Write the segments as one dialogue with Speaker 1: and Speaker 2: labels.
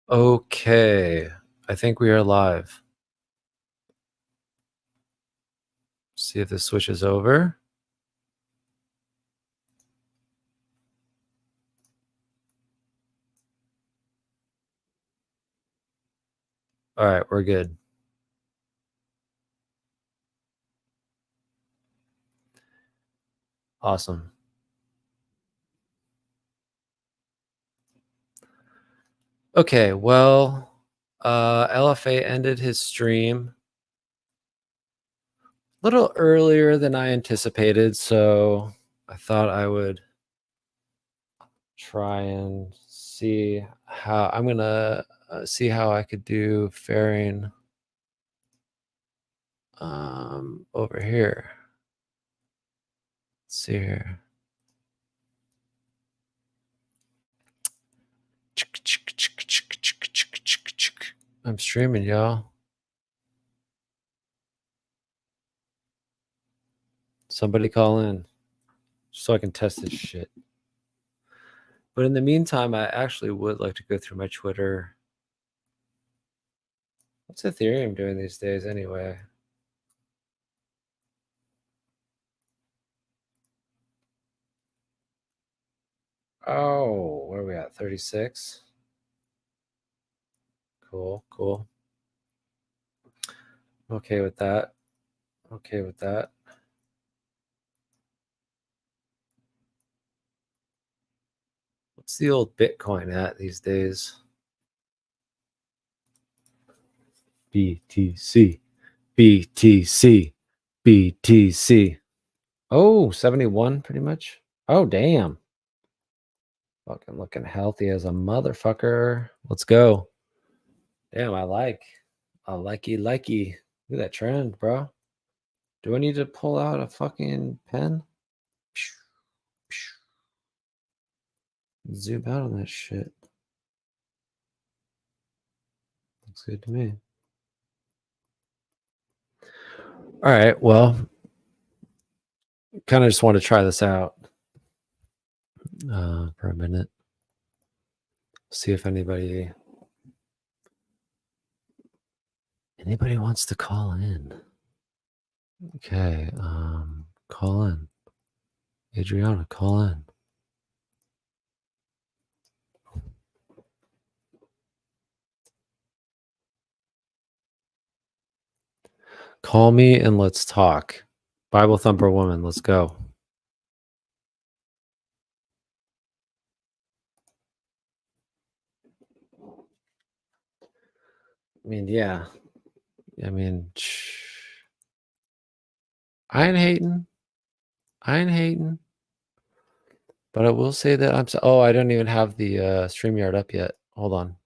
Speaker 1: Okay, I think we are live. See if this switches over. All right, we're good. Awesome. Okay, well, LFA ended his stream a little earlier than I anticipated, so I thought I would try and see how I'm gonna see how I could do faring over here. Let's see here. I'm streaming, y'all. Somebody call in so I can test this shit. But in the meantime, I actually would like to go through my Twitter. What's Ethereum doing these days anyway? Oh, where are we at? 36? Cool, cool. Okay with that. Okay with that. What's the old Bitcoin at these days? BTC, BTC, BTC. Oh, 71 pretty much. Oh, damn. Fucking looking healthy as a motherfucker. Let's go. Damn, I likey. Look at that trend, bro. Do I need to pull out a fucking pen? Zoom out on that shit. Looks good to me. All right, well, kind of just want to try this out for a minute. See if anybody wants to call in. Okay, call in. Adriana, call in. Call me and let's talk. Bible Thumper Woman, let's go. I mean, yeah. I mean, I ain't hating. But I will say that oh, I don't even have the StreamYard up yet. Hold on.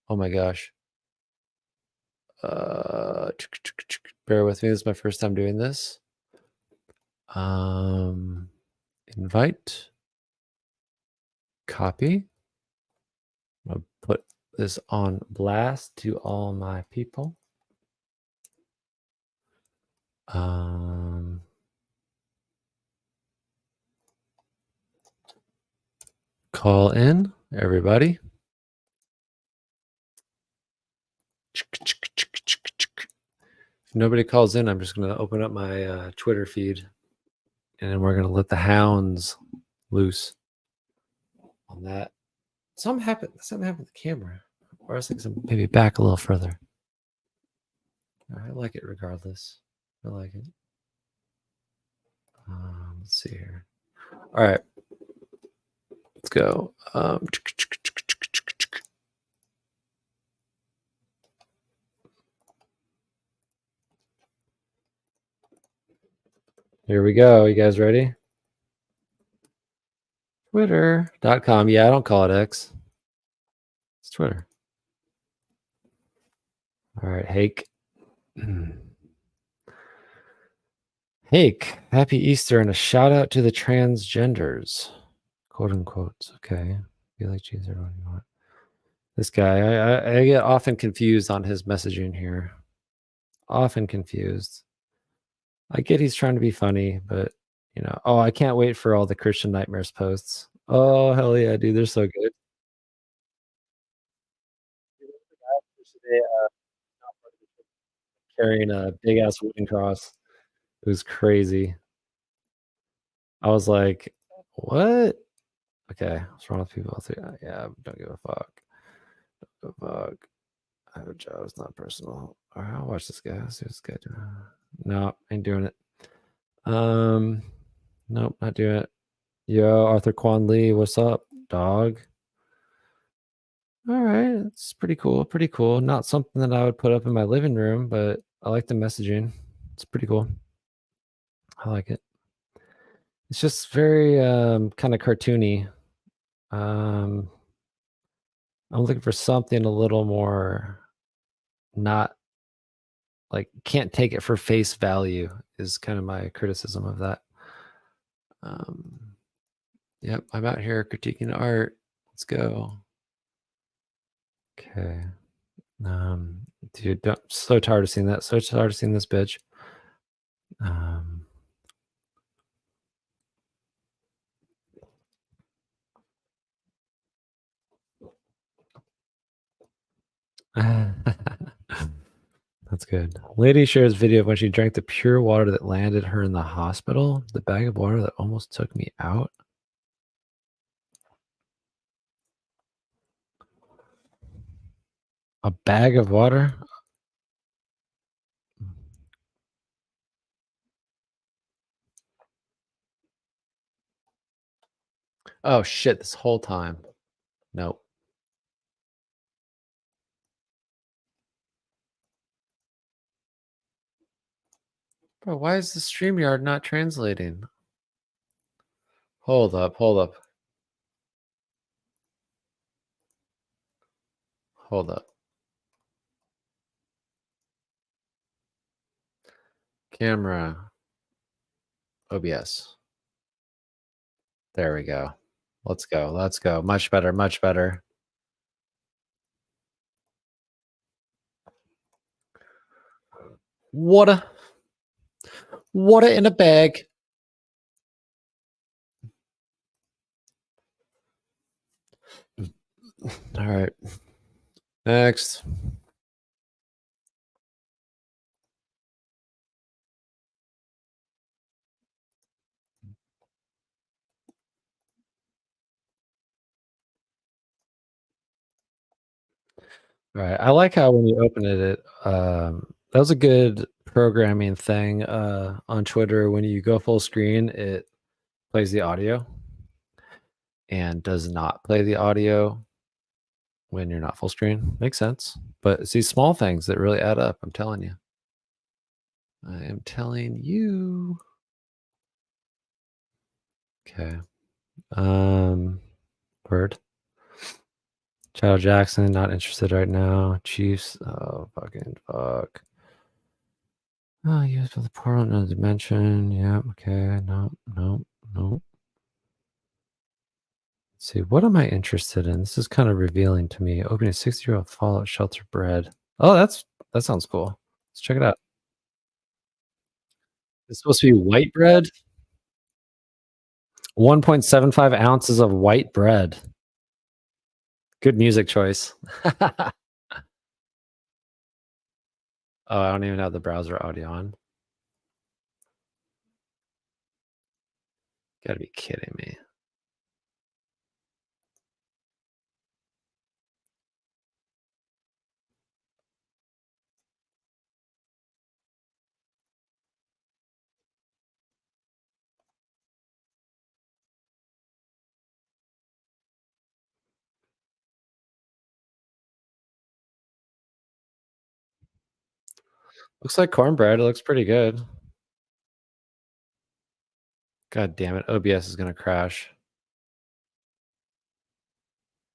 Speaker 1: Oh my gosh. Bear with me. This is my first time doing this. Invite. Copy. I'll put this on blast to all my people. Call in, everybody. If nobody calls in, I'm just going to open up my Twitter feed, and then we're going to let the hounds loose on that. Something happened with the camera. Or I was thinking maybe back a little further. I like it regardless. I like it. Let's see here. All right. Let's go. Here we go. You guys ready? Twitter.com. Yeah, I don't call it X. It's Twitter. All right, Hake. Hake, happy Easter and a shout out to the transgenders. Quote unquote. Okay. Be like Jesus or what you want. This guy, I get often confused on his messaging here. Often confused. I get he's trying to be funny, but you know, oh, I can't wait for all the Christian Nightmares posts. Oh, hell yeah, dude, they're so good. carrying a big ass wooden cross. It was crazy. I was like, "What?" Okay, what's wrong with people out there? Yeah, don't give a fuck. Give a fuck. I have a job. It's not personal. All right, I'll watch this guy. See what's good. No, ain't doing it. Um, nope, not doing it. Yo, Arthur Quan Lee, what's up, dog? All right, it's pretty cool. Pretty cool. Not something that I would put up in my living room, but I like the messaging. It's pretty cool. I like it. It's just very kind of cartoony. Um, I'm looking for something a little more not like can't take it for face value is kind of my criticism of that. Um, yep, I'm out here critiquing art. Let's go. Okay. Dude, so tired of seeing that. So tired of seeing this bitch. Um, that's good. Lady shares video of when she drank the pure water that landed her in the hospital. The bag of water that almost took me out. A bag of water? Oh shit, this whole time. Nope. Bro, why is the StreamYard not translating? Hold up, hold up. Hold up. Camera. OBS. There we go. Let's go. Let's go. Much better. Much better. Water. Water in a bag. All right. Next. Right. I like how when you open that was a good programming thing on Twitter. When you go full screen, it plays the audio and does not play the audio when you're not full screen. Makes sense. But it's these small things that really add up. I'm telling you. I am telling you. Okay. Word. Child Jackson, not interested right now. Chiefs, oh fucking fuck. Oh, used for the portal, no dimension. Yeah, okay. No, no, no. Let's see, what am I interested in? This is kind of revealing to me. Opening a 60-year-old Fallout shelter bread. Oh, that sounds cool. Let's check it out. It's supposed to be white bread. 1.75 ounces of white bread. Good music choice. Oh, I don't even have the browser audio on. Gotta be kidding me. Looks like cornbread. It looks pretty good. God damn it. OBS is gonna crash.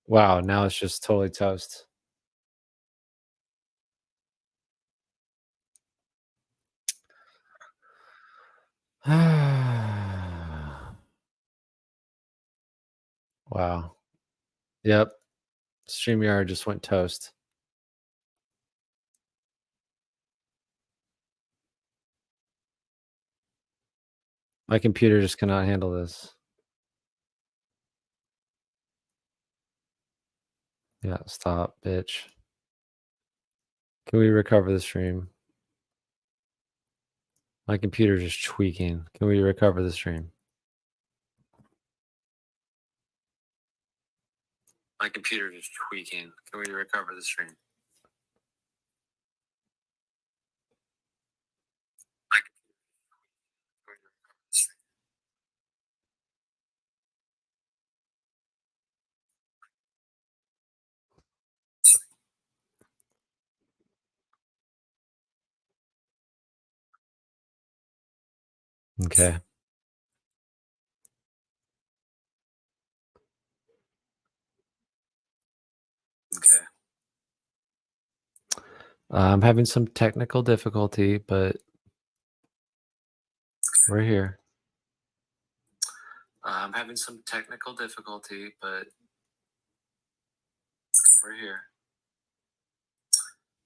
Speaker 1: Wow, now it's just totally toast. Wow. Yep. StreamYard just went toast. My computer just cannot handle this. Yeah, stop, bitch. Can we recover the stream? My computer's just tweaking. Can we recover the stream? My computer is tweaking. Can we recover the stream? Okay. Okay. I'm having some technical difficulty, but we're here. I'm having some technical difficulty, but we're here.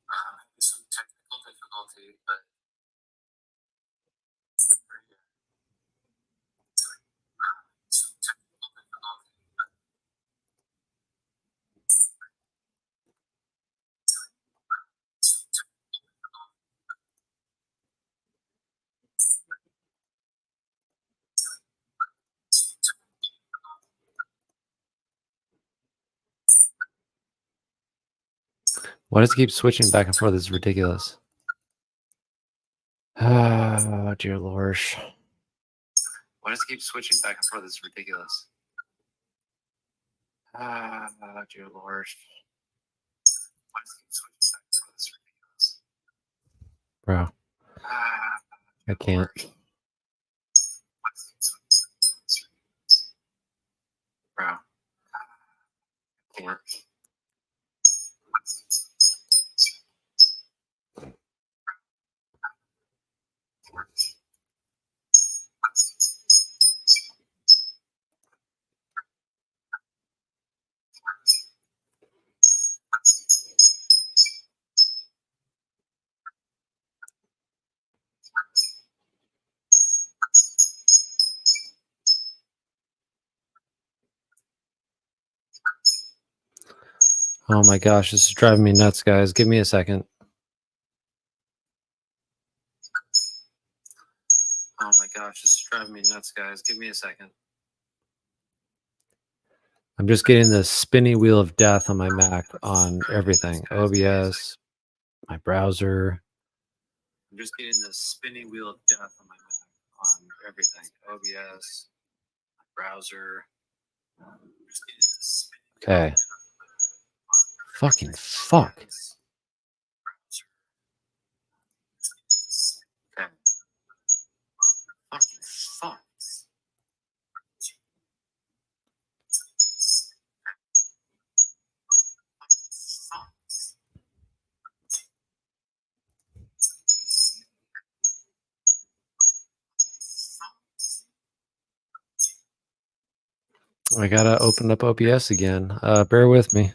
Speaker 1: I'm having some technical difficulty, but we're here. Some technical difficulty. Why does it keep switching back and forth? This is ridiculous. Oh, dear Lord. Why does it keep switching back and forth? This is ridiculous. Oh, dear Lord. Why does it keep switching back and forth? This is ridiculous. Bro. I can't. Bro. I can't. Oh my gosh, this is driving me nuts, guys. Give me a second. Oh my gosh, this is driving me nuts, guys. Give me a second. I'm just getting the spinny wheel of death on my Mac on everything. OBS, my browser. I'm just getting the spinny wheel of death on my Mac on everything. OBS, my browser. Okay. Fucking fuck. Okay. Fucking fuck. I gotta open up OBS again. Bear with me.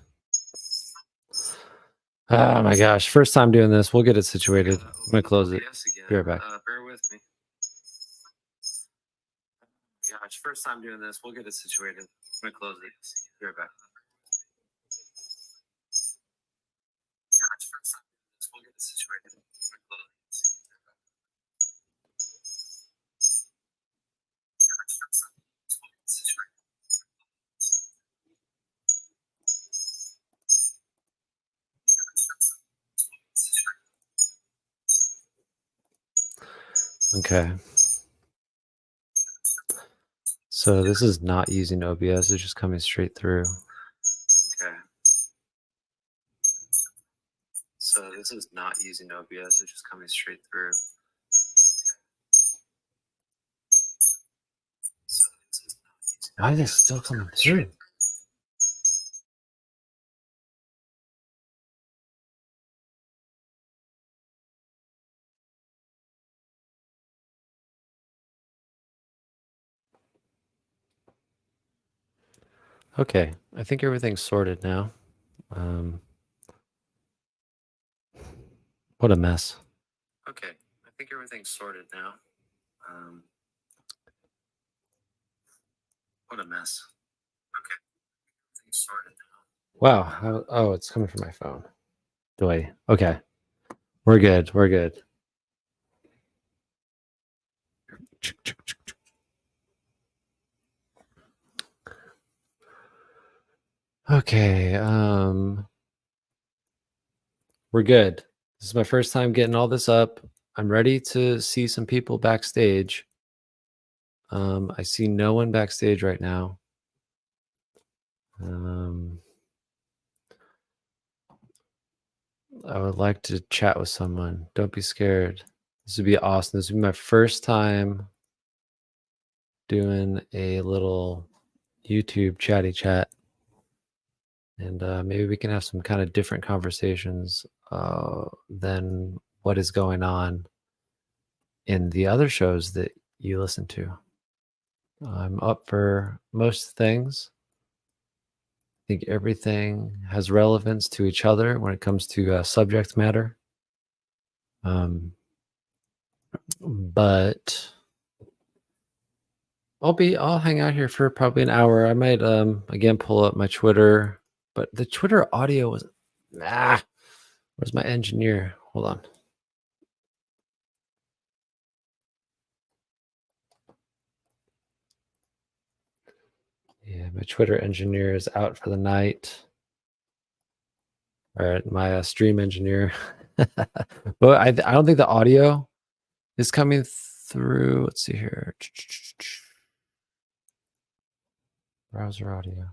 Speaker 1: Oh my gosh. First time doing this. We'll get it situated. I'm gonna close it. Be right back. Bear with me. Gosh, first time doing this. We'll get it situated. I'm gonna close it. Be right back. Gosh, first time doing this. We'll get it situated. I'm gonna close it. Okay. So this is not using OBS. It's just coming straight through. Okay. So this is not using OBS. It's just coming straight through. Why is this still coming through? Okay, I think everything's sorted now. What a mess. Okay, I think everything's sorted now. What a mess. Okay, everything's sorted now. Wow. Oh, it's coming from my phone. Okay. We're good. Okay, we're good. This is my first time getting all this up. I'm ready to see some people backstage. I see no one backstage right now. I would like to chat with someone. Don't be scared. This would be awesome. This would be my first time doing a little YouTube chatty chat. And maybe we can have some kind of different conversations than what is going on in the other shows that you listen to. I'm up for most things. I think everything has relevance to each other when it comes to subject matter. But I'll hang out here for probably an hour. I might again pull up my Twitter, but the Twitter audio was where's my engineer? Hold on. Yeah, my Twitter engineer is out for the night. All right, my stream engineer. But I don't think the audio is coming through. Let's see here. Browser audio.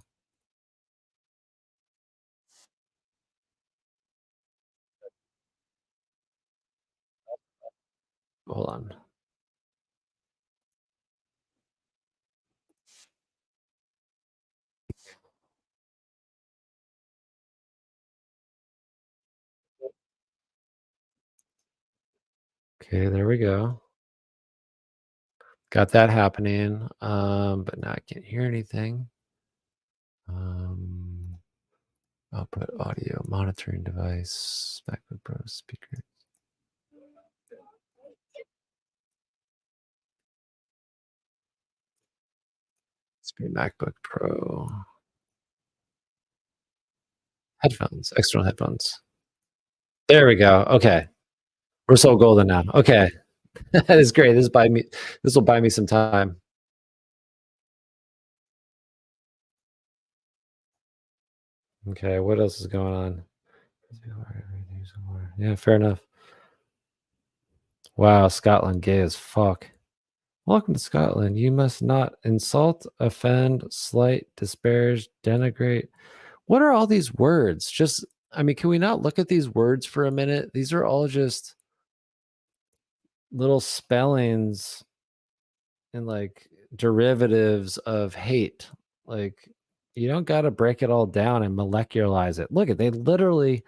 Speaker 1: Hold on. Okay, there we go. Got that happening. But now I can't hear anything. Output audio monitoring device, MacBook Pro speaker. It's be MacBook Pro. Headphones, external headphones. There we go. Okay. We're so golden now. Okay. That is great. This will buy me some time. Okay, what else is going on? Yeah, fair enough. Wow, Scotland, gay as fuck. Welcome to Scotland. You must not insult, offend, slight, disparage, denigrate. What are all these words? I mean, can we not look at these words for a minute? These are all just little spellings and like derivatives of hate. Like, you don't got to break it all down and molecularize it. Look at, they literally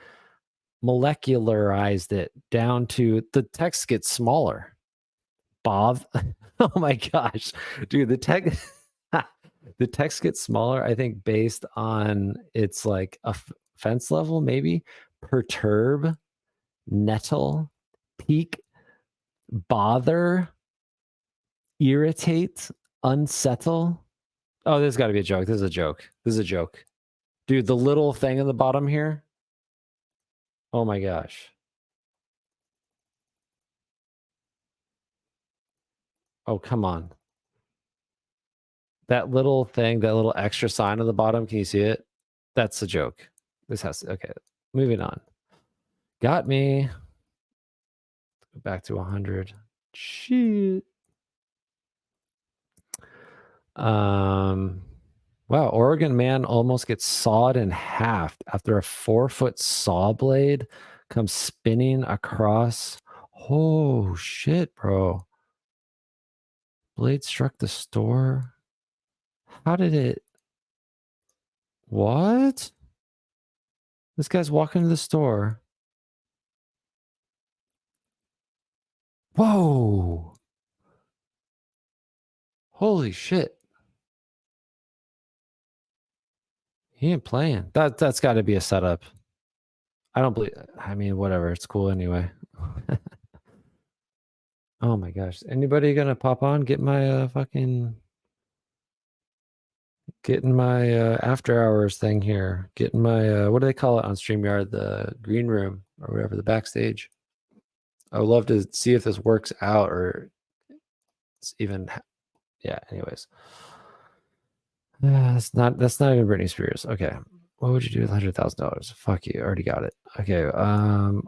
Speaker 1: molecularized it down to the text gets smaller. Bob. Oh my gosh. Dude, the text gets smaller, I think, based on its like offense level, maybe. Perturb, nettle, pique, bother, irritate, unsettle. Oh, there's got to be a joke. This is a joke. This is a joke. Dude, the little thing in the bottom here. Oh my gosh. Oh, come on. That little thing, that little extra sign on the bottom, can you see it? That's a joke. This has to, okay. Moving on. Got me. Go back to 100. Shit. Wow, Oregon man almost gets sawed in half after a 4-foot saw blade comes spinning across. Oh shit, bro. Blade struck the store. How did it? What? This guy's walking to the store. Whoa. Holy shit. He ain't playing. That's got to be a setup. I don't believe. I mean, whatever. It's cool anyway. Oh my gosh. Anybody gonna pop on? Get my getting my after hours thing here. Getting my what do they call it on StreamYard? The green room or whatever, the backstage. I would love to see if this works out or It's even, yeah. Anyways, that's not even Britney Spears. Okay, what would you do with $100,000? Fuck you, already got it. Okay,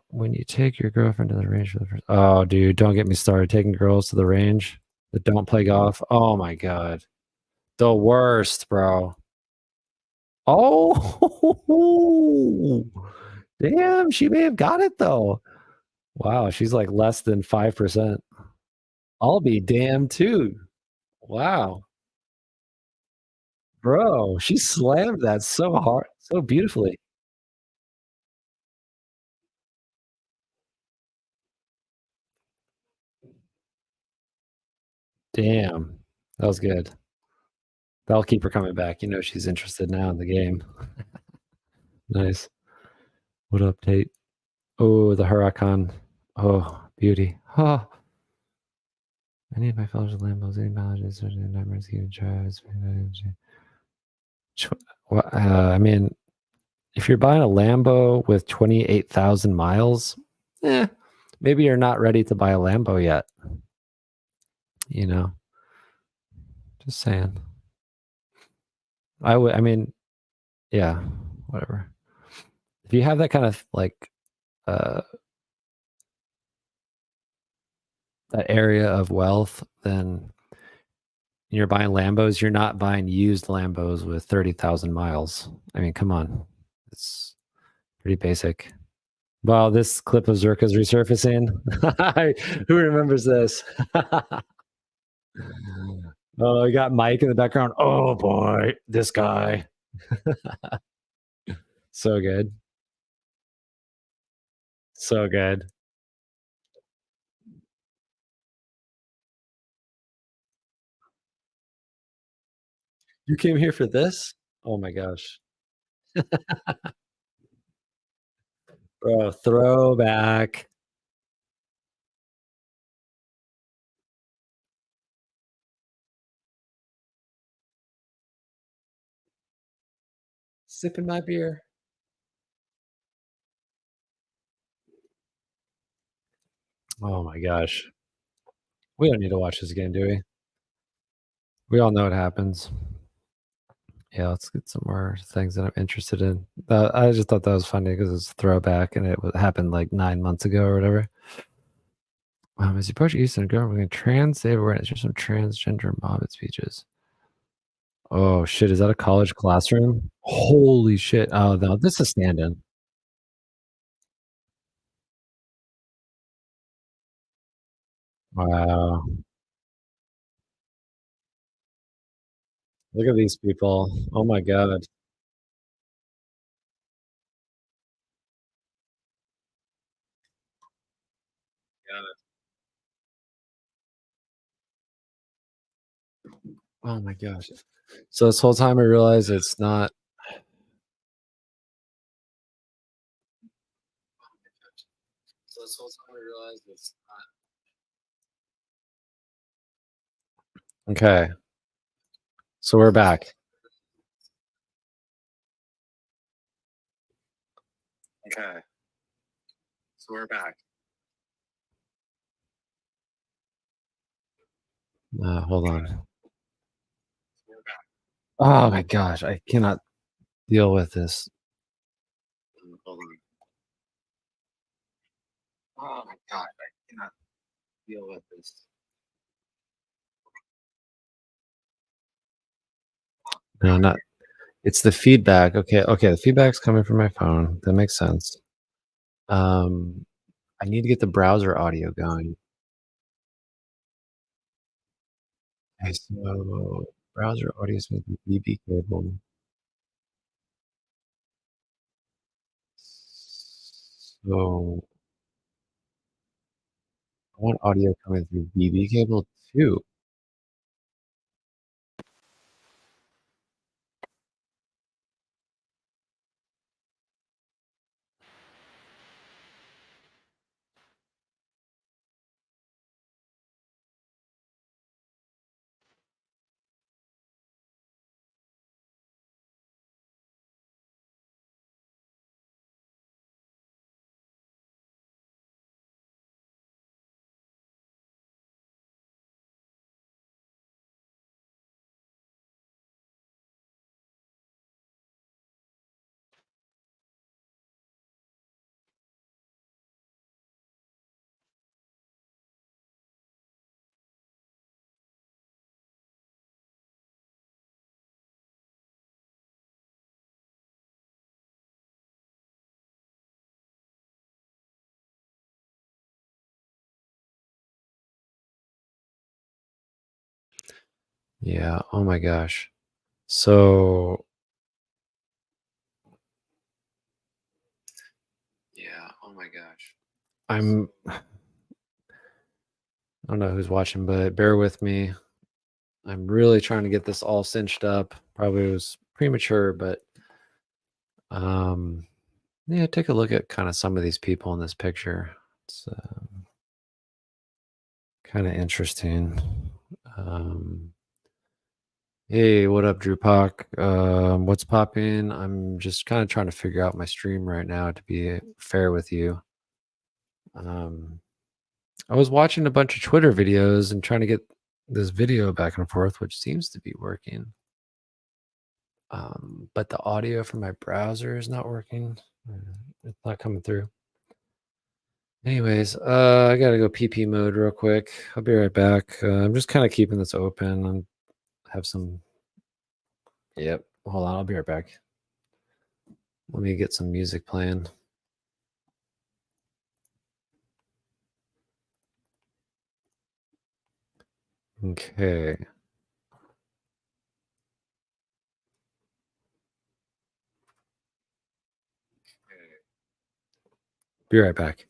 Speaker 1: when you take your girlfriend to the range for the first, oh, dude, don't get me started. Taking girls to the range that don't play golf. Oh my god, the worst, bro. Oh, damn, she may have got it though. Wow, she's like less than 5%. I'll be damned too. Wow, bro, she slammed that so hard, so beautifully. Damn, that was good. That'll keep her coming back. You know she's interested now in the game. Nice. What up, Tate? Oh, the Huracan. Oh, beauty. Oh, any of my fellows with Lambos, any mileages, numbers, even drives. Well, I mean, if you're buying a Lambo with 28,000 miles, eh, maybe you're not ready to buy a Lambo yet. You know, just saying. I mean, yeah, whatever. If you have that kind of like uh that area of wealth, then you're buying Lambos, you're not buying used Lambos with 30,000 miles. I mean, come on. It's pretty basic. Wow, this clip of Zerka's resurfacing. Who remembers this? Oh, I got Mike in the background. Oh boy, this guy. So good. So good. You came here for this? Oh my gosh. Bro, throwback. Sipping my beer. Oh my gosh. We don't need to watch this again, do we? We all know what happens. Yeah, let's get some more things that I'm interested in. I just thought that was funny because it's throwback and happened like 9 months ago or whatever. As you approach Eastern government, trans save awareness. Here's some transgender mobbing speeches. Oh shit, is that a college classroom? Holy shit. Oh no, this is stand-in. Wow. Look at these people. Oh my god. Oh my gosh. So this whole time I realized it's not. So this whole time I realized it's not. Okay. So we're back. Okay. So we're back. Hold on. Oh my gosh, I cannot deal with this. Hold on. Oh my god, I cannot deal with this. No, not. It's the feedback. Okay, okay. The feedback's coming from my phone. That makes sense. Um, I need to get the browser audio going. Okay, so browser audio is with the BB cable. So I want audio coming through BB cable too. Yeah. Oh my gosh. So yeah. Oh my gosh. I don't know who's watching, but bear with me. I'm really trying to get this all cinched up. Probably was premature, but um yeah, take a look at kind of some of these people in this picture. It's kind of interesting. Um Hey, what up, Drew Pock? What's popping? I'm just kind of trying to figure out my stream right now to be fair with you. Um, I was watching a bunch of Twitter videos and trying to get this video back and forth, which seems to be working. But the audio from my browser is not working. It's not coming through. Anyways, I gotta go PP mode real quick. I'll be right back. I'm just kind of keeping this open and have some. Yep. Hold on. I'll be right back. Let me get some music playing. Okay. Be right back.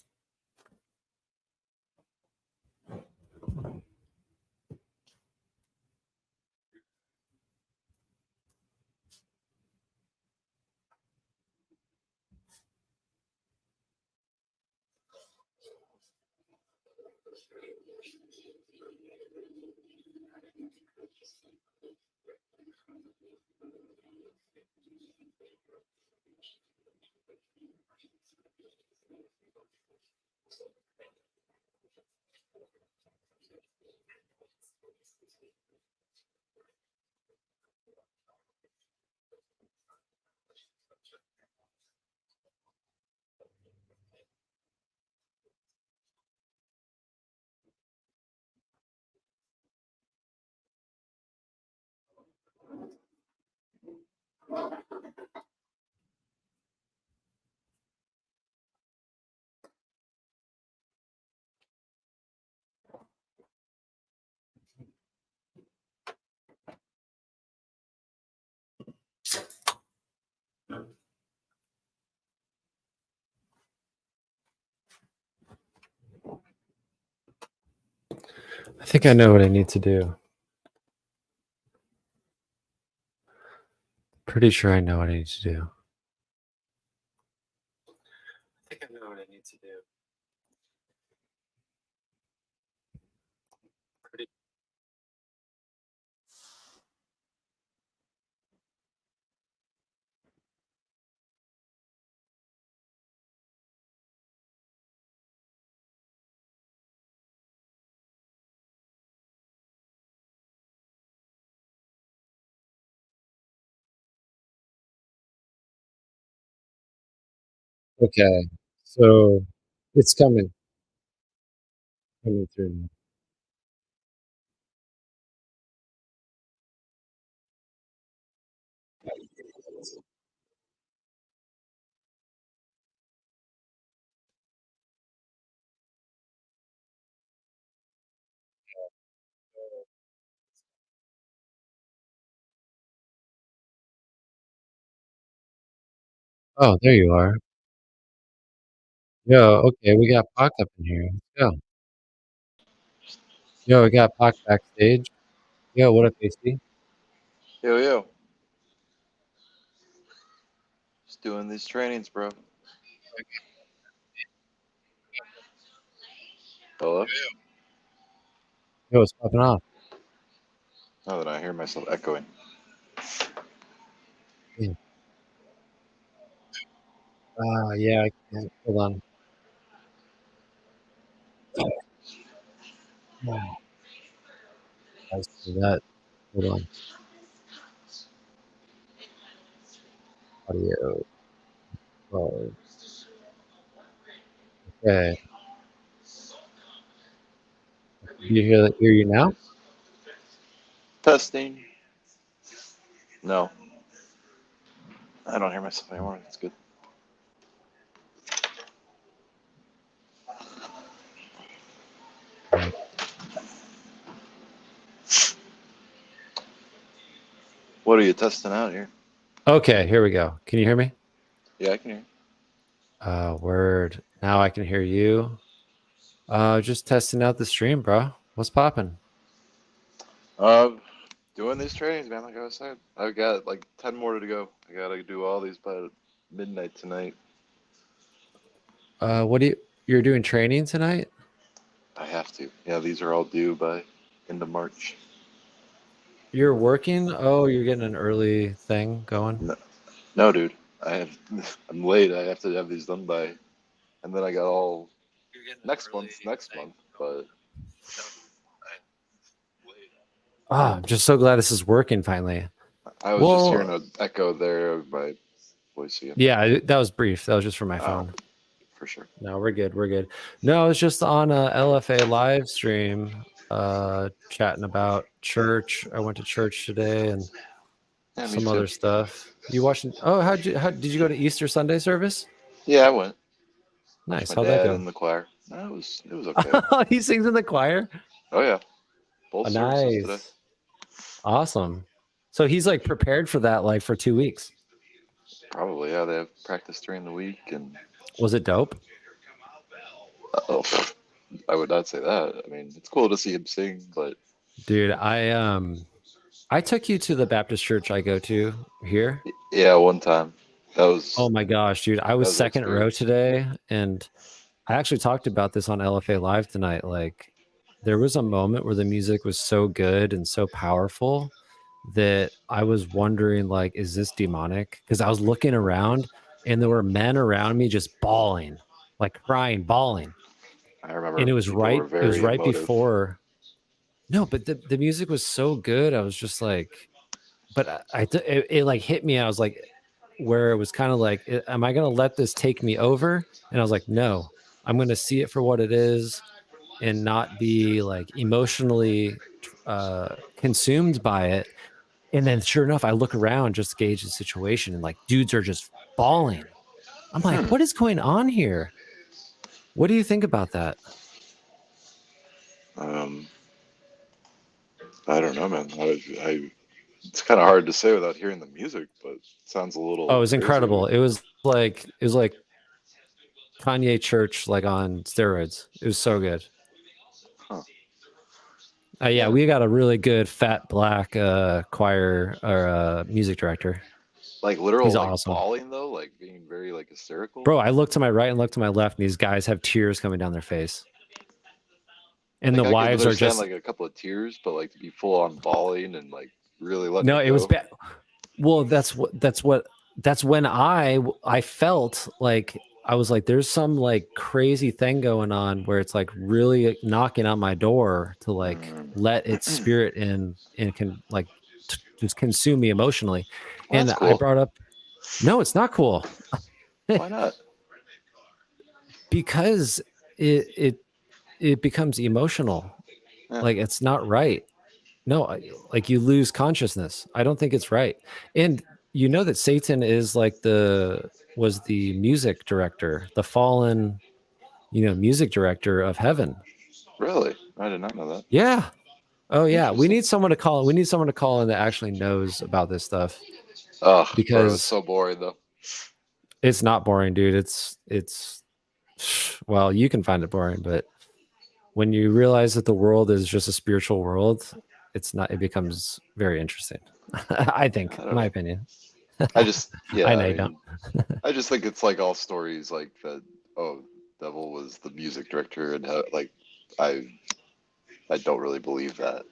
Speaker 1: I think I know what I need to do. Pretty sure I know what I need to do. I think I know what I need to do. Pretty. Okay. So it's coming through now. Oh, there you are. Yo, okay, we got Pac up in here. Let's go. Yo, we got Pac backstage. Yo, what up, AC?
Speaker 2: Yo, yo. Just doing these trainings, bro. Hello?
Speaker 1: Yo, what's popping off?
Speaker 2: Now that I hear myself echoing.
Speaker 1: Yeah. Yeah, I can't. Hold on. Oh, I see that. Hold on. Audio. Oh, okay. Do you hear you now?
Speaker 2: Testing. No, I don't hear myself anymore. That's good. What are you testing out here?
Speaker 1: Okay, here we go. Can you hear me?
Speaker 2: Yeah, I can hear.
Speaker 1: Word. Now I can hear you. Just testing out the stream, bro. What's popping?
Speaker 2: Doing these trainings, man. Like I said, I've got like 10 more to go. I gotta do all these by midnight tonight.
Speaker 1: You're doing training tonight?
Speaker 2: I have to. Yeah, these are all due by end of March.
Speaker 1: You're working? Oh, you're getting an early thing going?
Speaker 2: No, no, dude. I'm late. I have to have these done by, and then I got all next month, but
Speaker 1: I'm just so glad this is working finally.
Speaker 2: I was just hearing
Speaker 1: Well,
Speaker 2: an echo there of my voice again.
Speaker 1: yeah, that was brief. That was just for my phone.
Speaker 2: For sure.
Speaker 1: No, we're good. We're good. No, it's just on a LFA live stream, chatting about church. I went to church today and
Speaker 2: Yeah, me
Speaker 1: some
Speaker 2: too.
Speaker 1: other stuff. You watching? Oh, how did you go to Easter Sunday service?
Speaker 2: Yeah, I went.
Speaker 1: Nice.
Speaker 2: My
Speaker 1: How'd that
Speaker 2: dad
Speaker 1: go?
Speaker 2: in the choir. No, it was okay.
Speaker 1: He sings in the choir.
Speaker 2: Oh yeah, both services today.
Speaker 1: Nice. Awesome. So he's like prepared for that, like for 2 weeks.
Speaker 2: Probably, yeah. They have practice during the week, and
Speaker 1: Was it dope?
Speaker 2: oh, I would not say that. I mean, it's cool to see him sing, but
Speaker 1: Dude, I took you to the Baptist church I go to here.
Speaker 2: yeah, one time that was
Speaker 1: Oh my gosh, dude. I was
Speaker 2: an
Speaker 1: second row
Speaker 2: experience.
Speaker 1: today, and I actually talked about this on LFA Live tonight. Like, there was a moment where the music was so good and so powerful that I was wondering, like, is this demonic? Because I was looking around and there were men around me just bawling, like crying, bawling.
Speaker 2: I remember
Speaker 1: And it was
Speaker 2: people were
Speaker 1: right
Speaker 2: very emotive.
Speaker 1: before. No, but the music was so good. I was just like, but it like hit me. I was like, where it was kind of like, am I going to let this take me over? And I was like, no, I'm going to see it for what it is and not be like emotionally consumed by it. And then sure enough, I look around just to gauge the situation and like dudes are just bawling. I'm like, what is going on here? What do you think about that?
Speaker 2: I don't know, man. It's kind of hard to say without hearing the music, but it sounds a little
Speaker 1: Oh, it was
Speaker 2: crazy.
Speaker 1: incredible. It was like Kanye Church, like on steroids. It was so good.
Speaker 2: Huh.
Speaker 1: Yeah, we got a really good fat black choir or music director.
Speaker 2: Like literal,
Speaker 1: He's
Speaker 2: like
Speaker 1: awesome.
Speaker 2: bawling though, like being very like hysterical.
Speaker 1: Bro, I look to my right and look to my left, and these guys have tears coming down their face. And
Speaker 2: Like,
Speaker 1: the
Speaker 2: I could
Speaker 1: wives are
Speaker 2: understand
Speaker 1: just
Speaker 2: like a couple of tears, but like to be full on bawling and like really letting
Speaker 1: no,
Speaker 2: it
Speaker 1: it was
Speaker 2: go.
Speaker 1: bad. Well, that's when I felt like I was like, there's some like crazy thing going on where it's like really knocking on my door to like let its spirit in and can like just consume me emotionally.
Speaker 2: Well,
Speaker 1: And
Speaker 2: that's
Speaker 1: I
Speaker 2: cool.
Speaker 1: brought up, no, it's not cool.
Speaker 2: Why not?
Speaker 1: Because it becomes emotional.
Speaker 2: Yeah.
Speaker 1: Like it's not right. No, like you lose consciousness. I don't think it's right. And you know that Satan is like was the music director, the fallen, music director of heaven.
Speaker 2: Really? I did not know that.
Speaker 1: Yeah. Oh yeah. We
Speaker 2: Interesting.
Speaker 1: need someone to call. We need someone to call in that actually knows about this stuff.
Speaker 2: Oh, bro, it's
Speaker 1: Because
Speaker 2: so boring though.
Speaker 1: it's not boring, dude. It's well, you can find it boring, but when you realize that the world is just a spiritual world, it becomes very interesting. I think,
Speaker 2: I don't
Speaker 1: my
Speaker 2: know.
Speaker 1: opinion.
Speaker 2: I just, yeah,
Speaker 1: I know
Speaker 2: I
Speaker 1: you
Speaker 2: mean,
Speaker 1: don't.
Speaker 2: I just think it's like all stories like that. Oh, devil was the music director, and like, I, I don't really believe that.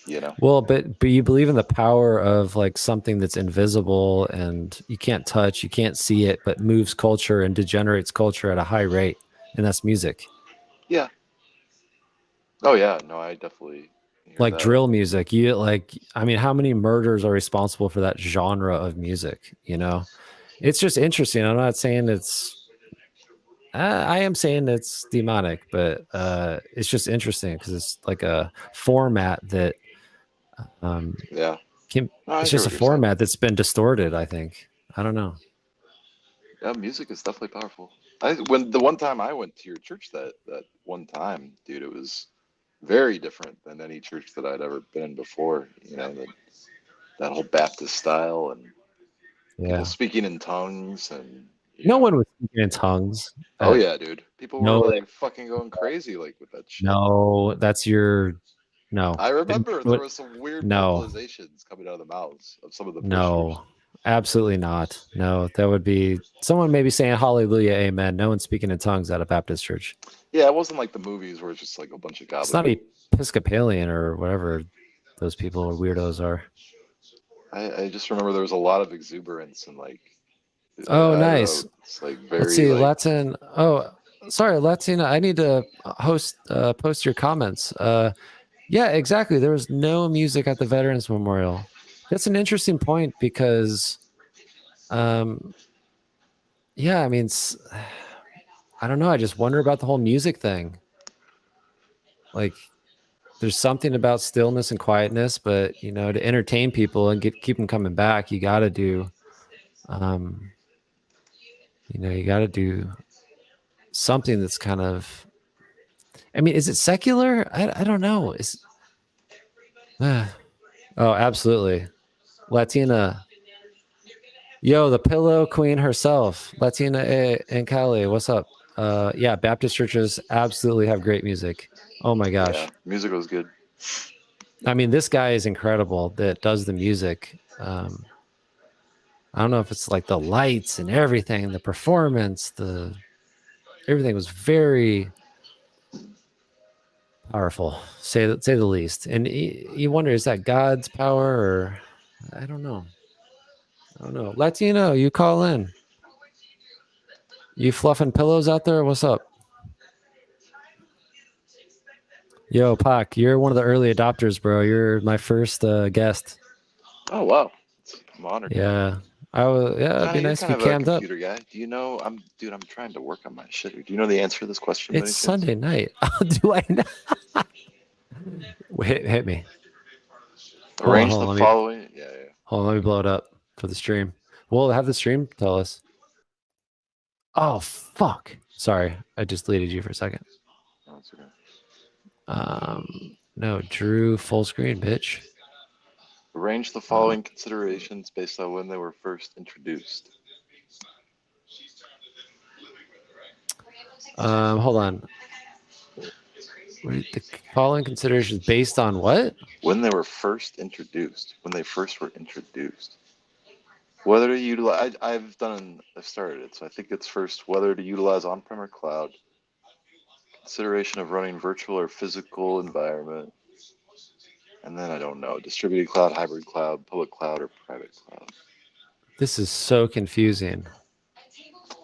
Speaker 2: You know?
Speaker 1: Well, but you believe in the power of like something that's invisible and you can't touch, you can't see it, but moves culture and degenerates culture at a high rate, and that's music.
Speaker 2: Yeah. Oh yeah. No, I definitely hear
Speaker 1: Like
Speaker 2: that.
Speaker 1: drill music. I mean, how many murders are responsible for that genre of music? It's just interesting. I'm not saying I am saying it's demonic, but it's just interesting because it's like a format that
Speaker 2: Yeah.
Speaker 1: can.
Speaker 2: No, I
Speaker 1: It's
Speaker 2: hear
Speaker 1: just a
Speaker 2: what you're saying.
Speaker 1: format that's been distorted. I think. I don't know.
Speaker 2: Yeah, music is definitely powerful. When the one time I went to your church, that one time, dude, it was very different than any church that I'd ever been in before. You know, that whole Baptist style and
Speaker 1: Yeah.
Speaker 2: people speaking in tongues and
Speaker 1: No one was speaking in tongues.
Speaker 2: Oh yeah, dude. People were
Speaker 1: No,
Speaker 2: like fucking going crazy like with that shit.
Speaker 1: no, that's your no.
Speaker 2: I remember there
Speaker 1: What-
Speaker 2: was some weird
Speaker 1: No.
Speaker 2: vocalizations coming out of the mouths of some of the preachers.
Speaker 1: No, absolutely not. No, that would be someone maybe saying hallelujah, amen. No one's speaking in tongues at a Baptist church.
Speaker 2: Yeah, it wasn't like the movies where it's just like a bunch of
Speaker 1: It's not
Speaker 2: gobbling.
Speaker 1: Episcopalian or whatever those people or weirdos are.
Speaker 2: I just remember there was a lot of exuberance and like.
Speaker 1: Oh,
Speaker 2: I
Speaker 1: nice.
Speaker 2: don't know, it's like very.
Speaker 1: Let's see,
Speaker 2: like,
Speaker 1: Latin. Oh, sorry, Latina. I need to post your comments. Yeah, exactly. There was no music at the Veterans Memorial. That's an interesting point because, yeah, I mean, I don't know. I just wonder about the whole music thing. Like, there's something about stillness and quietness, but you know, to entertain people and keep them coming back, you got to do, you got to do something that's kind of. I mean, is it secular? I don't know. Oh, absolutely. Latina. Yo, the pillow queen herself. Latina and Cali. What's up? Yeah, Baptist churches absolutely have great music. Oh my gosh.
Speaker 2: Yeah, music was good.
Speaker 1: I mean, this guy is incredible that does the music. I don't know if it's like the lights and everything, the performance, everything was very powerful, say the least. And you wonder, is that God's power or I don't know. Latino, you call in. You fluffing pillows out there? What's up? Yo, Pac, you're one of the early adopters, bro. You're my first guest.
Speaker 2: Oh wow, I'm honored.
Speaker 1: Yeah, it'd be nice if you cammed up.
Speaker 2: Guy. Do you know? I'm trying to work on my shit. Do you know the answer to this question?
Speaker 1: It's Sunday night. Do I know? hit me.
Speaker 2: Arrange the following. Yeah.
Speaker 1: Hold on, let me blow it up for the stream. We'll have the stream tell us. Oh fuck! Sorry, I just deleted you for a second.
Speaker 2: Oh, that's okay.
Speaker 1: No, Drew full screen, bitch.
Speaker 2: Arrange the following considerations based on when they were first introduced.
Speaker 1: Hold on. The following considerations based on what?
Speaker 2: When they were first introduced. When they first were introduced. Whether to utilize. I've started it, so I think it's first whether to utilize on-prem or cloud. Consideration of running virtual or physical environment. And then I don't know, distributed cloud, hybrid cloud, public cloud, or private cloud.
Speaker 1: This is so confusing.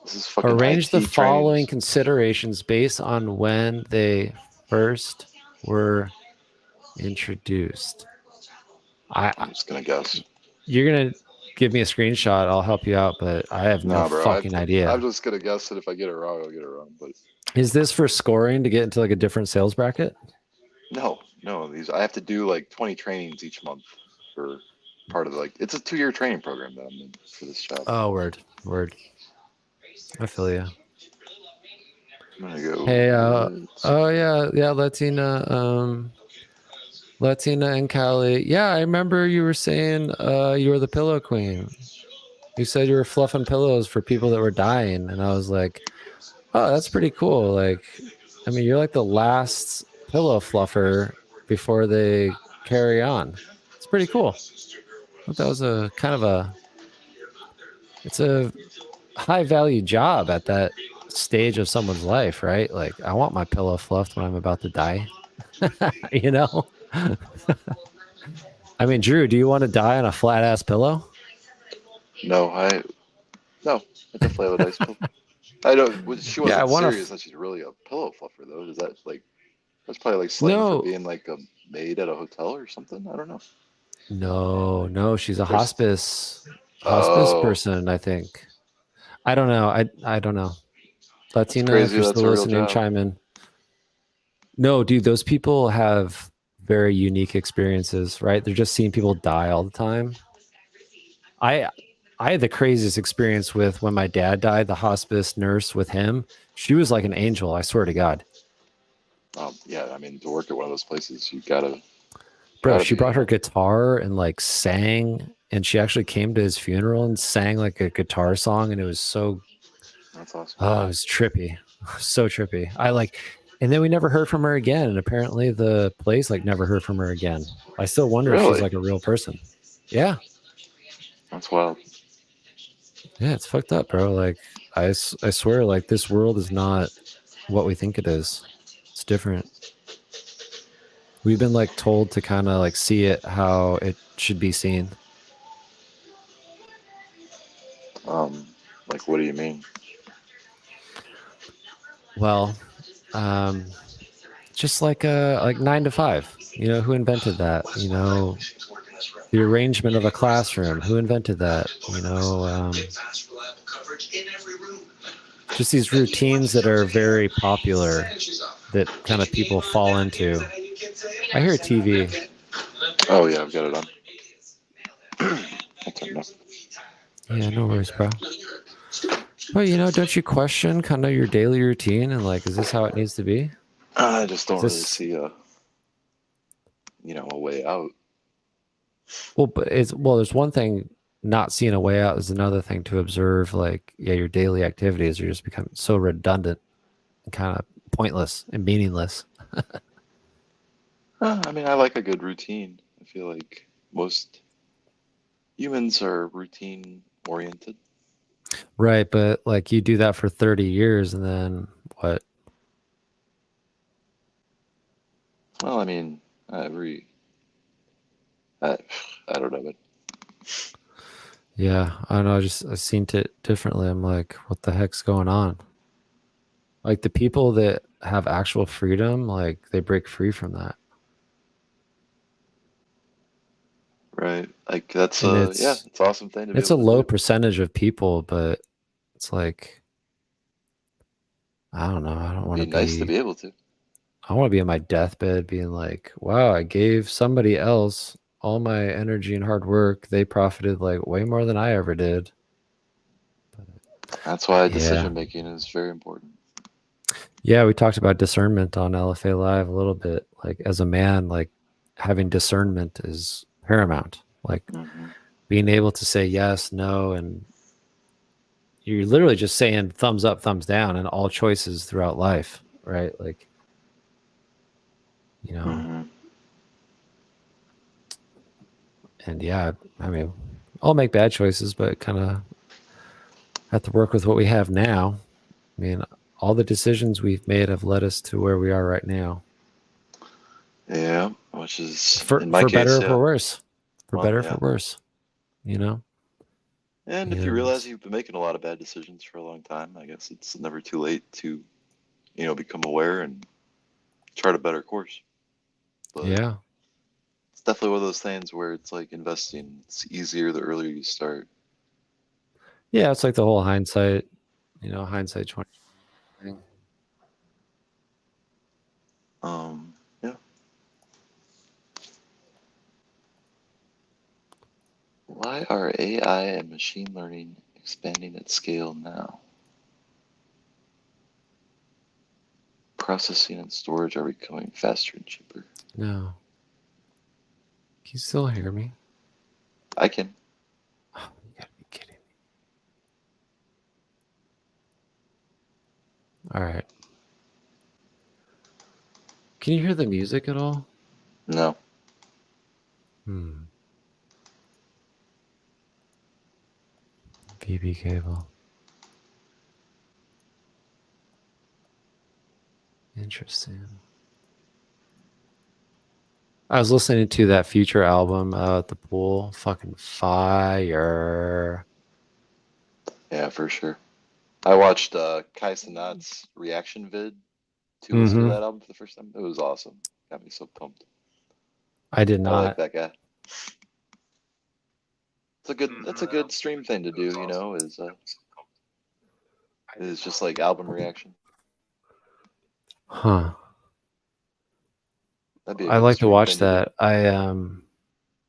Speaker 2: This is fucking
Speaker 1: Arrange
Speaker 2: IT
Speaker 1: the following
Speaker 2: trainings.
Speaker 1: considerations based on when they first were introduced.
Speaker 2: I'm just gonna guess.
Speaker 1: You're gonna give me a screenshot. I'll help you out, but I have no fucking idea.
Speaker 2: I'm just gonna guess that if I get it wrong, I'll get it wrong. But
Speaker 1: is this for scoring to get into like a different sales bracket?
Speaker 2: No. These I have to do like 20 trainings each month for part of it's a 2-year training program that I'm in for this job.
Speaker 1: Oh, word. I feel you.
Speaker 2: I'm gonna go.
Speaker 1: Hey, yeah, Latina and Cali. Yeah, I remember you were saying you were the pillow queen. You said you were fluffing pillows for people that were dying, and I was like, oh, that's pretty cool. Like, I mean, you're like the last pillow fluffer before they carry on. It's pretty cool. I thought that was it's a high value job at that stage of someone's life, right? Like, I want my pillow fluffed when I'm about to die. You know? I mean, Drew, do you want to die on a flat ass pillow?
Speaker 2: No, I definitely have a nice pillow. I don't. She wasn't serious that she's really a pillow fluffer, though. Is that like that's probably like slang for being like a maid at a hotel or something? I don't know.
Speaker 1: No, she's a hospice person, I think. I don't know. I don't know. Latina, if you're still listening, chime in. No, dude, those people have very unique experiences, right? They're just seeing people die all the time. I had the craziest experience with when my dad died, the hospice nurse with him. She was like an angel, I swear to God.
Speaker 2: Yeah, I mean, to work at one of those places, you gotta.
Speaker 1: Bro, she brought her guitar and like sang, and she actually came to his funeral and sang like a guitar song, and it was so
Speaker 2: That's awesome.
Speaker 1: Oh, it was trippy. So trippy. And then we never heard from her again. And apparently the place like never heard from her again. I still wonder if she's like a real person. Yeah.
Speaker 2: That's wild.
Speaker 1: Yeah, it's fucked up, bro. Like I swear, like this world is not what we think it is. It's different. We've been like told to kind of like see it how it should be seen.
Speaker 2: Like what do you mean?
Speaker 1: Well, just like 9 to 5. You know, who invented that? You know, the arrangement of a classroom. Who invented that? You know, just these routines that are very popular that kind of people fall into. I hear TV.
Speaker 2: Oh yeah, I've got it on.
Speaker 1: Yeah, no worries, bro. But you know, don't you question kind of your daily routine and like, is this how it needs to be?
Speaker 2: I just don't really see a way out.
Speaker 1: Well, but there's one thing, not seeing a way out is another thing to observe. Like, yeah, your daily activities are just becoming so redundant and kind of pointless and meaningless.
Speaker 2: I mean, I like a good routine. I feel like most humans are routine oriented.
Speaker 1: Right, but like you do that for 30 years and then what?
Speaker 2: Well, I mean, I don't know, but
Speaker 1: Yeah, I don't know. I seen it differently. I'm like, what the heck's going on? Like the people that have actual freedom, like they break free from that.
Speaker 2: right, like that's
Speaker 1: And
Speaker 2: it's an awesome thing to be
Speaker 1: it's a
Speaker 2: able to
Speaker 1: low
Speaker 2: do.
Speaker 1: percentage of people, but it's like, I don't know. I don't want to
Speaker 2: Be nice to be able to.
Speaker 1: I want to be on my deathbed being like, wow, I gave somebody else all my energy and hard work. They profited like way more than I ever did.
Speaker 2: That's why decision making is very important.
Speaker 1: Yeah, we talked about discernment on LFA Live a little bit. Like as a man, like having discernment is paramount. Like being able to say yes, no, and you're literally just saying thumbs up, thumbs down in all choices throughout life, right? Like, you know, and yeah, I mean, I'll make bad choices, but kind of have to work with what we have now. I mean, all the decisions we've made have led us to where we are right now.
Speaker 2: Yeah, which is
Speaker 1: for better or for worse. For better or for worse, you know?
Speaker 2: And if you realize you've been making a lot of bad decisions for a long time, I guess it's never too late to, become aware and chart a better course. But
Speaker 1: yeah.
Speaker 2: it's definitely one of those things where it's like investing. It's easier the earlier you start.
Speaker 1: Yeah, it's like the whole hindsight, hindsight 20.
Speaker 2: Yeah. Why are AI and machine learning expanding at scale now? Processing and storage are becoming faster and cheaper.
Speaker 1: No. Can you still hear me?
Speaker 2: I can.
Speaker 1: Oh, you gotta be kidding me. All right. Can you hear the music at all?
Speaker 2: No.
Speaker 1: VB cable. Interesting. I was listening to that Future album at the pool. Fucking fire.
Speaker 2: Yeah, for sure. I watched Kai Cenat's reaction vid to listen to that album for the first time. It was awesome. Got me so pumped.
Speaker 1: I did not.
Speaker 2: I like that guy. It's a good stream thing to do, is just like album reaction.
Speaker 1: Huh.
Speaker 2: I
Speaker 1: like to watch that. I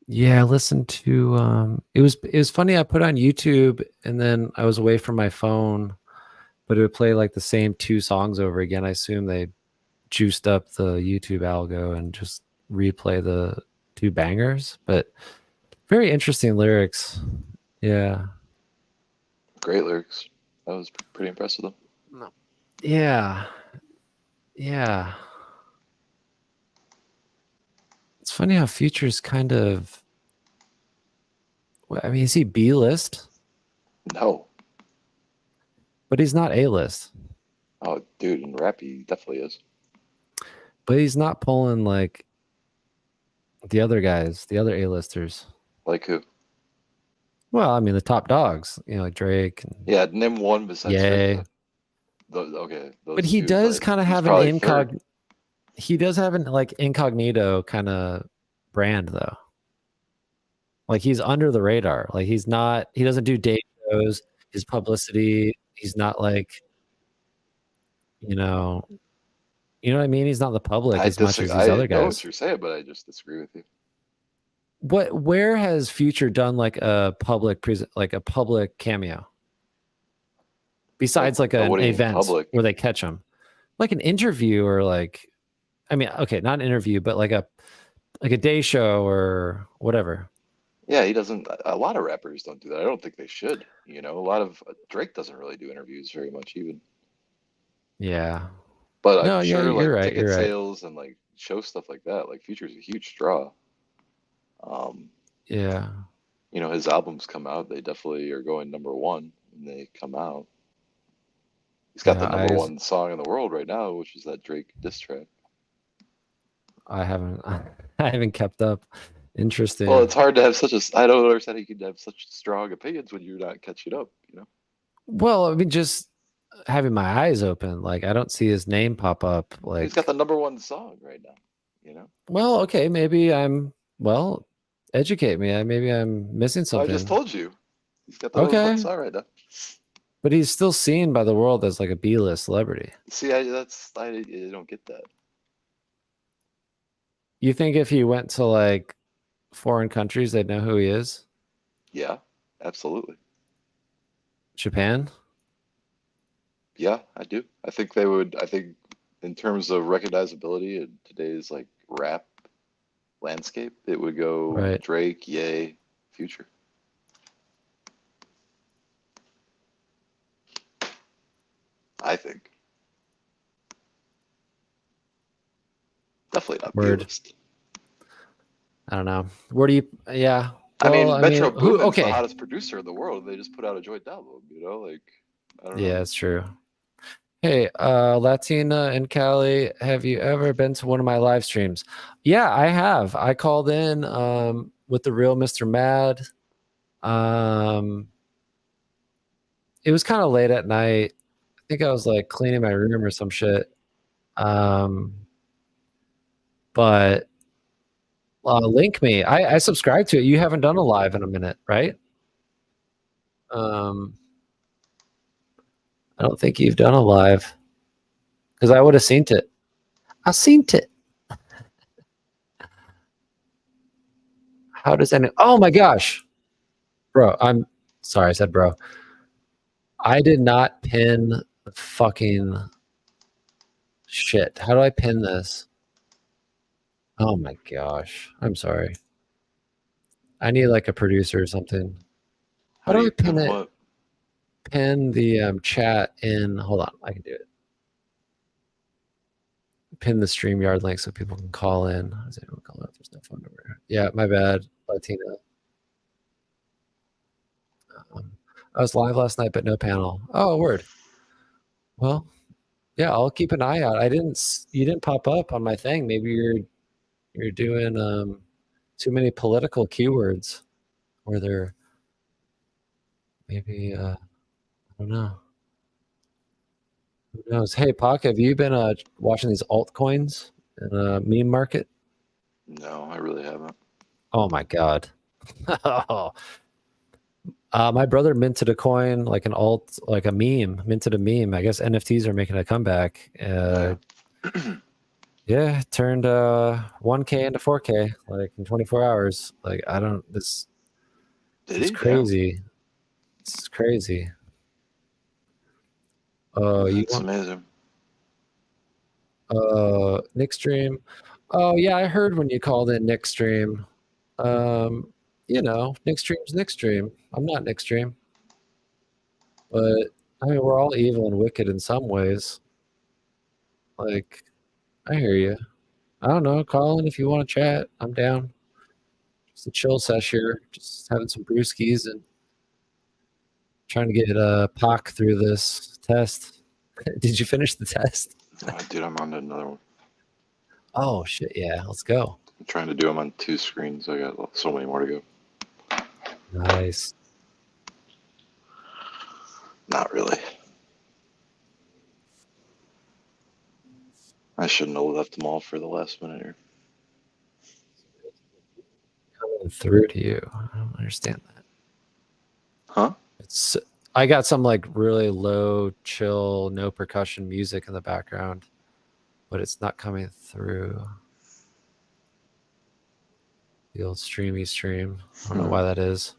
Speaker 1: listened to it was funny. I put on YouTube and then I was away from my phone, but it would play like the same 2 songs over again. I assume they juiced up the YouTube algo and just replay the two bangers, but very interesting lyrics. Yeah.
Speaker 2: Great lyrics. I was pretty impressed with them.
Speaker 1: Yeah. Yeah. It's funny how Future's kind of. I mean, is he B list?
Speaker 2: No.
Speaker 1: But he's not A list.
Speaker 2: Oh, dude, in rap he definitely is.
Speaker 1: But he's not pulling like the other guys, the other A-listers.
Speaker 2: Like who?
Speaker 1: Well, I mean the top dogs, like Drake. And
Speaker 2: Yeah, name one besides Drake.
Speaker 1: Okay,
Speaker 2: those
Speaker 1: but he
Speaker 2: two,
Speaker 1: does kind of have an
Speaker 2: third.
Speaker 1: He does have an like incognito kind of brand though. Like he's under the radar. Like he doesn't do day shows. His publicity, he's not like, you know what I mean? He's not in the public as much as these other
Speaker 2: I know what
Speaker 1: guys.
Speaker 2: you're saying, but I just disagree with you.
Speaker 1: Where has Future done like a public cameo? Besides like an event where they catch him, like an interview or like, I mean, okay, not an interview, but like a day show or whatever.
Speaker 2: Yeah, he doesn't. A lot of rappers don't do that. I don't think they should. A lot of Drake doesn't really do interviews very much, even.
Speaker 1: Yeah.
Speaker 2: But
Speaker 1: No,
Speaker 2: I'm sure
Speaker 1: you're
Speaker 2: like
Speaker 1: right,
Speaker 2: ticket sales and like show stuff like that, like Future's a huge draw.
Speaker 1: Yeah.
Speaker 2: His albums come out, they definitely are going number one when they come out. He's got the number one song in the world right now, which is that Drake diss track.
Speaker 1: I haven't kept up. Interesting.
Speaker 2: Well, it's hard to have I don't understand how you can have such strong opinions when you're not catching up,
Speaker 1: Well, I mean, just having my eyes open, like I don't see his name pop up. Like
Speaker 2: he's got the number one song right now,
Speaker 1: Well, okay, maybe educate me. Maybe I'm missing something.
Speaker 2: I just told you. He's got the number one song right now.
Speaker 1: But he's still seen by the world as like a B-list celebrity.
Speaker 2: See, I don't get that.
Speaker 1: You think if he went to like foreign countries, they'd know who he is?
Speaker 2: Yeah, absolutely.
Speaker 1: Japan?
Speaker 2: Yeah, I do. I think they would. I think in terms of recognizability in today's like rap landscape, it would go Drake, Ye, Future. I think. Definitely not B-list.
Speaker 1: I don't know. Where do you? Yeah.
Speaker 2: Well, Metro Boomin's the hottest producer in the world. They just put out a joint album. Like I don't know.
Speaker 1: Yeah, it's true. Hey, Latina in Cali, have you ever been to one of my live streams? Yeah, I have. I called in with the real Mr. Mad. It was kind of late at night. I think I was like cleaning my room or some shit. But link me. I subscribe to it. You haven't done a live in a minute, right? I don't think you've done a live because I would have seen it. I seen it. How does any? Oh my gosh, bro! I'm sorry. I said bro. I did not pin the fucking shit. How do I pin this? Oh my gosh! I'm sorry. I need like a producer or something. How do I pin it?
Speaker 2: What?
Speaker 1: Pin the chat in. Hold on, I can do it. Pin the StreamYard link so people can call in. Does anyone call out? There's no phone number. Yeah, my bad, Latina. I was live last night, but no panel. Oh, word. Well, yeah, I'll keep an eye out. You didn't pop up on my thing. Maybe you're doing too many political keywords, or they're maybe I don't know. Who knows? Hey, Pac, have you been watching these altcoins in a meme market?
Speaker 2: No, I really haven't.
Speaker 1: Oh my god. My brother minted a coin, like an alt, like a meme, minted a meme. I guess NFTs are making a comeback. Yeah, turned 1K into 4K like in 24 hours. Like this is crazy. Yeah. This is crazy.
Speaker 2: That's amazing.
Speaker 1: Nick stream. Oh yeah, I heard when you called in Nick Stream. Nick Stream's Nick Stream. I'm not Nick Stream, but I mean we're all evil and wicked in some ways. Like, I hear you. I don't know, call in if you want to chat. I'm down. Just a chill sesh here, just having some brewskis and trying to get Pac through this test. Did you finish the test?
Speaker 2: Dude, I'm on to another one.
Speaker 1: Oh shit, yeah, let's go.
Speaker 2: I'm trying to do them on 2 screens. I got so many more to go.
Speaker 1: Nice.
Speaker 2: Not really. I shouldn't have left them all for the last minute here.
Speaker 1: Coming through to you. I don't understand that.
Speaker 2: Huh?
Speaker 1: I got some like really low, chill, no percussion music in the background, but it's not coming through. The old streamy stream. I don't know why that is.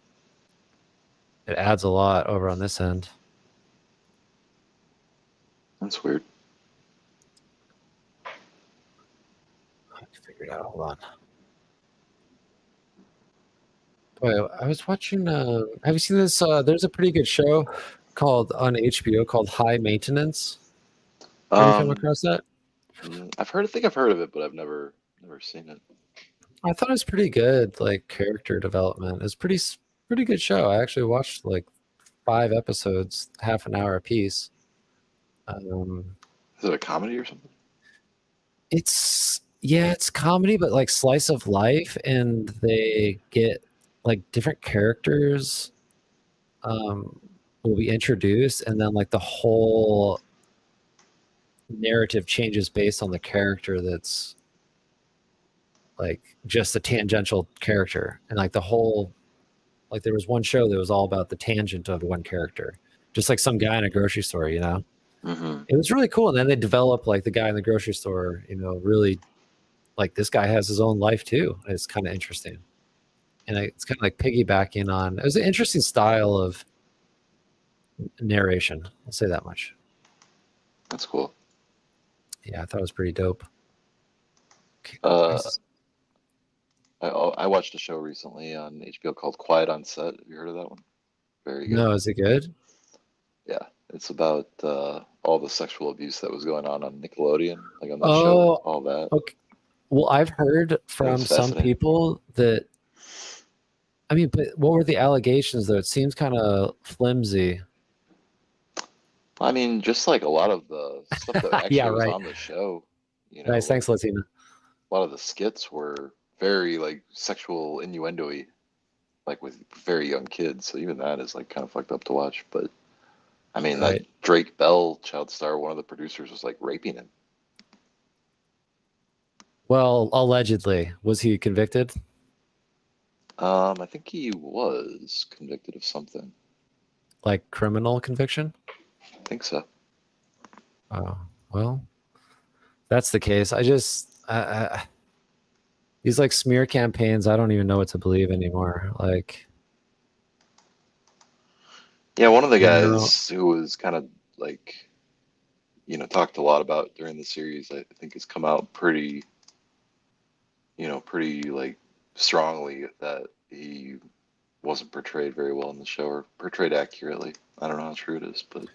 Speaker 1: It adds a lot over on this end.
Speaker 2: That's weird.
Speaker 1: I can figure it out. Hold on. Boy, I was watching. Have you seen this? There's a pretty good show called on HBO called High Maintenance. Have you come across that?
Speaker 2: I think I've heard of it, but I've never seen it.
Speaker 1: I thought it was pretty good, like character development. It's pretty good show. I actually watched like 5 episodes, half an hour a piece.
Speaker 2: Is it a comedy or something?
Speaker 1: It's comedy, but like slice of life, and they get like different characters will be introduced, and then like the whole narrative changes based on the character that's like just a tangential character. And like the whole, like there was one show that was all about the tangent of one character, just like some guy in a grocery store, you know.
Speaker 2: Mm-hmm.
Speaker 1: It was really cool. And then they develop like the guy in the grocery store, you know, really like this guy has his own life too. It's kind of interesting. And it's kind of like piggybacking on, it was an interesting style of narration. I'll say that much.
Speaker 2: That's cool.
Speaker 1: Yeah, I thought it was pretty dope.
Speaker 2: I watched a show recently on HBO called Quiet on Set. Have you heard of that one? Very good.
Speaker 1: No, is it good?
Speaker 2: Yeah, it's about all the sexual abuse that was going on Nickelodeon, like on that show, all that.
Speaker 1: Okay. Well, I've heard from some people that, I mean, but what were the allegations though? It seems kind of flimsy.
Speaker 2: I mean, just like a lot of the stuff that actually was on the show. You know,
Speaker 1: nice, thanks, Latina.
Speaker 2: A lot of the skits were very like sexual innuendo-y, like with very young kids. So even that is like kind of fucked up to watch. But I mean, like Drake Bell, child star, one of the producers was like raping him.
Speaker 1: Well, allegedly, was he convicted?
Speaker 2: I think he was convicted of something.
Speaker 1: Like criminal conviction?
Speaker 2: I think so.
Speaker 1: Oh, well, that's the case. I just these like smear campaigns, I don't even know what to believe anymore. Like,
Speaker 2: yeah, one of the guys who was kind of like, you know, talked a lot about during the series, I think has come out pretty like strongly that he wasn't portrayed very well in the show, or portrayed accurately. I don't know how true it is, but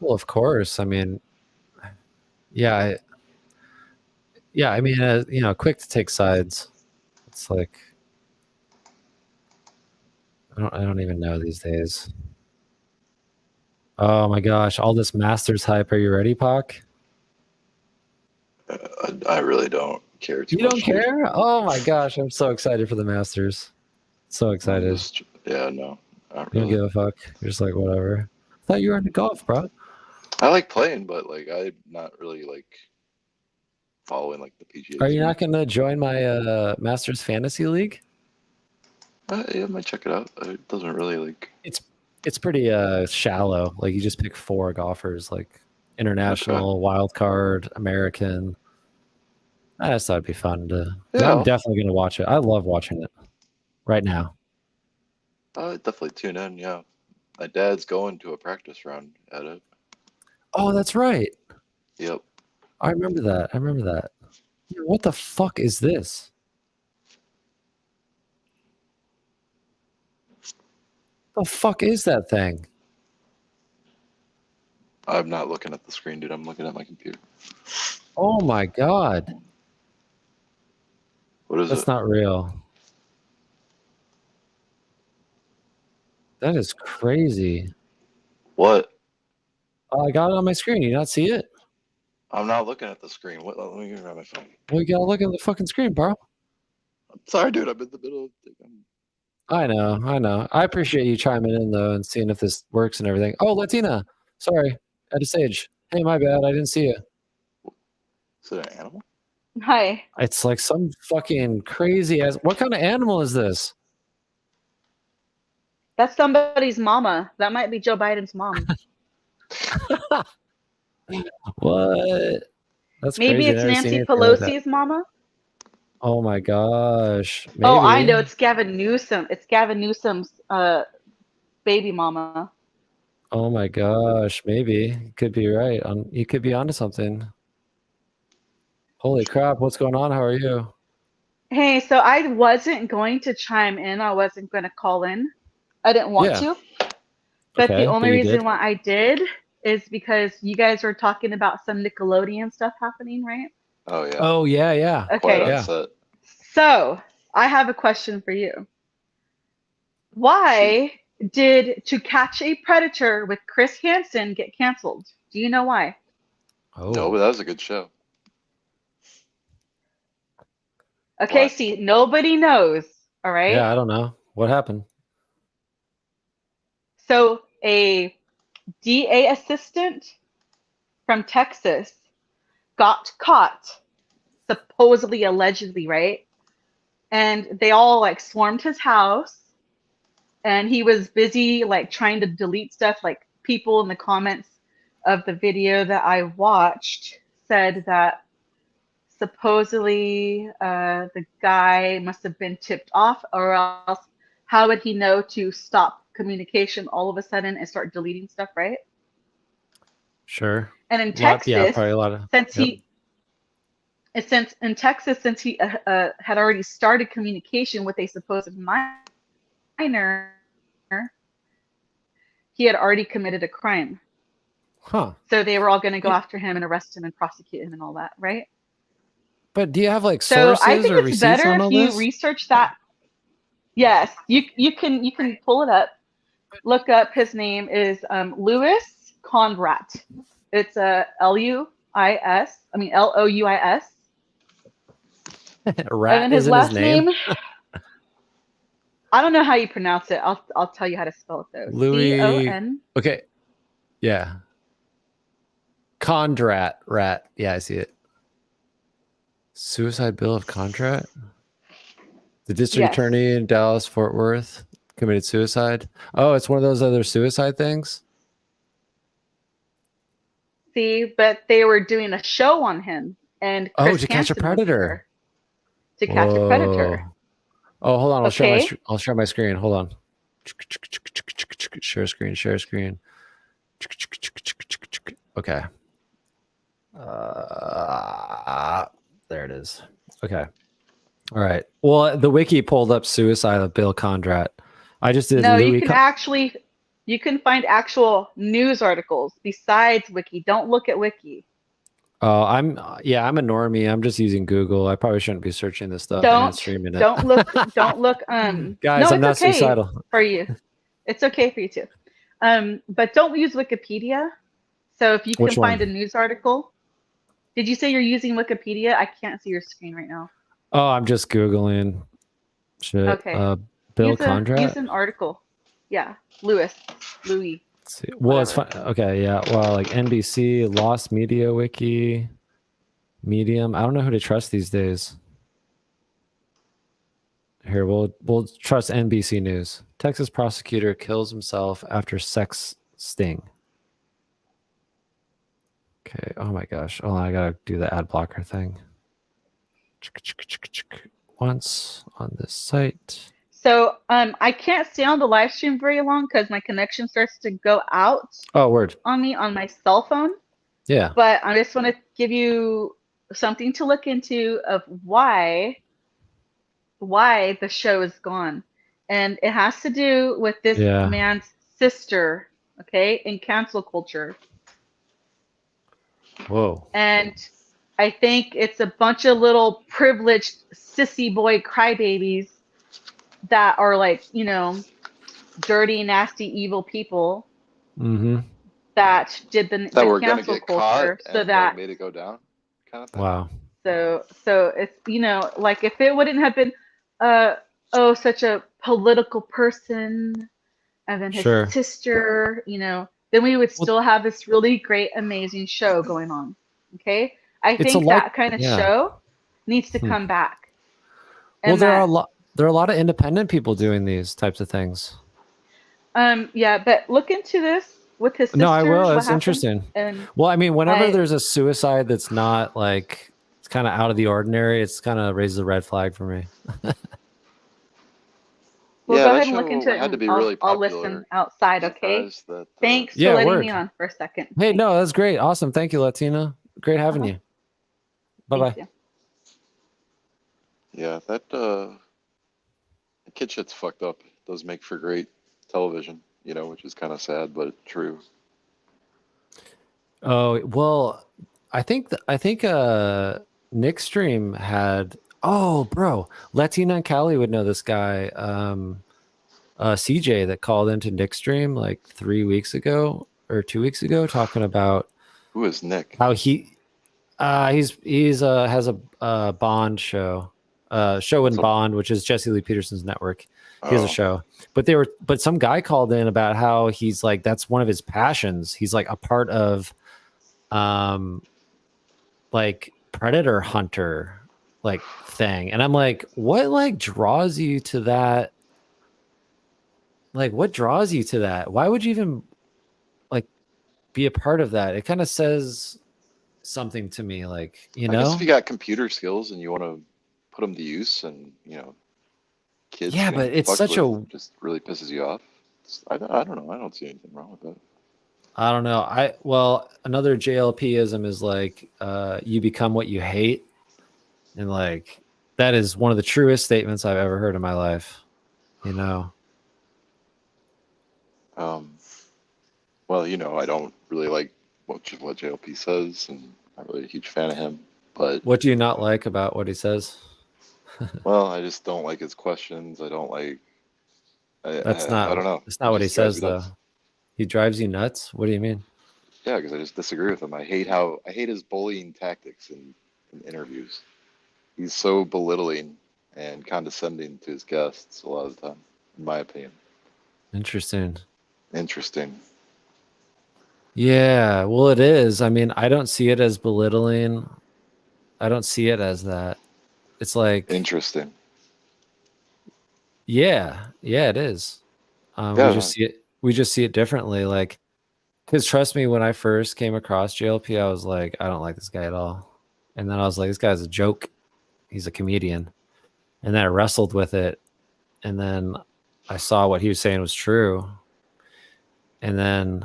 Speaker 1: well, of course. I mean, yeah, I mean, you know, quick to take sides. It's like I don't even know these days. Oh my gosh, all this Masters hype. Are you ready, Pac?
Speaker 2: I really don't care too much.
Speaker 1: You don't care? Oh my gosh, I'm so excited for the Masters. So excited.
Speaker 2: No.
Speaker 1: You don't give a fuck. You're just like, whatever. I thought you were into golf, bro.
Speaker 2: I like playing, but like I'm not really like following like the PGA.
Speaker 1: Are you not going to join my Masters Fantasy League?
Speaker 2: Yeah, I might check it out. It doesn't really like.
Speaker 1: It's pretty shallow. Like you just pick 4 golfers, like international, wild card, American. I just thought it'd be fun to. Yeah. I'm definitely going to watch it. I love watching it right now.
Speaker 2: I definitely tune in. Yeah, my dad's going to a practice round at it.
Speaker 1: Oh, that's right.
Speaker 2: Yep.
Speaker 1: I remember that. What the fuck is this? The fuck is that thing?
Speaker 2: I'm not looking at the screen, dude. I'm looking at my computer.
Speaker 1: Oh my god.
Speaker 2: What is
Speaker 1: That's
Speaker 2: it?
Speaker 1: not real. That is crazy.
Speaker 2: What?
Speaker 1: Oh, I got it on my screen. You not see it?
Speaker 2: I'm not looking at the screen. What? Let me grab my phone.
Speaker 1: Well, you gotta look at the fucking screen, bro.
Speaker 2: I'm sorry, dude. I'm in the middle of.
Speaker 1: I know. I appreciate you chiming in though and seeing if this works and everything. Oh, Latina. Sorry. At a stage. Hey, my bad. I didn't see you.
Speaker 2: Is it an animal?
Speaker 3: Hi.
Speaker 1: It's like some fucking crazy ass. What kind of animal is this?
Speaker 3: That's somebody's mama. That might be Joe Biden's mom.
Speaker 1: What? That's
Speaker 3: Maybe
Speaker 1: crazy.
Speaker 3: it's
Speaker 1: I've never seen
Speaker 3: Nancy
Speaker 1: anything like that.
Speaker 3: Pelosi's mama.
Speaker 1: Oh my gosh. Maybe.
Speaker 3: Oh, I know. It's Gavin Newsom. It's Gavin Newsom's baby mama.
Speaker 1: Oh my gosh. Maybe. You could be right. You could be onto something. Holy crap. What's going on? How are you?
Speaker 3: Hey, so I wasn't going to chime in. I wasn't going to call in. I didn't want to. But
Speaker 1: Okay,
Speaker 3: the only
Speaker 1: but you
Speaker 3: reason
Speaker 1: did.
Speaker 3: why I did is because you guys were talking about some Nickelodeon stuff happening, right?
Speaker 2: Oh yeah.
Speaker 1: Oh yeah.
Speaker 2: Quite
Speaker 3: Okay.
Speaker 2: upset.
Speaker 3: So I have a question for you. Why did To Catch a Predator with Chris Hansen get canceled? Do you know why?
Speaker 1: Oh.
Speaker 2: No, but that was a good show.
Speaker 3: Okay,
Speaker 2: Why?
Speaker 3: see, nobody knows. All right.
Speaker 1: Yeah, I don't know. What happened?
Speaker 3: So a DA assistant from Texas got caught, supposedly, allegedly, right? And they all like swarmed his house, and he was busy like trying to delete stuff. Like people in the comments of the video that I watched said that supposedly the guy must have been tipped off, or else how would he know to stop communication all of a sudden and start deleting stuff, right?
Speaker 1: Sure.
Speaker 3: And in
Speaker 1: Yeah,
Speaker 3: Texas,
Speaker 1: probably a lot of.
Speaker 3: since he since in Texas, since he had already started communication with a supposed minor, he had already committed a crime.
Speaker 1: Huh.
Speaker 3: So they were all going to go after him and arrest him and prosecute him and all that, right?
Speaker 1: But do you have like
Speaker 3: So
Speaker 1: sources
Speaker 3: I think
Speaker 1: or
Speaker 3: it's
Speaker 1: receipts
Speaker 3: better
Speaker 1: on all
Speaker 3: if you
Speaker 1: this?
Speaker 3: research that. Yes, you can pull it up. Look up. His name is Louis Conrat. It's a Louis. I mean Louis.
Speaker 1: Rat
Speaker 3: And then his
Speaker 1: isn't his
Speaker 3: last
Speaker 1: name.
Speaker 3: I don't know how you pronounce it. I'll tell you how to spell it though.
Speaker 1: Louis.
Speaker 3: C-O-N.
Speaker 1: Okay. Yeah. Condrat rat. Yeah, I see it. Suicide bill of Condrat. The district
Speaker 3: Yes.
Speaker 1: attorney in Dallas, Fort Worth committed suicide. Oh, it's one of those other suicide things.
Speaker 3: See, but they were doing a show on him, and
Speaker 1: Oh,
Speaker 3: Chris
Speaker 1: To Catch a
Speaker 3: Hansen was
Speaker 1: Predator.
Speaker 3: there to catch a predator.
Speaker 1: Oh, hold on.
Speaker 3: Okay.
Speaker 1: I'll share my screen. Hold on. Share screen. Share screen. Okay. There it is. Okay. All right. Well, the wiki pulled up suicide of Bill Condrat. I just did
Speaker 3: No,
Speaker 1: Louis.
Speaker 3: you can find actual news articles besides wiki. Don't look at wiki.
Speaker 1: Oh, I'm a normie. I'm just using Google. I probably shouldn't be searching this stuff and streaming it.
Speaker 3: Don't look.
Speaker 1: Guys,
Speaker 3: No,
Speaker 1: I'm not
Speaker 3: it's okay
Speaker 1: suicidal.
Speaker 3: for you. It's okay for you too. But don't use Wikipedia. So if you can
Speaker 1: Which one?
Speaker 3: find a news article. Did you say you're using Wikipedia? I can't see your screen right now.
Speaker 1: Oh, I'm just Googling shit.
Speaker 3: Okay.
Speaker 1: Bill Condrat?
Speaker 3: Use an article. Yeah. Louis.
Speaker 1: Let's see. Well, it's fine. Okay, yeah. Well, like NBC, Lost Media Wiki, Medium. I don't know who to trust these days. Here, we'll trust NBC News. Texas prosecutor kills himself after sex sting. Okay. Oh my gosh. Oh, I gotta do the ad blocker thing. Once on this site.
Speaker 3: So I can't stay on the live stream very long because my connection starts to go out
Speaker 1: Oh, word.
Speaker 3: on me on my cell phone.
Speaker 1: Yeah.
Speaker 3: But I just want to give you something to look into of why the show is gone. And it has to do with this
Speaker 1: Yeah.
Speaker 3: man's sister, okay, in cancel culture.
Speaker 1: Whoa.
Speaker 3: And I think it's a bunch of little privileged sissy boy crybabies that are like, you know, dirty, nasty, evil people
Speaker 1: Mm-hmm.
Speaker 3: that did
Speaker 2: That
Speaker 3: the
Speaker 2: we're gonna
Speaker 3: cancel
Speaker 2: get caught
Speaker 3: culture so
Speaker 2: and
Speaker 3: that
Speaker 2: like made it go down, kind of thing.
Speaker 1: Wow.
Speaker 3: so it's, you know, like if it wouldn't have been oh, such a political person and then his
Speaker 1: Sure.
Speaker 3: sister, you know, then we would
Speaker 1: Well,
Speaker 3: still have this really great, amazing show going on. Okay? I
Speaker 1: it's a
Speaker 3: think
Speaker 1: lot.
Speaker 3: that kind of
Speaker 1: Yeah.
Speaker 3: show needs to
Speaker 1: Hmm.
Speaker 3: come back.
Speaker 1: Well,
Speaker 3: And
Speaker 1: there are a
Speaker 3: that
Speaker 1: lot. There are a lot of independent people doing these types of things.
Speaker 3: yeah, but look into this with his
Speaker 1: No, I will.
Speaker 3: sisters, what
Speaker 1: It's
Speaker 3: happened.
Speaker 1: interesting.
Speaker 3: And
Speaker 1: Well, I mean, whenever
Speaker 3: I
Speaker 1: there's a suicide that's not like it's kind of out of the ordinary, it's kind of raises a red flag for me.
Speaker 3: will
Speaker 2: Yeah,
Speaker 3: go
Speaker 2: that
Speaker 3: ahead and look into
Speaker 2: show
Speaker 3: it,
Speaker 2: had to
Speaker 3: and
Speaker 2: be really
Speaker 3: I'll
Speaker 2: popular.
Speaker 3: listen outside,
Speaker 2: I'm
Speaker 3: okay?
Speaker 2: surprised that.
Speaker 3: Thanks for
Speaker 1: Yeah,
Speaker 3: letting me
Speaker 1: word.
Speaker 3: on for a second.
Speaker 1: Hey,
Speaker 3: Thanks.
Speaker 1: no, that's great. Awesome. Thank you, Latina. Great having
Speaker 3: Uh-huh.
Speaker 1: you. Bye
Speaker 3: Thank
Speaker 1: bye.
Speaker 3: you.
Speaker 2: Yeah, that kid shit's fucked up. It does make for great television, you know, which is kind of sad, but true.
Speaker 1: Oh, well, I think Nick Stream had bro, Latina and Callie would know this guy. CJ that called into Nick Stream like 3 weeks ago or 2 weeks ago talking about
Speaker 2: Who is Nick?
Speaker 1: how he's has a Bond show. Show in
Speaker 2: So-
Speaker 1: Bond, which is Jesse Lee Peterson's network. He has
Speaker 2: Oh.
Speaker 1: a show. But some guy called in about how he's like that's one of his passions. He's like a part of like Predator Hunter like thing. And I'm like, what like draws you to that? Like what draws you to that? Why would you even like be a part of that? It kind of says something to me, like, you
Speaker 2: I guess
Speaker 1: know?
Speaker 2: if you got computer skills and you want to put them to use, and you know, kids
Speaker 1: Yeah,
Speaker 2: getting
Speaker 1: but it's
Speaker 2: fucked
Speaker 1: such
Speaker 2: with
Speaker 1: a
Speaker 2: just really pisses you off. I don't know. I don't see anything wrong with that.
Speaker 1: I don't know. Another JLPism is like you become what you hate. And like that is one of the truest statements I've ever heard in my life. You know.
Speaker 2: Well, you know, I don't really like what JLP says, and I'm not really a huge fan of him. But
Speaker 1: What do you not like about what he says?
Speaker 2: well, I just don't like his questions. I don't like. I don't know.
Speaker 1: That's
Speaker 2: It
Speaker 1: not what he
Speaker 2: just drives
Speaker 1: says
Speaker 2: me
Speaker 1: though.
Speaker 2: nuts.
Speaker 1: He drives you nuts? What do you mean?
Speaker 2: Yeah, because I just disagree with him. I hate his bullying tactics in interviews. He's so belittling and condescending to his guests a lot of the time, in my opinion.
Speaker 1: Interesting.
Speaker 2: Interesting.
Speaker 1: Yeah, well it is. I mean, I don't see it as belittling. I don't see it as that. It's like
Speaker 2: Interesting.
Speaker 1: yeah, it is.
Speaker 2: Yeah.
Speaker 1: We just see it differently. Like, because trust me, when I first came across JLP, I was like, I don't like this guy at all. And then I was like, this guy's a joke. He's a comedian. And then I wrestled with it. And then I saw what he was saying was true. And then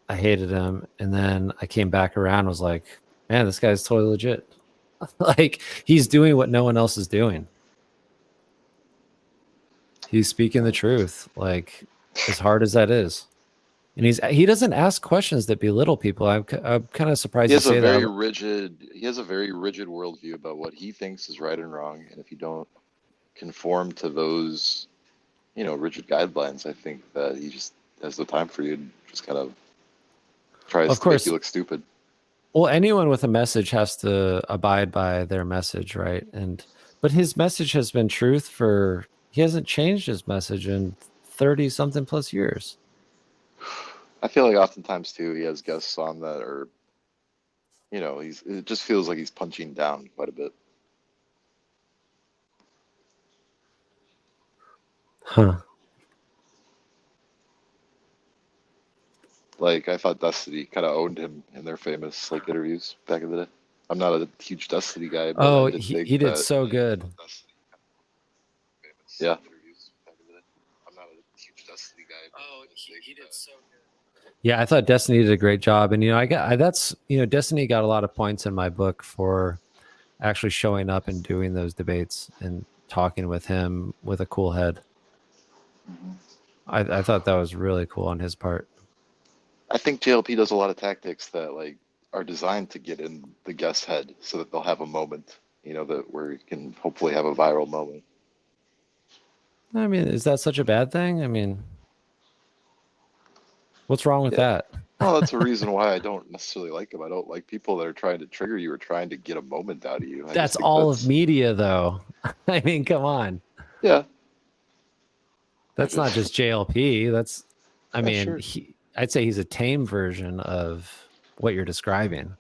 Speaker 1: I hated him. And then I came back around and was like, man, this guy's totally legit. Like, he's doing what no one else is doing. He's speaking the truth, like as hard as that is. And he doesn't ask questions that belittle people. I'm kind of surprised
Speaker 2: He
Speaker 1: you
Speaker 2: has a
Speaker 1: say
Speaker 2: very
Speaker 1: that.
Speaker 2: rigid worldview about what he thinks is right and wrong, and if you don't conform to those, you know, rigid guidelines, I think that he just has no time for you and just kind of tries
Speaker 1: Of
Speaker 2: to make
Speaker 1: course.
Speaker 2: you look stupid.
Speaker 1: Well, anyone with a message has to abide by their message, right? But his message has been truth he hasn't changed his message in 30 something plus years.
Speaker 2: I feel like oftentimes too he has guests on that are, you know, it just feels like he's punching down quite a bit.
Speaker 1: Huh.
Speaker 2: Like I thought Destiny kind of owned him in their famous like interviews back in the day. I'm not a huge Destiny guy, but
Speaker 1: Oh,
Speaker 2: I did think
Speaker 1: he did
Speaker 2: that,
Speaker 1: so good.
Speaker 2: yeah.
Speaker 1: He did so good. Yeah, I thought Destiny did a great job, and Destiny got a lot of points in my book for actually showing up and doing those debates and talking with him with a cool head.
Speaker 2: Mhm.
Speaker 1: I thought that was really cool on his part.
Speaker 2: I think JLP does a lot of tactics that like are designed to get in the guest's head so that they'll have a moment, that where you can hopefully have a viral moment.
Speaker 1: I mean, is that such a bad thing? I mean, what's wrong with
Speaker 2: Yeah.
Speaker 1: that?
Speaker 2: Well, that's a reason why I don't necessarily like them. I don't like people that are trying to trigger you or trying to get a moment out of you. I just
Speaker 1: That's
Speaker 2: think
Speaker 1: all of media, though. I mean, come on.
Speaker 2: Yeah.
Speaker 1: That's not just JLP. That's, I
Speaker 2: Yeah,
Speaker 1: mean,
Speaker 2: sure.
Speaker 1: I'd say he's a tame version of what you're describing.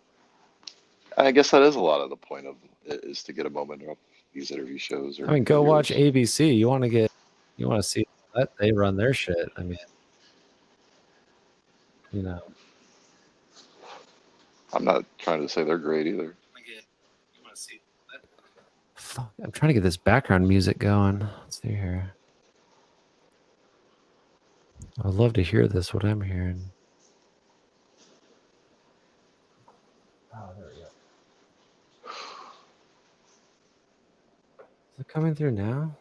Speaker 2: I guess that is a lot of the point of it, is to get a moment of these interview shows. Or
Speaker 1: I mean, go
Speaker 2: videos.
Speaker 1: watch ABC. You want to see that they run their shit. I mean,
Speaker 2: I'm not trying to say they're great either.
Speaker 1: Fuck, I'm trying to get this background music going. Let's see here. I'd love to hear this, what I'm hearing. Oh, there we go. Is it coming through now?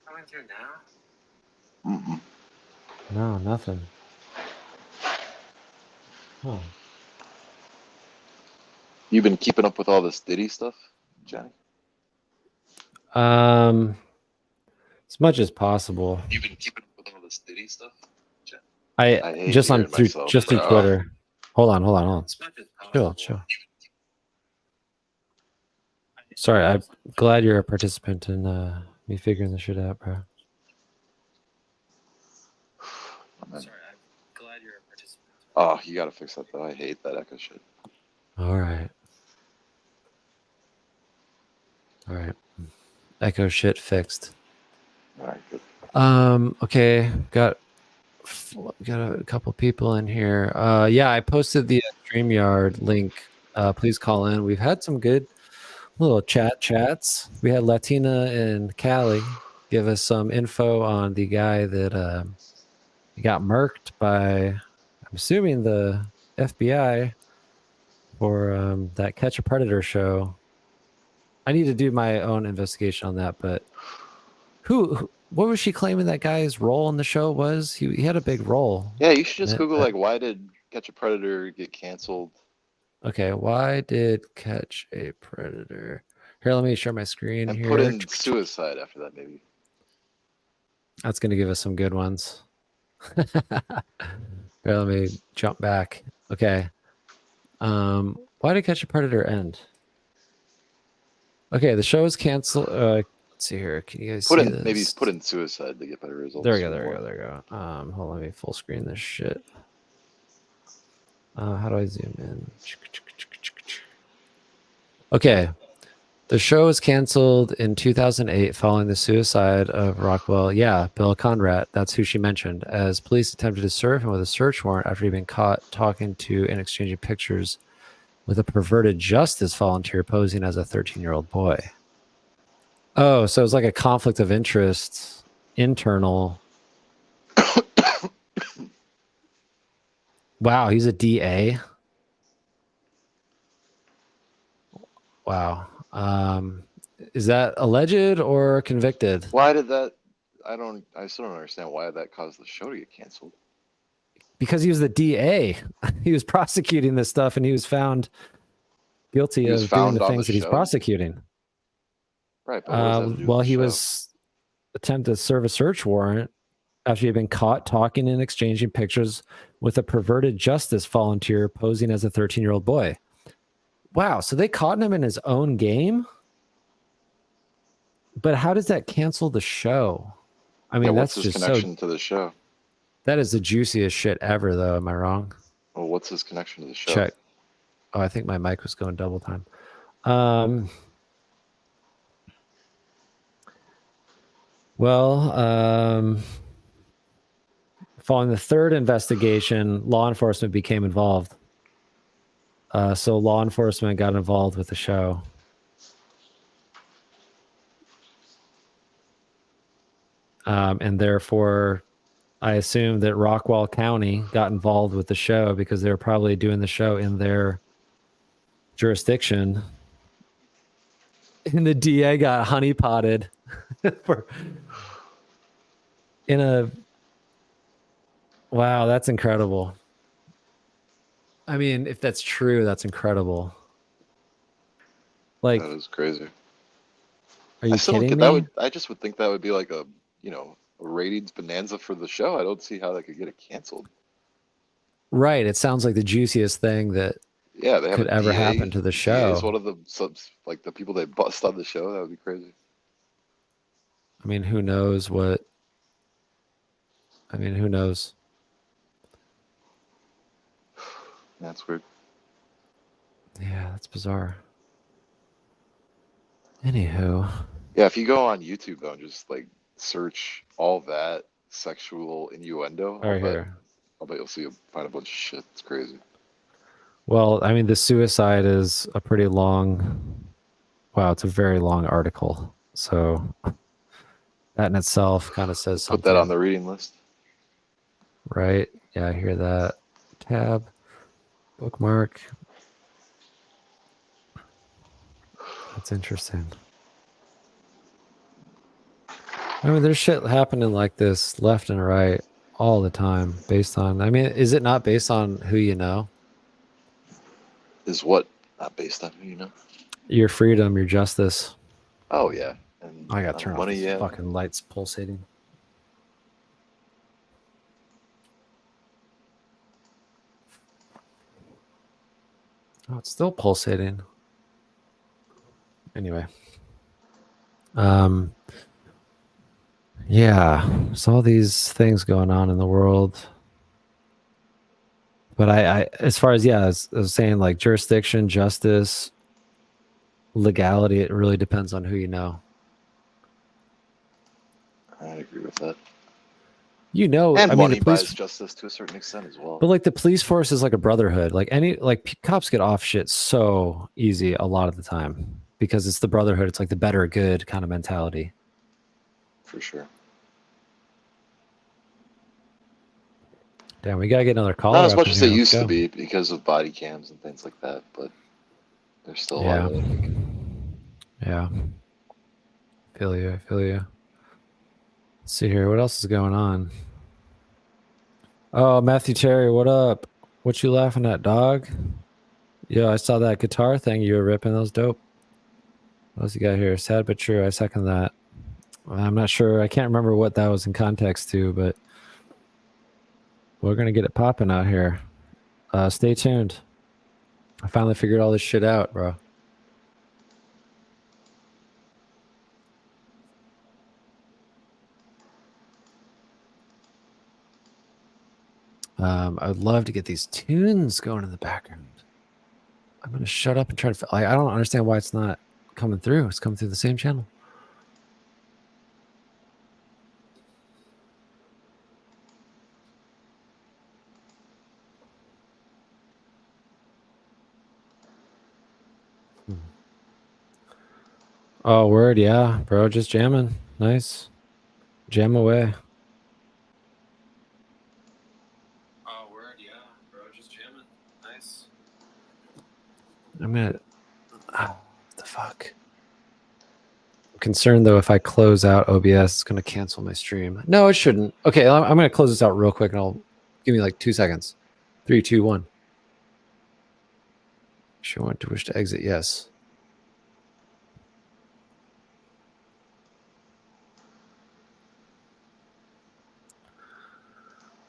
Speaker 1: Coming through now?
Speaker 2: Mm-mm.
Speaker 1: No, nothing. Huh.
Speaker 2: You've been keeping up with all this Diddy stuff, Johnny?
Speaker 1: As much as possible.
Speaker 2: You've been keeping up with all this Diddy stuff, Johnny?
Speaker 1: I
Speaker 2: hate
Speaker 1: just on
Speaker 2: hearing
Speaker 1: through
Speaker 2: myself,
Speaker 1: just through
Speaker 2: bro.
Speaker 1: Twitter. Hold on. Chill. Sorry, I'm glad you're a participant in me figuring this shit out, bro.
Speaker 2: Oh, you gotta fix that though. I hate that echo shit.
Speaker 1: All right. Echo shit fixed.
Speaker 2: All right, good.
Speaker 1: Okay, got a couple people in here. Yeah, I posted the StreamYard link. Please call in. We've had some good little chats. We had Latina and Callie give us some info on the guy that got murked by, I'm assuming, the FBI for that Catch a Predator show. I need to do my own investigation on that, but what was she claiming that guy's role in the show was? He had a big role.
Speaker 2: Yeah, you should just Google like, why did Catch a Predator get canceled?
Speaker 1: Okay, why did Catch a Predator? Here, let me share my screen
Speaker 2: and
Speaker 1: here.
Speaker 2: Put in suicide after that, maybe.
Speaker 1: That's going to give us some good ones. Here, let me jump back. Okay. Why did Catch a Predator end? Okay, the show is canceled. Let's see here. Can you guys see this?
Speaker 2: Maybe put in suicide to get better results.
Speaker 1: There we go. Hold on, let me full screen this shit. How do I zoom in? Okay. The show was canceled in 2008 following the suicide of Rockwell. Yeah, Bill Conrad. That's who she mentioned. As police attempted to serve him with a search warrant after he'd been caught talking to and exchanging pictures with a perverted justice volunteer posing as a 13-year-old boy. Oh, so it's like a conflict of interest, internal. Wow, he's a DA. Wow. Is that alleged or convicted?
Speaker 2: Why did that? I still don't understand why that caused the show to get canceled.
Speaker 1: Because he was the DA. He was prosecuting this stuff and he was found guilty of doing the things that he's prosecuting.
Speaker 2: Right. But
Speaker 1: well, he was attempted to serve a search warrant after he had been caught talking and exchanging pictures with a perverted justice volunteer posing as a 13-year-old boy. Wow. So they caught him in his own game? But how does that cancel the show? I mean, that's just
Speaker 2: connection to the show.
Speaker 1: That is the juiciest shit ever, though. Am I wrong?
Speaker 2: Well, what's his connection to the show?
Speaker 1: Check. Oh, I think my mic was going double time. Following the third investigation, law enforcement became involved. So law enforcement got involved with the show. and therefore I assume that Rockwall County got involved with the show because they were probably doing the show in their jurisdiction. And the DA got honeypotted in a. Wow, that's incredible. I mean, if that's true, that's incredible. Like,
Speaker 2: That is crazy.
Speaker 1: are you
Speaker 2: I still don't
Speaker 1: kidding
Speaker 2: get that.
Speaker 1: me?
Speaker 2: I just would think that would be like a ratings bonanza for the show. I don't see how that could get it canceled.
Speaker 1: Right. It sounds like the juiciest thing that
Speaker 2: Yeah, they have
Speaker 1: could
Speaker 2: a
Speaker 1: ever
Speaker 2: DA.
Speaker 1: happen to the
Speaker 2: DA is
Speaker 1: show.
Speaker 2: one of the subs, like the people they bust on the show. That would be crazy.
Speaker 1: I mean, who knows what? I mean, who knows?
Speaker 2: That's weird.
Speaker 1: Yeah, that's bizarre. Anywho.
Speaker 2: Yeah, if you go on YouTube though and just like search all that sexual innuendo,
Speaker 1: Right here.
Speaker 2: I'll bet you'll find a bunch of shit. It's crazy.
Speaker 1: Well, I mean, the suicide is a pretty long. Wow, it's a very long article. So that in itself kind of says something.
Speaker 2: Put that on the reading list.
Speaker 1: Right? Yeah, I hear that. Tab, bookmark. That's interesting. I mean, there's shit happening like this left and right all the time based on, I mean, is it not based on who you know?
Speaker 2: Is what not based on who you know?
Speaker 1: Your freedom, your justice.
Speaker 2: Oh yeah, and
Speaker 1: I got to turn off
Speaker 2: money.
Speaker 1: these
Speaker 2: Yeah,
Speaker 1: fucking lights pulsating. Oh, it's still pulsating. Anyway. Yeah, there's all these things going on in the world. But I as far as, yeah, I was saying, like, jurisdiction, justice, legality, it really depends on who you know.
Speaker 2: I agree with that.
Speaker 1: You know,
Speaker 2: And
Speaker 1: I mean,
Speaker 2: money
Speaker 1: the police,
Speaker 2: buys justice to a certain extent as well.
Speaker 1: but like the police force is like a brotherhood. Like cops get off shit so easy a lot of the time because it's the brotherhood. It's like the better good kind of mentality.
Speaker 2: For sure.
Speaker 1: Damn, we gotta get another call.
Speaker 2: Not as much as they used to be because of body cams and things like that, but there's still a lot of it, I think.
Speaker 1: Yeah. I feel you. Let's see here. What else is going on? Oh, Matthew Terry, what up? What you laughing at, dog? Yeah, I saw that guitar thing you were ripping. That was dope. What else you got here? Sad but true. I second that. I'm not sure. I can't remember what that was in context to, but we're going to get it popping out here. Stay tuned. I finally figured all this shit out, bro. I'd love to get these tunes going in the background. I'm going to shut up and try to... I don't understand why it's not coming through. It's coming through the same channel. Oh, word, yeah, bro, just jamming. Nice. Jam away. Oh, word, yeah, bro, just jamming. Nice. I'm gonna... what the fuck? I'm concerned, though, if I close out OBS, it's gonna cancel my stream. No, it shouldn't. Okay, I'm gonna close this out real quick, and I'll... Give me like 2 seconds. 3, 2, 1. Sure want to wish to exit, yes.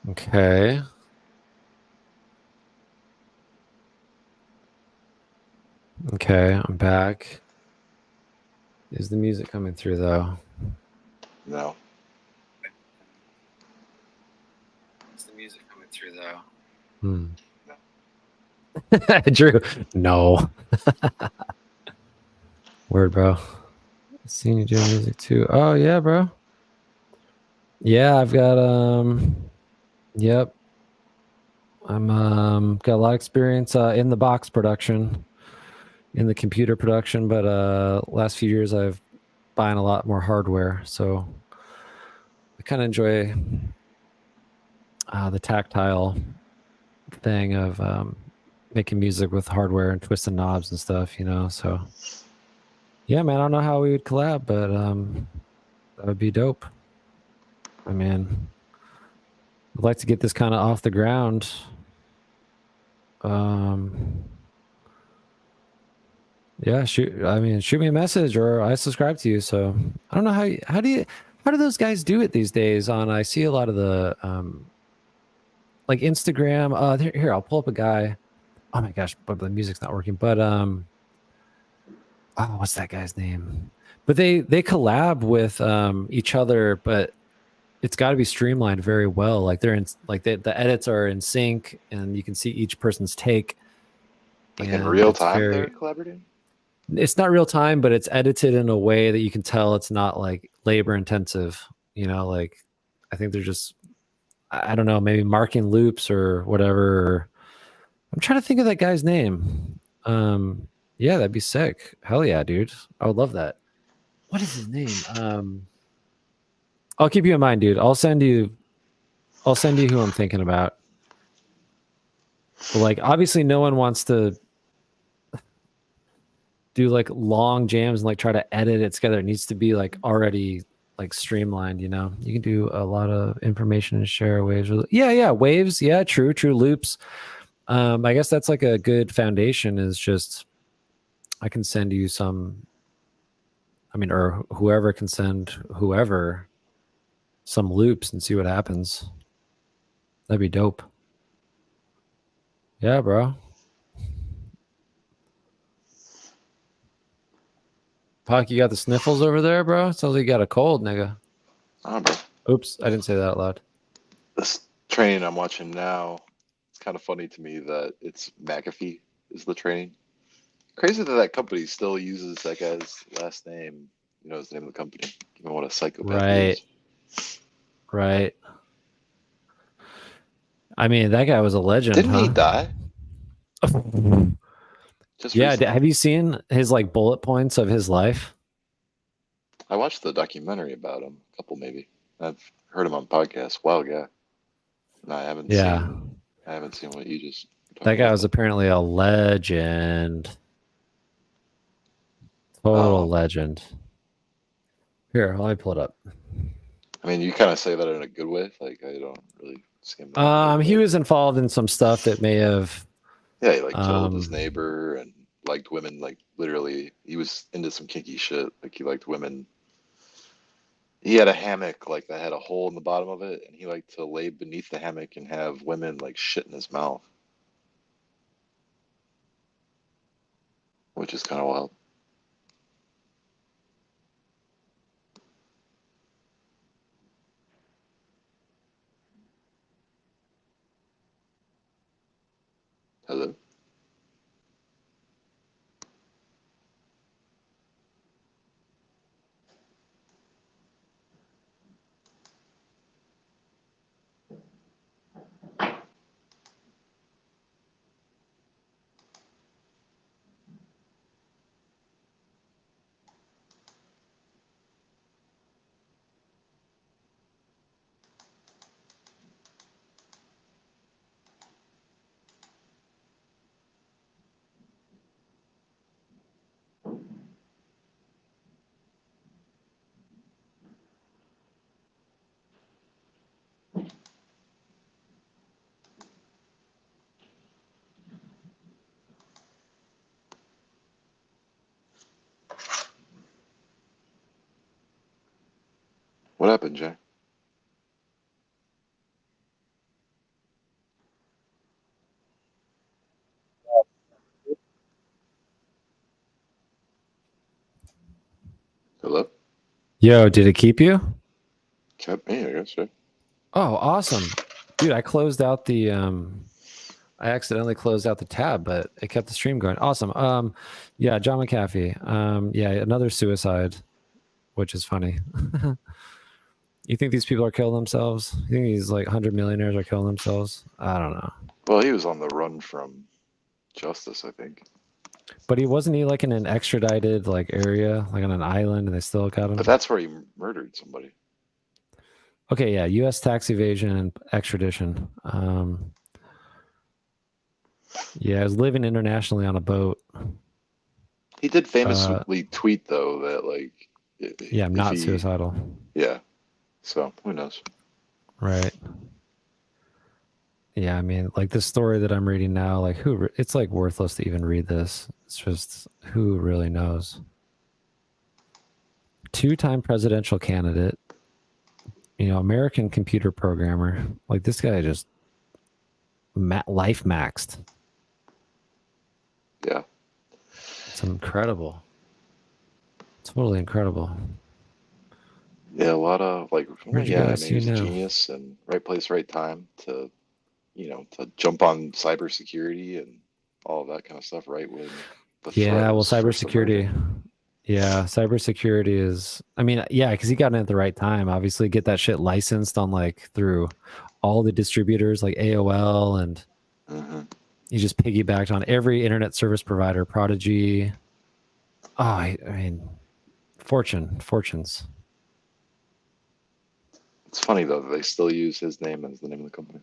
Speaker 1: Okay. Okay, I'm back. Is the music coming through, though?
Speaker 2: No.
Speaker 1: Is the music coming through, though? Drew, no. Word, bro. Seen you doing music, too. Oh, yeah, bro. Yeah, I've got, yep. I'm got a lot of experience in the box production, in the computer production, but last few years I've buying a lot more hardware. So kind of enjoy the tactile thing of making music with hardware and twisting knobs and stuff, you know. So yeah, man, I don't know how we would collab, but that would be dope. I mean, I'd like to get this kind of off the ground. Yeah, shoot me a message or I subscribe to you. So I don't know how do those guys do it these days on I see a lot of the like Instagram. Here, I'll pull up a guy. Oh my gosh, but the music's not working. But what's that guy's name? But they collab with each other, but it's got to be streamlined very well. Like they're in like the edits are in sync, and you can see each person's take.
Speaker 2: Like in real
Speaker 1: it's
Speaker 2: time, they're collaborating.
Speaker 1: It's not real time, but it's edited in a way that you can tell it's not like labor intensive. You know, like I think they're just I don't know, maybe marking loops or whatever. Or, I'm trying to think of that guy's name. Yeah, that'd be sick. Hell yeah, dude. I would love that. What is his name? I'll keep you in mind, dude. I'll send you who I'm thinking about. But like obviously no one wants to do like long jams and like try to edit it together. It needs to be like already like streamlined, you know. You can do a lot of information and share waves. Yeah, waves. Yeah, true loops. I guess that's like a good foundation is just I can send you some or whoever can send whoever some loops and see what happens. That'd be dope. Yeah, bro. Puck, you got the sniffles over there, bro? Sounds like you got a cold, nigga.
Speaker 2: Oh, bro.
Speaker 1: Oops, I didn't say that out loud.
Speaker 2: This training I'm watching now, it's kind of funny to me that it's McAfee is the training. Crazy that company still uses that guy's last name, you know, his name of the company. Given what a psychopath he is.
Speaker 1: Right. I mean, that guy was a legend.
Speaker 2: Didn't he die? Just
Speaker 1: yeah,
Speaker 2: recently?
Speaker 1: have you seen his like bullet points of his life?
Speaker 2: I watched the documentary about him, a couple maybe. I've heard him on podcasts. Wow, guy. No, I haven't seen what you just
Speaker 1: that guy was apparently a legend. Total legend. Here, let me pull it up.
Speaker 2: I mean, you kind of say that in a good way. Like, I don't really skim that.
Speaker 1: He was involved in some stuff that may have.
Speaker 2: Yeah, he like killed his neighbor and liked women. Like literally, he was into some kinky shit. Like he liked women. He had a hammock like that had a hole in the bottom of it, and he liked to lay beneath the hammock and have women like shit in his mouth, which is kind of wild. Hello? What happened, Jay? Hello?
Speaker 1: Yo, did it keep you?
Speaker 2: Kept me, I guess, right?
Speaker 1: Oh, awesome. Dude, I closed out the I accidentally closed out the tab, but it kept the stream going. Awesome. Yeah, John McAfee. Yeah, another suicide, which is funny. You think these people are killing themselves? You think these like 100 millionaires are killing themselves? I don't know.
Speaker 2: Well, he was on the run from justice, I think.
Speaker 1: But wasn't he like in an extradited like area, like on an island, and they still got him?
Speaker 2: But that's where he murdered somebody.
Speaker 1: Okay, yeah, U.S. tax evasion and extradition. Yeah, I was living internationally on a boat.
Speaker 2: He did famously tweet though that like
Speaker 1: Yeah, I'm
Speaker 2: if
Speaker 1: not
Speaker 2: he
Speaker 1: suicidal.
Speaker 2: yeah. So who knows?
Speaker 1: Right. Yeah, I mean, like this story that I'm reading now, like it's like worthless to even read this. It's just who really knows. 2-time presidential candidate, American computer programmer. Like this guy just life maxed.
Speaker 2: Yeah.
Speaker 1: It's incredible. Totally incredible.
Speaker 2: Yeah, a lot of like
Speaker 1: Where'd you
Speaker 2: yeah,
Speaker 1: go?
Speaker 2: I
Speaker 1: I
Speaker 2: mean
Speaker 1: see
Speaker 2: he
Speaker 1: you
Speaker 2: was a
Speaker 1: now.
Speaker 2: genius and right place, right time to to jump on cybersecurity and all of that kind of stuff right when the threat
Speaker 1: Yeah, well,
Speaker 2: was first
Speaker 1: cybersecurity.
Speaker 2: emerging.
Speaker 1: Yeah, cybersecurity is. I mean, yeah, because he got in at the right time. Obviously, get that shit licensed on like through all the distributors like AOL, and
Speaker 2: Hmm.
Speaker 1: he just piggybacked on every internet service provider, Prodigy. Oh, I mean, fortunes.
Speaker 2: It's funny though that they still use his name as the name of the company.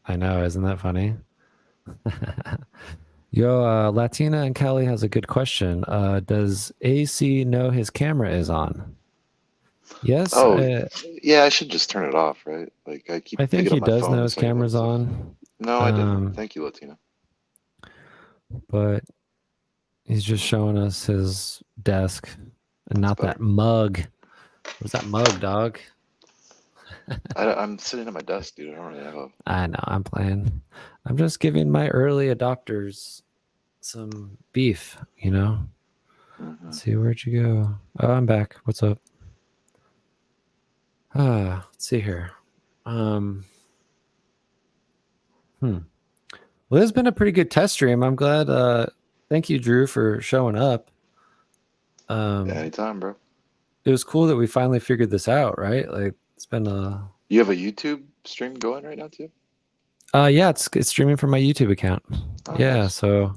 Speaker 1: I know, isn't that funny? Yo, Latina and Kelly has a good question. Does AC know his camera is on? Yes,
Speaker 2: Oh, yeah, I should just turn it off, right? Like I keep
Speaker 1: I think
Speaker 2: picking up
Speaker 1: he
Speaker 2: my
Speaker 1: does know
Speaker 2: phone
Speaker 1: his
Speaker 2: so I can look at
Speaker 1: camera's
Speaker 2: stuff.
Speaker 1: on.
Speaker 2: No, I didn't. Thank you, Latina.
Speaker 1: But he's just showing us his desk and not
Speaker 2: better.
Speaker 1: that mug. What's that mug, dog?
Speaker 2: I'm sitting at my desk, dude. I don't really have a.
Speaker 1: I know, I'm playing. I'm just giving my early adopters some beef,
Speaker 2: Mhm.
Speaker 1: Let's see, where'd you go? Oh, I'm back. What's up? Let's see here. Well, this has been a pretty good test stream. I'm glad. Thank you, Drew, for showing up.
Speaker 2: Yeah, anytime, bro.
Speaker 1: It was cool that we finally figured this out, right? Like it's been
Speaker 2: You have a YouTube stream going right now too?
Speaker 1: yeah, it's streaming from my YouTube account.
Speaker 2: Oh,
Speaker 1: Yeah,
Speaker 2: nice.
Speaker 1: so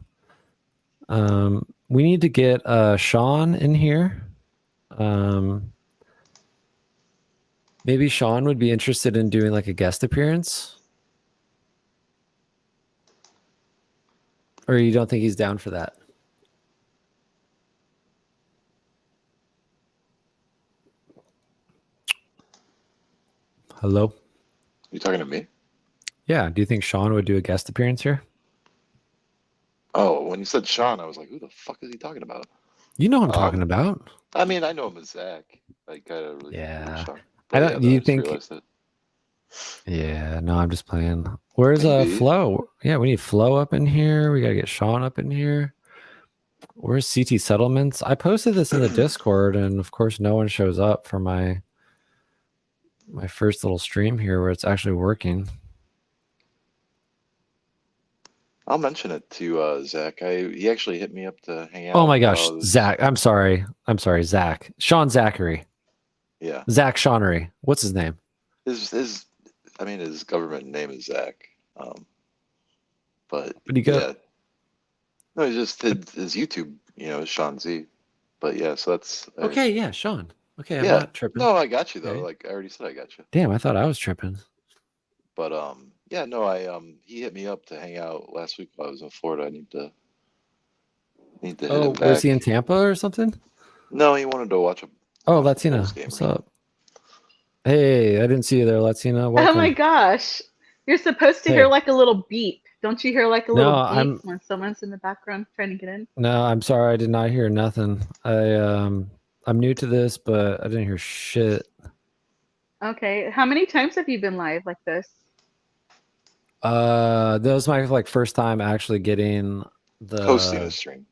Speaker 1: we need to get Sean in here. Maybe Sean would be interested in doing like a guest appearance. Or you don't think he's down for that? Hello?
Speaker 2: You talking to me?
Speaker 1: Yeah, do you think Sean would do a guest appearance here?
Speaker 2: Oh, when you said Sean, I was like, who the fuck is he talking about?
Speaker 1: You know what I'm talking about.
Speaker 2: I mean, I know him as Zach. Like, I don't really
Speaker 1: Yeah.
Speaker 2: shocked.
Speaker 1: I
Speaker 2: But
Speaker 1: don't.
Speaker 2: yeah,
Speaker 1: Do
Speaker 2: then I
Speaker 1: you
Speaker 2: just
Speaker 1: think?
Speaker 2: realized it.
Speaker 1: Yeah. No, I'm just playing. Where's
Speaker 2: Maybe.
Speaker 1: Flo? Yeah, we need Flo up in here. We gotta get Sean up in here. Where's CT Settlements? I posted this in the Discord, and of course, no one shows up for my first little stream here where it's actually working.
Speaker 2: I'll mention it to Zach. He actually hit me up to hang out.
Speaker 1: Oh my gosh, Zach. I'm sorry, Zach. Sean Zachary.
Speaker 2: Yeah.
Speaker 1: Zach Shawnery. What's his name?
Speaker 2: His government name is Zach. But
Speaker 1: But he got.
Speaker 2: yeah. No, he's just his YouTube, is Sean Z. But yeah, so that's
Speaker 1: Okay, yeah, Sean. Okay, I'm
Speaker 2: yeah.
Speaker 1: not tripping.
Speaker 2: No, I got you though.
Speaker 1: Okay.
Speaker 2: Like I already said, I got you.
Speaker 1: Damn, I thought I was tripping.
Speaker 2: But yeah, no, he hit me up to hang out last week while I was in Florida. I need to hit him back.
Speaker 1: Was he in Tampa or something?
Speaker 2: No, he wanted to watch a.
Speaker 1: Oh, Latina. What's up? Hey, I didn't see you there, Latina. Welcome.
Speaker 3: Oh my gosh. You're supposed to hear like a little beep. Don't you hear like a little beep when someone's in the background trying to get in?
Speaker 1: No, I'm sorry. I did not hear nothing. I'm new to this, but I didn't hear shit.
Speaker 3: Okay. How many times have you been live like this?
Speaker 1: That was my first time actually getting the
Speaker 2: hosting a stream.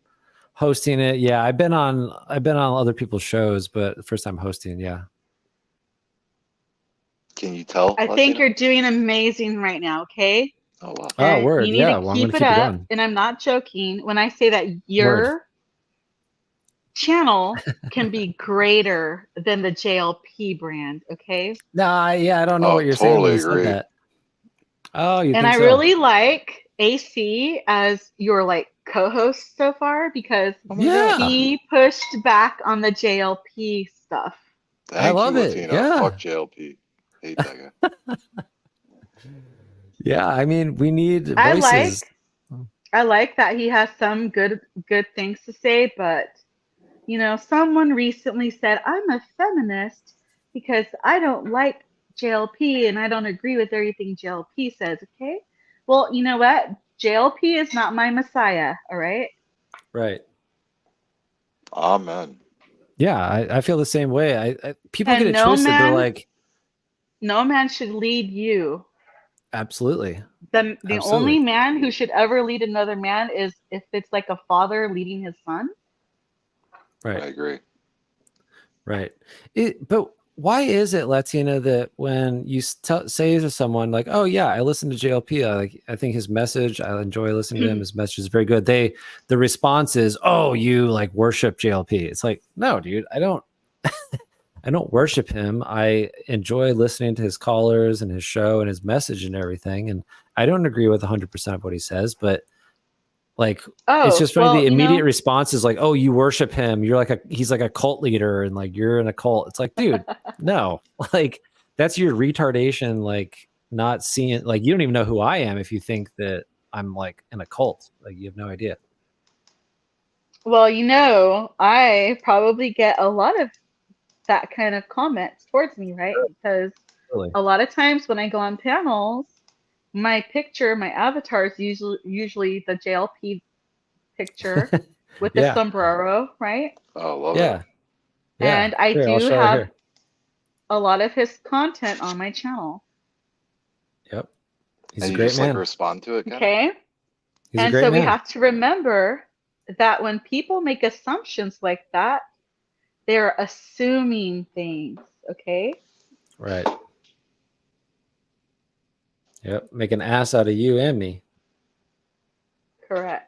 Speaker 1: Hosting it. Yeah, I've been on other people's shows, but the first time hosting, yeah.
Speaker 2: Can you tell?
Speaker 3: I think you're doing amazing right now, okay?
Speaker 2: Oh wow.
Speaker 1: Oh, word.
Speaker 3: You need
Speaker 1: yeah,
Speaker 3: to
Speaker 1: well,
Speaker 3: keep it up, and I'm not joking when I say that your channel can be greater than the JLP brand, okay?
Speaker 1: Nah, yeah, I don't know what you're saying when you said that. Oh, you think so?
Speaker 3: And I really like AC as your co-host so far because he pushed back on the JLP stuff.
Speaker 2: I love it.
Speaker 1: Yeah.
Speaker 2: Fuck JLP. hate that guy.
Speaker 1: Yeah, I mean, we need
Speaker 3: I
Speaker 1: voices.
Speaker 3: like that he has some good things to say, but you know, someone recently said I'm a feminist because I don't like JLP and I don't agree with everything JLP says, okay? Well, you know what? JLP is not my messiah, all right?
Speaker 1: Right.
Speaker 2: Amen.
Speaker 1: Yeah, I feel the same way. People get
Speaker 3: And
Speaker 1: it twisted. They're like,
Speaker 3: no man should lead you.
Speaker 1: absolutely.
Speaker 3: The only
Speaker 1: Absolutely.
Speaker 3: man who should ever lead another man is if it's like a father leading his son.
Speaker 1: Right.
Speaker 2: I agree.
Speaker 1: Right. But why is it, Latina, that when you say to someone like, "Oh yeah, I listen to JLP. I think his message. I enjoy listening to him. His message is very good." The response is, "Oh, you like worship JLP." It's like, no, dude, I don't. I don't worship him. I enjoy listening to his callers and his show and his message and everything. And I don't agree with 100% of what he says, but like, it's just funny. The immediate response is like, "Oh, you worship him. You're like he's like a cult leader and like you're in a cult." It's like, dude, no, like that's your retardation. Like not seeing, like, you don't even know who I am if you think that I'm like in a cult. Like you have no idea.
Speaker 3: Well, you know, I probably get a lot of that kind of comments towards me, right? Because
Speaker 1: Really?
Speaker 3: a lot of times when I go on panels, my picture, my avatar is usually the JLP picture with the
Speaker 1: Yeah.
Speaker 3: sombrero, right?
Speaker 2: Oh, love
Speaker 1: Yeah.
Speaker 2: it.
Speaker 1: Yeah.
Speaker 3: And I
Speaker 1: Here, I'll
Speaker 3: do
Speaker 1: show her
Speaker 3: have
Speaker 1: here.
Speaker 3: a lot of his content on my channel.
Speaker 1: Yep. He's
Speaker 2: And
Speaker 1: a
Speaker 2: you
Speaker 1: great
Speaker 2: just
Speaker 1: man.
Speaker 2: like respond to it, kind of?
Speaker 3: Okay.
Speaker 1: He's a
Speaker 3: And
Speaker 1: great
Speaker 3: so we
Speaker 1: man.
Speaker 3: have to remember that when people make assumptions like that, they're assuming things, okay?
Speaker 1: Right. Yep. Make an ass out of you and me.
Speaker 3: Correct.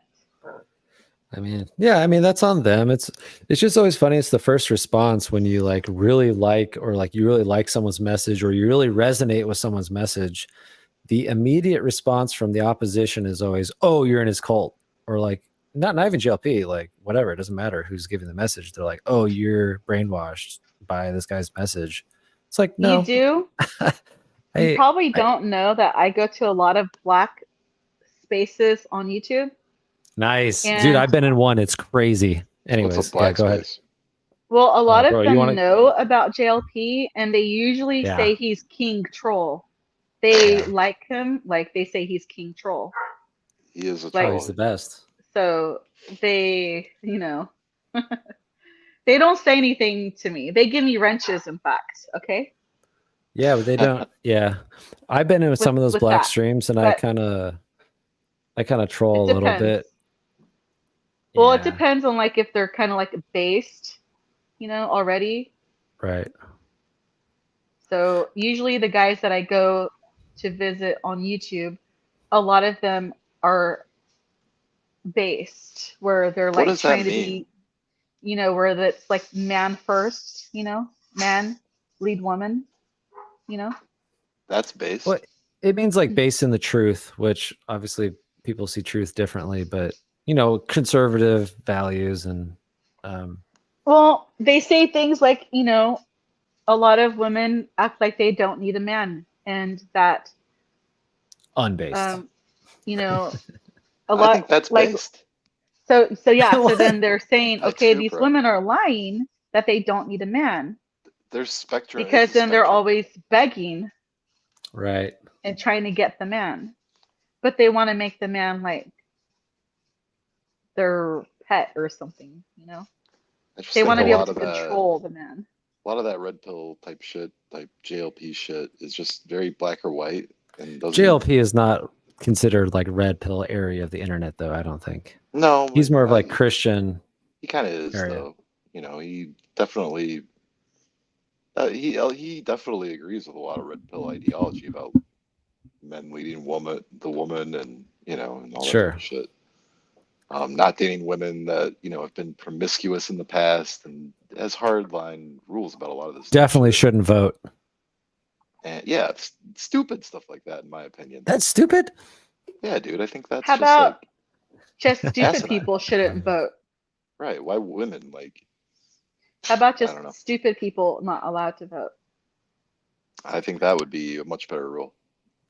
Speaker 1: I mean, yeah, I mean, that's on them. It's just always funny. It's the first response when you like really like, or like you really like someone's message, or you really resonate with someone's message. The immediate response from the opposition is always, "Oh, you're in his cult," or like not even GLP, like whatever. It doesn't matter who's giving the message. They're like, "Oh, you're brainwashed by this guy's message." It's like, no.
Speaker 3: You do? You probably don't know that I go to a lot of black spaces on YouTube.
Speaker 1: Nice, dude.
Speaker 3: And
Speaker 1: I've been in one. It's crazy. Anyways,
Speaker 2: What's a black
Speaker 1: go ahead.
Speaker 2: space?
Speaker 3: well, a lot
Speaker 1: bro,
Speaker 3: of
Speaker 1: you
Speaker 3: them
Speaker 1: wanna-
Speaker 3: know about JLP, and they usually
Speaker 1: Yeah.
Speaker 3: say he's King Troll. They
Speaker 1: Yeah.
Speaker 3: like him, like they say he's King Troll.
Speaker 2: He is a
Speaker 3: Like-
Speaker 2: troll.
Speaker 1: He's the best.
Speaker 3: So they, you know, they don't say anything to me. They give me wrenches, in fact. Okay.
Speaker 1: Yeah, but they don't. Yeah, I've been in some of those
Speaker 3: with
Speaker 1: black
Speaker 3: that,
Speaker 1: streams, and I
Speaker 3: but-
Speaker 1: kind of troll
Speaker 3: It
Speaker 1: a little
Speaker 3: depends.
Speaker 1: bit.
Speaker 3: Well,
Speaker 1: Yeah,
Speaker 3: it depends on like if they're kind of like based, you know, already.
Speaker 1: right.
Speaker 3: So usually the guys that I go to visit on YouTube, a lot of them are based where they're
Speaker 2: What
Speaker 3: like
Speaker 2: does that
Speaker 3: trying to
Speaker 2: mean?
Speaker 3: be, you know, where that's like man first, you know, man lead woman, you know.
Speaker 2: That's base.
Speaker 1: Well, it means like based in the truth, which obviously people see truth differently, but you know, conservative values and
Speaker 3: Well, they say things like, you know, a lot of women act like they don't need a man, and that,
Speaker 1: unbased.
Speaker 3: you know, a
Speaker 2: I
Speaker 3: lot
Speaker 2: think that's
Speaker 3: like
Speaker 2: based.
Speaker 3: so yeah. So
Speaker 1: What?
Speaker 3: then they're saying,
Speaker 2: That's
Speaker 3: okay,
Speaker 2: true,
Speaker 3: these
Speaker 2: bro.
Speaker 3: women are lying that they don't need a man
Speaker 2: There's spectrum.
Speaker 3: because
Speaker 2: It's a
Speaker 3: then they're
Speaker 2: spectrum.
Speaker 3: always begging
Speaker 1: Right.
Speaker 3: and trying to get the man, but they want to make the man like their pet or something, you know.
Speaker 2: I just
Speaker 3: They
Speaker 2: think
Speaker 3: want to
Speaker 2: a
Speaker 3: be able
Speaker 2: lot
Speaker 3: to
Speaker 2: of that-
Speaker 3: control the man.
Speaker 2: A lot of that red pill type shit, type JLP shit, is just very black or white, and doesn't.
Speaker 1: JLP is not considered like red pill area of the internet, though. I don't think
Speaker 2: No,
Speaker 1: he's more of like
Speaker 2: he-
Speaker 1: Christian.
Speaker 2: He kind of is,
Speaker 1: area.
Speaker 2: though. You know, he definitely. He definitely agrees with a lot of red pill ideology about men leading the woman, and you know, and all that
Speaker 1: Sure.
Speaker 2: type of shit. Not dating women that you know have been promiscuous in the past, and has hardline rules about a lot of this.
Speaker 1: Definitely
Speaker 2: shit.
Speaker 1: shouldn't vote.
Speaker 2: And yeah, it's stupid stuff like that, in my opinion.
Speaker 1: That's stupid.
Speaker 2: Yeah, dude, I think that's
Speaker 3: How
Speaker 2: just
Speaker 3: about
Speaker 2: like
Speaker 3: just stupid
Speaker 2: asinine.
Speaker 3: people shouldn't vote?
Speaker 2: Right. Why women like?
Speaker 3: How about
Speaker 2: I don't know.
Speaker 3: just stupid people not allowed to vote?
Speaker 2: I think that would be a much better rule.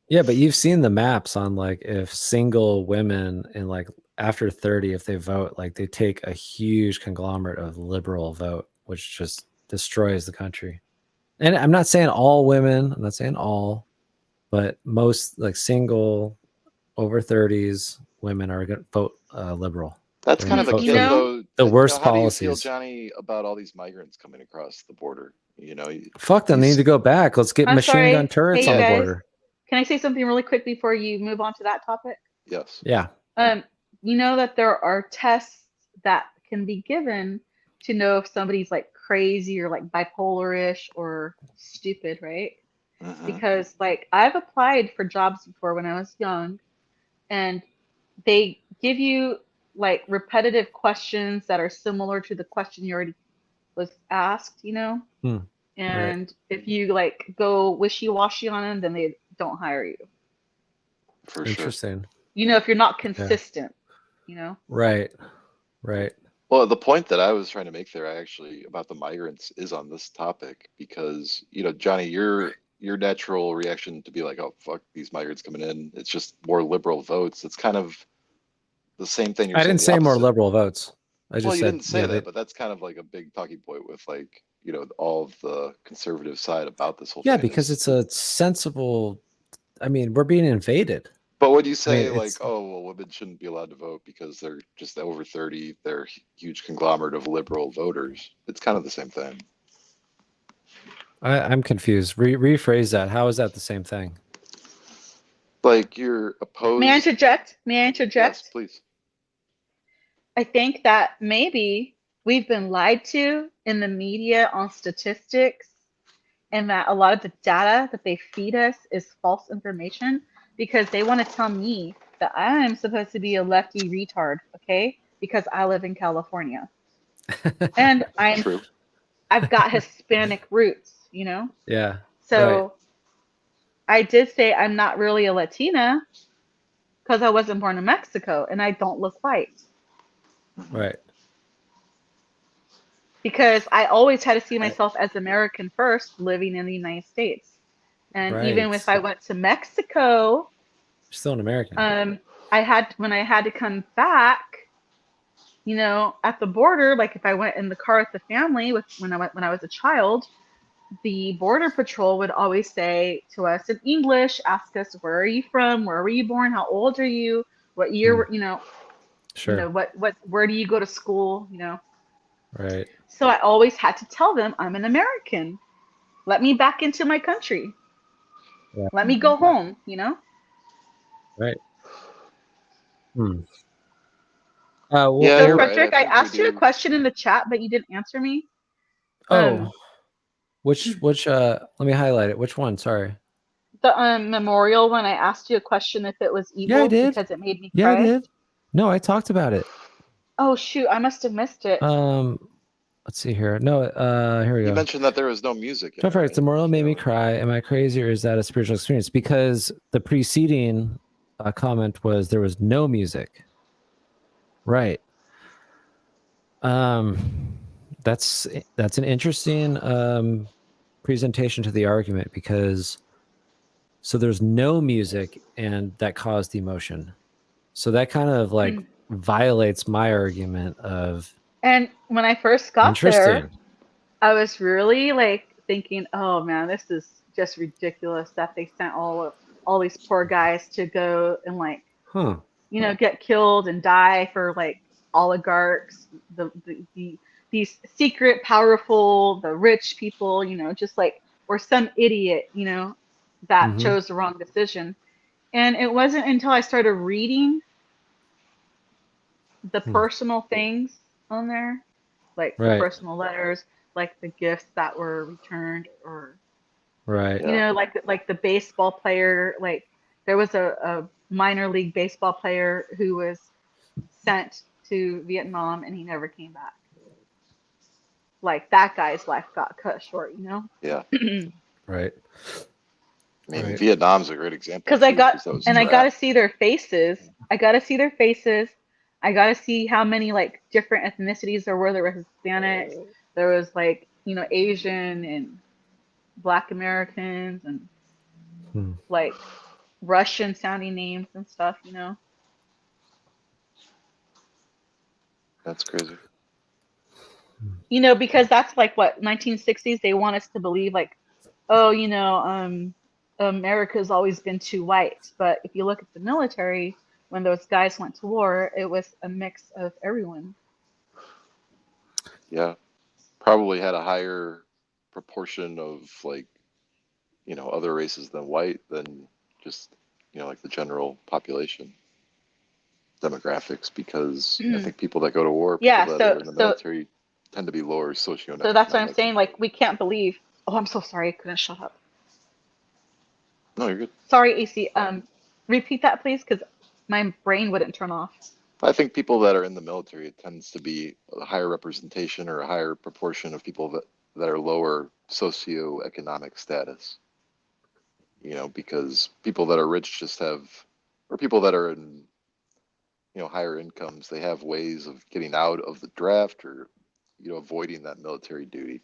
Speaker 1: Yeah, but you've seen the maps on like if single women and like after 30, if they vote, like they take a huge conglomerate of liberal vote, which just destroys the country. And I'm not saying all women, I'm not saying all, but most like single over 30s women are going to vote liberal.
Speaker 2: That's
Speaker 1: They're
Speaker 2: kind
Speaker 1: gonna
Speaker 2: of a
Speaker 1: vote
Speaker 2: given,
Speaker 1: for
Speaker 2: though.
Speaker 1: the worst
Speaker 2: How do you feel,
Speaker 1: policies.
Speaker 2: Johnny, about all these migrants coming across the border? You know,
Speaker 1: Fuck them. They need to go back. Let's get
Speaker 3: I'm
Speaker 1: machine gun
Speaker 3: sorry.
Speaker 1: turrets
Speaker 3: Hey,
Speaker 1: on
Speaker 3: you
Speaker 1: the
Speaker 3: guys.
Speaker 1: border.
Speaker 3: Can I say something really quick before you move on to that topic?
Speaker 2: Yes.
Speaker 1: Yeah.
Speaker 3: You know that there are tests that can be given to know if somebody's like crazy or like bipolar-ish or stupid, right?
Speaker 2: Mhm.
Speaker 3: Because like I've applied for jobs before when I was young, and they give you like repetitive questions that are similar to the question you already was asked, you know?
Speaker 1: Hmm.
Speaker 3: And if you like go wishy-washy on them, then they don't hire you.
Speaker 2: For sure.
Speaker 1: Interesting.
Speaker 3: You know, if you're not consistent, you know?
Speaker 1: Right. Right.
Speaker 2: Well, the point that I was trying to make there actually about the migrants is on this topic because, you know, Johnny, your natural reaction to be like, oh, fuck these migrants coming in, it's just more liberal votes. It's kind of the same thing you're
Speaker 1: I
Speaker 2: saying.
Speaker 1: didn't
Speaker 2: The
Speaker 1: say more
Speaker 2: opposite.
Speaker 1: liberal votes. I just
Speaker 2: Well, you
Speaker 1: said,
Speaker 2: didn't say
Speaker 1: yeah,
Speaker 2: that, but that's kind of like a big talking point with like, you know, all of the conservative side about this whole
Speaker 1: yeah,
Speaker 2: thing.
Speaker 1: because
Speaker 2: is
Speaker 1: it's a sensible. I mean, we're being invaded.
Speaker 2: But would you
Speaker 1: I mean,
Speaker 2: say like,
Speaker 1: it's.
Speaker 2: oh, well, women shouldn't be allowed to vote because they're just over 30, they're a huge conglomerate of liberal voters? It's kind of the same thing.
Speaker 1: I'm confused. Rephrase that. How is that the same thing?
Speaker 2: Like you're opposed.
Speaker 3: May I interject? May I interject?
Speaker 2: Yes, please.
Speaker 3: I think that maybe we've been lied to in the media on statistics, and that a lot of the data that they feed us is false information because they want to tell me that I'm supposed to be a lefty retard, okay? Because I live in California. And
Speaker 2: True.
Speaker 3: I've got Hispanic roots, you know?
Speaker 1: Yeah.
Speaker 3: So I did say I'm not really a Latina because I wasn't born in Mexico and I don't look white.
Speaker 1: Right.
Speaker 3: Because I always had to see myself as American first, living in the United States. And even
Speaker 1: Right.
Speaker 3: if I went to Mexico,
Speaker 1: You're still an American.
Speaker 3: when I had to come back, you know, at the border, like if I went in the car with the family when I was a child, the border patrol would always say to us in English, ask us, where are you from? Where were you born? How old are you? What year, you know,
Speaker 1: Sure.
Speaker 3: you know, where do you go to school? You know?
Speaker 1: Right.
Speaker 3: So I always had to tell them I'm an American. Let me back into my country.
Speaker 1: Yeah.
Speaker 3: Let me go home, you know?
Speaker 1: Right. Well,
Speaker 2: Yeah,
Speaker 3: So
Speaker 2: you're right.
Speaker 3: Frederick, I
Speaker 2: think we
Speaker 3: asked you a
Speaker 2: do.
Speaker 3: question in the chat, but you didn't answer me.
Speaker 1: which let me highlight it. Which one? Sorry.
Speaker 3: The memorial, when I asked you a question if it was
Speaker 1: Yeah, I
Speaker 3: evil
Speaker 1: did.
Speaker 3: because it made me
Speaker 1: Yeah, I
Speaker 3: cry.
Speaker 1: did. No, I talked about it.
Speaker 3: Oh shoot, I must have missed it.
Speaker 1: Let's see here. No, here we
Speaker 2: You
Speaker 1: go.
Speaker 2: mentioned that there was no music.
Speaker 1: Jon-Fredric, the memorial made me cry. Am I crazy or is that a spiritual experience? Because the preceding comment was there was no music. Right. That's an interesting presentation to the argument because so there's no music and that caused emotion. So that kind of like violates my argument of.
Speaker 3: And when I first got
Speaker 1: Interesting.
Speaker 3: there, I was really like thinking, oh man, this is just ridiculous that they sent all these poor guys to go and like, you know, get killed and die for like oligarchs, these secret, powerful, the rich people, you know, just like, or some idiot, you know, that chose the wrong decision. And it wasn't until I started reading the personal things on there, like the personal letters, like the gifts that were returned, or
Speaker 1: Right.
Speaker 3: you know, like the baseball player, like there was a minor league baseball player who was sent to Vietnam and he never came back. Like that guy's life got cut short, you know?
Speaker 2: Yeah.
Speaker 1: Right.
Speaker 2: I mean, Vietnam's a great example.
Speaker 3: Because I got to see their faces. I got to see their faces. I got to see how many like different ethnicities there were. There were Hispanics. There was like, you know, Asian and Black Americans and
Speaker 1: Hmm.
Speaker 3: like Russian sounding names and stuff, you know?
Speaker 2: That's crazy.
Speaker 3: You know, because that's like what 1960s they want us to believe like, oh, America's always been too white. But if you look at the military, when those guys went to war, it was a mix of everyone.
Speaker 2: Yeah, probably had a higher proportion of like, other races than white than just, like the general population demographics, because I think people that go to war, people
Speaker 3: Yeah,
Speaker 2: that
Speaker 3: so
Speaker 2: are in the
Speaker 3: so
Speaker 2: military tend to be lower
Speaker 3: so that's what I'm
Speaker 2: socioeconomic.
Speaker 3: saying. Like we can't believe. Oh, I'm so sorry. I couldn't shut up.
Speaker 2: No, you're good.
Speaker 3: Sorry, AC. Repeat that, please, because my brain wouldn't turn off.
Speaker 2: I think people that are in the military, it tends to be a higher representation or a higher proportion of people that are lower socioeconomic status. Because people that are rich just have, or people that are in, higher incomes, they have ways of getting out of the draft or, avoiding that military duty.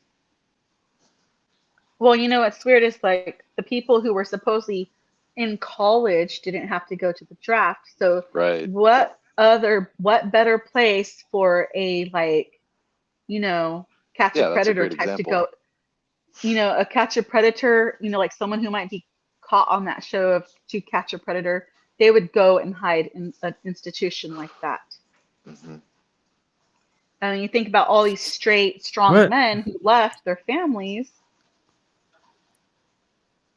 Speaker 3: Well, you know what's weird is like the people who were supposedly in college didn't have to go to the draft. So
Speaker 2: Right.
Speaker 3: what better place for a like, catch a
Speaker 2: Yeah, that's a
Speaker 3: predator
Speaker 2: great
Speaker 3: type to
Speaker 2: example.
Speaker 3: go, a catch a predator, like someone who might be caught on that show of To Catch a Predator, they would go and hide in an institution like that.
Speaker 2: Hmm.
Speaker 3: I mean, you think about all these straight, strong
Speaker 1: What?
Speaker 3: men who left their families,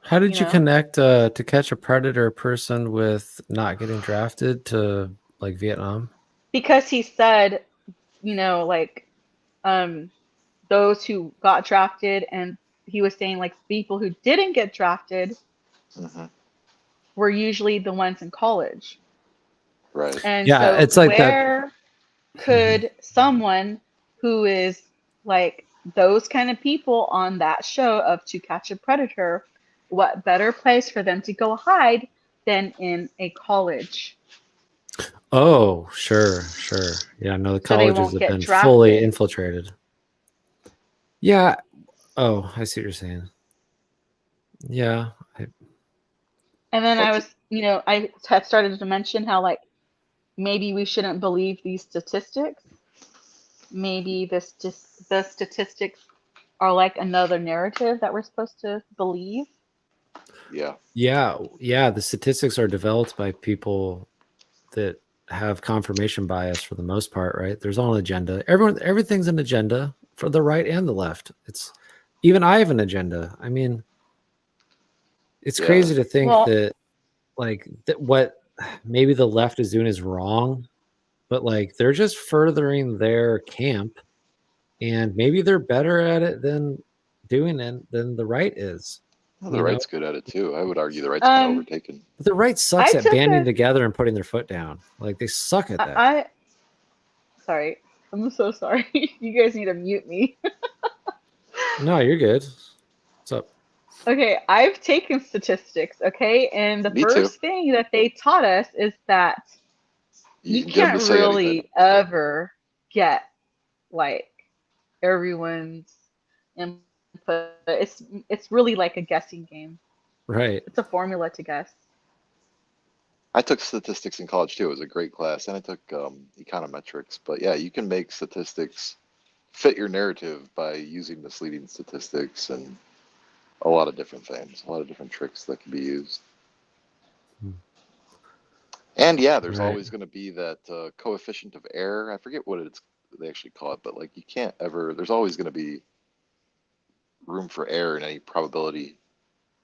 Speaker 1: How
Speaker 3: you
Speaker 1: did you
Speaker 3: know,
Speaker 1: connect To Catch a Predator person with not getting drafted to like Vietnam?
Speaker 3: because he said, like those who got drafted, and he was saying like people who didn't get drafted
Speaker 2: Hmm.
Speaker 3: were usually the ones in college.
Speaker 2: Right.
Speaker 3: And
Speaker 1: Yeah,
Speaker 3: so
Speaker 1: it's like that.
Speaker 3: where
Speaker 1: Mhm.
Speaker 3: could someone who is like those kind of people on that show of To Catch a Predator, what better place for them to go hide than in a college?
Speaker 1: Oh, sure. Yeah, no, the
Speaker 3: So they
Speaker 1: colleges
Speaker 3: won't
Speaker 1: have
Speaker 3: get
Speaker 1: been fully
Speaker 3: drafted.
Speaker 1: infiltrated. Yeah. Oh, I see what you're saying. Yeah.
Speaker 3: And then
Speaker 2: Well,
Speaker 3: I was, I had started to mention how like maybe we shouldn't believe these statistics. Maybe the statistics are like another narrative that we're supposed to believe.
Speaker 2: yeah.
Speaker 1: Yeah. The statistics are developed by people that have confirmation bias for the most part, right? There's all an agenda. Everything's an agenda for the right and the left. It's even I have an agenda. I mean, it's
Speaker 2: Yeah.
Speaker 1: crazy to think
Speaker 3: Well,
Speaker 1: that like that what maybe the left is doing is wrong, but like they're just furthering their camp, and maybe they're better at it than doing it than the right is.
Speaker 2: Well, the
Speaker 1: You know,
Speaker 2: right's good at it too. I would argue the right's kind of
Speaker 3: um,
Speaker 2: overtaken.
Speaker 1: but the right
Speaker 3: I
Speaker 1: sucks at
Speaker 3: took
Speaker 1: banding
Speaker 3: a,
Speaker 1: together and putting their foot down. Like they suck at that.
Speaker 3: I, sorry, I'm so sorry. You guys need to mute me.
Speaker 1: No, you're good. What's up?
Speaker 3: Okay, I've taken statistics, okay? And the
Speaker 2: Me too.
Speaker 3: first thing that they taught us is that
Speaker 2: You
Speaker 3: you
Speaker 2: can get them to
Speaker 3: can't
Speaker 2: say anything.
Speaker 3: really ever get like everyone's input. It's really like a guessing game.
Speaker 1: Right.
Speaker 3: It's a formula to guess.
Speaker 2: I took statistics in college too. It was a great class, and I took econometrics. But yeah, you can make statistics fit your narrative by using misleading statistics and a lot of different things, a lot of different tricks that can be used.
Speaker 1: Hmm.
Speaker 2: And yeah, there's
Speaker 1: Right.
Speaker 2: always going to be that coefficient of error. I forget what they actually call it, but like you can't ever. There's always going to be room for error in any probability,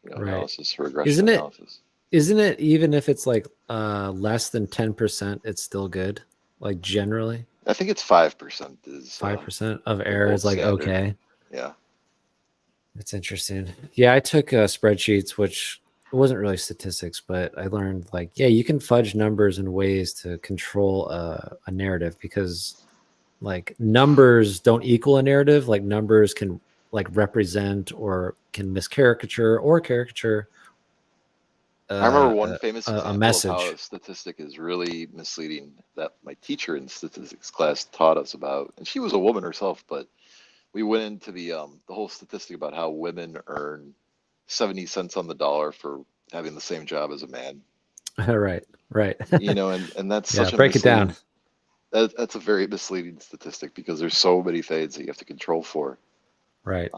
Speaker 1: Right.
Speaker 2: analysis or regression
Speaker 1: Isn't it
Speaker 2: analysis.
Speaker 1: isn't it even if it's like less than 10%, it's still good? Like generally,
Speaker 2: I think it's 5% is
Speaker 1: 5% of
Speaker 2: the
Speaker 1: error
Speaker 2: gold
Speaker 1: is like
Speaker 2: standard.
Speaker 1: okay.
Speaker 2: Yeah.
Speaker 1: That's interesting. Yeah, I took spreadsheets, which wasn't really statistics, but I learned like, yeah, you can fudge numbers in ways to control a narrative because like numbers don't equal a narrative. Like numbers can like represent or can miscaricature or caricature
Speaker 2: I remember one famous
Speaker 1: a
Speaker 2: example of how
Speaker 1: message.
Speaker 2: a statistic is really misleading that my teacher in statistics class taught us about. And she was a woman herself, but we went into the whole statistic about how women earn 70 cents on the dollar for having the same job as a man.
Speaker 1: Right.
Speaker 2: You know, and that's
Speaker 1: Yeah,
Speaker 2: such a
Speaker 1: break it down.
Speaker 2: that's a very misleading statistic because there's so many things that you have to control for.
Speaker 1: Right.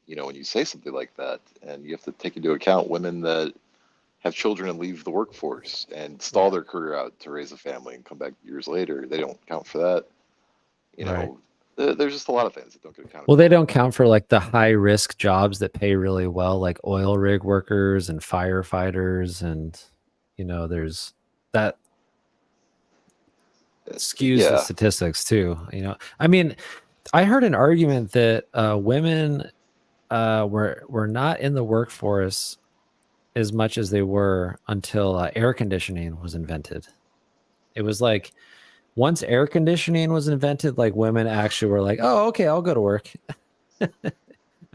Speaker 2: You know, when you say something like that, and you have to take into account women that have children and leave the workforce and stall their career out to raise a family and come back years later, they don't count for that. You know, there's just a lot of things that don't get accounted
Speaker 1: Well,
Speaker 2: for.
Speaker 1: they don't count for like the high risk jobs that pay really well, like oil rig workers and firefighters, and you know, there's that skews the statistics too. You know, I mean, I heard an argument that women were not in the workforce as much as they were until air conditioning was invented. It was like once air conditioning was invented, like women actually were like, "Oh, okay, I'll go to work." I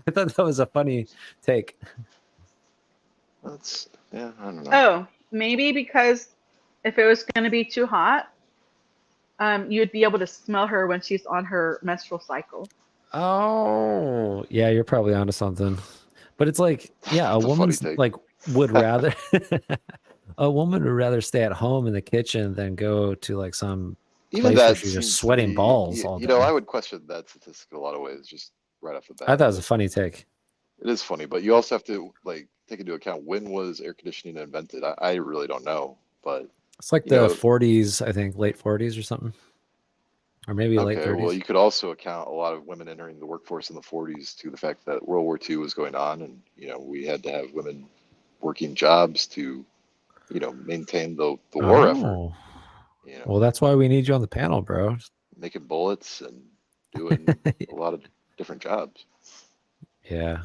Speaker 1: thought that was a funny take.
Speaker 2: That's I don't know.
Speaker 3: Oh, maybe because if it was going to be too hot, you'd be able to smell her when she's on her menstrual cycle.
Speaker 1: Oh, yeah, you're probably onto something. But it's like, yeah, a woman's like would rather a woman would rather stay at home in the kitchen than go to like some
Speaker 2: Even
Speaker 1: place where
Speaker 2: that
Speaker 1: she's just
Speaker 2: seems to
Speaker 1: sweating
Speaker 2: be,
Speaker 1: balls all day.
Speaker 2: you know, I would question that statistic in a lot of ways, just right off the bat.
Speaker 1: I thought it was a funny take.
Speaker 2: It is funny, but you also have to like take into account when was air conditioning invented. I really don't know, but
Speaker 1: It's like the 40s, I think, late 40s or something, or maybe late 30s.
Speaker 2: Well, you could also account a lot of women entering the workforce in the 40s to the fact that World War II was going on, and you know we had to have women working jobs to, you know, maintain the war effort. You know,
Speaker 1: well, that's why we need you on the panel, bro.
Speaker 2: Making bullets and doing a lot of different jobs.
Speaker 1: Yeah.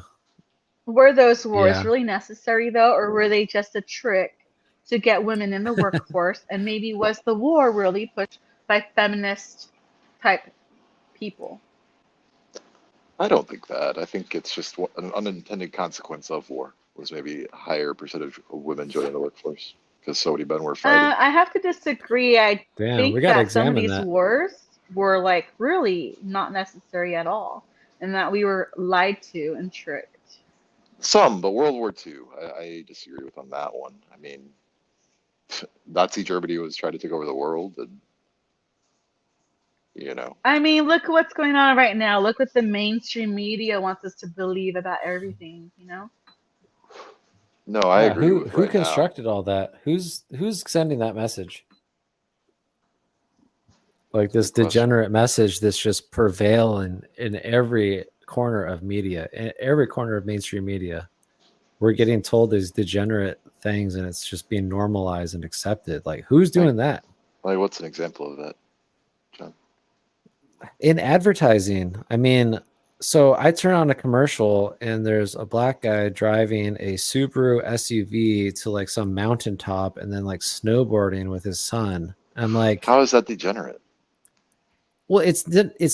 Speaker 3: Were those wars really necessary though, or were they just a trick to get women in the workforce? And maybe was the war really pushed by feminist type people?
Speaker 2: I don't think that. I think it's just an unintended consequence of war was maybe a higher percentage of women joining the workforce because so many men were fighting.
Speaker 3: I have to disagree. I think
Speaker 1: we gotta
Speaker 3: that some of
Speaker 1: examine
Speaker 3: these
Speaker 1: that.
Speaker 3: wars were like really not necessary at all, and that we were lied to and tricked.
Speaker 2: Some, but World War II, I disagree with on that one. I mean, Nazi Germany was trying to take over the world, and you know.
Speaker 3: I mean, look what's going on right now. Look what the mainstream media wants us to believe about everything. You know.
Speaker 2: No, I agree.
Speaker 1: Who constructed all that? Who's sending that message? Like this degenerate message that's just prevail in every corner of media, in every corner of mainstream media. We're getting told these degenerate things and it's just being normalized and accepted. Like who's doing that?
Speaker 2: Like what's an example of that, John?
Speaker 1: In advertising, I mean, so I turn on a commercial and there's a black guy driving a Subaru SUV to like some mountaintop and then like snowboarding with his son. I'm like,
Speaker 2: how is that degenerate?
Speaker 1: Well, it's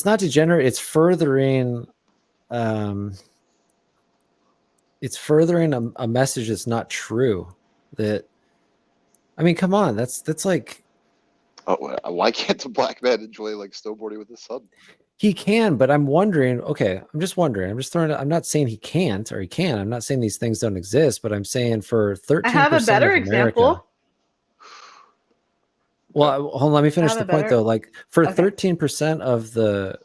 Speaker 1: not degenerate. It's furthering, a message that's not true. That, I mean, come on, that's like.
Speaker 2: Oh, why can't a black man enjoy like snowboarding with his son?
Speaker 1: He can, but I'm wondering. Okay, I'm just wondering. I'm just throwing. I'm not saying he can't or he can. I'm not saying these things don't exist, but I'm saying for 13%. I have a better example. Well, hold on, let me finish the point though. Like for 13% of the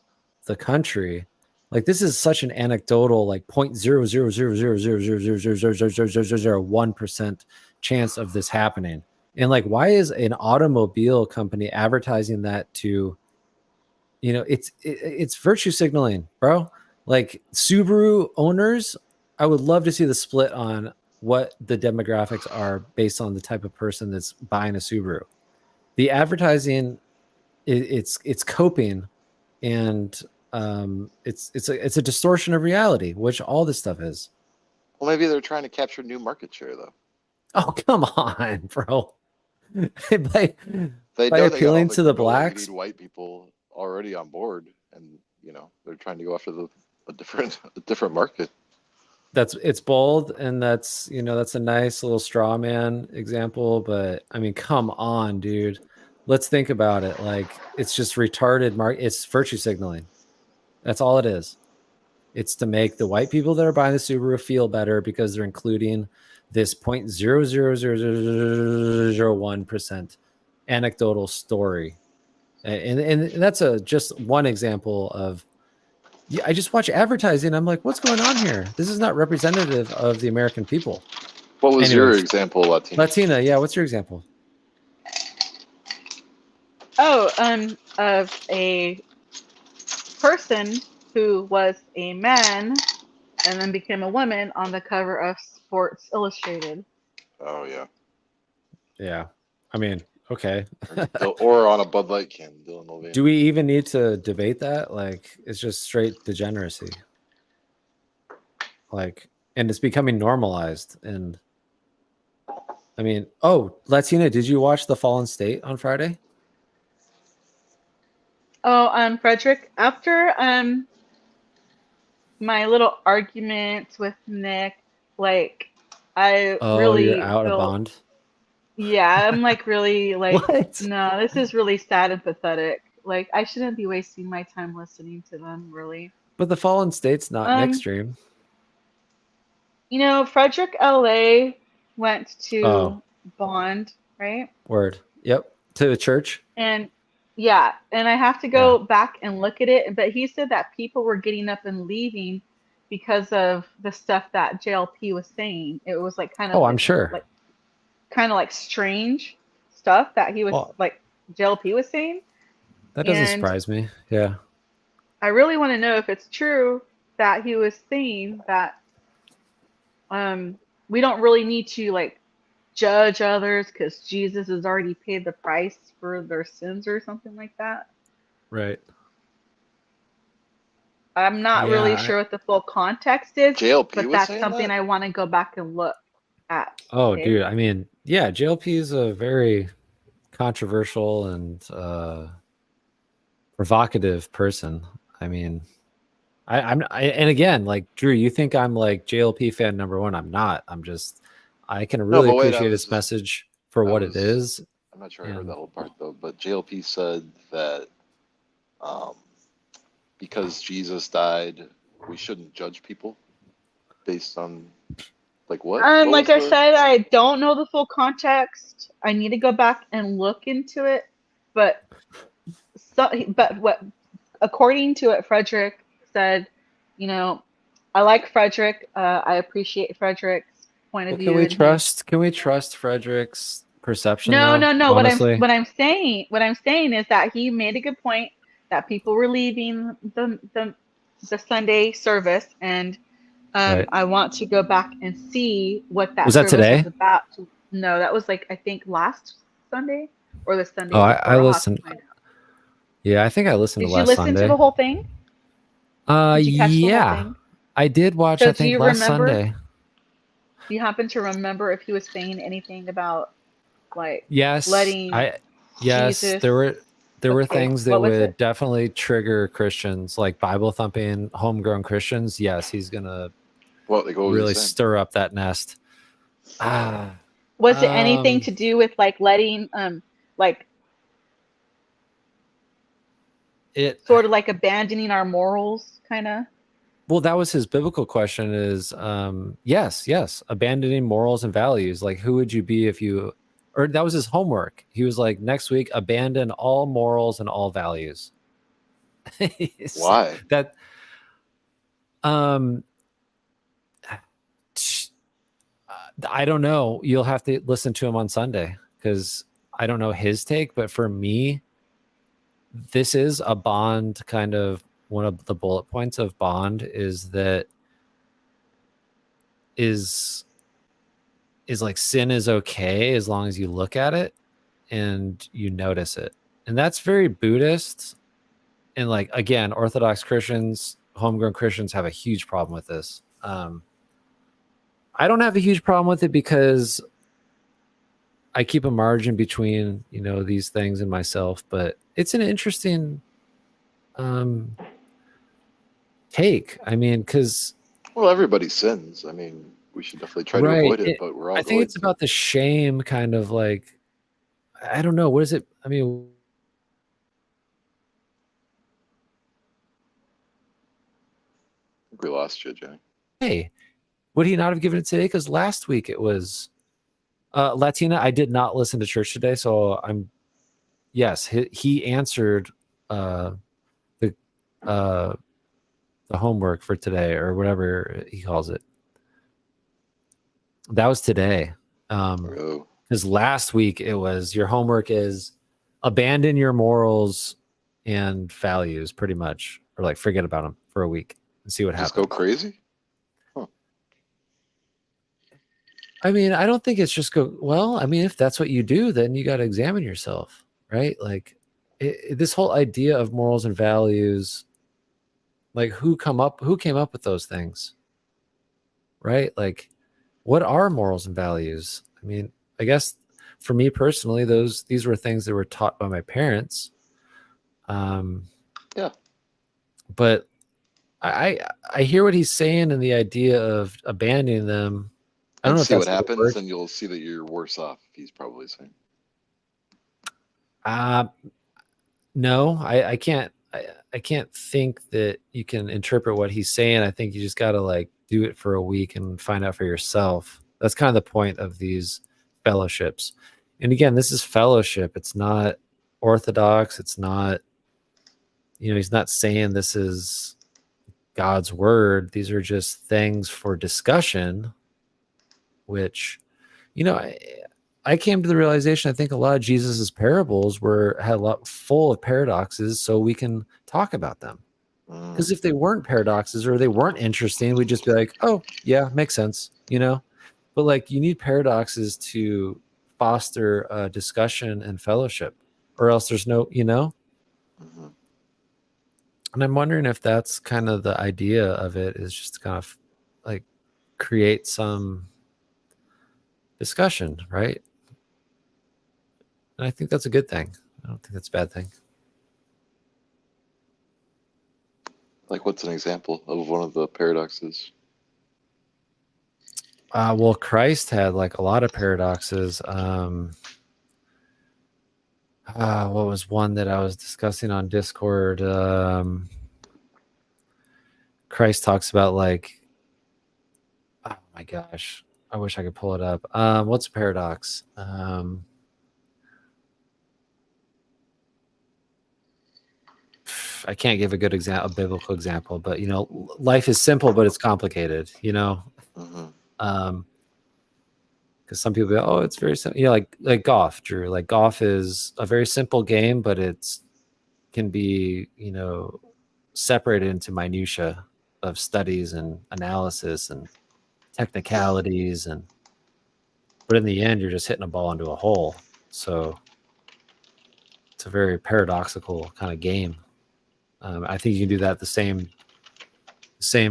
Speaker 1: country, like this is such an anecdotal, like 0.0000000000001% chance of this happening. And like, why is an automobile company advertising that to, you know, it's virtue signaling, bro. Like Subaru owners, I would love to see the split on what the demographics are based on the type of person that's buying a Subaru. The advertising, it's coping, and it's a distortion of reality, which all this stuff is.
Speaker 2: Well, maybe they're trying to capture new market share, though.
Speaker 1: Oh, come on, bro! by appealing to the blacks,
Speaker 2: they need white people already on board, and you know they're trying to go after a different market.
Speaker 1: It's bold, and that's a nice little straw man example, but I mean, come on, dude. Let's think about it. Like it's just retarded it's virtue signaling. That's all it is. It's to make the white people that are buying the Subaru feel better because they're including this 0.00001% anecdotal story. And that's just one example of, I just watch advertising. I'm like, what's going on here? This is not representative of the American people.
Speaker 2: What was your
Speaker 1: Anyways.
Speaker 2: example, Latina?
Speaker 1: Latina, yeah. What's your example?
Speaker 3: Oh, of a person who was a man and then became a woman on the cover of Sports Illustrated.
Speaker 2: Oh yeah.
Speaker 1: Yeah. I mean, okay.
Speaker 2: Or on a Bud Light can, Dylan Mulvaney.
Speaker 1: Do we even need to debate that? Like, it's just straight degeneracy. Like, and it's becoming normalized. And I mean, oh, Latina, did you watch The Fallen State on Friday?
Speaker 3: Oh, Frederick, after my little arguments with Nick, like I really
Speaker 1: you're out of
Speaker 3: feel,
Speaker 1: bond.
Speaker 3: yeah, I'm like really like,
Speaker 1: What?
Speaker 3: no, this is really sad and pathetic. Like I shouldn't be wasting my time listening to them, really.
Speaker 1: But The Fallen State's not Nick's dream.
Speaker 3: You know, Frederick LA went to
Speaker 1: Oh.
Speaker 3: Bond, right?
Speaker 1: Word. Yep. To the church.
Speaker 3: And yeah, and I have to go back and look at it. But he said that people were getting up and leaving because of the stuff that JLP was saying. It was like kind of
Speaker 1: I'm sure.
Speaker 3: like kind of like strange stuff that he was like JLP was saying.
Speaker 1: That doesn't surprise me. Yeah.
Speaker 3: I really want to know if it's true that he was saying that we don't really need to like judge others because Jesus has already paid the price for their sins or something like that.
Speaker 1: Right.
Speaker 3: I'm not really sure what the full context is,
Speaker 2: JLP
Speaker 3: but that's something I want to go back and look at.
Speaker 1: Oh,
Speaker 3: okay?
Speaker 1: dude. I mean, yeah, JLP is a very controversial and provocative person. I mean, and again, like Drew, you think I'm like JLP fan number one. I'm not. I'm just, I can really appreciate his message for what it is.
Speaker 2: I'm not sure I heard that whole part though, but JLP said that because Jesus died, we shouldn't judge people based on like what?
Speaker 3: Like I said, I don't know the full context. I need to go back and look into it. But what according to what Frederick said, you know, I like Frederick. I appreciate Frederick's point of view.
Speaker 1: Can we trust Frederick's perception?
Speaker 3: No.
Speaker 1: Honestly?
Speaker 3: What I'm saying is that he made a good point that people were leaving the Sunday service, and
Speaker 1: right.
Speaker 3: I want to go back and see what that
Speaker 1: was that
Speaker 3: service
Speaker 1: today?
Speaker 3: was about. No, that was like I think last Sunday or the Sunday.
Speaker 1: Oh, I listened. Yeah, I think I listened to last Sunday.
Speaker 3: Did you listen to the whole thing? Did you catch the whole thing?
Speaker 1: I did watch. I think last Sunday.
Speaker 3: Do you happen to remember if he was saying anything about like
Speaker 1: letting Jesus? There were things that would definitely trigger Christians, like Bible thumping, homegrown Christians. Yes, he's gonna really stir up that nest.
Speaker 3: Was it anything to do with like letting like it sort of like abandoning our morals, kind of?
Speaker 1: Well, that was his biblical question is, yes, abandoning morals and values. Like, who would you be if you, or that was his homework. He was like, next week, abandon all morals and all values.
Speaker 2: Why?
Speaker 1: That, I don't know. You'll have to listen to him on Sunday because I don't know his take, but for me, this is a Bond kind of, one of the bullet points of Bond is that is like sin is okay as long as you look at it and you notice it. And that's very Buddhist. And like, again, Orthodox Christians, homegrown Christians have a huge problem with this. I don't have a huge problem with it because I keep a margin between, these things and myself, but it's an interesting take. I mean, because
Speaker 2: everybody sins. I mean, we should definitely try to avoid it, but we're all.
Speaker 1: I think it's about the shame, kind of like, I don't know, what is it? I mean,
Speaker 2: think we lost you, Jenny.
Speaker 1: Hey, would he not have given it today? Because last week it was Latina. I did not listen to church today, so yes, he answered the homework for today or whatever he calls it. That was today. Because last week it was your homework is abandon your morals and values, pretty much, or like forget about them for a week and see what happens.
Speaker 2: Just go crazy.
Speaker 1: I mean, I don't think it's just go. Well, I mean, if that's what you do, then you got to examine yourself, right? Like this whole idea of morals and values, like who came up with those things, right? Like, what are morals and values? I mean, I guess for me personally, these were things that were taught by my parents.
Speaker 2: Yeah,
Speaker 1: but I hear what he's saying and the idea of abandoning them. I don't know if
Speaker 2: see
Speaker 1: that's
Speaker 2: what happens, and you'll see that you're worse off. He's probably saying.
Speaker 1: No, I can't. I can't think that you can interpret what he's saying. I think you just got to like do it for a week and find out for yourself. That's kind of the point of these fellowships. And again, this is fellowship. It's not orthodox. It's not, he's not saying this is God's word. These are just things for discussion, which, I came to the realization, I think a lot of Jesus's parables had a lot full of paradoxes, so we can talk about them. Because if they weren't paradoxes or they weren't interesting, we'd just be like, oh yeah, makes sense, but like you need paradoxes to foster discussion and fellowship, or else there's no,
Speaker 2: Mm-hmm.
Speaker 1: And I'm wondering if that's kind of the idea of it, is just kind of like create some discussion, right? And I think that's a good thing. I don't think that's a bad thing.
Speaker 2: Like, what's an example of one of the paradoxes?
Speaker 1: Well, Christ had like a lot of paradoxes. What was one that I was discussing on Discord? Christ talks about like, oh my gosh, I wish I could pull it up. What's a paradox? I can't give a good example, a biblical example, but life is simple, but it's complicated.
Speaker 2: Mm-hmm.
Speaker 1: Because some people go, oh, it's very simple. Like golf, Drew. Like golf is a very simple game, but can be separated into minutia of studies and analysis and technicalities, but in the end, you're just hitting a ball into a hole. So it's a very paradoxical kind of game. I think you can do that the same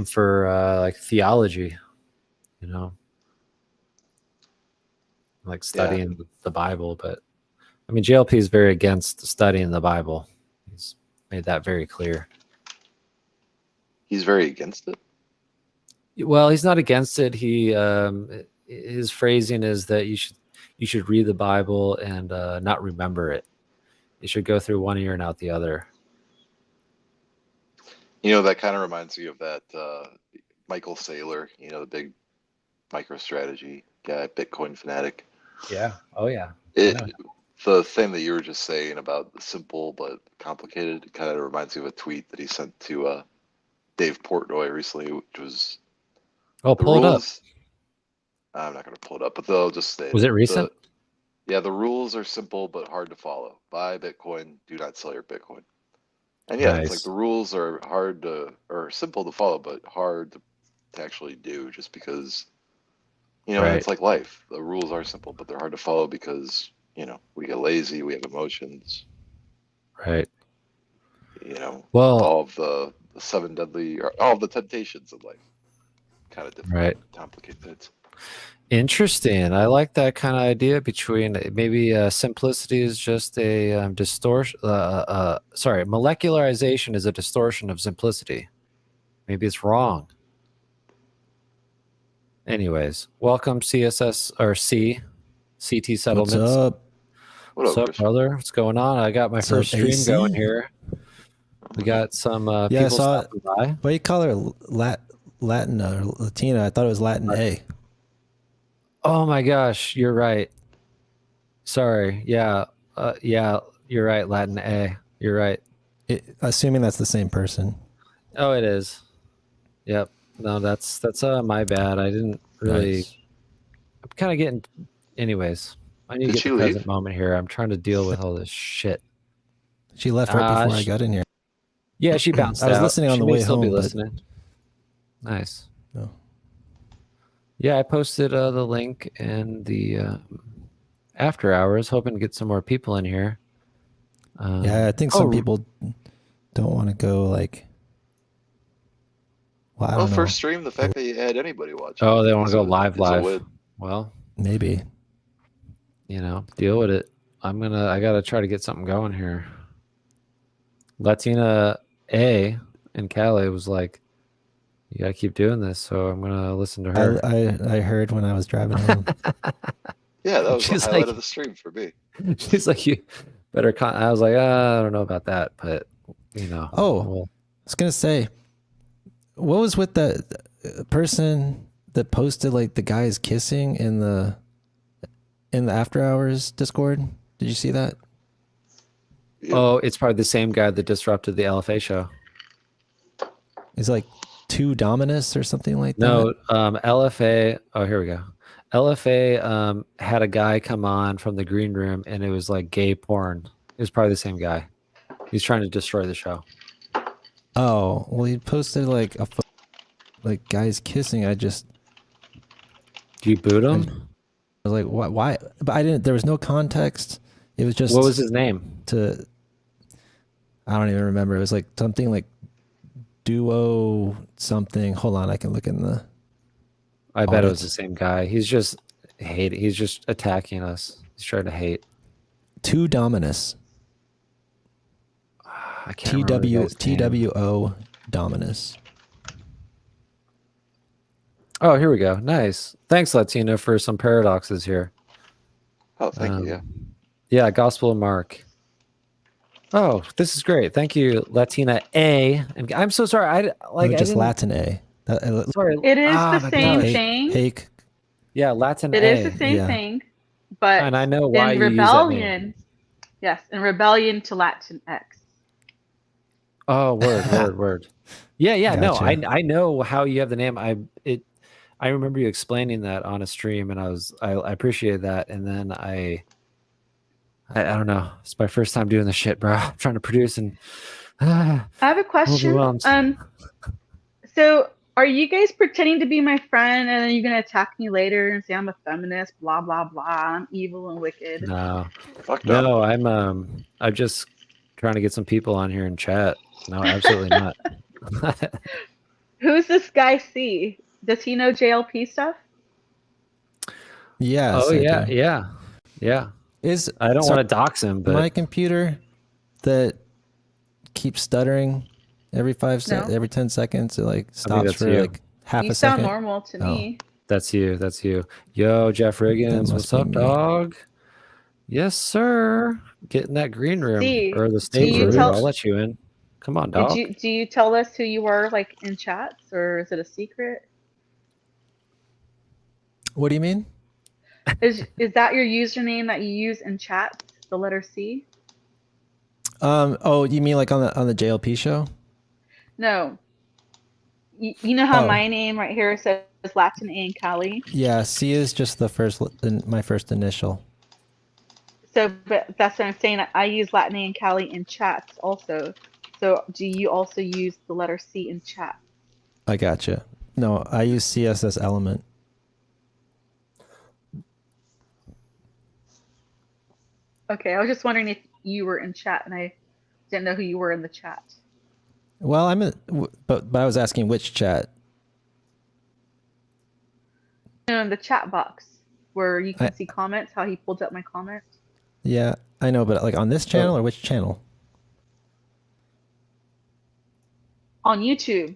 Speaker 1: for like theology, like studying the Bible. But I mean, JLP is very against studying the Bible. He's made that very clear.
Speaker 2: He's very against it.
Speaker 1: Well, he's not against it. His phrasing is that you should read the Bible and not remember it. You should go through one ear and out the other.
Speaker 2: That kind of reminds me of that Michael Saylor, the big MicroStrategy guy, Bitcoin fanatic.
Speaker 1: Yeah. Oh, yeah.
Speaker 2: The thing that you were just saying about the simple but complicated kind of reminds me of a tweet that he sent to Dave Portnoy recently, which was...
Speaker 1: Oh, pull it up.
Speaker 2: I'm not going to pull it up, but they'll just say...
Speaker 1: Was it recent?
Speaker 2: The rules are simple but hard to follow. Buy Bitcoin, do not sell your Bitcoin. And yeah,
Speaker 1: Nice.
Speaker 2: It's like the rules are simple to follow, but hard to actually do, just because,
Speaker 1: Right.
Speaker 2: It's like life. The rules are simple, but they're hard to follow because, we get lazy, we have emotions.
Speaker 1: Right.
Speaker 2: Well, all of the seven deadly, or all of the temptations of life. Kind of difficult,
Speaker 1: Right.
Speaker 2: complicated.
Speaker 1: Interesting. I like that kind of idea between maybe simplicity is just a distortion. Molecularization is a distortion of simplicity. Maybe it's wrong. Anyways, welcome CSS or CT Settlements.
Speaker 4: What's up?
Speaker 1: What's up,
Speaker 2: Christian?
Speaker 1: brother? What's going on? I got my
Speaker 4: What's
Speaker 1: first
Speaker 4: up,
Speaker 1: stream
Speaker 4: AC?
Speaker 1: going here. We got some
Speaker 4: Yeah, I
Speaker 1: people
Speaker 4: saw
Speaker 1: stopping by.
Speaker 4: What do you call her? Latin or Latina. I thought it was Latin A.
Speaker 1: Oh my gosh, you're right. Sorry. Yeah. Yeah, you're right. Latin A. You're right.
Speaker 4: Assuming that's the same person.
Speaker 1: Oh, it is. Yep. No, that's my bad. I didn't really.
Speaker 4: Nice.
Speaker 1: I'm kind of getting. Anyways, I need to
Speaker 2: Did
Speaker 1: get
Speaker 2: she
Speaker 1: the
Speaker 2: leave?
Speaker 1: present moment here. I'm trying to deal with all this shit.
Speaker 4: She left right before I
Speaker 1: She-
Speaker 4: got in here.
Speaker 1: Yeah, she bounced
Speaker 4: I was
Speaker 1: out.
Speaker 4: listening on
Speaker 1: She
Speaker 4: the
Speaker 1: may
Speaker 4: way
Speaker 1: still be
Speaker 4: home, but
Speaker 1: listening. Nice.
Speaker 4: no.
Speaker 1: Yeah, I posted the link and the after hours, hoping to get some more people in here.
Speaker 4: Yeah, I think some people don't want to go like. Well, I
Speaker 2: Well,
Speaker 4: don't know.
Speaker 2: first stream, the fact that you had anybody watching.
Speaker 1: Oh, they want to
Speaker 2: is
Speaker 1: go
Speaker 2: a-
Speaker 1: live.
Speaker 2: is a win.
Speaker 1: Well,
Speaker 4: Maybe.
Speaker 1: deal with it. I gotta try to get something going here. Latina A in Cali was like, you gotta keep doing this, so I'm gonna listen to her.
Speaker 4: I heard when I was driving home.
Speaker 2: Yeah, that was the
Speaker 1: She's
Speaker 2: highlight
Speaker 1: like-
Speaker 2: of the stream for me.
Speaker 1: She's like, you better. I was like, I don't know about that, but
Speaker 4: Oh.
Speaker 1: well,
Speaker 4: I was gonna say, what was with the person that posted like the guys kissing in the after hours Discord? Did you see that?
Speaker 2: Yeah.
Speaker 1: oh, it's probably the same guy that disrupted the LFA show.
Speaker 4: It's like two Dominus or something like
Speaker 1: No,
Speaker 4: that.
Speaker 1: LFA. Oh, here we go. LFA had a guy come on from the green room, and it was like gay porn. It was probably the same guy. He's trying to destroy the show.
Speaker 4: Oh, well, he posted like like guys kissing. I
Speaker 1: Do you boot him?
Speaker 4: was like, why? But I didn't. There was no context. It was just
Speaker 1: What was his name?
Speaker 4: I don't even remember. It was like something like duo something. Hold on, I can look in the.
Speaker 1: I bet it was
Speaker 4: Audits.
Speaker 1: the same guy. He's just He's just attacking us. He's trying to hate.
Speaker 4: Two Dominus.
Speaker 1: I can't remember the guy's name.
Speaker 4: TWO Dominus.
Speaker 1: Oh, here we go. Nice. Thanks, Latina, for some paradoxes here.
Speaker 2: Oh, thank you. Yeah.
Speaker 1: Yeah, Gospel of Mark. Oh, this is great. Thank you, Latina A. And I'm so sorry. I
Speaker 4: Just
Speaker 1: didn't-
Speaker 4: Latin A.
Speaker 1: Sorry.
Speaker 3: It is
Speaker 1: Ah,
Speaker 3: the
Speaker 1: my
Speaker 3: same
Speaker 1: gosh.
Speaker 3: thing.
Speaker 4: Hake.
Speaker 1: Yeah, Latin
Speaker 3: It
Speaker 1: A.
Speaker 3: is the same
Speaker 4: yeah.
Speaker 3: thing, but
Speaker 1: And I know why
Speaker 3: in
Speaker 1: you use that name.
Speaker 3: rebellion, yes, in rebellion to Latin X.
Speaker 1: Oh, word. Yeah. No,
Speaker 4: Gotcha.
Speaker 1: I know how you have the name. I remember you explaining that on a stream, and I appreciated that. And then I don't know. It's my first time doing this shit, bro. I'm trying to produce and
Speaker 3: I have a question.
Speaker 1: overwhelmed.
Speaker 3: So are you guys pretending to be my friend, and then you're gonna attack me later and say I'm a feminist, blah blah blah, I'm evil and wicked?
Speaker 1: no,
Speaker 2: Fucked up.
Speaker 1: no. I'm just trying to get some people on here and chat. No, absolutely not.
Speaker 3: Who's this guy? C? Does he know JLP stuff?
Speaker 4: Yes.
Speaker 1: Oh
Speaker 4: I
Speaker 1: yeah,
Speaker 4: do.
Speaker 1: yeah. I don't
Speaker 4: so
Speaker 1: want to dox him, but
Speaker 4: my computer that keeps stuttering every
Speaker 3: No.
Speaker 4: every 10 seconds. It like stops
Speaker 1: that's
Speaker 4: for
Speaker 1: you.
Speaker 4: like half
Speaker 3: You
Speaker 4: a
Speaker 3: sound
Speaker 4: second.
Speaker 3: normal to me.
Speaker 1: that's you. Yo, Jeff Riggins,
Speaker 4: must
Speaker 1: what's
Speaker 4: be
Speaker 1: up,
Speaker 4: me.
Speaker 1: dog? Yes, sir. Get in that green room
Speaker 3: See,
Speaker 1: or the stage
Speaker 3: you
Speaker 1: room.
Speaker 3: tell-
Speaker 1: I'll let you in. Come on, dog.
Speaker 3: Do you tell us who you were like in chats, or is it a secret?
Speaker 4: What do you mean?
Speaker 3: Is that your username that you use in chats? The letter C?
Speaker 4: Oh, you mean like on the JLP show?
Speaker 3: No. You know how
Speaker 4: Oh.
Speaker 3: my name right here says Latin A and Cali?
Speaker 4: Yeah, C is just my first initial.
Speaker 3: So, but that's what I'm saying. I use Latin A and Cali in chats also. So, do you also use the letter C in chat?
Speaker 4: I gotcha. No, I use CSS element.
Speaker 3: Okay, I was just wondering if you were in chat, and I didn't know who you were in the chat.
Speaker 4: Well, but I was asking which chat.
Speaker 3: No, in the chat box where you can
Speaker 4: I-
Speaker 3: see comments. How he pulled up my comments.
Speaker 4: Yeah, I know, but like on this channel or which channel?
Speaker 3: On YouTube.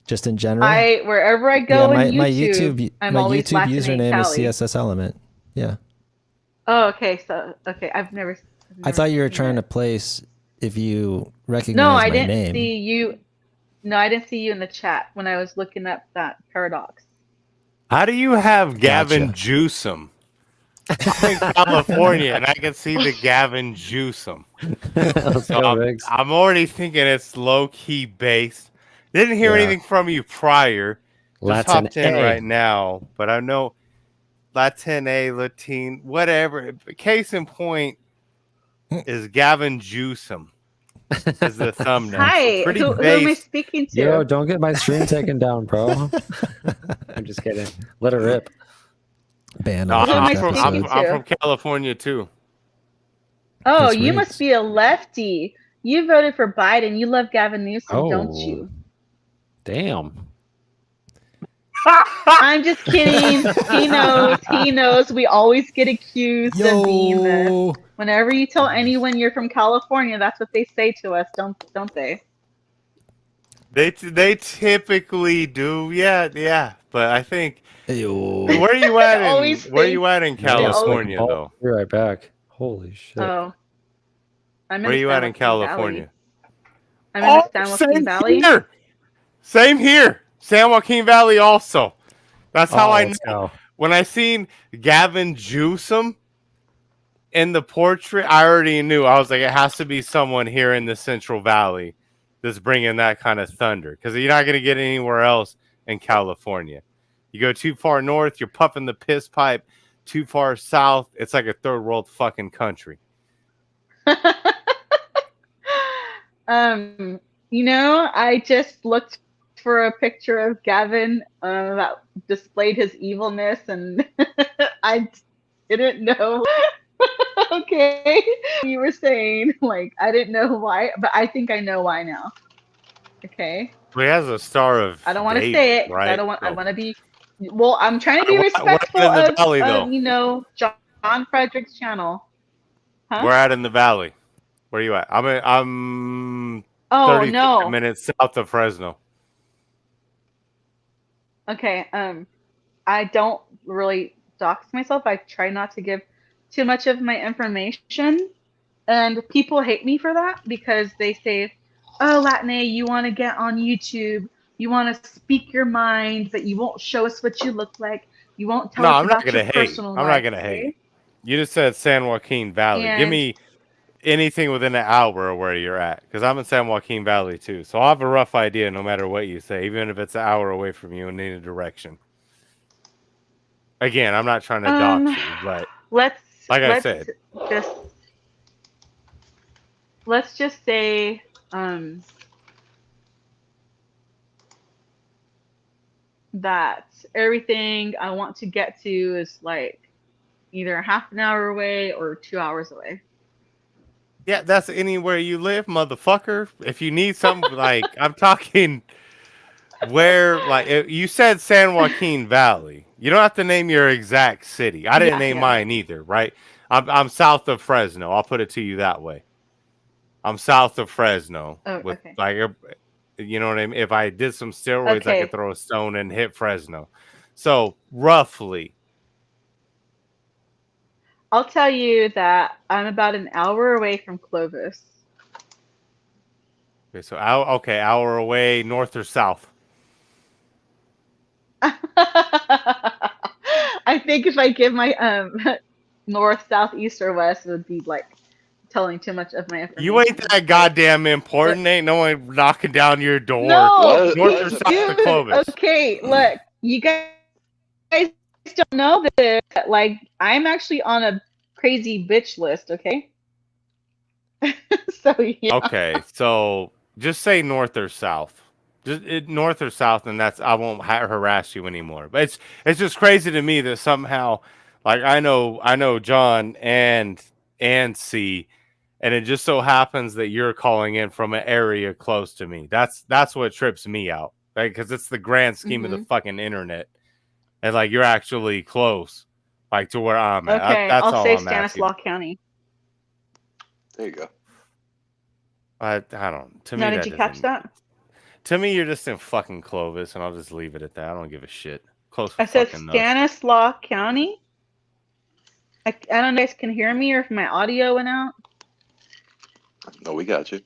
Speaker 4: Just in general?
Speaker 3: Wherever I go
Speaker 4: yeah,
Speaker 3: in
Speaker 4: my
Speaker 3: YouTube,
Speaker 4: YouTube,
Speaker 3: I'm
Speaker 4: my
Speaker 3: always
Speaker 4: YouTube
Speaker 3: Latin A and
Speaker 4: username is
Speaker 3: Cali.
Speaker 4: CSS element. Yeah.
Speaker 3: Oh, okay. So, okay, I've never.
Speaker 4: I thought you were
Speaker 3: seen
Speaker 4: trying
Speaker 3: it.
Speaker 4: to place if you recognize
Speaker 3: No, I
Speaker 4: my
Speaker 3: didn't
Speaker 4: name.
Speaker 3: see you. No, I didn't see you in the chat when I was looking up that paradox.
Speaker 5: How do you have Gavin
Speaker 4: Gotcha.
Speaker 5: Juicem? I'm in California and I can see the Gavin Juicem.
Speaker 1: Let's
Speaker 5: So
Speaker 1: go, Riggs.
Speaker 5: I'm already thinking it's low key based. Didn't hear
Speaker 1: Yeah.
Speaker 5: anything from you prior. Just
Speaker 1: Latin
Speaker 5: hopped in
Speaker 1: A.
Speaker 5: right now, but I know Latin, whatever. Case in point is Gavin Juicem. Is the thumbnail.
Speaker 3: Hi,
Speaker 5: Pretty
Speaker 3: who am I
Speaker 5: based.
Speaker 3: speaking to?
Speaker 1: Yo, don't get my stream taken down, bro. I'm just kidding. Let it rip.
Speaker 4: Ban
Speaker 5: No,
Speaker 4: on
Speaker 3: Who am I
Speaker 4: this
Speaker 3: speaking
Speaker 4: episode.
Speaker 3: to?
Speaker 5: I'm from California too.
Speaker 3: Oh,
Speaker 4: That's
Speaker 3: you
Speaker 4: Riggs.
Speaker 3: must be a lefty. You voted for Biden. You love Gavin Newsom, don't
Speaker 1: Oh.
Speaker 3: you?
Speaker 1: Damn.
Speaker 3: I'm just kidding. He knows. He knows. We always get accused of being this.
Speaker 4: Yo,
Speaker 3: Whenever you tell anyone you're from California, that's what they say to us, don't they?
Speaker 5: They typically do, yeah. But I think
Speaker 4: yo.
Speaker 5: where are you at?
Speaker 3: always
Speaker 5: Where are
Speaker 3: think-
Speaker 5: you at in California
Speaker 1: Oh,
Speaker 5: though?
Speaker 1: be right back. Holy shit.
Speaker 3: Oh. I'm in
Speaker 5: Where are
Speaker 3: the
Speaker 5: you at in
Speaker 3: San Joaquin
Speaker 5: California?
Speaker 3: Valley. I'm in the San Joaquin Valley.
Speaker 5: Here. Same here. San Joaquin Valley also. That's how I know.
Speaker 1: let's go.
Speaker 5: When I seen Gavin Juicem in the portrait, I already knew. I was like, it has to be someone here in the Central Valley that's bringing that kind of thunder. Because you're not going to get anywhere else in California. You go too far north, you're puffing the piss pipe. Too far south, it's like a third world fucking country.
Speaker 3: You know, I just looked for a picture of Gavin that displayed his evilness, and I didn't know. Okay, you were saying like I didn't know why, but I think I know why now. Okay,
Speaker 5: He has a Star of
Speaker 3: I don't want to
Speaker 5: David,
Speaker 3: say it. 'Cause
Speaker 5: right?
Speaker 3: I don't want. I
Speaker 5: So-
Speaker 3: want to be. Well, I'm trying to be
Speaker 5: We're
Speaker 3: respectful
Speaker 5: in the
Speaker 3: of,
Speaker 5: valley, though.
Speaker 3: you know, Jon-Fredric's channel. Huh?
Speaker 5: We're out in the valley. Where are you at? I'm
Speaker 3: Oh
Speaker 5: 30
Speaker 3: no.
Speaker 5: minutes south of Fresno.
Speaker 3: Okay, I don't really dox myself. I try not to give too much of my information, and people hate me for that because they say, "Oh, Latine, you want to get on YouTube, you want to speak your mind, but you won't show us what you look like. You won't tell
Speaker 5: No,
Speaker 3: us
Speaker 5: I'm not
Speaker 3: about
Speaker 5: gonna
Speaker 3: your
Speaker 5: hate.
Speaker 3: personal
Speaker 5: I'm
Speaker 3: life."
Speaker 5: not gonna
Speaker 3: okay?
Speaker 5: hate. You just said San Joaquin Valley. Give
Speaker 3: And-
Speaker 5: me anything within an hour of where you're at, because I'm in San Joaquin Valley too. So I'll have a rough idea no matter what you say, even if it's an hour away from you in any direction. Again, I'm not trying to dox you, but
Speaker 3: Let's
Speaker 5: Like I
Speaker 3: let's
Speaker 5: said.
Speaker 3: let's just say that everything I want to get to is like either half an hour away or 2 hours away.
Speaker 5: yeah, that's anywhere you live, motherfucker. If you need something, like I'm talking where, like you said, San Joaquin Valley. You don't have to name your exact city. I didn't name mine either, right? I'm south of Fresno. I'll put it to you that way. I'm south of Fresno.
Speaker 3: Oh,
Speaker 5: with
Speaker 3: okay.
Speaker 5: like, you know what I mean? If I did some steroids, I
Speaker 3: Okay.
Speaker 5: could throw a stone and hit Fresno. So roughly,
Speaker 3: I'll tell you that I'm about an hour away from Clovis.
Speaker 5: okay. So hour away, north or south?
Speaker 3: I think if I give my north, south, east, or west, it would be like telling too much of my information.
Speaker 5: You ain't that goddamn important. Ain't no one knocking down your door.
Speaker 3: No,
Speaker 5: North or south of
Speaker 3: dude.
Speaker 5: Clovis?
Speaker 3: Okay, look, you guys don't know this. Like, I'm actually on a crazy bitch list. Okay. So yeah.
Speaker 5: Okay, so just say north or south. Just north or south, and I won't harass you anymore. But it's just crazy to me that somehow, like I know John and C, and it just so happens that you're calling in from an area close to me. That's what trips me out, right? Because it's the grand scheme of the fucking internet, and like you're actually close, like to where I'm at.
Speaker 3: Okay,
Speaker 5: That's
Speaker 3: I'll
Speaker 5: all
Speaker 3: say
Speaker 5: I'm asking.
Speaker 3: Stanislaus County.
Speaker 2: There you go.
Speaker 5: I don't. To me,
Speaker 3: Now,
Speaker 5: that
Speaker 3: did you catch
Speaker 5: doesn't-
Speaker 3: that?
Speaker 5: To me, you're just in fucking Clovis, and I'll just leave it at that. I don't give a shit. Close
Speaker 3: I said
Speaker 5: fucking enough.
Speaker 3: Stanislaus County. I don't know if you guys can hear me or if my audio went out.
Speaker 2: No, we got you.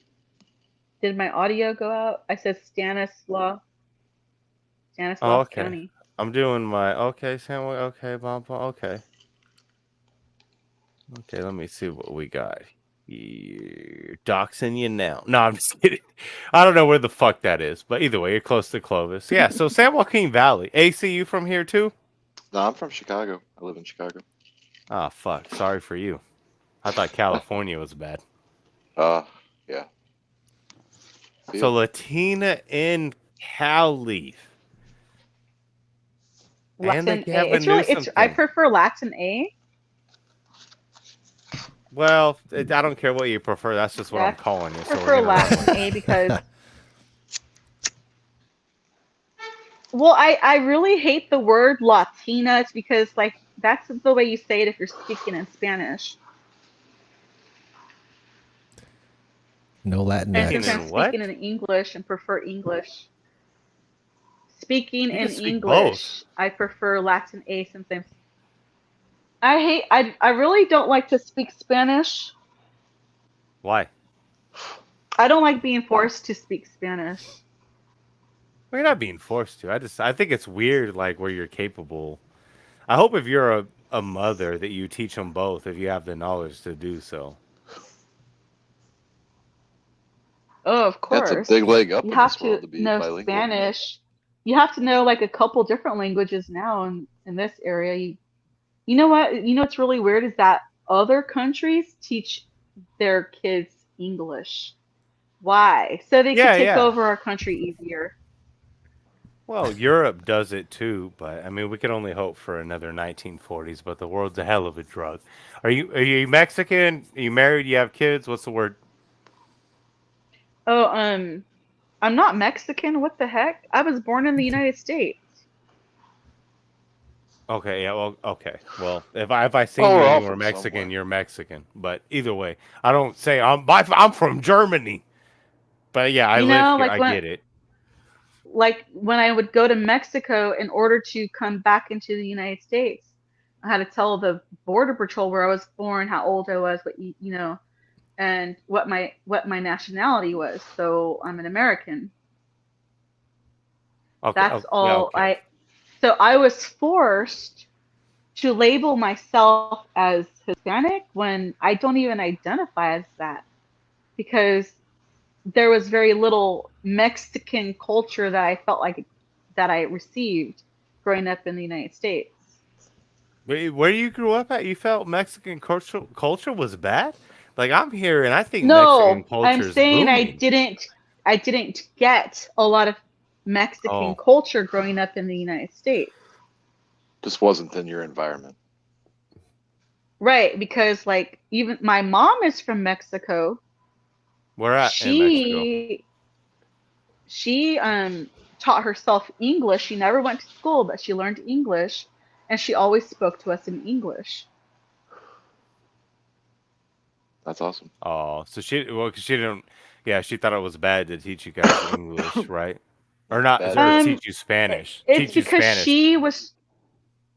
Speaker 3: Did my audio go out? I said Stanislaus
Speaker 5: Oh, okay.
Speaker 3: County.
Speaker 5: I'm doing my okay, Sam. Okay, blah, blah, okay. Okay, let me see what we got here. Doxing you now. No, I'm just kidding. I don't know where the fuck that is, but either way, you're close to Clovis. Yeah, so San Joaquin Valley. AC, you from here too?
Speaker 2: No, I'm from Chicago. I live in Chicago.
Speaker 5: Ah, fuck. Sorry for you. I thought California was bad.
Speaker 2: Yeah.
Speaker 5: So Latina in Cali. And
Speaker 3: Latin
Speaker 5: they
Speaker 3: A.
Speaker 5: have a
Speaker 3: It's
Speaker 5: new
Speaker 3: really. It's. I
Speaker 5: something.
Speaker 3: prefer Latin A.
Speaker 5: Well, I don't care what you prefer. That's just what I'm
Speaker 3: Yeah,
Speaker 5: calling it.
Speaker 3: I
Speaker 5: So
Speaker 3: prefer
Speaker 5: we're gonna run with
Speaker 3: Latin A because. Well, I really hate the word Latina. It's because like that's the way you say it if you're speaking in Spanish.
Speaker 4: No Latin
Speaker 3: And
Speaker 5: Speaking
Speaker 3: since
Speaker 4: X.
Speaker 3: I'm
Speaker 5: in what?
Speaker 3: speaking in English and prefer English, speaking
Speaker 5: You
Speaker 3: in
Speaker 5: can speak both.
Speaker 3: English, I prefer Latin A sometimes. I really don't like to speak Spanish.
Speaker 5: Why?
Speaker 3: I don't like being forced to speak Spanish.
Speaker 5: Well, you're not being forced to. I think it's weird, like where you're capable. I hope if you're a mother that you teach them both if you have the knowledge to do so.
Speaker 3: Oh, of
Speaker 2: That's a
Speaker 3: course.
Speaker 2: big leg up
Speaker 3: You
Speaker 2: in
Speaker 3: have
Speaker 2: this world
Speaker 3: to
Speaker 2: to be
Speaker 3: know
Speaker 2: bilingual.
Speaker 3: Spanish. You have to know like a couple different languages now in this area. You know what? You know what's really weird is that other countries teach their kids English. Why? So they could
Speaker 5: Yeah,
Speaker 3: take
Speaker 5: yeah.
Speaker 3: over our country easier.
Speaker 5: Well, Europe does it too, but I mean, we can only hope for another 1940s. But the world's a hell of a drug. Are you Mexican? Are you married? You have kids? What's the word?
Speaker 3: Oh, I'm not Mexican. What the heck? I was born in the United States.
Speaker 5: Okay, yeah, well, okay. Well, if I seen
Speaker 2: Well,
Speaker 5: you
Speaker 2: we're
Speaker 5: and
Speaker 2: all
Speaker 5: you were
Speaker 2: from
Speaker 5: Mexican,
Speaker 2: somewhere.
Speaker 5: you're Mexican. But either way, I don't say I'm from Germany. But yeah, I
Speaker 3: You
Speaker 5: live
Speaker 3: know,
Speaker 5: here. I get it.
Speaker 3: like when I would go to Mexico in order to come back into the United States, I had to tell the border patrol where I was born, how old I was, what you know, and what my nationality was. So I'm an American.
Speaker 5: Okay,
Speaker 3: That's
Speaker 5: yeah,
Speaker 3: all
Speaker 5: okay.
Speaker 3: so I was forced to label myself as Hispanic when I don't even identify as that because there was very little Mexican culture that I felt like that I received growing up in the United States.
Speaker 5: Where you grew up at, you felt Mexican culture was bad? Like I'm here and I think Mexican
Speaker 3: No, I'm
Speaker 5: culture is
Speaker 3: saying
Speaker 5: booming.
Speaker 3: I didn't get a lot of Mexican
Speaker 5: Oh,
Speaker 3: culture growing up in the United States.
Speaker 2: Just wasn't in your environment.
Speaker 3: Right, because like even my mom is from Mexico.
Speaker 5: where at in Mexico?
Speaker 3: She taught herself English. She never went to school, but she learned English and she always spoke to us in English.
Speaker 2: That's awesome.
Speaker 5: Oh, so cause she didn't. Yeah, she thought it was bad to teach you guys English, right? Or not?
Speaker 2: Bad
Speaker 5: Or
Speaker 2: for
Speaker 3: Um
Speaker 5: teach you Spanish?
Speaker 3: it's
Speaker 5: Teach you
Speaker 3: because
Speaker 5: Spanish.
Speaker 3: she was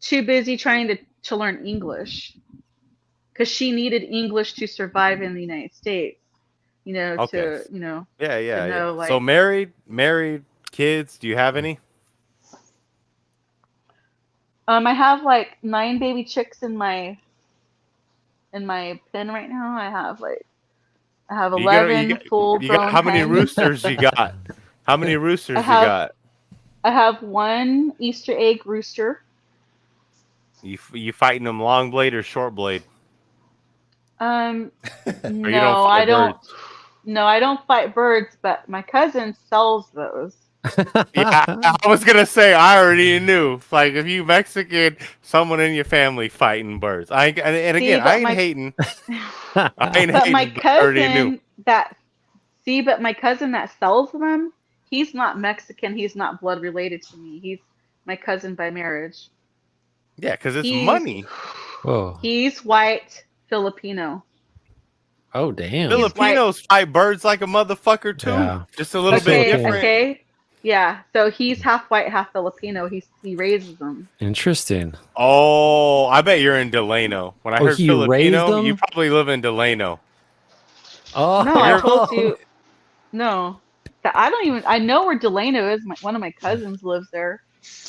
Speaker 3: too busy trying to learn English because she needed English to survive in the United States.
Speaker 5: Okay. Yeah,
Speaker 3: To
Speaker 5: yeah, yeah.
Speaker 3: know
Speaker 5: So
Speaker 3: like
Speaker 5: married, kids. Do you have any?
Speaker 3: I have like 9 baby chicks in my pen right now. I have
Speaker 5: You got
Speaker 3: 11 full
Speaker 5: you got
Speaker 3: grown
Speaker 5: how many
Speaker 3: hens.
Speaker 5: roosters you got? How many
Speaker 3: I
Speaker 5: roosters you
Speaker 3: have
Speaker 5: got?
Speaker 3: I have one Easter egg rooster.
Speaker 5: You fighting them long blade or short blade?
Speaker 3: Um
Speaker 5: Or you don't
Speaker 3: no, I
Speaker 5: fight
Speaker 3: don't
Speaker 5: birds?
Speaker 3: no, I don't fight birds, but my cousin sells those.
Speaker 5: Yeah, I was gonna say I already knew. Like if you Mexican, someone in your family fighting birds. And
Speaker 3: See,
Speaker 5: again, I ain't hating. I ain't
Speaker 3: but my
Speaker 5: hating, but I already knew.
Speaker 3: but my cousin that sells them, he's not Mexican, he's not blood related to me. He's my cousin by marriage.
Speaker 5: Yeah, because it's
Speaker 3: He's
Speaker 5: money.
Speaker 1: Whoa.
Speaker 3: he's white Filipino.
Speaker 1: Oh, damn.
Speaker 3: He's white.
Speaker 5: Filipinos fight birds like a motherfucker too.
Speaker 1: Yeah.
Speaker 5: Just a little
Speaker 1: Especially
Speaker 5: bit
Speaker 3: Okay,
Speaker 1: looking-
Speaker 5: different.
Speaker 3: okay. Yeah, so he's half white, half Filipino. He raises them.
Speaker 1: Interesting.
Speaker 5: Oh, I bet you're in Delano. When I
Speaker 1: Oh,
Speaker 5: heard
Speaker 1: he raised
Speaker 5: Filipino,
Speaker 1: them?
Speaker 5: you probably live in Delano.
Speaker 1: Oh,
Speaker 3: No, I told you. No. I don't even. I know where Delano is. One of my cousins lives there.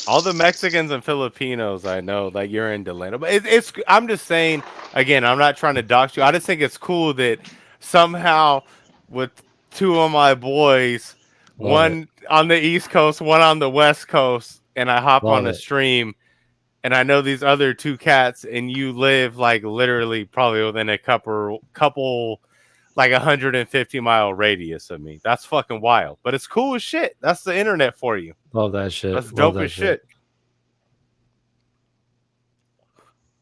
Speaker 5: All the Mexicans and Filipinos I know, like you're in Delano, but it's. I'm just saying again. I'm not trying to dox you. I just think it's cool that somehow with two of my boys,
Speaker 1: Love
Speaker 5: one on the East Coast, one on the West Coast, and I hop on
Speaker 1: Love
Speaker 5: the
Speaker 1: it.
Speaker 5: stream, and I know these other two cats, and you live like literally probably within a couple like 150-mile radius of me. That's fucking wild, but it's cool as shit. That's the internet for you.
Speaker 1: Love that shit.
Speaker 5: That's
Speaker 1: Love
Speaker 5: dope
Speaker 1: that
Speaker 5: as shit.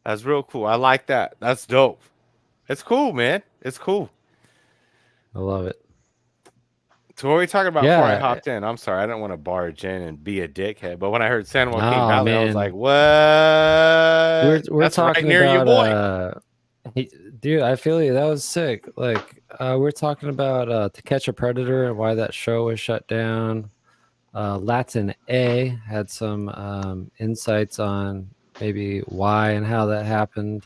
Speaker 5: That's real cool. I like that. That's dope. It's cool, man. It's cool.
Speaker 1: I love it.
Speaker 5: So what were we talking about before I
Speaker 1: Yeah.
Speaker 5: hopped in? I'm sorry. I didn't want to barge in and be a dickhead. But when I heard San Joaquin
Speaker 1: Nah,
Speaker 5: Valley, I was
Speaker 1: man.
Speaker 5: like, what?
Speaker 1: We're
Speaker 5: That's
Speaker 1: talking
Speaker 5: right near your
Speaker 1: about
Speaker 5: boy.
Speaker 1: dude, I feel you. That was sick. Like we're talking about To Catch a Predator and why that show was shut down. Latin A had some insights on maybe why and how that happened.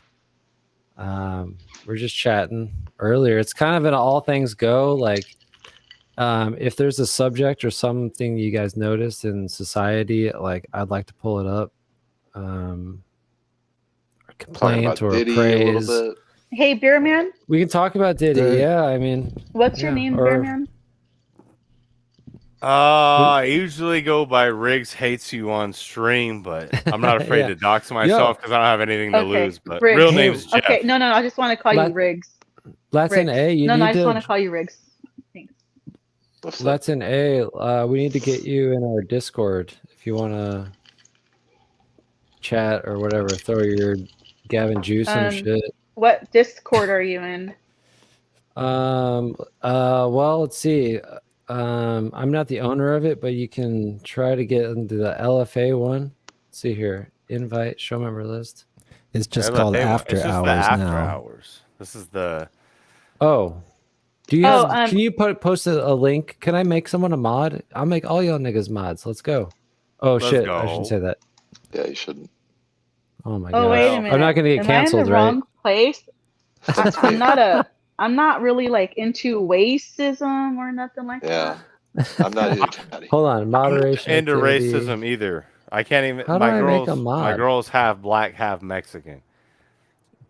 Speaker 1: We're just chatting earlier. It's kind of an all things go. Like if there's a subject or something you guys noticed in society, like I'd like to pull it up. A
Speaker 2: Talking
Speaker 1: complaint
Speaker 2: about
Speaker 1: or
Speaker 2: Diddy a
Speaker 1: praise.
Speaker 2: little bit.
Speaker 3: Hey, Beer Man.
Speaker 1: We can talk about Diddy.
Speaker 4: The-
Speaker 1: Yeah, I mean,
Speaker 3: What's your
Speaker 1: yeah,
Speaker 3: name,
Speaker 1: or-
Speaker 3: Beer Man?
Speaker 5: I usually go by Riggs Hates You on stream, but I'm not afraid
Speaker 1: Yeah.
Speaker 5: to dox myself because I don't have anything to
Speaker 3: Okay,
Speaker 5: lose. But
Speaker 3: Riggs.
Speaker 5: real
Speaker 1: Hey,
Speaker 5: name's Jeff.
Speaker 3: Okay, no, I just want to call you Riggs.
Speaker 1: Latin
Speaker 3: Riggs.
Speaker 1: A, you
Speaker 3: No,
Speaker 1: need
Speaker 3: I just
Speaker 1: to.
Speaker 3: want to call you Riggs. Thanks.
Speaker 2: What's up?
Speaker 1: Latin A, we need to get you in our Discord if you want to chat or whatever. Throw your Gavin juice and shit.
Speaker 3: What Discord are you in?
Speaker 1: Well, let's see. I'm not the owner of it, but you can try to get into the LFA one. Let's see here. Invite, show member list.
Speaker 4: It's just
Speaker 5: LFA
Speaker 4: called
Speaker 5: one.
Speaker 4: After
Speaker 5: It's just
Speaker 4: Hours
Speaker 5: the after
Speaker 4: now.
Speaker 5: hours. This is the.
Speaker 1: Oh. Do you
Speaker 3: Oh,
Speaker 1: have, can you post a link? Can I make someone a mod? I'll make all y'all niggas mods. Let's go. Oh
Speaker 5: Let's
Speaker 1: shit.
Speaker 5: go.
Speaker 1: I shouldn't say that.
Speaker 2: Yeah, you shouldn't.
Speaker 1: Oh my
Speaker 3: Oh,
Speaker 1: god.
Speaker 3: wait a minute.
Speaker 1: I'm not gonna get
Speaker 3: Am
Speaker 1: canceled,
Speaker 3: I in the
Speaker 1: right?
Speaker 3: wrong place? I'm not really like into racism or nothing like
Speaker 2: Yeah.
Speaker 3: that.
Speaker 2: I'm not either, Daddy.
Speaker 1: Hold on. Moderation.
Speaker 5: Into
Speaker 1: activity.
Speaker 5: racism either. I can't even.
Speaker 1: How do
Speaker 5: my
Speaker 1: I
Speaker 5: girls,
Speaker 1: make a mod?
Speaker 5: my girls half black, half Mexican.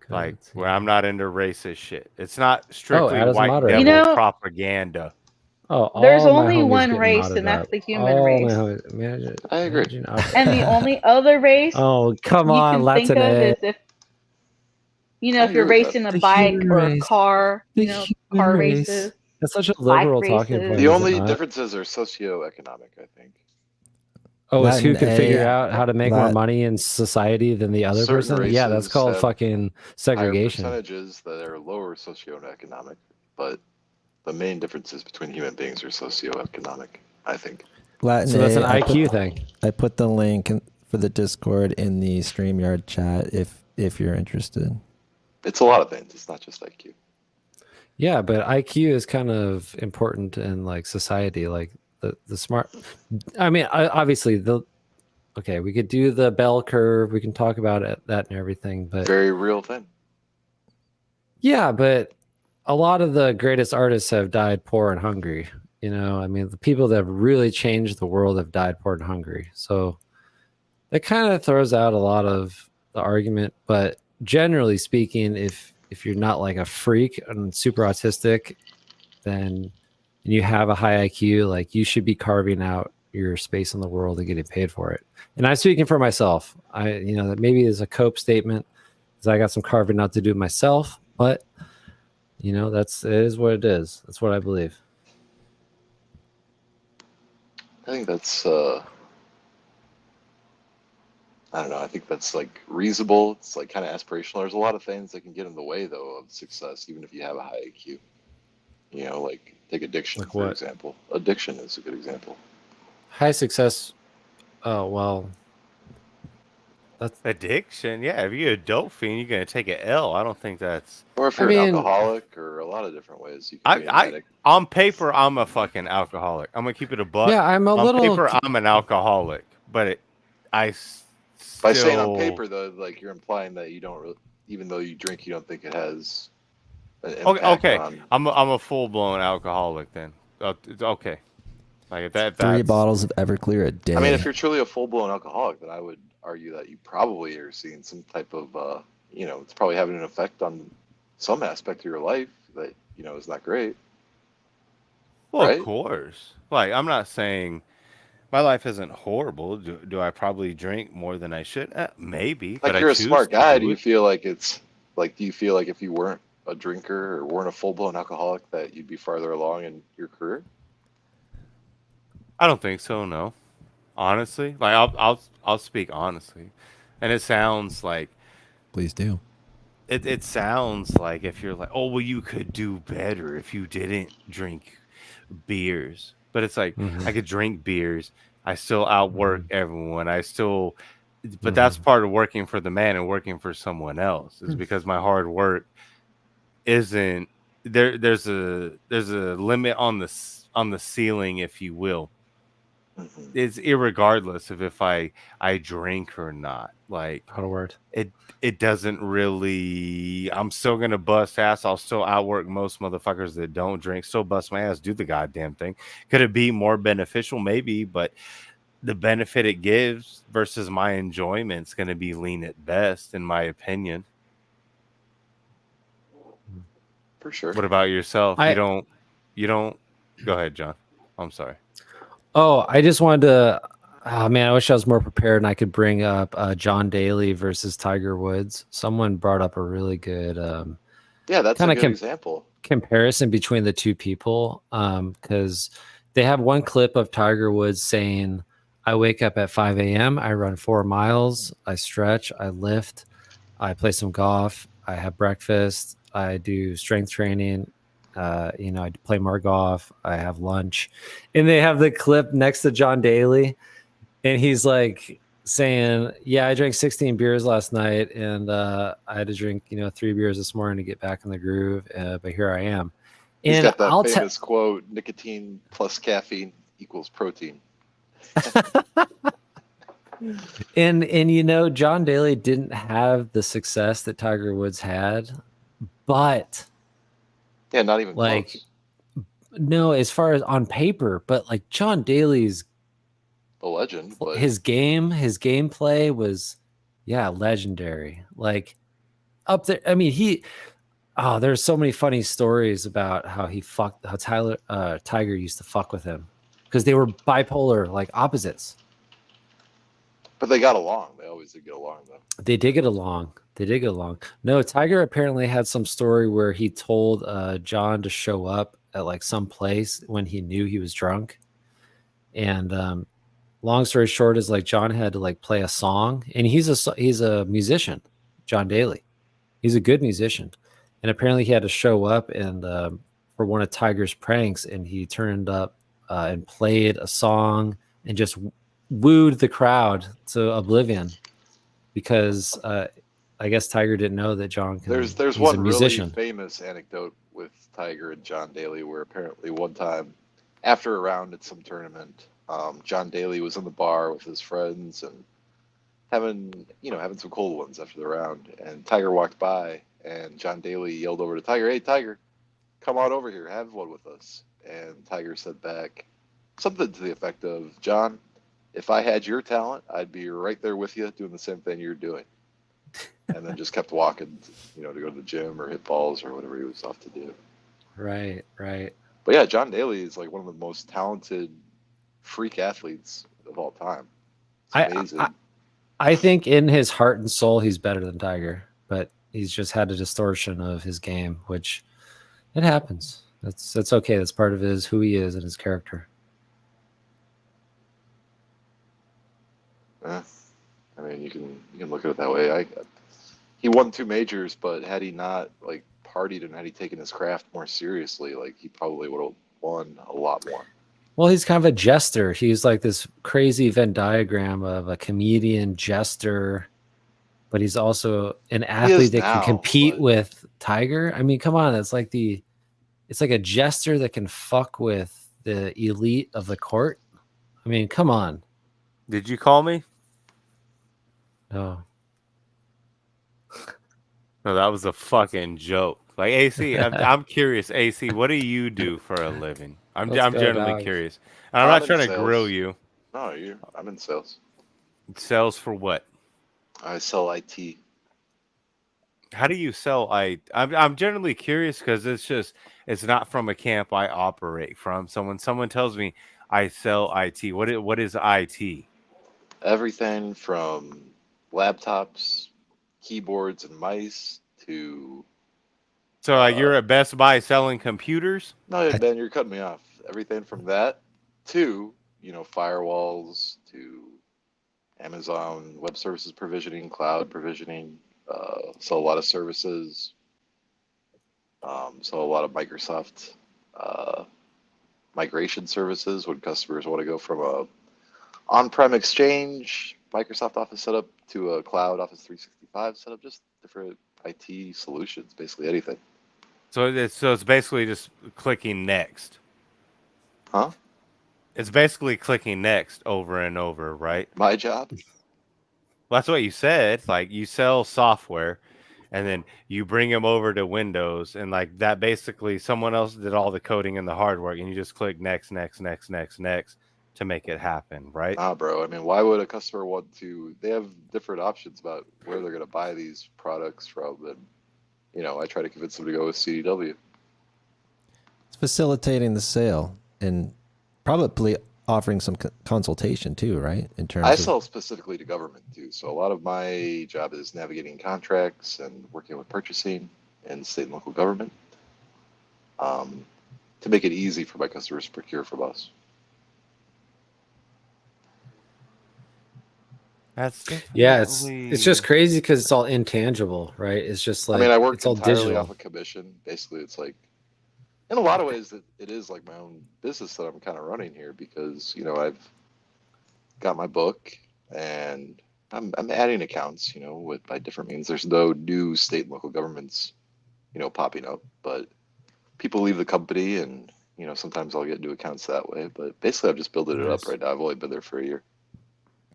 Speaker 1: Okay,
Speaker 5: Like
Speaker 1: let's see.
Speaker 5: where I'm not into racist shit. It's not strictly
Speaker 1: add as a
Speaker 5: white
Speaker 1: moderator.
Speaker 5: devil
Speaker 3: You know-
Speaker 5: propaganda.
Speaker 1: Oh,
Speaker 3: There's
Speaker 1: all my
Speaker 3: only
Speaker 1: homies
Speaker 3: one
Speaker 1: getting
Speaker 3: race,
Speaker 1: modded
Speaker 3: and that's
Speaker 1: up.
Speaker 3: the human
Speaker 1: All
Speaker 3: race.
Speaker 1: my homies. Imagine,
Speaker 2: I agree.
Speaker 1: imagine up-
Speaker 3: And the only other race
Speaker 1: Oh, come
Speaker 3: you
Speaker 1: on,
Speaker 3: can
Speaker 1: Latin
Speaker 3: think of
Speaker 1: A.
Speaker 3: is if
Speaker 2: I
Speaker 3: if you're
Speaker 2: agree with
Speaker 3: racing a
Speaker 1: The
Speaker 3: bike
Speaker 1: human
Speaker 3: or a
Speaker 1: race.
Speaker 3: car,
Speaker 1: The
Speaker 3: car
Speaker 1: human race.
Speaker 3: races.
Speaker 1: That's such a
Speaker 3: Black
Speaker 1: liberal talking
Speaker 3: races.
Speaker 1: point.
Speaker 2: The
Speaker 1: is it
Speaker 2: only
Speaker 1: not?
Speaker 2: differences are socioeconomic, I think.
Speaker 1: Oh, is who
Speaker 4: Latin
Speaker 1: can figure
Speaker 4: A,
Speaker 1: out how to make more
Speaker 4: Lat-
Speaker 1: money in society than the other
Speaker 2: Certain
Speaker 1: person? Yeah, that's
Speaker 2: races
Speaker 1: called
Speaker 2: have
Speaker 1: fucking
Speaker 2: Higher
Speaker 1: segregation.
Speaker 2: percentages that are lower socioeconomic, but the main differences between human beings are socioeconomic, I think.
Speaker 4: Latin
Speaker 1: So that's
Speaker 4: A,
Speaker 1: an IQ thing.
Speaker 4: I put the link for the Discord in the StreamYard chat if you're interested.
Speaker 2: It's a lot of things. It's not just IQ.
Speaker 1: Yeah, but IQ is kind of important in like society. Like the smart. I mean, obviously okay, we could do the bell curve. We can talk about that and everything, but
Speaker 2: Very real thing.
Speaker 1: yeah, but a lot of the greatest artists have died poor and hungry. You know, I mean, the people that have really changed the world have died poor and hungry. So that kind of throws out a lot of the argument. But generally speaking, if you're not like a freak and super autistic, then you have a high IQ, like you should be carving out your space in the world and getting paid for it. And I'm speaking for myself. That maybe is a cope statement because I got some carving out to do myself, but it is what it is. That's what I believe.
Speaker 2: I think that's I don't know. I think that's like reasonable. It's like kind of aspirational. There's a lot of things that can get in the way though of success, even if you have a high IQ. Like take addiction
Speaker 1: Like
Speaker 2: for
Speaker 1: what?
Speaker 2: example. Addiction is a good example.
Speaker 1: High success. Oh, well. That's
Speaker 5: Addiction, yeah. If you're a dope fiend, you're gonna take an L. I don't think that's
Speaker 2: Or if
Speaker 1: I
Speaker 2: you're an
Speaker 1: mean-
Speaker 2: alcoholic, or a lot of different ways you can be an
Speaker 5: I
Speaker 2: addict.
Speaker 5: on paper I'm a fucking alcoholic. I'm gonna keep it a buck.
Speaker 1: yeah, I'm a
Speaker 5: on
Speaker 1: little.
Speaker 5: paper I'm an alcoholic, but
Speaker 2: By saying on paper though, like you're implying that you don't really, even though you drink, you don't think it has an impact
Speaker 5: Okay.
Speaker 2: on.
Speaker 5: I'm a full blown alcoholic then. okay. Like if that's
Speaker 4: 3 bottles of Everclear a day.
Speaker 2: I mean, if you're truly a full-blown alcoholic, then I would argue that you probably are seeing some type of, it's probably having an effect on some aspect of your life that, is not great.
Speaker 5: Well,
Speaker 2: right?
Speaker 5: of course. Like I'm not saying my life isn't horrible. Do I probably drink more than I should? Maybe,
Speaker 2: Like
Speaker 5: but I
Speaker 2: you're a
Speaker 5: choose
Speaker 2: smart
Speaker 5: to
Speaker 2: guy.
Speaker 5: do it.
Speaker 2: Do you feel like if you weren't a drinker or weren't a full-blown alcoholic that you'd be farther along in your career?
Speaker 5: I don't think so. No, honestly, like I'll speak honestly, and it sounds like
Speaker 4: Please do.
Speaker 5: it sounds like if you're like, oh well, you could do better if you didn't drink beers, but it's like I could drink beers. I still outwork everyone. But that's part of working for the man and working for someone else is because my hard work isn't there. There's a limit on the ceiling, if you will.
Speaker 2: Mhm.
Speaker 5: It's irregardless of if I drink or not. Like
Speaker 1: How to word.
Speaker 5: it doesn't really. I'm still gonna bust ass. I'll still outwork most motherfuckers that don't drink. Still bust my ass. Do the goddamn thing. Could it be more beneficial? Maybe, but the benefit it gives versus my enjoyment's gonna be lean at best, in my opinion.
Speaker 2: For sure.
Speaker 5: What about yourself?
Speaker 1: I-
Speaker 5: You don't. Go ahead, John. I'm sorry.
Speaker 1: Oh, I just wanted to. Oh man, I wish I was more prepared and I could bring up John Daly versus Tiger Woods. Someone brought up a really good
Speaker 2: Yeah, that's
Speaker 1: kinda
Speaker 2: a good example.
Speaker 1: comparison between the two people because they have one clip of Tiger Woods saying, I wake up at 5 a.m., I run 4 miles, I stretch, I lift, I play some golf, I have breakfast, I do strength training, I play more golf, I have lunch. And they have the clip next to John Daly, and he's like saying, yeah, I drank 16 beers last night, and I had to drink 3 beers this morning to get back in the groove, but here I am.
Speaker 2: He's
Speaker 1: And
Speaker 2: got that
Speaker 1: I'll
Speaker 2: famous quote, nicotine plus caffeine equals protein.
Speaker 1: and John Daly didn't have the success that Tiger Woods had, but
Speaker 2: Yeah, not even
Speaker 1: like
Speaker 2: close.
Speaker 1: no, as far as on paper, but like John Daly's
Speaker 2: A legend, but
Speaker 1: his gameplay was legendary. Like up there. I mean, there's so many funny stories about how Tiger used to fuck with him because they were bipolar, like opposites.
Speaker 2: they got along. They always did get along, though.
Speaker 1: They did get along. No, Tiger apparently had some story where he told John to show up at like some place when he knew he was drunk. And long story short is like John had to like play a song, and he's a musician, John Daly. He's a good musician. And apparently he had to show up and for one of Tiger's pranks, and he turned up and played a song and just wooed the crowd to oblivion because I guess Tiger didn't know that John
Speaker 2: There's
Speaker 1: he's
Speaker 2: one
Speaker 1: a
Speaker 2: really
Speaker 1: musician.
Speaker 2: famous anecdote with Tiger and John Daly where apparently one time after a round at some tournament, John Daly was in the bar with his friends and having some cold ones after the round, and Tiger walked by and John Daly yelled over to Tiger, "Hey Tiger, come on over here, have one with us." And Tiger said back something to the effect of, "John, if I had your talent, I'd be right there with you doing the same thing you're doing." And then just kept walking, to go to the gym or hit balls or whatever he was off to do.
Speaker 1: Right.
Speaker 2: But yeah, John Daly is like one of the most talented freak athletes of all time. It's amazing.
Speaker 1: I think in his heart and soul, he's better than Tiger, but he's just had a distortion of his game, which it happens. That's okay. That's part of who he is and his character.
Speaker 2: I mean, you can look at it that way. He won 2 majors, but had he not like partied and had he taken his craft more seriously, like he probably would have won a lot more.
Speaker 1: Well, he's kind of a jester. He's like this crazy Venn diagram of a comedian, jester, but he's also an athlete that can compete with Tiger. I mean, come on, it's like a jester that can fuck with the elite of the court. I mean, come on.
Speaker 5: Did you call me?
Speaker 1: No.
Speaker 5: No, that was a fucking joke. Like AC, I'm curious. AC, what do you do for a living? I'm
Speaker 1: Let's go,
Speaker 5: generally
Speaker 1: dogs.
Speaker 5: curious. And I'm
Speaker 2: I'm
Speaker 5: not
Speaker 2: in
Speaker 5: trying to
Speaker 2: sales.
Speaker 5: grill you.
Speaker 2: No, I'm in sales.
Speaker 5: Sales for what?
Speaker 2: I sell IT.
Speaker 5: How do you sell? I'm generally curious because it's not from a camp I operate from. So when someone tells me I sell IT, what is IT?
Speaker 2: Everything from laptops, keyboards and mice to
Speaker 5: So you're at Best Buy selling computers?
Speaker 2: no, Ben, you're cutting me off. Everything from that to firewalls to Amazon Web Services provisioning, cloud provisioning. Sell a lot of services. Sell a lot of Microsoft migration services when customers want to go from a on-prem Exchange, Microsoft Office setup to a cloud Office 365 setup. Just different IT solutions, basically anything.
Speaker 5: So it's basically just clicking next.
Speaker 2: Huh?
Speaker 5: It's basically clicking next over and over, right?
Speaker 2: My job?
Speaker 5: Well, that's what you said. Like you sell software and then you bring them over to Windows and like that basically someone else did all the coding and the hard work and you just click next to make it happen, right?
Speaker 2: Nah, bro. I mean, why would a customer want to? They have different options about where they're going to buy these products from. And, I try to convince them to go with CDW.
Speaker 4: It's facilitating the sale and probably offering some consultation too, right? In terms
Speaker 2: I
Speaker 4: of
Speaker 2: sell specifically to government too. So a lot of my job is navigating contracts and working with purchasing and state and local government to make it easy for my customers to procure from us.
Speaker 5: That's
Speaker 1: Yeah, it's just crazy because it's all intangible, right? It's just like
Speaker 2: I mean, I work
Speaker 1: it's all
Speaker 2: entirely
Speaker 1: digital.
Speaker 2: off a commission. Basically, it's like, in a lot of ways, it is like my own business that I'm kind of running here because I've got my book and I'm adding accounts, by different means. There's no new state and local governments, popping up, but people leave the company and sometimes I'll get new accounts that way. But basically, I'm just building it up
Speaker 1: Nice.
Speaker 2: right now. I've only been there for a year.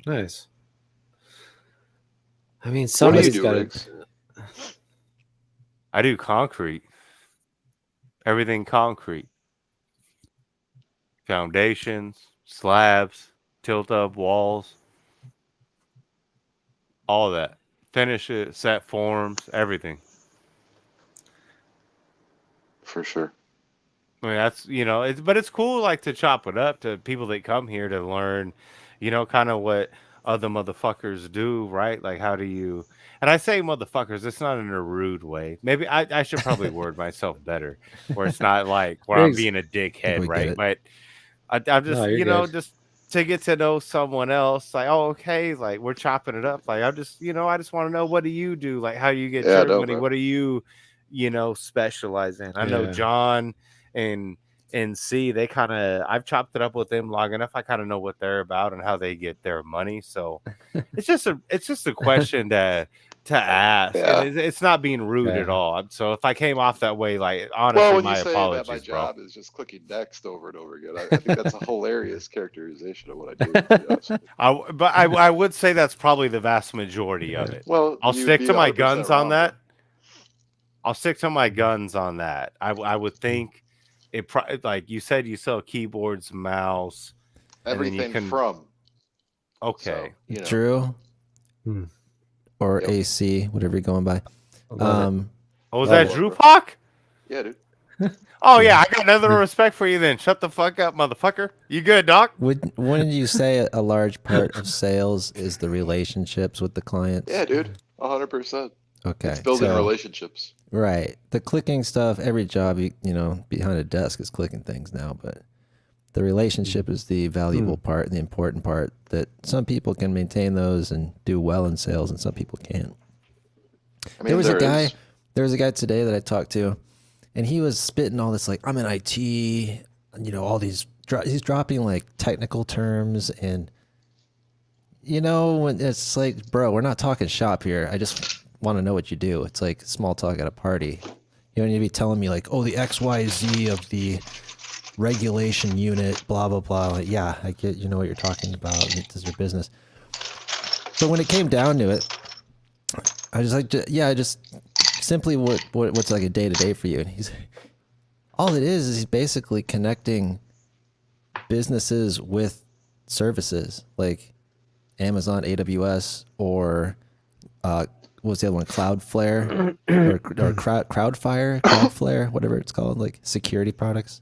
Speaker 1: Nice. I mean,
Speaker 2: What do you
Speaker 1: somebody's
Speaker 2: do,
Speaker 1: got
Speaker 2: Riggs?
Speaker 5: I do concrete. Everything concrete. Foundations, slabs, tilt up walls. All that. Finish it, set forms, everything.
Speaker 2: For sure.
Speaker 5: I mean, that's, but it's cool, like, to chop it up to people that come here to learn, kind of what other motherfuckers do, right? Like, how do you, and I say motherfuckers, it's not in a rude way. Maybe I should probably word myself better, where it's not like, where I'm
Speaker 1: Riggs.
Speaker 5: being a dickhead,
Speaker 4: we get
Speaker 5: right?
Speaker 4: it.
Speaker 5: But I'm just,
Speaker 1: No, you're good.
Speaker 5: just to get to know someone else, like, oh, okay, like, we're chopping it up. Like, I'm just, I just want to know, what do you do? Like, how you get
Speaker 2: Yeah,
Speaker 5: your
Speaker 2: no,
Speaker 5: money?
Speaker 2: bro.
Speaker 5: What do you, specialize in? I know
Speaker 1: Yeah.
Speaker 5: John and C, they kind of, I've chopped it up with them long enough. I kind of know what they're about and how they get their money. So it's just a question to ask.
Speaker 2: Yeah.
Speaker 5: And it's not being rude at
Speaker 1: Yeah.
Speaker 5: all. So if I came off that way, like, honestly,
Speaker 2: Well, when
Speaker 5: my
Speaker 2: you say
Speaker 5: apologies,
Speaker 2: that my
Speaker 5: bro.
Speaker 2: job is just clicking next over and over again, I think that's a hilarious characterization of what I do. To be honest with you.
Speaker 5: But I would say that's probably the vast majority of it.
Speaker 2: Well,
Speaker 5: I'll
Speaker 2: you'd
Speaker 5: stick
Speaker 2: be
Speaker 5: to my
Speaker 2: 100%
Speaker 5: guns on
Speaker 2: wrong,
Speaker 5: that.
Speaker 2: though.
Speaker 5: I'll stick to my guns on that. I would think it like you said, you sell keyboards, mouse, and then you
Speaker 2: Everything
Speaker 5: can.
Speaker 2: from.
Speaker 5: Okay.
Speaker 2: So,
Speaker 4: Drew
Speaker 1: Hmm.
Speaker 4: or
Speaker 2: Yep.
Speaker 4: AC, whatever you're going by.
Speaker 1: Love it.
Speaker 5: Oh, was
Speaker 1: Love
Speaker 5: that
Speaker 2: it.
Speaker 5: Drew Pock?
Speaker 2: Yeah, dude.
Speaker 5: Oh yeah, I got nothing but respect for you then. Shut the fuck up, motherfucker. You good, Doc?
Speaker 4: Wouldn't you say a large part of sales is the relationships with the clients?
Speaker 2: Yeah, dude. 100%.
Speaker 4: Okay.
Speaker 2: It's building
Speaker 4: so-
Speaker 2: relationships.
Speaker 4: Right. The clicking stuff, every job, behind a desk is clicking things now, but the relationship is the valuable part, the important part that some people can maintain those and do well in sales and some people can't.
Speaker 2: I mean,
Speaker 4: There was a
Speaker 2: is-
Speaker 4: guy today that I talked to and he was spitting all this, like, I'm in IT, all these, he's dropping like technical terms and, when it's like, bro, we're not talking shop here. I just want to know what you do. It's like small talk at a party. You don't need to be telling me like, oh, the XYZ of the regulation unit, blah, blah, blah. Like, yeah, I get, what you're talking about. This is your business. But when it came down to it, I was like, yeah, just simply what's like a day to day for you. And all it is he's basically connecting businesses with services like Amazon AWS or what was the other one, Cloudflare or Cloudflare, whatever it's called, like security products.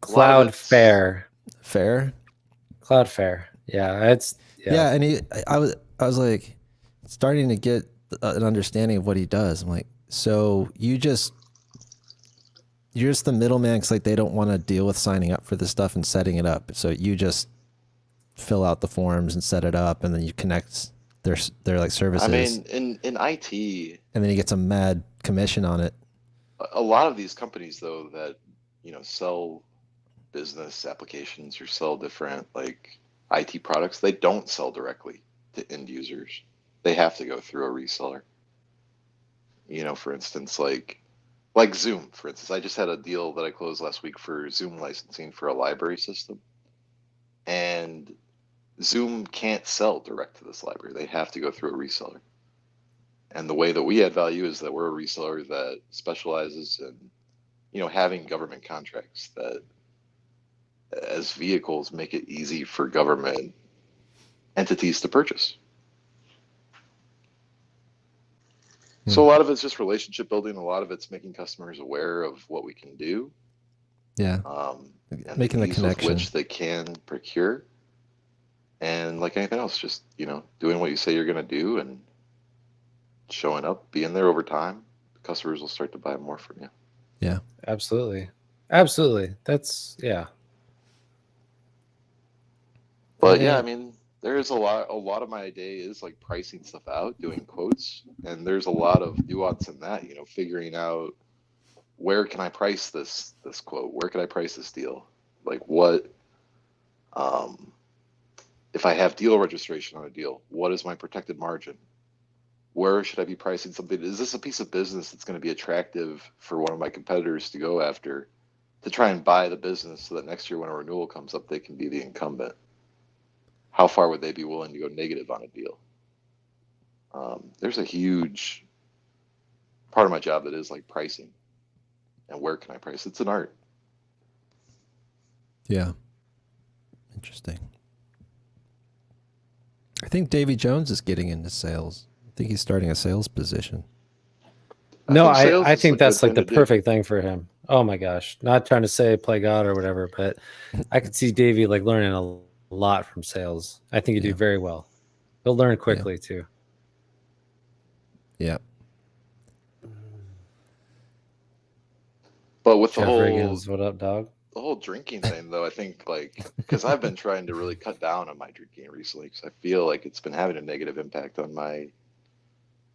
Speaker 1: Cloudflare.
Speaker 4: Fair.
Speaker 1: Cloudflare. Yeah,
Speaker 4: Yeah, and I was like starting to get an understanding of what he does. I'm like, so you're just the middleman because like they don't want to deal with signing up for this stuff and setting it up. So you just fill out the forms and set it up, and then you connect their like services.
Speaker 2: I mean, in IT,
Speaker 4: and then you get some mad commission on it.
Speaker 2: a lot of these companies though that sell business applications or sell different like IT products, they don't sell directly to end users. They have to go through a reseller. For instance, like Zoom, for instance. I just had a deal that I closed last week for Zoom licensing for a library system. And Zoom can't sell direct to this library. They have to go through a reseller. And the way that we add value is that we're a reseller that specializes in, having government contracts that as vehicles make it easy for government entities to purchase. So a lot of it's just relationship building. A lot of it's making customers aware of what we can do.
Speaker 4: Yeah.
Speaker 2: And
Speaker 4: making the connection,
Speaker 2: which they can procure. And like anything else, just, doing what you say you're going to do and showing up, being there over time. Customers will start to buy more from you.
Speaker 4: Yeah,
Speaker 1: absolutely. Absolutely. That's, yeah.
Speaker 2: But yeah, I mean, there's a lot of my day is like pricing stuff out, doing quotes, and there's a lot of nuance in that, figuring out where can I price this quote? Where can I price this deal? Like what, if I have deal registration on a deal, what is my protected margin? Where should I be pricing something? Is this a piece of business that's going to be attractive for one of my competitors to go after to try and buy the business so that next year when a renewal comes up, they can be the incumbent? How far would they be willing to go negative on a deal? There's a huge part of my job that is like pricing. And where can I price? It's an art.
Speaker 4: Yeah. Interesting. I think Davy Jones is getting into sales. I think he's starting a sales position.
Speaker 1: I think that's like the perfect thing for him. Oh my gosh. Not trying to say play God or whatever, but I could see Davy like learning a lot from sales. I think he'd do very well. He'll learn quickly too.
Speaker 4: Yeah.
Speaker 2: But with
Speaker 1: Jeff Riggins, what up, dog?
Speaker 2: The whole drinking thing, though, I think because I've been trying to really cut down on my drinking recently because I feel like it's been having a negative impact on my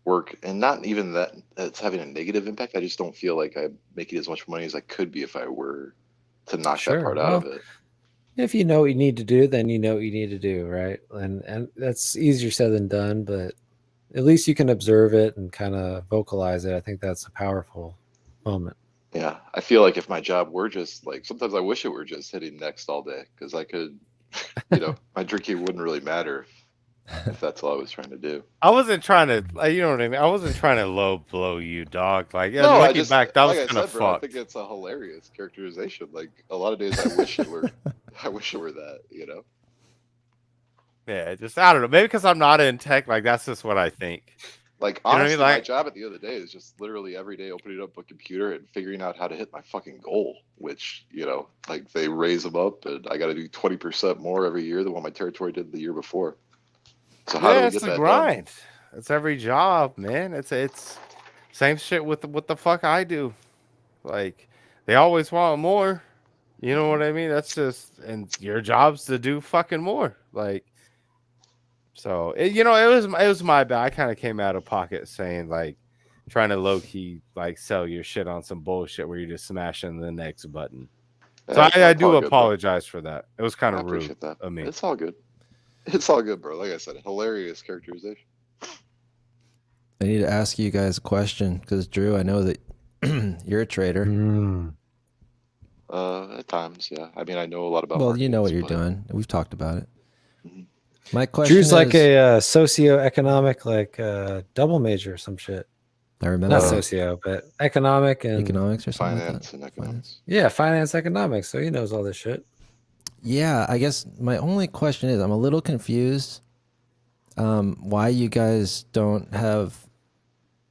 Speaker 2: work, and not even that it's having a negative impact. I just don't feel like I'm making as much money as I could be if I were to knock that part out of it.
Speaker 1: If you know what you need to do, then you know what you need to do, right? And that's easier said than done, but at least you can observe it and kind of vocalize it. I think that's a powerful moment.
Speaker 2: Yeah, I feel like if my job were just like, sometimes I wish it were just hitting next all day because I could, my drinking wouldn't really matter if that's all I was trying to do.
Speaker 5: I wasn't trying to, you know what I mean? I wasn't trying to low blow you, dog. Like,
Speaker 2: no,
Speaker 5: looking back, that was kind of
Speaker 2: fucked. I think it's a hilarious characterization. Like a lot of days, I wish it were, that,
Speaker 5: Yeah, just I don't know. Maybe because I'm not in tech, like that's just what I think.
Speaker 2: Like honestly, my job at the end of the day is just literally every day opening up a computer and figuring out how to hit my fucking goal. Which like they raise them up, and I got to do 20% more every year than what my territory did the year before. So how do we get that
Speaker 5: grind?
Speaker 2: Done?
Speaker 5: It's every job, man. It's same shit with what the fuck I do. Like they always want more. You know what I mean? That's just, and your job's to do fucking more. Like. So it was my bad. I kind of came out of pocket saying like trying to low key like sell your shit on some bullshit where you're just smashing the next button. So I do apologize for that. It was kind of rude of me.
Speaker 2: It's all good. It's all good, bro. Like I said, hilarious characterization.
Speaker 4: I need to ask you guys a question because Drew, I know that you're a trader.
Speaker 2: At times, yeah. I mean, I know a lot about.
Speaker 4: Well, you know what you're doing. We've talked about it.
Speaker 2: Mm-hmm.
Speaker 4: My question
Speaker 1: Drew's
Speaker 4: is,
Speaker 1: like a socioeconomic, like double major or some shit.
Speaker 4: I remember.
Speaker 1: Not socio, but economics or something
Speaker 2: finance
Speaker 1: like that.
Speaker 2: and economics.
Speaker 1: Yeah, finance, economics. So he knows all this shit.
Speaker 4: Yeah, I guess my only question is I'm a little confused why you guys don't have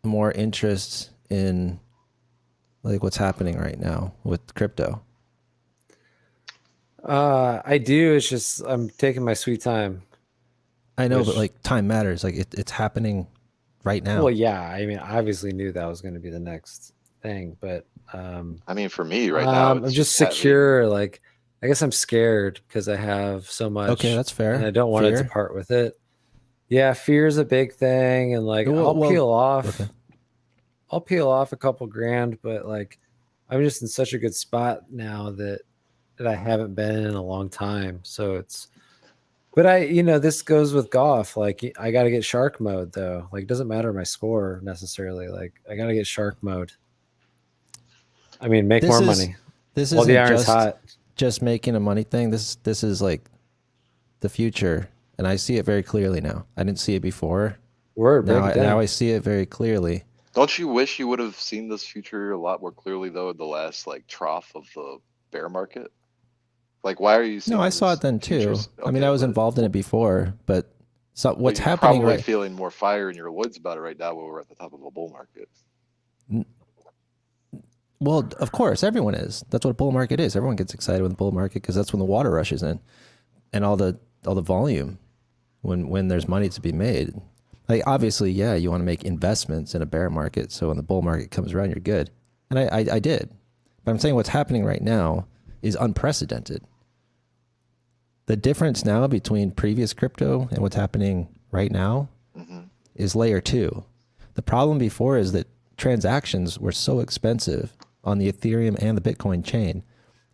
Speaker 4: more interest in like what's happening right now with crypto.
Speaker 1: I do. It's just I'm taking my sweet time.
Speaker 4: I know, but
Speaker 1: Which-
Speaker 4: like time matters. Like it's happening right now.
Speaker 1: Well, yeah. I mean, I obviously knew that was going to be the next thing, but
Speaker 2: I mean, for me right now,
Speaker 1: I'm
Speaker 2: it's
Speaker 1: just
Speaker 2: having-
Speaker 1: secure. Like, I guess I'm scared because I have so much.
Speaker 4: Okay, that's fair.
Speaker 1: and I don't want to
Speaker 4: Fear?
Speaker 1: depart with it. Yeah, fear is a big thing, and like
Speaker 4: Well,
Speaker 1: I'll peel off.
Speaker 4: okay.
Speaker 1: I'll peel off a couple grand, but like I'm just in such a good spot now that I haven't been in a long time. So it's, but this goes with golf. Like I got to get shark mode though. Like it doesn't matter my score necessarily. Like I got to get shark mode. I mean, make more money
Speaker 4: This
Speaker 1: while
Speaker 4: isn't
Speaker 1: the iron's
Speaker 4: just
Speaker 1: hot.
Speaker 4: just making a money thing. This is like the future, and I see it very clearly now. I didn't see it before.
Speaker 1: Word, break
Speaker 4: Now,
Speaker 1: it down.
Speaker 4: now I see it very clearly.
Speaker 2: Don't you wish you would have seen this future a lot more clearly though in the last like trough of the bear market? Like, why are you seeing
Speaker 4: No, I saw
Speaker 2: this
Speaker 4: it then too.
Speaker 2: futures-
Speaker 4: I mean,
Speaker 2: okay,
Speaker 4: I was
Speaker 2: but-
Speaker 4: involved in it before, but so
Speaker 2: but
Speaker 4: what's
Speaker 2: you're
Speaker 4: happening
Speaker 2: probably
Speaker 4: right?
Speaker 2: feeling more fire in your woods about it right now when we're at the top of a bull market.
Speaker 4: Well, of course, everyone is. That's what a bull market is. Everyone gets excited with the bull market because that's when the water rushes in, and all the volume, when there's money to be made. Like obviously, yeah, you want to make investments in a bear market, so when the bull market comes around, you're good. And I did, but I'm saying what's happening right now is unprecedented. The difference now between previous crypto and what's happening right now is layer 2. The problem before is that transactions were so expensive on the Ethereum and the Bitcoin chain.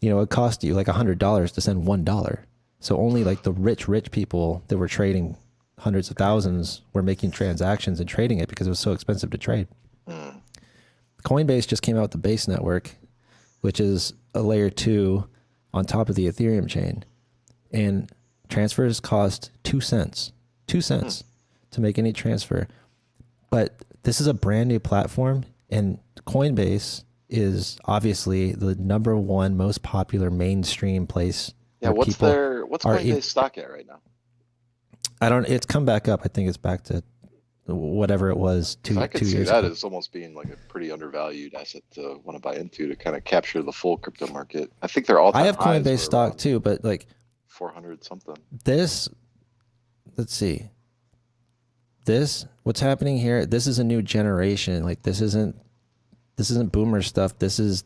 Speaker 4: You know, it cost you like $100 to send $1. So only like the rich people that were trading hundreds of thousands were making transactions and trading it because it was so expensive to trade. Coinbase just came out with the Base network, which is a layer 2 on top of the Ethereum chain. And transfers cost 2 cents. 2 cents to make any transfer. But this is a brand new platform, and Coinbase is obviously the #1 most popular mainstream place.
Speaker 2: Yeah,
Speaker 4: where
Speaker 2: what's
Speaker 4: people
Speaker 2: what's
Speaker 4: are
Speaker 2: Coinbase stock at right now?
Speaker 4: it's come back up. I think it's back to whatever it was
Speaker 2: 'Cause I could
Speaker 4: two
Speaker 2: see
Speaker 4: years
Speaker 2: that
Speaker 4: ago.
Speaker 2: as almost being like a pretty undervalued asset to want to buy into to kind of capture the full crypto market. I think they're all.
Speaker 4: I have Coinbase stock too, but like
Speaker 2: 400 something.
Speaker 4: this, let's see. What's happening here, this is a new generation. Like this isn't boomer stuff. This is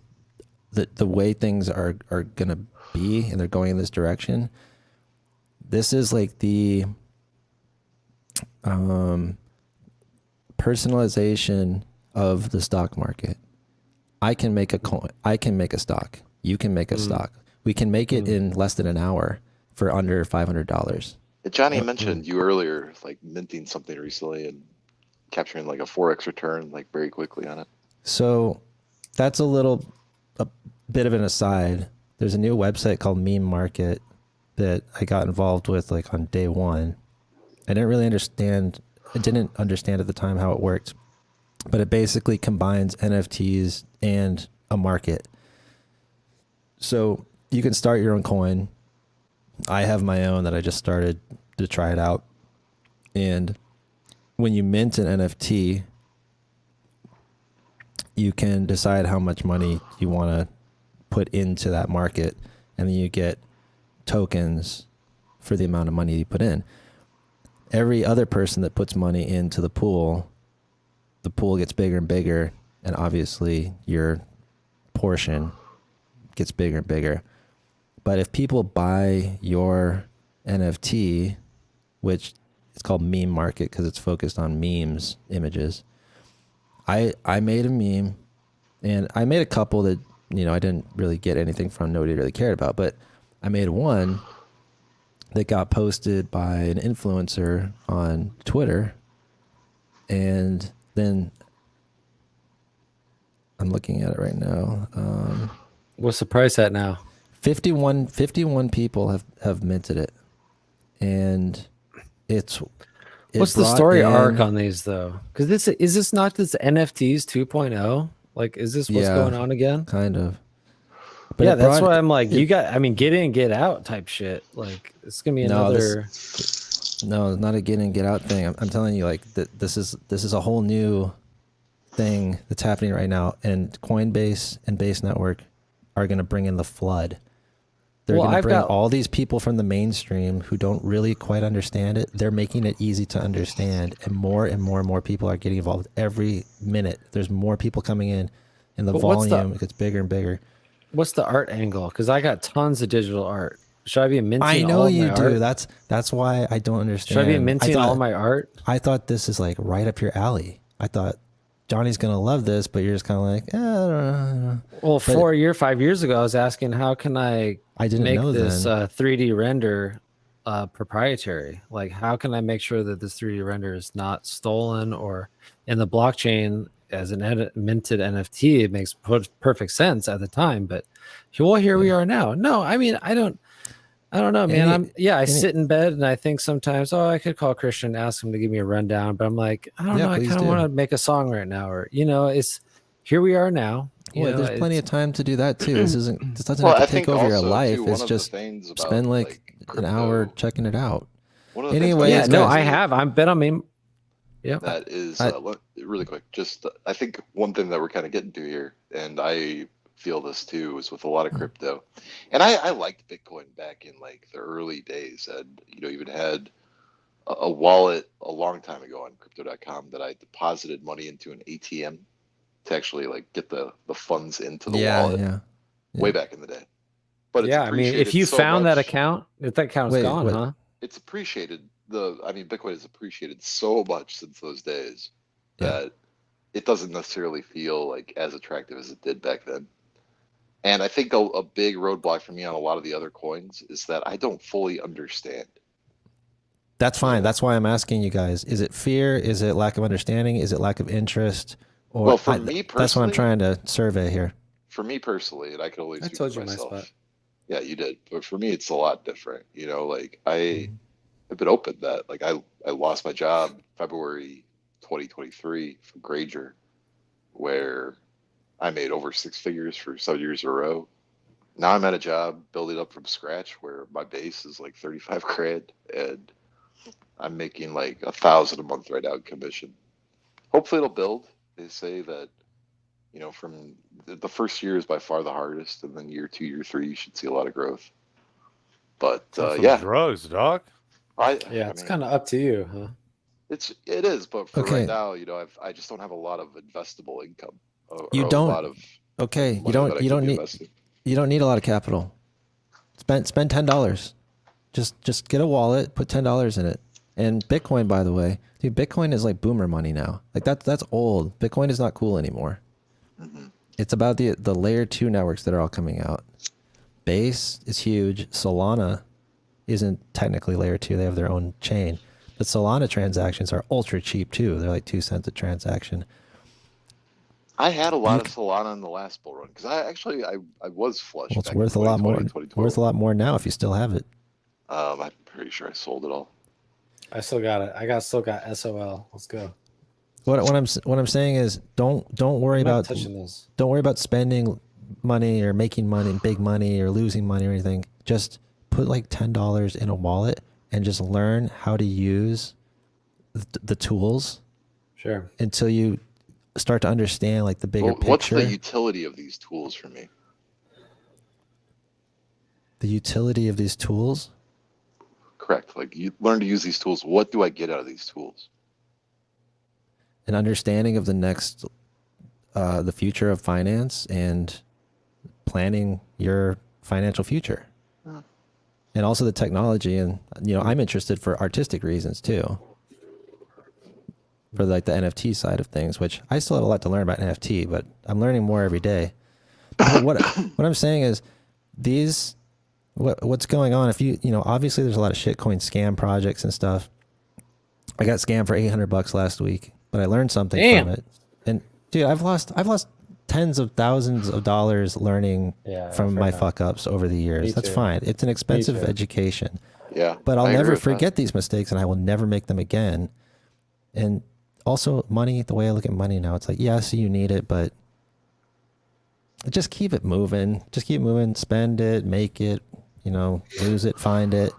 Speaker 4: the way things are gonna be, and they're going in this direction. This is like the personalization of the stock market. I can make a coin. I can make a stock. You can make a stock. We can make it in less than an hour for under $500.
Speaker 2: Johnny mentioned you earlier, like minting something recently and capturing like a 4x return like very quickly on it.
Speaker 4: So that's a bit of an aside. There's a new website called Meme Market that I got involved with like on day one. I didn't understand at the time how it worked, but it basically combines NFTs and a market. So you can start your own coin. I have my own that I just started to try it out. And when you mint an NFT, you can decide how much money you want to put into that market, and then you get tokens for the amount of money you put in. Every other person that puts money into the pool gets bigger and bigger, and obviously your portion gets bigger and bigger. But if people buy your NFT, which it's called Meme Market because it's focused on memes, images. I made a meme, and I made a couple that, I didn't really get anything from, nobody really cared about, but I made one that got posted by an influencer on Twitter, and then I'm looking at it right now.
Speaker 1: What's the price at now?
Speaker 4: 51 people have minted it, and
Speaker 1: what's the story arc on these though? Because is this not this NFTs 2.0? Like, is this what's
Speaker 4: Yeah.
Speaker 1: going on again?
Speaker 4: Kind of. But
Speaker 1: yeah,
Speaker 4: it
Speaker 1: that's
Speaker 4: brought-
Speaker 1: why I'm like,
Speaker 4: it-
Speaker 1: you got, I mean, get in, get out type shit. Like, it's gonna be
Speaker 4: No,
Speaker 1: another.
Speaker 4: No, not a get in, get out thing. I'm telling you, like this is a whole new thing that's happening right now, and Coinbase and Base Network are going to bring in the flood. They're
Speaker 1: Well,
Speaker 4: going to
Speaker 1: I've
Speaker 4: bring
Speaker 1: got-
Speaker 4: all these people from the mainstream who don't really quite understand it. They're making it easy to understand, and more people are getting involved every minute. There's more people coming in, and the
Speaker 1: But what's the-
Speaker 4: volume gets bigger and bigger.
Speaker 1: What's the art angle? Because I got tons of digital art. Should I be minting?
Speaker 4: I know
Speaker 1: all of
Speaker 4: you
Speaker 1: my
Speaker 4: do.
Speaker 1: Art?
Speaker 4: That's why I don't understand.
Speaker 1: Should I be minting all my art?
Speaker 4: I thought this is like right up your alley. I thought Johnny's gonna love this, but you're just kind of like, I don't know.
Speaker 1: Well,
Speaker 4: But-
Speaker 1: 5 years ago, I was asking how can I
Speaker 4: didn't
Speaker 1: make
Speaker 4: know
Speaker 1: this
Speaker 4: then.
Speaker 1: 3D render proprietary? Like, how can I make sure that this 3D render is not stolen or in the blockchain as an minted NFT? It makes perfect sense at the time, but well, here we are now. No, I mean, I don't know, man. I sit in bed and I think sometimes, I could call Christian and ask him to give me a rundown, but I'm like, I don't
Speaker 4: Yeah,
Speaker 1: know. I
Speaker 4: please
Speaker 1: kind of
Speaker 4: do.
Speaker 1: want to make a song right now, or it's here we are now.
Speaker 4: Well, there's plenty of time to do that too. This doesn't
Speaker 2: Well,
Speaker 4: have
Speaker 2: I
Speaker 4: to take
Speaker 2: think
Speaker 4: over your
Speaker 2: also,
Speaker 4: life.
Speaker 2: too, one
Speaker 4: It's
Speaker 2: of the
Speaker 4: just
Speaker 2: things about,
Speaker 4: spend like an
Speaker 2: crypto-
Speaker 4: hour checking it out.
Speaker 2: One of the things
Speaker 4: Anyways,
Speaker 2: about
Speaker 1: Yeah, no,
Speaker 2: crypto
Speaker 1: I have. I'm bet on me. Yeah.
Speaker 2: that is really quick. Just I think one thing that we're kind of getting to here, and I feel this too, is with a lot of crypto. And I liked Bitcoin back in like the early days, and even had a wallet a long time ago on crypto.com that I deposited money into an ATM to actually like get the funds into the wallet way back in the day. But it's
Speaker 1: Yeah, I mean, if
Speaker 2: appreciated
Speaker 1: you
Speaker 2: so
Speaker 1: found that
Speaker 2: much.
Speaker 1: account, if that account's
Speaker 4: Wait,
Speaker 1: gone,
Speaker 4: what?
Speaker 1: huh?
Speaker 2: It's appreciated. Bitcoin has appreciated so much since those days
Speaker 4: Yeah.
Speaker 2: that it doesn't necessarily feel like as attractive as it did back then. And I think a big roadblock for me on a lot of the other coins is that I don't fully understand.
Speaker 4: That's fine. That's why I'm asking you guys. Is it fear? Is it lack of understanding? Is it lack of interest? Or
Speaker 2: Well, for me
Speaker 4: that's what I'm
Speaker 2: personally-
Speaker 4: trying to survey here.
Speaker 2: For me personally, and I can only
Speaker 1: I
Speaker 2: speak
Speaker 1: told
Speaker 2: for
Speaker 1: you my
Speaker 2: myself.
Speaker 1: spot.
Speaker 2: Yeah, you did. But for me, it's a lot different. Like I
Speaker 1: Mm-hmm.
Speaker 2: have been open that like I lost my job February 2023 from Granger, where I made over 6 figures for 7 years in a row. Now I'm at a job building up from scratch where my base is like 35 grand and I'm making like 1,000 a month right now in commission. Hopefully it'll build. They say that, from the first year is by far the hardest, and then year 2, year 3, you should see a lot of growth. But
Speaker 5: Some
Speaker 2: yeah,
Speaker 5: drugs, dog.
Speaker 1: It's kind of up to you, huh?
Speaker 2: it is. But for
Speaker 4: Okay.
Speaker 2: right now, I just don't have a lot of investable income. Or
Speaker 4: You
Speaker 2: a
Speaker 4: don't-
Speaker 2: lot of
Speaker 4: Okay,
Speaker 2: money
Speaker 4: you don't
Speaker 2: that I
Speaker 4: you
Speaker 2: could
Speaker 4: don't
Speaker 2: be
Speaker 4: need
Speaker 2: investing.
Speaker 4: you don't need a lot of capital. Spend $10. Just get a wallet, put $10 in it. And Bitcoin, by the way, dude, Bitcoin is like boomer money now. Like that's old. Bitcoin is not cool anymore.
Speaker 2: Mhm.
Speaker 4: It's about the layer 2 networks that are all coming out. Base is huge. Solana isn't technically layer 2. They have their own chain. But Solana transactions are ultra cheap too. They're like 2 cents a transaction.
Speaker 2: I had a lot of Solana in the last bull run because I was flush.
Speaker 4: Well, it's
Speaker 2: back in
Speaker 4: worth a lot more.
Speaker 2: 2020,
Speaker 4: Worth a lot more now if you still have it.
Speaker 2: I'm pretty sure I sold it all.
Speaker 1: I still got it. Still got SOL. Let's go.
Speaker 4: What I'm saying is don't worry
Speaker 1: I'm not
Speaker 4: about
Speaker 1: touching this.
Speaker 4: don't worry about spending money or making money, big money or losing money or anything. Just put like $10 in a wallet and just learn how to use the tools
Speaker 1: Sure.
Speaker 4: until you start to understand like the bigger
Speaker 2: Well, what's
Speaker 4: picture.
Speaker 2: the utility of these tools for me?
Speaker 4: The utility of these tools.
Speaker 2: Correct. Like you learn to use these tools. What do I get out of these tools?
Speaker 4: An understanding of the future of finance and planning your financial future.
Speaker 2: Huh.
Speaker 4: And also the technology. And, I'm interested for artistic reasons too. For like the NFT side of things, which I still have a lot to learn about NFT, but I'm learning more every day. But what I'm saying is what's going on, if obviously there's a lot of shitcoin scam projects and stuff. I got scammed for $800 last week, but I learned something
Speaker 1: Damn.
Speaker 4: from it. And dude, I've lost tens of thousands of dollars learning from my fuck ups over the years.
Speaker 1: Me
Speaker 4: That's
Speaker 1: too.
Speaker 4: fine. It's an expensive
Speaker 1: too.
Speaker 4: education,
Speaker 2: Yeah.
Speaker 4: but I'll
Speaker 2: I agree
Speaker 4: never
Speaker 2: with that.
Speaker 4: forget these mistakes and I will never make them again. And also money, the way I look at money now, it's like, yes, you need it, but just keep it moving. Just keep moving. Spend it, make it, lose it, find it.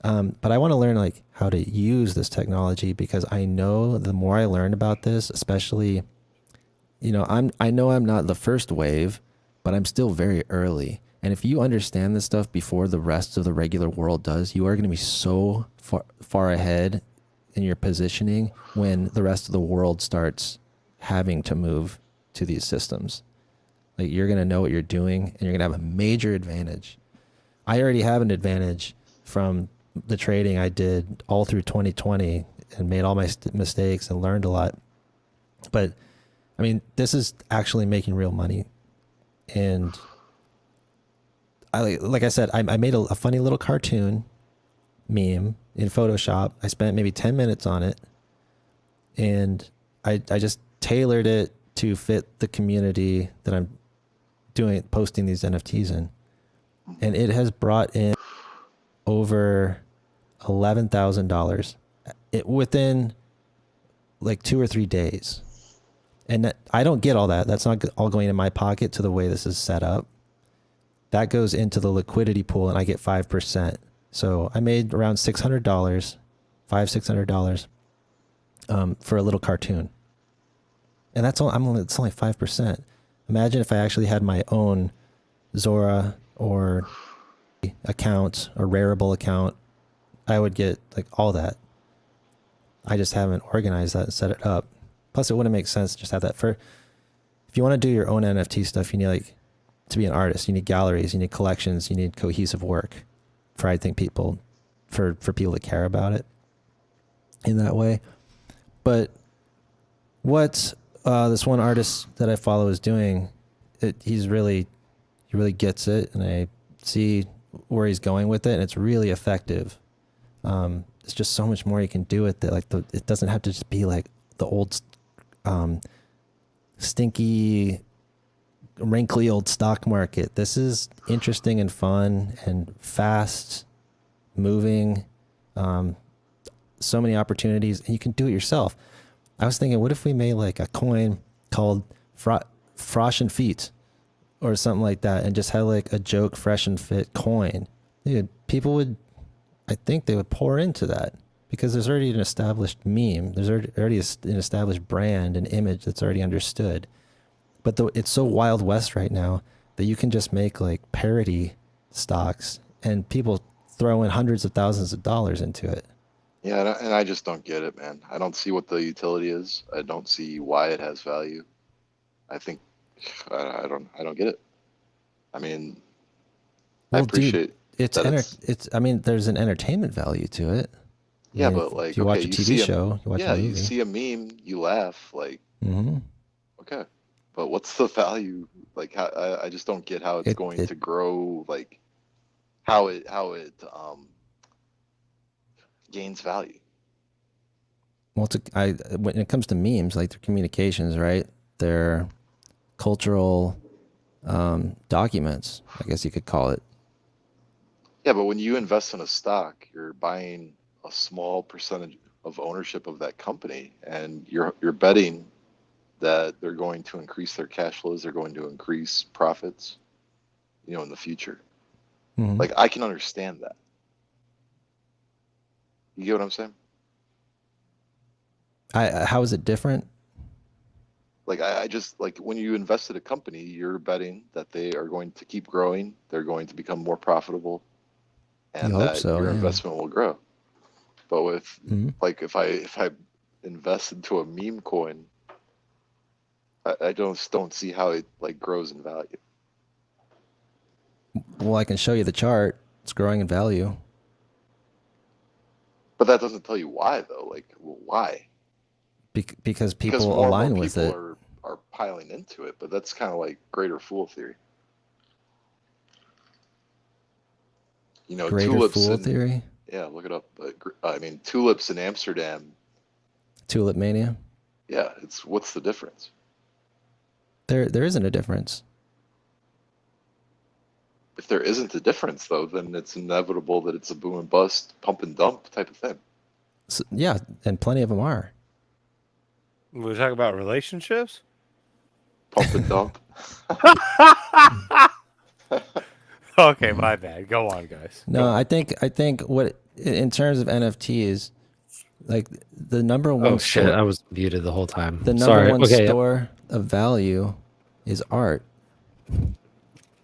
Speaker 4: But I want to learn like how to use this technology, because I know the more I learn about this, especially, I know I'm not the first wave, but I'm still very early. And if you understand this stuff before the rest of the regular world does, you are going to be so far ahead in your positioning when the rest of the world starts having to move to these systems. Like, you're going to know what you're doing, and you're going to have a major advantage. I already have an advantage from the trading I did all through 2020 and made all my mistakes and learned a lot. But I mean, this is actually making real money. And like I said, I made a funny little cartoon meme in Photoshop. I spent maybe 10 minutes on it, and I just tailored it to fit the community that I'm posting these NFTs in. And it has brought in over $11,000 within like 2 or 3 days. And I don't get all that. That's not all going in my pocket to the way this is set up. That goes into the liquidity pool, and I get 5%. So I made around $600, $600 for a little cartoon. And it's only 5%. Imagine if I actually had my own Zora or account or Rarible account, I would get like all that. I just haven't organized that and set it up. Plus, it wouldn't make sense to just have that if you want to do your own NFT stuff, you need to be an artist. You need galleries, you need collections, you need cohesive work for people to care about it in that way. But what this one artist that I follow is doing, he really gets it, and I see where he's going with it, and it's really effective. There's just so much more you can do with it. Like it doesn't have to just be like the old, stinky, wrinkly old stock market. This is interesting and fun and fast moving. So many opportunities, and you can do it yourself. I was thinking, what if we made like a coin called Frosh and Feet or something like that, and just had like a joke Fresh and Fit coin? Dude, I think they would pour into that, because there's already an established meme. There's already an established brand and image that's already understood. But it's so Wild West right now that you can just make like parody stocks, and people throw in hundreds of thousands of dollars into it.
Speaker 2: Yeah, and I just don't get it, man. I don't see what the utility is. I don't see why it has value. I think I don't get it. I mean, I appreciate
Speaker 4: I mean, there's an entertainment value to it.
Speaker 2: Yeah,
Speaker 4: mean,
Speaker 2: but like,
Speaker 4: if you watch a TV show, you watch a movie.
Speaker 2: you see a meme, you laugh, like, okay, but what's the value? Like, how, I just don't get how it's going to grow. Like, how it gains value.
Speaker 4: Well, when it comes to memes, like, they're communications, right? They're cultural documents, I guess you could call it.
Speaker 2: Yeah, but when you invest in a stock, you're buying a small percentage of ownership of that company, and you're betting that they're going to increase their cash flows, they're going to increase profits, in the future.
Speaker 4: Mm-hmm.
Speaker 2: Like, I can understand that. You get what I'm saying?
Speaker 4: How is it different?
Speaker 2: Like, I just, like, when you invest in a company, you're betting that they are going to keep growing, they're going to become more profitable, and that your investment will grow. But with like, if I invest into a meme coin, I don't see how it like grows in value.
Speaker 4: Well, I can show you the chart. It's growing in value.
Speaker 2: But that doesn't tell you why, though. Like, why?
Speaker 4: Because people align with it.
Speaker 2: Are piling into it, but that's kind of like greater fool theory.
Speaker 4: Greater
Speaker 2: tulips
Speaker 4: fool theory?
Speaker 2: Yeah, look it up. But I mean, tulips in Amsterdam.
Speaker 4: Tulip mania?
Speaker 2: Yeah, what's the difference?
Speaker 4: There isn't a difference.
Speaker 2: If there isn't a difference, though, then it's inevitable that it's a boom and bust, pump and dump type of thing.
Speaker 4: So, yeah, and plenty of them are.
Speaker 5: We're talking about relationships?
Speaker 2: Pump and dump.
Speaker 5: Okay, my bad. Go on, guys. Go
Speaker 4: No,
Speaker 5: on.
Speaker 4: I think what in terms of NFTs, like the number one
Speaker 1: Oh shit!
Speaker 4: store,
Speaker 1: I was muted the whole time.
Speaker 4: the number
Speaker 1: Sorry.
Speaker 4: one
Speaker 1: Okay. Yep.
Speaker 4: store of value is art.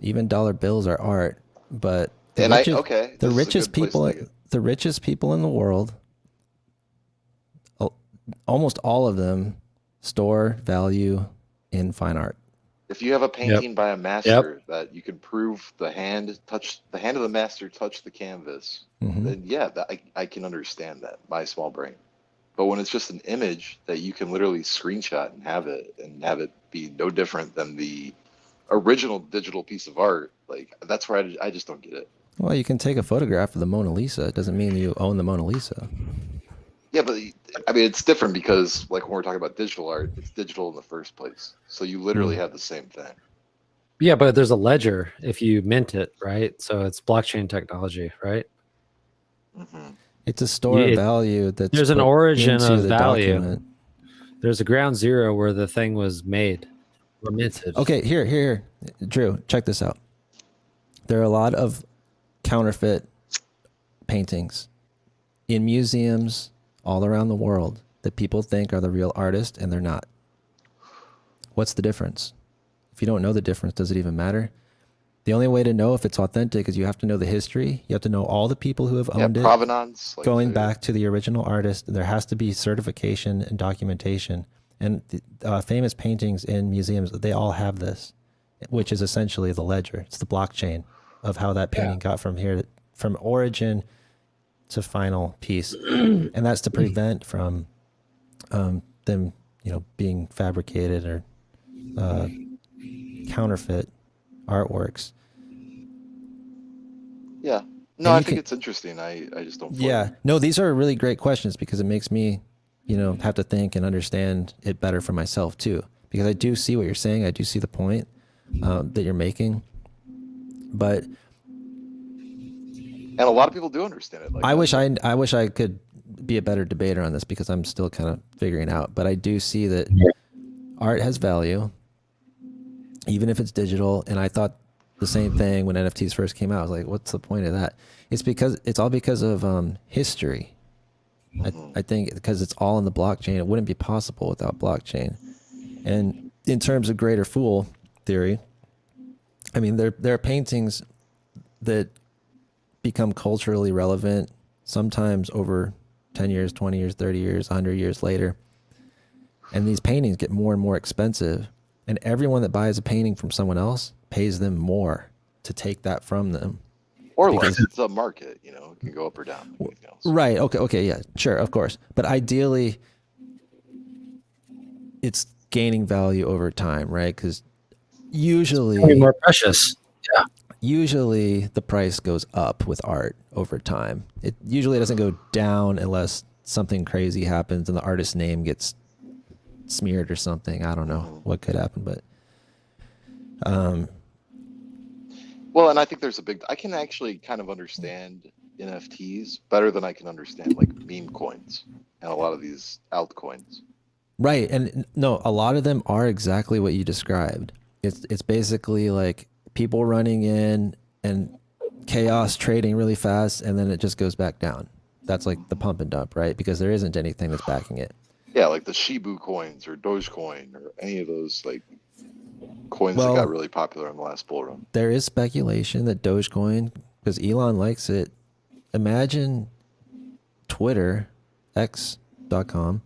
Speaker 4: Even dollar bills are art, but the
Speaker 2: And
Speaker 4: richest,
Speaker 2: okay,
Speaker 4: the
Speaker 2: this is a
Speaker 4: richest
Speaker 2: good place to
Speaker 4: people,
Speaker 2: take it.
Speaker 4: the richest people in the world, almost all of them store value in fine art.
Speaker 2: If you have a painting by a master that you can prove the hand of the master touched the canvas,
Speaker 4: Mhm.
Speaker 2: then yeah, I can understand that, my small brain. But when it's just an image that you can literally screenshot and have it be no different than the original digital piece of art, like that's where I just don't get it.
Speaker 4: Well, you can take a photograph of the Mona Lisa. It doesn't mean you own the Mona Lisa.
Speaker 2: Yeah, but I mean it's different because like when we're talking about digital art, it's digital in the first place. So you literally have the same thing.
Speaker 1: Yeah, but there's a ledger if you mint it, right? So it's blockchain technology, right?
Speaker 2: Mm-hmm.
Speaker 4: It's a store of
Speaker 1: It-
Speaker 4: value that's
Speaker 1: There's an
Speaker 4: put
Speaker 1: origin
Speaker 4: into
Speaker 1: of
Speaker 4: the
Speaker 1: value.
Speaker 4: document.
Speaker 1: There's a ground zero where the thing was made or minted.
Speaker 4: Okay, here, Drew, check this out. There are a lot of counterfeit paintings in museums all around the world that people think are the real artist and they're not. What's the difference? If you don't know the difference, does it even matter? The only way to know if it's authentic is you have to know the history. You have to know all the people who have
Speaker 2: Yeah,
Speaker 4: owned it,
Speaker 2: provenance. Like
Speaker 4: going back to the original artist. There has to be certification and documentation. And famous paintings in museums, they all have this, which is essentially the ledger. It's the blockchain of how that painting got from here, from origin to final piece. And that's to prevent from them, being fabricated or counterfeit artworks.
Speaker 2: Yeah. No, I think it's interesting. I just don't.
Speaker 4: Yeah. No, these are really great questions because it makes me, have to think and understand it better for myself too. Because I do see what you're saying. I do see the point that you're making. But
Speaker 2: And a lot of people do understand it. Like
Speaker 4: I wish I could be a better debater on this because I'm still kind of figuring out. But I do see that art has value, even if it's digital. And I thought the same thing when NFTs first came out. I was like, what's the point of that? It's all because of history. I think because it's all in the blockchain, it wouldn't be possible without blockchain. And in terms of greater fool theory, I mean, there are paintings that become culturally relevant sometimes over 10 years, 20 years, 30 years, 100 years later. And these paintings get more and more expensive. And everyone that buys a painting from someone else pays them more to take that from them.
Speaker 2: or less. It's a market. It can go up or down. Anything else.
Speaker 4: Right. Okay. Yeah, sure. Of course. But ideally, it's gaining value over time, right? Because usually
Speaker 1: more precious. Yeah.
Speaker 4: Usually the price goes up with art over time. It usually doesn't go down unless something crazy happens and the artist's name gets smeared or something. I don't know what could happen, but
Speaker 2: Well, and I think I can actually kind of understand NFTs better than I can understand like meme coins and a lot of these altcoins.
Speaker 4: right. And no, a lot of them are exactly what you described. It's basically like people running in and chaos trading really fast, and then it just goes back down. That's like the pump and dump, right? Because there isn't anything that's backing it.
Speaker 2: Yeah, like the Shibu coins or Dogecoin or any of those like coins
Speaker 4: Well,
Speaker 2: that got really popular in the last bull run.
Speaker 4: There is speculation that Dogecoin, because Elon likes it, imagine Twitter, X.com,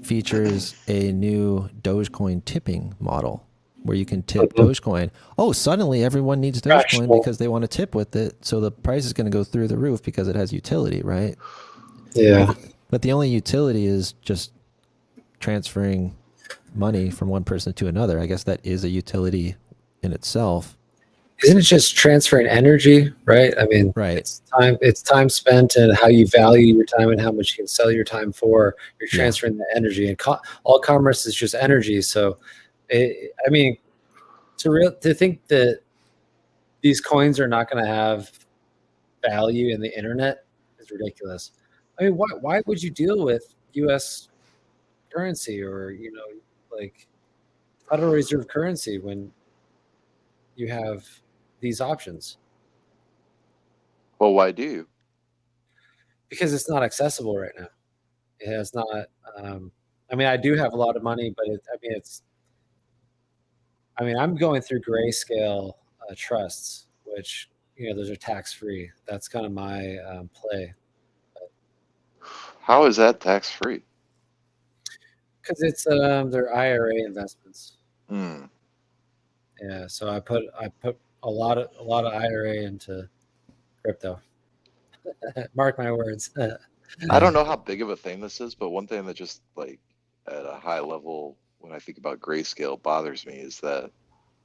Speaker 4: features a new Dogecoin tipping model where you can tip Dogecoin. Oh, suddenly everyone needs Dogecoin because they want to tip with it. So the price is going to go through the roof because it has utility, right?
Speaker 1: Yeah.
Speaker 4: But the only utility is just transferring money from one person to another. I guess that is a utility in itself.
Speaker 1: Isn't it just transferring energy, right? I mean,
Speaker 4: Right.
Speaker 1: It's time spent and how you value your time and how much you can sell your time for. You're transferring the energy, and all commerce is just energy. So, to think that these coins are not going to have value in the internet is ridiculous. I mean, why would you deal with U.S. currency or like Federal Reserve currency when you have these options?
Speaker 2: Well, why do you?
Speaker 1: Because it's not accessible right now. It has not. I mean, I do have a lot of money, but I'm going through grayscale trusts, which those are tax free. That's kind of my play
Speaker 2: How is that tax free?
Speaker 1: because it's their IRA investments.
Speaker 2: Hmm.
Speaker 1: Yeah, so I put a lot of IRA into crypto. Mark my words.
Speaker 2: I don't know how big of a thing this is, but one thing that just like at a high level when I think about grayscale bothers me is that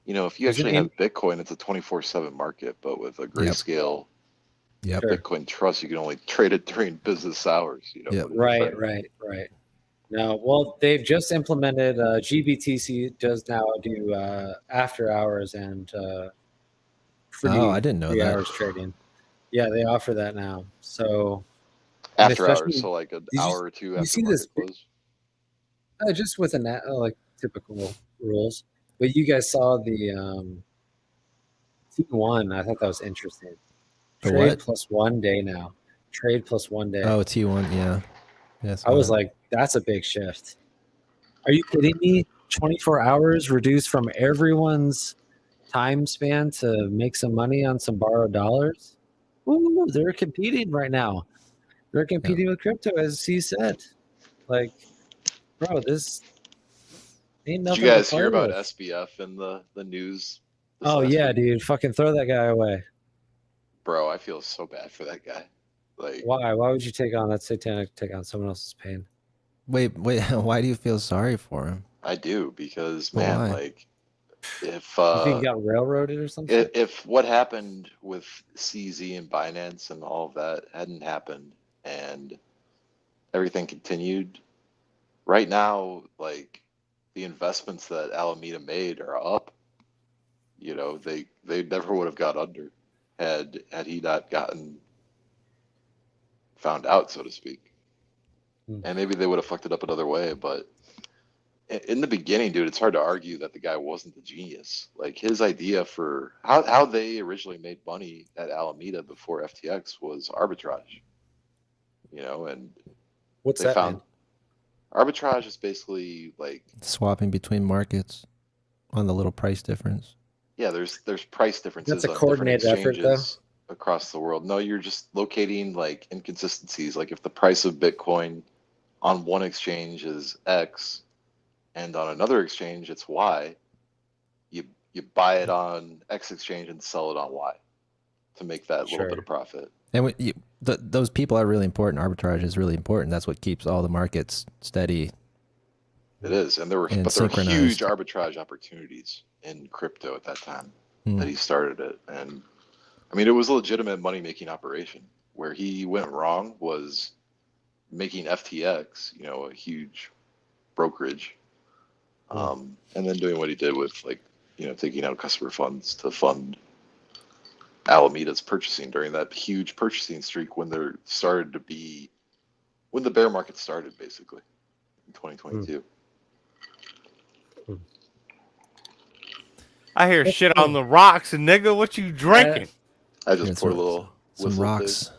Speaker 2: if you
Speaker 1: Is it
Speaker 2: actually
Speaker 1: in-
Speaker 2: have Bitcoin, it's a 24/7 market, but with a grayscale
Speaker 4: Yep.
Speaker 1: Sure.
Speaker 2: Bitcoin trust, you can only trade it during business hours.
Speaker 4: Yep.
Speaker 1: Right. No, well, they've just implemented GBTC does now do after hours and free
Speaker 4: I didn't know
Speaker 1: 3
Speaker 4: that.
Speaker 1: hours trading. Yeah, they offer that now. So
Speaker 2: After
Speaker 1: especially-
Speaker 2: hours, so like an
Speaker 1: you
Speaker 2: hour or two
Speaker 1: you
Speaker 2: after
Speaker 1: see
Speaker 2: market
Speaker 1: this-
Speaker 2: close.
Speaker 1: just with like typical rules. But you guys saw the T1. I thought that was interesting.
Speaker 4: The
Speaker 1: Trade
Speaker 4: what?
Speaker 1: plus 1 day now. Trade plus 1 day.
Speaker 4: Oh, T1, yeah. Yes.
Speaker 1: I was like, that's a big shift. Are you kidding me? 24 hours reduced from everyone's time span to make some money on some borrowed dollars? Ooh, they're competing right now. They're competing with crypto, as he said. Like, bro, this ain't
Speaker 2: Did
Speaker 1: nothing.
Speaker 2: you guys
Speaker 1: to
Speaker 2: hear
Speaker 1: play
Speaker 2: about
Speaker 1: with.
Speaker 2: SBF in the news? this
Speaker 1: Oh
Speaker 2: last
Speaker 1: yeah,
Speaker 2: week?
Speaker 1: dude, fucking throw that guy away.
Speaker 2: Bro, I feel so bad for that guy. Like,
Speaker 1: Why? Why would you take on that satanic? Take on someone else's pain?
Speaker 4: wait. Why do you feel sorry for him?
Speaker 2: I do because
Speaker 4: But
Speaker 2: man,
Speaker 4: why?
Speaker 2: like, if
Speaker 1: You think he got railroaded or something?
Speaker 2: if what happened with CZ and Binance and all of that hadn't happened and everything continued, right now, like the investments that Alameda made are up. They never would have got under had he not gotten found out, so to speak. And maybe they would have fucked it up another way, but in the beginning, dude, it's hard to argue that the guy wasn't the genius. Like his idea for how they originally made money at Alameda before FTX was arbitrage. And
Speaker 1: What's
Speaker 2: they
Speaker 1: that
Speaker 2: found
Speaker 1: mean?
Speaker 2: arbitrage is basically like,
Speaker 4: Swapping between markets on the little price difference.
Speaker 2: yeah, there's price differences
Speaker 1: That's a
Speaker 2: on different
Speaker 1: coordinated effort, though.
Speaker 2: exchanges across the world. No, you're just locating like inconsistencies. Like if the price of Bitcoin on one exchange is X and on another exchange it's Y, you buy it on X exchange and sell it on Y to make that little bit of profit.
Speaker 4: And those people are really important. Arbitrage is really important. That's what keeps all the markets steady.
Speaker 2: It is, and there were
Speaker 4: And
Speaker 2: huge
Speaker 4: synchronized.
Speaker 2: arbitrage opportunities in crypto at that time
Speaker 4: Hmm.
Speaker 2: that he started it. And I mean, it was a legitimate money making operation. Where he went wrong was making FTX, a huge brokerage, and then doing what he did with taking out customer funds to fund Alameda's purchasing during that huge purchasing streak when the bear market started, basically in 2022.
Speaker 5: I hear shit on the rocks, and nigga, what you drinking?
Speaker 2: I just
Speaker 4: Here's
Speaker 2: poured a
Speaker 4: some-
Speaker 2: little
Speaker 4: Some
Speaker 2: whistle
Speaker 4: rocks.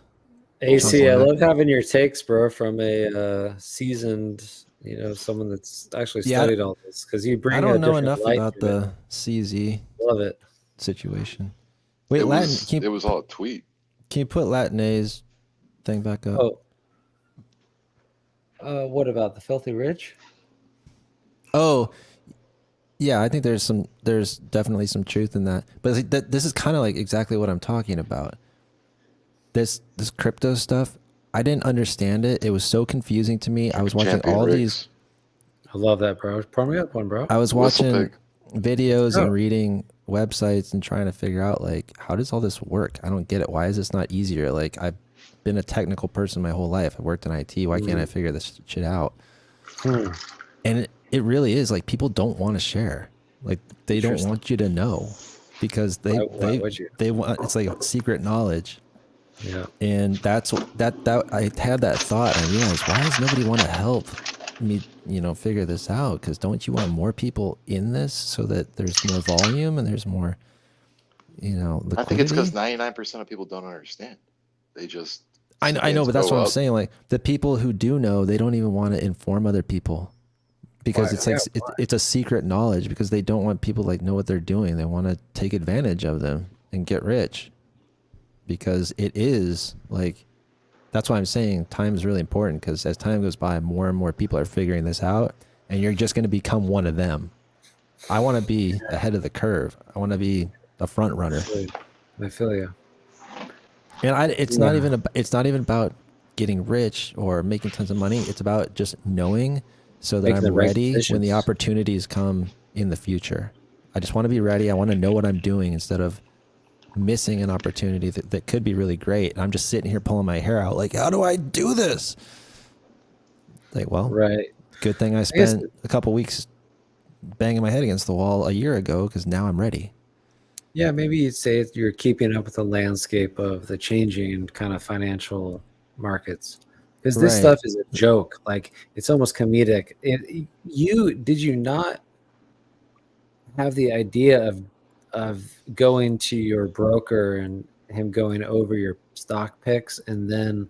Speaker 1: AC, I
Speaker 4: Something.
Speaker 1: love having your takes, bro, from a seasoned, someone that's actually
Speaker 4: Yeah,
Speaker 1: studied all this because you bring.
Speaker 4: I don't
Speaker 1: a
Speaker 4: know
Speaker 1: different
Speaker 4: enough
Speaker 1: light
Speaker 4: about
Speaker 1: to it.
Speaker 4: the CZ
Speaker 1: Love it.
Speaker 4: situation. Wait,
Speaker 2: It
Speaker 4: Latin.
Speaker 2: was,
Speaker 4: Can
Speaker 2: it was all a tweet.
Speaker 4: you put Latinase thing back up?
Speaker 1: What about the Filthy Rich?
Speaker 4: Oh, yeah. I think there's definitely some truth in that. But this is kind of like exactly what I'm talking about. This crypto stuff, I didn't understand it. It was so confusing to me. I was watching
Speaker 2: Champion
Speaker 4: all
Speaker 2: Riggs.
Speaker 4: these.
Speaker 1: I love that, bro. Pour me up one, bro.
Speaker 4: I was
Speaker 2: Whistle
Speaker 4: watching
Speaker 2: pig.
Speaker 4: videos
Speaker 1: Oh.
Speaker 4: and reading websites and trying to figure out like, how does all this work? I don't get it. Why is this not easier? Like, I've been a technical person my whole life. I worked in IT. Why can't I figure this shit out? And it really is like people don't want to share. Like they don't
Speaker 1: Interesting.
Speaker 4: want you to know because
Speaker 1: Why would you?
Speaker 4: they want, it's like secret knowledge.
Speaker 1: Yeah.
Speaker 4: And that's that I had that thought and I realized, why does nobody want to help me, figure this out? Because don't you want more people in this so that there's more volume and there's more, liquidity?
Speaker 2: I think it's because 99% of people don't understand. They just
Speaker 4: I know, but that's what I'm
Speaker 2: up.
Speaker 4: saying. Like the people who do know, they don't even want to inform other people because it's like it's a secret knowledge because they don't want people like know what they're doing. They want to take advantage of them and get rich because it is like. That's why I'm saying time is really important because as time goes by, more and more people are figuring this out, and you're just going to become one of them. I want to be ahead of the curve. I want to be a front runner.
Speaker 1: I feel you.
Speaker 4: And it's not even about getting rich or making tons of money. It's about just knowing so that I'm ready when the opportunities come in the future. I just want to be ready. I want to know what I'm doing instead of missing an opportunity that could be really great. And I'm just sitting here pulling my hair out like, how do I do this? Like, well,
Speaker 1: right.
Speaker 4: Good thing I spent a couple weeks banging my head against the wall a year ago because now I'm ready.
Speaker 1: Yeah, maybe you'd say you're keeping up with the landscape of the changing kind of financial markets. Because this stuff is a joke. Like, it's almost comedic. Did you not have the idea of going to your broker and him going over your stock picks, and then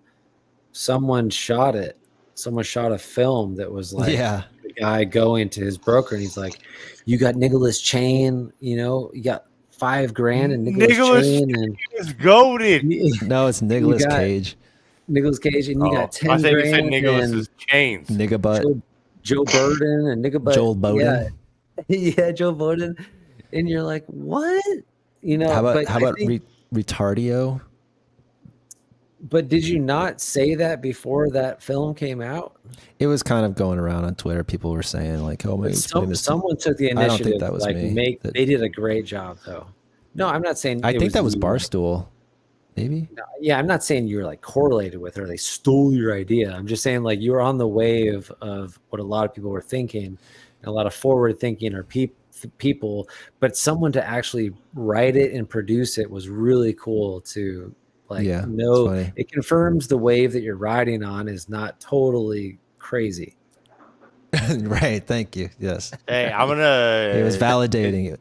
Speaker 1: someone shot it? Someone shot a film that was like the guy going to his broker, and he's like, "You got Nicholas Chain, you got $5,000 in Nicholas Chain, and
Speaker 5: is goaded."
Speaker 4: No, it's Nicholas Cage.
Speaker 1: Nicholas Cage, and you got $10,000.
Speaker 5: I think you said Nicholas's Chains.
Speaker 4: Nigga butt.
Speaker 1: Joe Burden and Nigga butt.
Speaker 4: Joel Bowden.
Speaker 1: Yeah, Joe Bowden. And you're like, what?
Speaker 4: How about Retardio?
Speaker 1: But did you not say that before that film came out?
Speaker 4: It was kind of going around on Twitter. People were saying like, "Oh my!"
Speaker 1: Someone took the initiative.
Speaker 4: I don't think that was me.
Speaker 1: They did a great job, though. No, I'm not saying.
Speaker 4: I think that was Barstool. Maybe.
Speaker 1: No, yeah, I'm not saying you're like correlated with her. They stole your idea. I'm just saying like you were on the wave of what a lot of people were thinking, and a lot of forward thinking or people. But someone to actually write it and produce it was really cool to. It confirms the wave that you're riding on is not totally crazy.
Speaker 4: Right. Thank you. Yes.
Speaker 5: Hey, I'm gonna.
Speaker 4: It was validating it.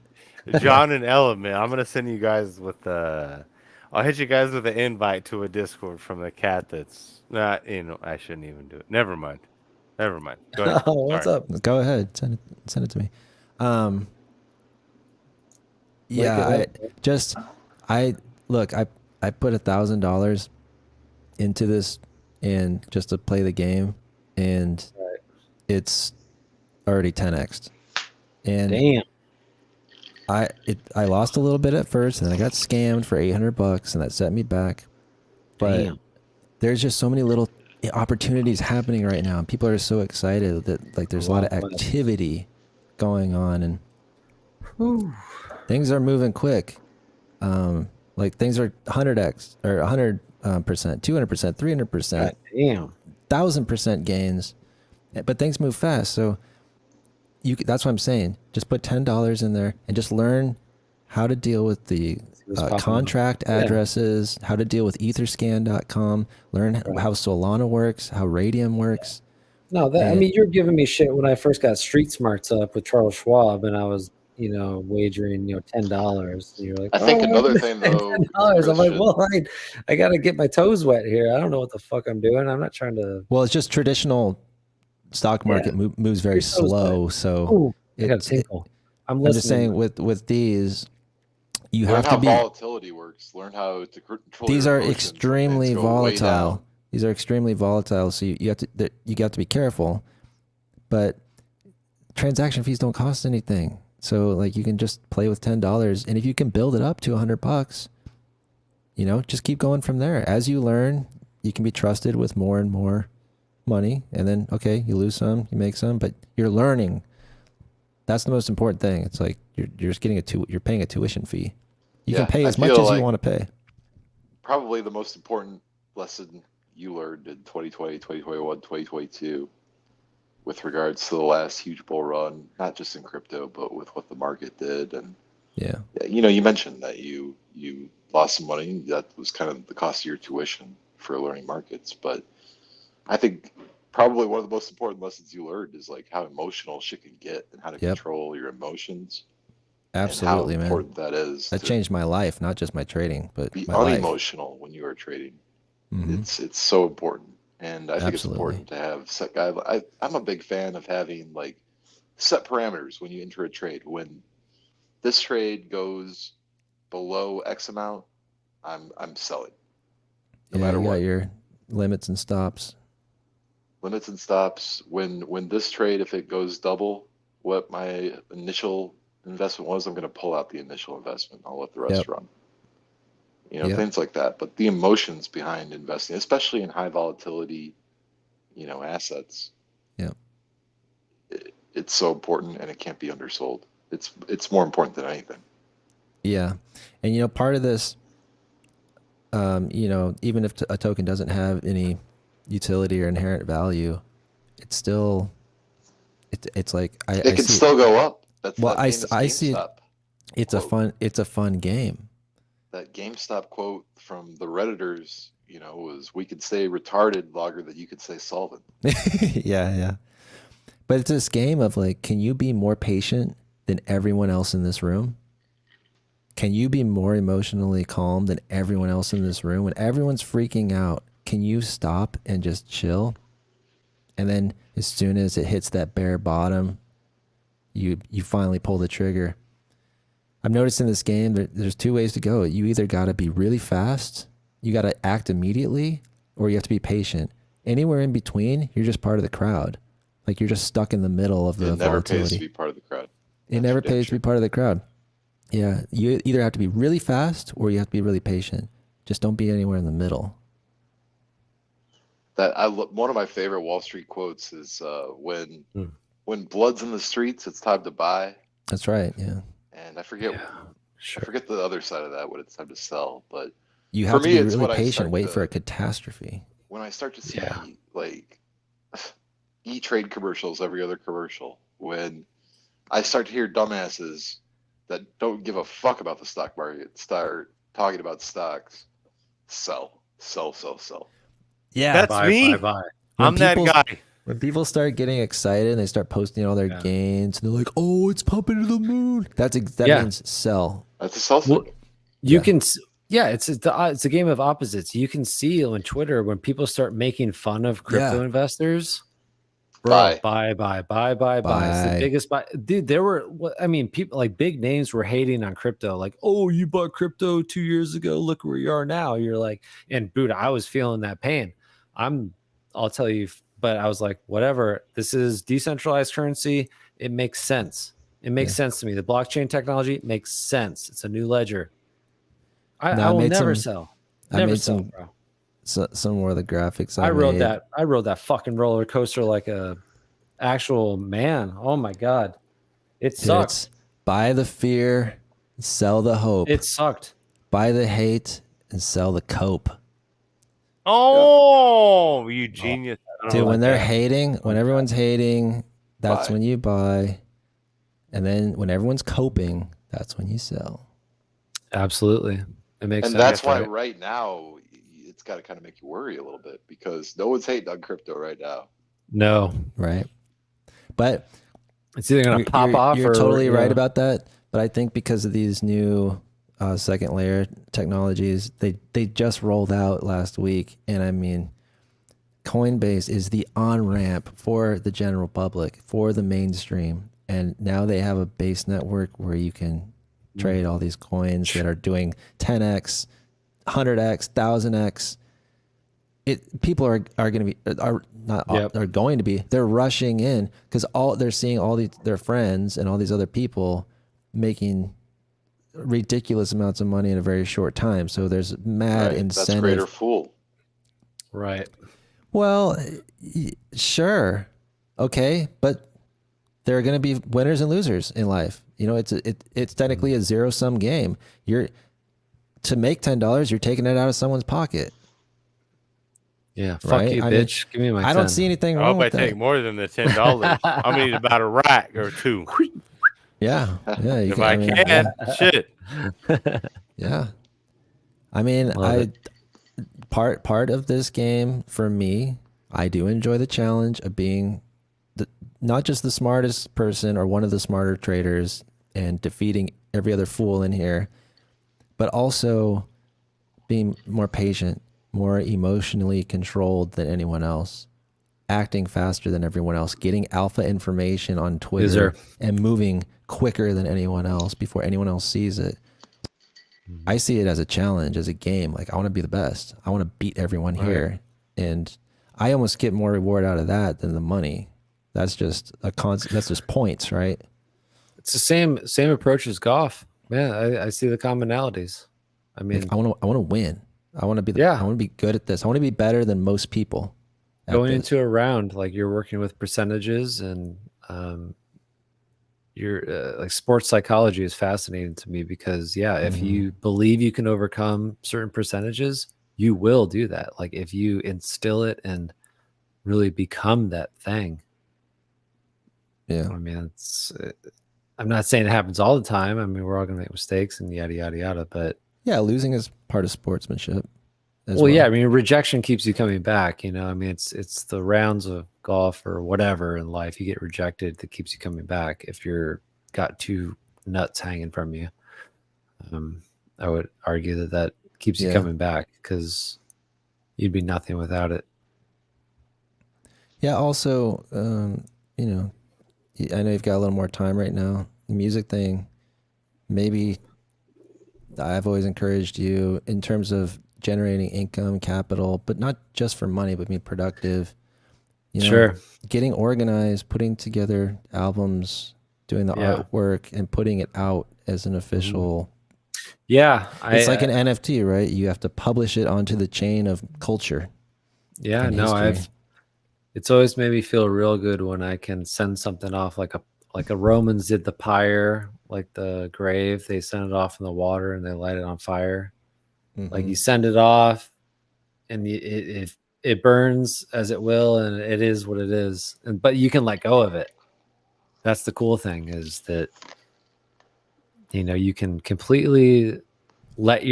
Speaker 5: John and Element. I'm gonna send you guys with I'll hit you guys with an invite to a Discord from the cat. That's not. I shouldn't even do it. Never mind. Go ahead.
Speaker 1: Oh, what's up?
Speaker 4: Go ahead. Send it to me. I put $1,000 into this and just to play the game, and it's already 10x'd. And
Speaker 1: damn,
Speaker 4: I lost a little bit at first, and I got scammed for $800, and that set me back. But there's just so many little opportunities happening right now, and people are so excited that like there's a lot of activity going on, and things are moving quick. Like things are 100x or 100%, 200%, 300%, 1,000% gains, but things move fast. So that's what I'm saying. Just put $10 in there and just learn how to deal with the contract addresses, how to deal with etherscan.com, learn how Solana works, how Radium works.
Speaker 1: No, you're giving me shit when I first got Street Smarts up with Charles Schwab, and I was wagering, $10. You're like,
Speaker 2: I think another thing though,
Speaker 1: $10. I'm like, well, I got to get my toes wet here. I don't know what the fuck I'm doing. I'm not trying to.
Speaker 4: Well, it's just traditional stock market moves very slow. So
Speaker 1: I got to tinkle. I'm
Speaker 4: just saying with these, you
Speaker 2: learn
Speaker 4: have to
Speaker 2: how
Speaker 4: be.
Speaker 2: Volatility works. Learn how to control.
Speaker 4: These are extremely volatile. These are extremely volatile. So you got to be careful, but transaction fees don't cost anything. So like you can just play with $10, and if you can build it up to $100, just keep going from there. As you learn, you can be trusted with more and more money, and then you lose some, you make some, but you're learning. That's the most important thing. It's like you're just getting you're paying a tuition fee. You can pay as much as you want to pay.
Speaker 2: Probably the most important lesson you learned in 2020, 2021, 2022. With regards to the last huge bull run, not just in crypto, but with what the market did. And you mentioned that you lost some money. That was kind of the cost of your tuition for learning markets. But I think probably one of the most important lessons you learned is like how emotional shit can get and how to
Speaker 4: Yep.
Speaker 2: control your emotions.
Speaker 4: Absolutely,
Speaker 2: and how
Speaker 4: man.
Speaker 2: important that is.
Speaker 4: That
Speaker 2: to
Speaker 4: changed my life, not just my trading, but
Speaker 2: be
Speaker 4: my life.
Speaker 2: unemotional when you are trading.
Speaker 4: Mhm.
Speaker 2: It's so important, and I think it's
Speaker 4: Absolutely.
Speaker 2: important to have set guidelines. I'm a big fan of having like set parameters when you enter a trade. When this trade goes below X amount, I'm selling. No
Speaker 4: Yeah,
Speaker 2: matter
Speaker 4: you got
Speaker 2: what.
Speaker 4: your limits and stops.
Speaker 2: Limits and stops. When this trade, if it goes double what my initial investment was, I'm going to pull out the initial investment. I'll let the rest
Speaker 4: Yep.
Speaker 2: run. You know,
Speaker 4: Yep.
Speaker 2: things like that. But the emotions behind investing, especially in high volatility, assets,
Speaker 4: Yep.
Speaker 2: it's so important, and it can't be undersold. It's more important than anything.
Speaker 4: Yeah. And part of this, even if a token doesn't have any utility or inherent value, it's still, it's like I
Speaker 2: It can
Speaker 4: see
Speaker 2: still go up. That's
Speaker 4: Well,
Speaker 2: that famous
Speaker 4: I see it.
Speaker 2: GameStop
Speaker 4: It's
Speaker 2: quote.
Speaker 4: a fun game.
Speaker 2: That GameStop quote from the Redditors, was we could stay retarded longer than you could stay solvent.
Speaker 4: Yeah. But it's this game of like, can you be more patient than everyone else in this room? Can you be more emotionally calm than everyone else in this room? When everyone's freaking out, can you stop and just chill? And then as soon as it hits that bare bottom, you finally pull the trigger. I've noticed in this game there's two ways to go. You either got to be really fast, you got to act immediately, or you have to be patient. Anywhere in between, you're just part of the crowd. Like you're just stuck in the middle of the
Speaker 2: It never
Speaker 4: volatility.
Speaker 2: pays to be part of the crowd.
Speaker 4: It never pays to be part of the crowd. Yeah, you either have to be really fast or you have to be really patient. Just don't be anywhere in the middle.
Speaker 2: One of my favorite Wall Street quotes is when blood's in the streets, it's time to buy.
Speaker 4: That's right. Yeah.
Speaker 2: And I forget
Speaker 1: Sure.
Speaker 2: I forget the other side of that, when it's time to sell. But
Speaker 4: You
Speaker 2: for
Speaker 4: have to
Speaker 2: me,
Speaker 4: be
Speaker 2: it's
Speaker 4: really
Speaker 2: when I
Speaker 4: patient,
Speaker 2: start
Speaker 4: wait
Speaker 2: to-
Speaker 4: for a catastrophe.
Speaker 2: when I start to see
Speaker 1: Yeah.
Speaker 2: like E-Trade commercials, every other commercial, when I start to hear dumbasses that don't give a fuck about the stock market start talking about stocks, sell.
Speaker 4: Yeah.
Speaker 5: That's me.
Speaker 1: Buy.
Speaker 4: When
Speaker 5: I'm that
Speaker 4: people-
Speaker 5: guy.
Speaker 4: When people start getting excited and they start posting all their gains and they're like, "Oh, it's pumping to the moon." That
Speaker 1: Yeah.
Speaker 4: means sell.
Speaker 2: That's a sell
Speaker 1: Well,
Speaker 2: signal.
Speaker 1: You
Speaker 4: Yeah.
Speaker 1: can, it's a game of opposites. You can see on Twitter when people start making fun of crypto
Speaker 4: Yeah.
Speaker 1: investors. Bro,
Speaker 2: Buy.
Speaker 1: buy. It's the
Speaker 4: Buy.
Speaker 1: biggest buy. Dude, people like big names were hating on crypto. Like, oh, you bought crypto 2 years ago. Look where you are now. You're like, and dude, I was feeling that pain. I'll tell you, but I was like, whatever. This is decentralized currency. It makes sense. It makes sense to me. The blockchain technology makes sense. It's a new ledger. I will never sell. Never sell, bro.
Speaker 4: Some more of the graphics
Speaker 1: I rode
Speaker 4: made.
Speaker 1: that fucking roller coaster like a actual man. Oh my god, it
Speaker 4: Dude,
Speaker 1: sucked.
Speaker 4: it's buy the fear, sell the hope.
Speaker 1: It sucked.
Speaker 4: Buy the hate and sell the cope.
Speaker 5: Oh, you genius. I don't
Speaker 4: Dude,
Speaker 5: know
Speaker 4: when
Speaker 5: about
Speaker 4: they're
Speaker 5: that.
Speaker 4: hating, when everyone's hating, that's
Speaker 2: Buy.
Speaker 4: when you buy. And then when everyone's coping, that's when you sell.
Speaker 1: Absolutely, it makes
Speaker 2: And
Speaker 1: sense.
Speaker 2: that's why
Speaker 1: right?
Speaker 2: right now it's got to kind of make you worry a little bit, because no one's hating on crypto right now.
Speaker 1: No,
Speaker 4: Right? But
Speaker 1: it's either gonna pop off.
Speaker 4: You're
Speaker 1: or,
Speaker 4: totally
Speaker 1: you
Speaker 4: right
Speaker 1: know,
Speaker 4: about that. But I think because of these new second layer technologies, they just rolled out last week. And I mean, Coinbase is the on-ramp for the general public, for the mainstream. And now they have a base network where you can trade all these coins that are doing 10x, 100x, 1000x. People are going to be are going to be, they're rushing in because they're seeing all their friends and all these other people making ridiculous amounts of money in a very short time. So there's mad
Speaker 2: Right?
Speaker 4: incentive.
Speaker 2: That's greater fool.
Speaker 1: right.
Speaker 4: Well, sure, okay, but there are going to be winners and losers in life. It's technically a zero-sum game. To make $10, you're taking it out of someone's pocket.
Speaker 1: Yeah, fuck
Speaker 4: Right?
Speaker 1: you,
Speaker 4: I mean,
Speaker 1: bitch. Give me my.
Speaker 4: I don't
Speaker 1: 10.
Speaker 4: see anything
Speaker 5: I
Speaker 4: wrong
Speaker 5: hope I
Speaker 4: with
Speaker 5: take
Speaker 4: that.
Speaker 5: more than the $10. I'm gonna need about a rack or two.
Speaker 4: Yeah. You
Speaker 5: If I can, shit.
Speaker 4: Yeah. I mean,
Speaker 1: Love it.
Speaker 4: part of this game for me, I do enjoy the challenge of being not just the smartest person or one of the smarter traders and defeating every other fool in here, but also being more patient, more emotionally controlled than anyone else, acting faster than everyone else, getting alpha information on Twitter and moving quicker than anyone else before anyone else sees it. I see it as a challenge, as a game. Like, I want to be the best. I want to beat everyone here. And I almost get more reward out of that than the money. That's just that's just points, right?
Speaker 1: It's the same approach as golf. Yeah, I see the commonalities. I mean,
Speaker 4: like, I want to win. I want to be I want to be good at this. I want to be better than most people.
Speaker 1: Going into a round, like, you're working with percentages, and you're like, sports psychology is fascinating to me because if you believe you can overcome certain percentages, you will do that. Like, if you instill it and really become that thing.
Speaker 4: Yeah.
Speaker 1: I mean, I'm not saying it happens all the time. I mean, we're all gonna make mistakes and yada yada yada, but
Speaker 4: yeah, losing is part of sportsmanship.
Speaker 1: Well, yeah, I mean, rejection keeps you coming back. You know, I mean, it's the rounds of golf or whatever in life. You get rejected, that keeps you coming back. If you're got two nuts hanging from you, I would argue that keeps you coming back, because you'd be nothing without it.
Speaker 4: Yeah. Also, you know, I know you've got a little more time right now. The music thing, maybe I've always encouraged you in terms of generating income, capital, but not just for money, but being productive. You know, getting organized, putting together albums, doing the artwork, and putting it out as an official.
Speaker 1: Yeah,
Speaker 4: it's like an NFT, right? You have to publish it onto the chain of culture.
Speaker 1: Yeah, no, it's always made me feel real good when I can send something off, like a Romans did the pyre, like the grave. They send it off in the water and they light it on fire. Like, you send it off, and it burns as it will, and it is what it is. But you can let go of it. That's the cool thing, is that, you know, you can completely let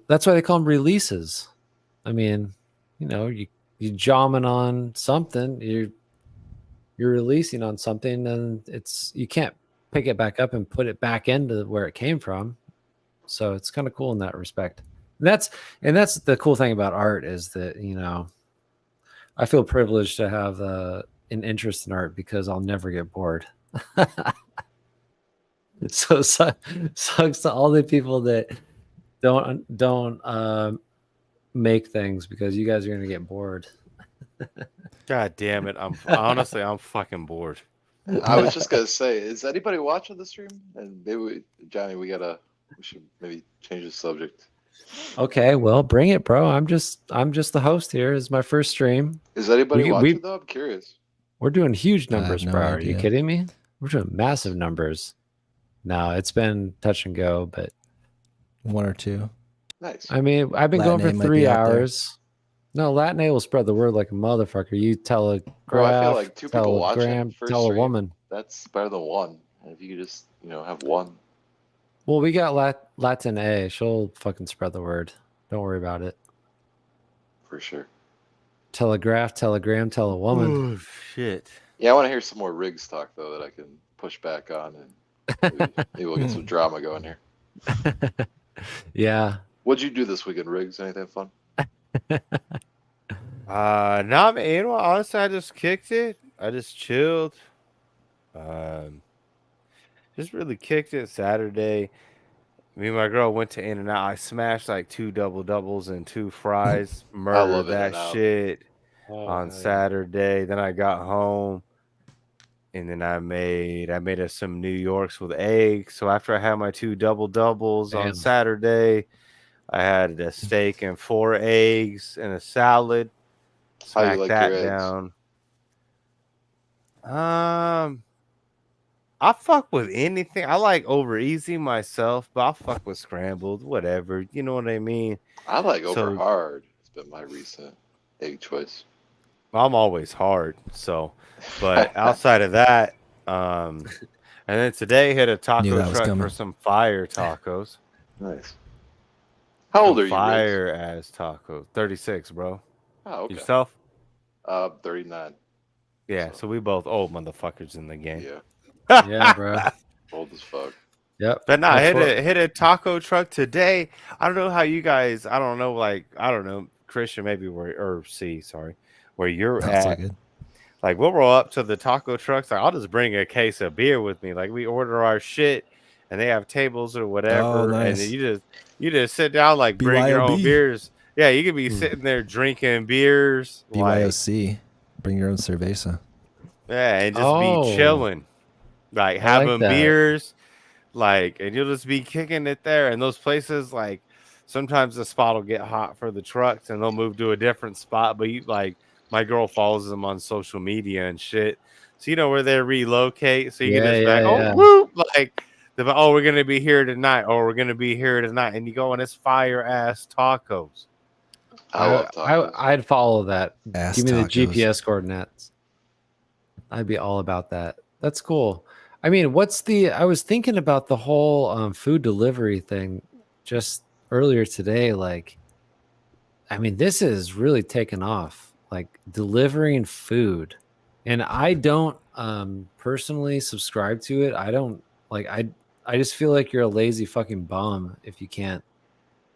Speaker 1: that's why they call them releases. I mean, you know, you jamming on something, you're releasing on something, and you can't pick it back up and put it back into where it came from. So it's kind of cool in that respect. And that's the cool thing about art, is that, you know, I feel privileged to have an interest in art, because I'll never get bored. So sucks to all the people that don't make things, because you guys are gonna get bored.
Speaker 5: God damn it! Honestly, I'm fucking bored.
Speaker 2: I was just gonna say, is anybody watching the stream? And maybe Johnny, we should maybe change the subject.
Speaker 1: Okay, well, bring it, bro. I'm just the host here. It's my first stream.
Speaker 2: Is anybody watching though? I'm curious.
Speaker 1: We're doing huge numbers, bro.
Speaker 4: idea.
Speaker 1: Are you kidding me? We're doing massive numbers. No, it's been touch and go, but
Speaker 4: one or two.
Speaker 2: Nice.
Speaker 1: I mean, I've been going for 3 hours. No, Latin A will spread the word like a motherfucker. You tell a
Speaker 2: Bro, I feel like 2
Speaker 1: tell
Speaker 2: people
Speaker 1: a
Speaker 2: watching
Speaker 1: gram,
Speaker 2: first
Speaker 1: tell a
Speaker 2: stream,
Speaker 1: woman.
Speaker 2: That's better than one. And if you could just, you know, have one.
Speaker 1: Well, we got Latin A. She'll fucking spread the word. Don't worry about it.
Speaker 2: For sure.
Speaker 1: Telegraph, telegram, tell a woman.
Speaker 5: Oh, shit.
Speaker 2: Yeah, I want to hear some more Riggs talk, though, that I can push back on, and maybe we'll get some drama going here.
Speaker 1: Yeah.
Speaker 2: What'd you do this weekend, Riggs? Anything fun?
Speaker 5: No, man, you know what? Honestly, I just kicked it. I just chilled. Just really kicked it Saturday. Me and my girl went to In-N-Out. I smashed like 2 double-doubles and 2 fries. Murdered that shit on Saturday. Then I got home, and then I made us some New Yorks with eggs. So after I had my 2 double-doubles on Saturday, I had a steak and 4 eggs and a salad. Smack that down. I fuck with anything. I like over easy myself, but I'll fuck with scrambled, whatever. You know what I mean? I
Speaker 2: like over hard. It's been my recent egg choice.
Speaker 5: I'm always hard, so. But outside of that, and then today hit a taco truck for some fire tacos.
Speaker 2: Nice. How old are you?
Speaker 5: Fire ass tacos. 36, bro.
Speaker 2: Oh, okay.
Speaker 5: Yourself?
Speaker 2: 39.
Speaker 5: Yeah, so we both old motherfuckers in the game.
Speaker 2: Yeah,
Speaker 1: Yeah, bro.
Speaker 2: old as fuck.
Speaker 1: Yep.
Speaker 5: But nah,
Speaker 1: That's what-
Speaker 5: hit a taco truck today. I don't know how you guys. I don't know, like I don't know, Christian, maybe where you're
Speaker 4: That's all
Speaker 5: at.
Speaker 4: good.
Speaker 5: Like we'll roll up to the taco trucks. Like, I'll just bring a case of beer with me. Like we order our shit, and they have tables or whatever, and
Speaker 4: nice.
Speaker 5: then you just sit down, like bring your own
Speaker 4: BYOB.
Speaker 5: beers. Yeah, you could be sitting there drinking beers, like,
Speaker 4: BYOC. Bring your own cerveza.
Speaker 5: yeah, and just
Speaker 1: Oh.
Speaker 5: be chilling, like
Speaker 1: I like
Speaker 5: having
Speaker 1: that.
Speaker 5: beers, like, and you'll just be kicking it there. And those places, like, sometimes the spot will get hot for the trucks, and they'll move to a different spot. But you like, my girl follows them on social media and shit, so you know where they relocate. So you can just be like, oh, whoop, like, oh, we're gonna be here tonight, or we're gonna be here tonight, and you go and it's fire ass tacos.
Speaker 2: I love tacos.
Speaker 1: I'd follow that.
Speaker 4: Ass
Speaker 1: Give me the
Speaker 4: tacos.
Speaker 1: GPS coordinates. I'd be all about that. That's cool. I mean, I was thinking about the whole food delivery thing just earlier today. Like, I mean, this is really taken off, like delivering food. And I don't personally subscribe to it. I don't like, I just feel like you're a lazy fucking bum if you can't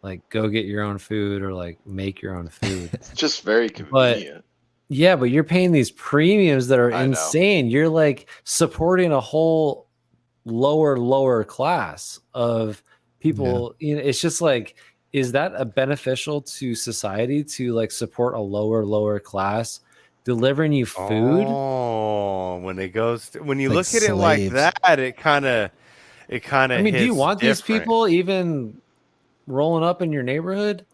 Speaker 1: like go get your own food or like make your own food.
Speaker 2: It's just very convenient.
Speaker 1: Yeah, but you're paying these premiums that are
Speaker 2: I know.
Speaker 1: insane. You're like supporting a whole lower class of people. You know, it's just like, is that a beneficial to society to like support a lower class delivering you food?
Speaker 5: Oh, when it goes when you
Speaker 4: Like
Speaker 5: look at it like
Speaker 4: slaves.
Speaker 5: that, it kind of
Speaker 1: I mean, do you
Speaker 5: hits
Speaker 1: want these
Speaker 5: different.
Speaker 1: people even rolling up in your neighborhood?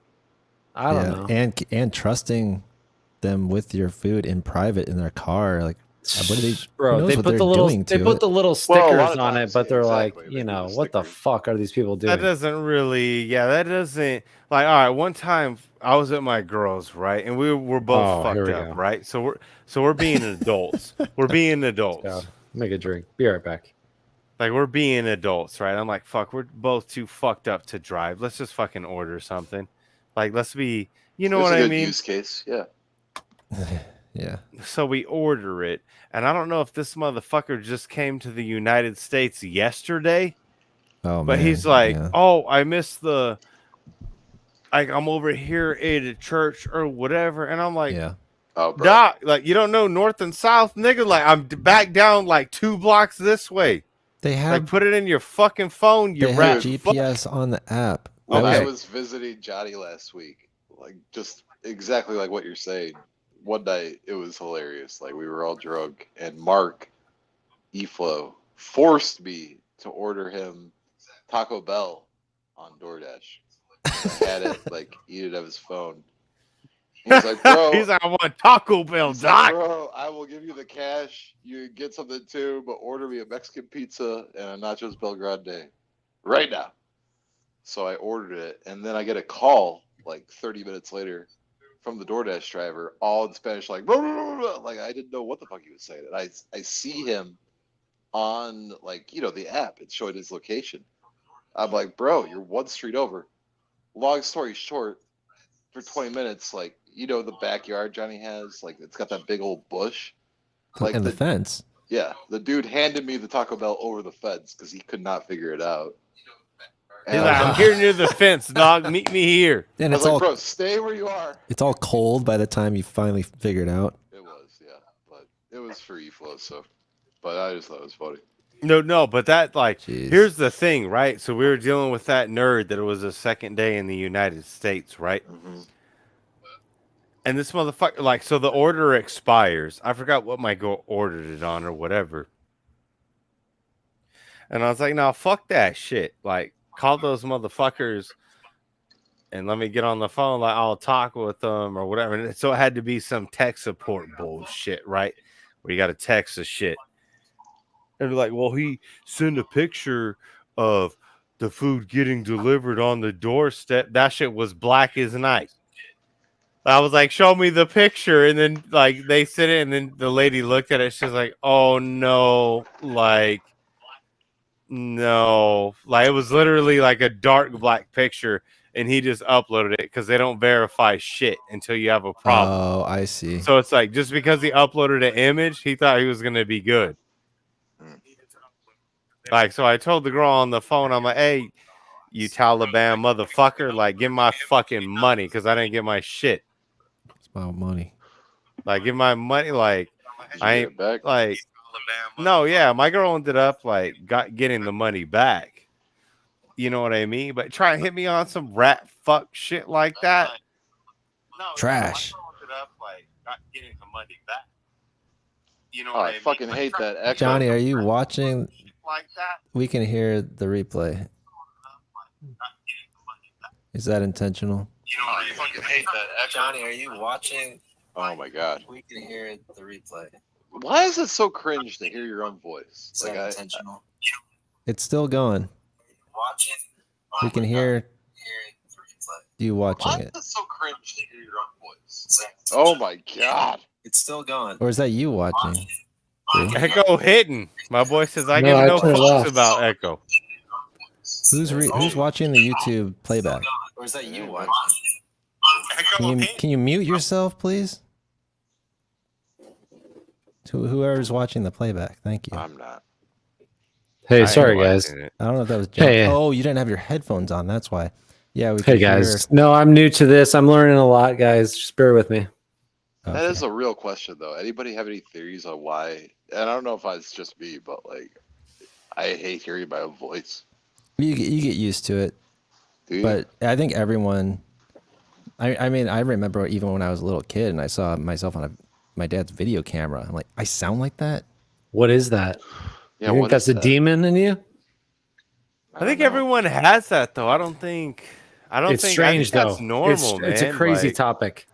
Speaker 1: I don't know.
Speaker 4: And trusting them with your food in private in their car, like what do they?
Speaker 1: Bro,
Speaker 4: who knows
Speaker 1: they
Speaker 4: what
Speaker 1: put
Speaker 4: they're
Speaker 1: the little
Speaker 4: doing
Speaker 1: they
Speaker 4: to
Speaker 1: put
Speaker 4: it?
Speaker 1: the little
Speaker 2: Well, a
Speaker 1: stickers
Speaker 2: lot of
Speaker 1: on it,
Speaker 2: times,
Speaker 1: but they're
Speaker 2: exactly,
Speaker 1: like,
Speaker 2: they
Speaker 1: you
Speaker 2: put the
Speaker 1: know, what the
Speaker 2: stickers.
Speaker 1: fuck are these people doing?
Speaker 5: That doesn't really, that doesn't like. All right, one time I was at my girl's, right, and we're both
Speaker 1: Oh, here
Speaker 5: fucked
Speaker 1: we
Speaker 5: up,
Speaker 1: go.
Speaker 5: right? So we're being adults. We're being adults.
Speaker 1: Yeah, make a drink. Be right back.
Speaker 5: Like we're being adults, right? I'm like, fuck, we're both too fucked up to drive. Let's just fucking order something. Like, let's be, you know
Speaker 2: There's
Speaker 5: what
Speaker 2: a
Speaker 5: I
Speaker 2: good
Speaker 5: mean?
Speaker 2: use case. Yeah.
Speaker 4: Yeah.
Speaker 5: So we order it, and I don't know if this motherfucker just came to the United States yesterday,
Speaker 4: Oh
Speaker 5: but
Speaker 4: man.
Speaker 5: he's like,
Speaker 4: yeah.
Speaker 5: oh, I missed the, like, I'm over here at a church or whatever, and I'm like,
Speaker 4: yeah.
Speaker 2: Oh, bro.
Speaker 5: Doc, like, you don't know north and south, nigga. Like, I'm back down like 2 blocks this way.
Speaker 4: They have
Speaker 5: Like, put it in your fucking phone. You
Speaker 4: they have
Speaker 5: rat
Speaker 4: GPS on the app.
Speaker 2: When I
Speaker 5: Okay.
Speaker 2: was visiting Johnny last week, like just exactly like what you're saying. One night it was hilarious. Like we were all drunk, and Mark Eflo forced me to order him Taco Bell on DoorDash. I had it like eat it of his phone. He's like, bro.
Speaker 5: He's like, I want Taco Bell,
Speaker 2: He's like,
Speaker 5: Doc.
Speaker 2: bro, I will give you the cash. You get something too, but order me a Mexican pizza and a nachos Bel Grande right now. So I ordered it, and then I get a call like 30 minutes later from the DoorDash driver, all in Spanish, like, blah, blah, blah, blah. Like I didn't know what the fuck he was saying. And I see him on like, you know, the app. It showed his location. I'm like, bro, you're one street over. Long story short, for 20 minutes, like, you know, the backyard Johnny has, like, it's got that big old bush. Like
Speaker 4: and the fence.
Speaker 2: Yeah, the dude handed me the Taco Bell over the fence because he could not figure it out.
Speaker 5: He's
Speaker 2: And
Speaker 5: like,
Speaker 2: I
Speaker 5: I'm
Speaker 2: was
Speaker 5: here near the fence, dog. Meet me here.
Speaker 4: And
Speaker 2: I
Speaker 4: it's
Speaker 2: was like,
Speaker 4: all
Speaker 2: bro, stay where you are.
Speaker 4: it's all cold by the time you finally figure it out.
Speaker 2: It was, yeah, but it was free flow, so. But I just thought it was funny.
Speaker 5: No, but that, like,
Speaker 4: Jeez.
Speaker 5: here's the thing, right? So we were dealing with that nerd that it was the second day in the United States, right?
Speaker 2: Mm-hmm.
Speaker 5: And this motherfucker, like, so the order expires. I forgot what my girl ordered it on or whatever. And I was like, no, fuck that shit. Like, call those motherfuckers and let me get on the phone. Like, I'll talk with them or whatever. And so it had to be some tech support bullshit, right? Where you got to text the shit. And they're like, well, he sent a picture of the food getting delivered on the doorstep. That shit was black as night. I was like, show me the picture. And then, like, they sent it. And then the lady looked at it. She's like, oh, no. Like, no. Like, it was literally like a dark black picture. and he just uploaded it because they don't verify shit until you have a problem.
Speaker 4: Oh, I see.
Speaker 5: So it's like just because he uploaded an image, he thought he was gonna be good. Like, so I told the girl on the phone, I'm like, hey, you Taliban motherfucker, like, give my fucking money because I didn't get my shit.
Speaker 4: It's about money.
Speaker 5: Like, give my money, like, I ain't
Speaker 2: back.
Speaker 5: like, no, yeah, my girl ended up like getting the money back. You know what I mean? But try and hit me on some rat fuck shit like that.
Speaker 4: Trash.
Speaker 5: Getting the money back. You know
Speaker 2: Oh, I fucking hate that echo.
Speaker 4: Johnny, are you watching?
Speaker 5: like that?
Speaker 4: We can hear the replay. Is that intentional?
Speaker 5: You know, I fucking hate that echo.
Speaker 4: Johnny, are you watching?
Speaker 2: Oh my god.
Speaker 4: We can hear the replay.
Speaker 2: Why is it so cringe to hear your own voice?
Speaker 4: Is
Speaker 2: Like
Speaker 4: that intentional? It's still going.
Speaker 5: Watching.
Speaker 4: We can hear you watching
Speaker 2: why
Speaker 4: it.
Speaker 2: is it so cringe to hear your own voice? Oh my god.
Speaker 4: It's still going. Or is that you watching?
Speaker 5: Echo hitting. My boy says I
Speaker 1: No,
Speaker 5: give
Speaker 1: I
Speaker 5: no
Speaker 1: turned it
Speaker 5: fucks
Speaker 1: off.
Speaker 5: about echo.
Speaker 4: Who's watching the YouTube playback? Or is that you watching? Can you mute yourself, please? Whoever's watching the playback, thank you.
Speaker 2: I'm not.
Speaker 1: Hey,
Speaker 5: I
Speaker 1: sorry
Speaker 5: ain't
Speaker 1: guys.
Speaker 5: watching it.
Speaker 4: I don't know if that was John.
Speaker 1: Hey.
Speaker 4: Oh, you didn't have your headphones on. That's why. Yeah, we
Speaker 1: Hey
Speaker 4: can
Speaker 1: guys. No, I'm new to this. I'm learning a lot, guys. Just bear with me.
Speaker 4: hear.
Speaker 2: That
Speaker 4: Okay.
Speaker 2: is a real question though. Anybody have any theories on why? And I don't know if it's just me, but like, I hate hearing my own voice.
Speaker 4: You get used to it,
Speaker 2: Dude,
Speaker 4: but I think everyone. I mean, I remember even when I was a little kid and I saw myself on my dad's video camera. I'm like, I sound like that.
Speaker 1: What is that?
Speaker 2: yeah,
Speaker 1: you think
Speaker 2: what
Speaker 1: that's
Speaker 2: is
Speaker 1: a
Speaker 2: that?
Speaker 1: demon in you?
Speaker 5: I think
Speaker 2: don't know.
Speaker 5: everyone has that though. I don't think.
Speaker 1: It's
Speaker 5: I
Speaker 1: strange
Speaker 5: think
Speaker 1: though.
Speaker 5: that's normal, man.
Speaker 1: It's a crazy
Speaker 5: Like,
Speaker 1: topic.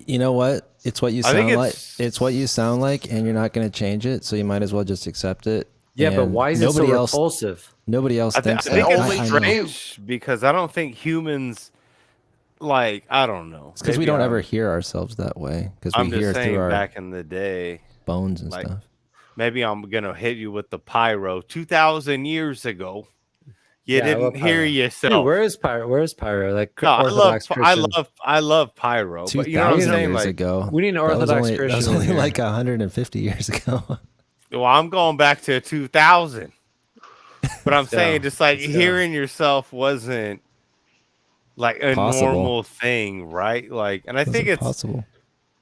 Speaker 4: You know what? It's what you
Speaker 5: I think
Speaker 4: sound like.
Speaker 5: it's-
Speaker 4: It's what you sound like, and you're not going to change it. So you might as well just accept it.
Speaker 1: Yeah, but
Speaker 4: And
Speaker 1: why is it so
Speaker 4: nobody else?
Speaker 1: repulsive?
Speaker 4: Nobody else
Speaker 5: I
Speaker 4: thinks
Speaker 5: think
Speaker 4: that.
Speaker 5: it's
Speaker 2: only
Speaker 4: I know.
Speaker 5: strange because I don't think humans, like, I don't know.
Speaker 4: It's because we
Speaker 5: Maybe
Speaker 4: don't
Speaker 5: I'm-
Speaker 4: ever hear ourselves that way. Because
Speaker 5: I'm
Speaker 4: we
Speaker 5: just
Speaker 4: hear
Speaker 5: saying
Speaker 4: through our
Speaker 5: back in the day,
Speaker 4: bones and
Speaker 5: like,
Speaker 4: stuff.
Speaker 5: maybe I'm gonna hit you with the pyro. 2,000 years ago, you
Speaker 1: Yeah, I love
Speaker 5: didn't hear
Speaker 1: pyro.
Speaker 5: yourself.
Speaker 1: Dude, where is pyro? Where's pyro? Like
Speaker 5: No,
Speaker 1: Orthodox Christian.
Speaker 5: I love pyro. But you know what I'm
Speaker 4: 2,000
Speaker 5: saying?
Speaker 4: years
Speaker 5: Like,
Speaker 4: ago.
Speaker 1: We need an
Speaker 4: That was
Speaker 1: Orthodox
Speaker 4: only,
Speaker 1: Christian.
Speaker 4: That was
Speaker 1: in
Speaker 4: only
Speaker 1: here.
Speaker 4: like 150 years ago.
Speaker 5: well, I'm going back to 2000. But I'm saying, just like
Speaker 1: let's go.
Speaker 5: hearing yourself wasn't like a
Speaker 4: Possible.
Speaker 5: normal thing, right? Like, and I
Speaker 4: That's
Speaker 5: think
Speaker 4: impossible.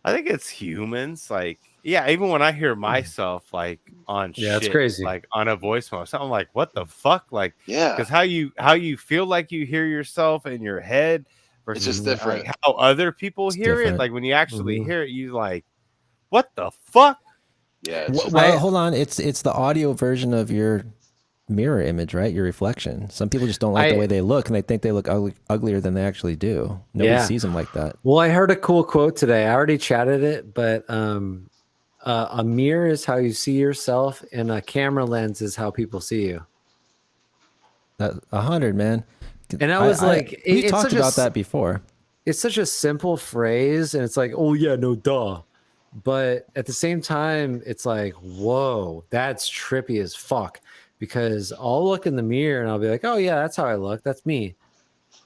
Speaker 5: I think it's humans. Like, yeah, even when I hear myself like on
Speaker 1: Yeah,
Speaker 5: shit,
Speaker 1: it's crazy.
Speaker 5: like on a voicemail, or something, I'm like, what the fuck? Like,
Speaker 2: Yeah,
Speaker 5: because how you feel like you hear yourself in your head versus
Speaker 2: just different.
Speaker 5: like, how other people
Speaker 4: It's
Speaker 5: hear
Speaker 4: different.
Speaker 5: it. Like when you actually
Speaker 1: Mhm.
Speaker 5: hear it, you like, what the fuck?
Speaker 2: yeah. It's just,
Speaker 4: Well, hold on. It's the audio version of your mirror image, right? Your reflection. Some people just don't like the way they look, and they think they look uglier than they actually do. Nobody
Speaker 1: Yeah.
Speaker 4: sees them like that.
Speaker 1: Well, I heard a cool quote today. I already chatted it, but a mirror is how you see yourself, and a camera lens is how people see you.
Speaker 4: That 100, man.
Speaker 1: And I was like,
Speaker 4: we
Speaker 1: it's
Speaker 4: talked
Speaker 1: such a
Speaker 4: about
Speaker 1: s-
Speaker 4: that before.
Speaker 1: It's such a simple phrase, and it's like, oh yeah, no duh. But at the same time, it's like, whoa, that's trippy as fuck. Because I'll look in the mirror and I'll be like, oh yeah, that's how I look. That's me.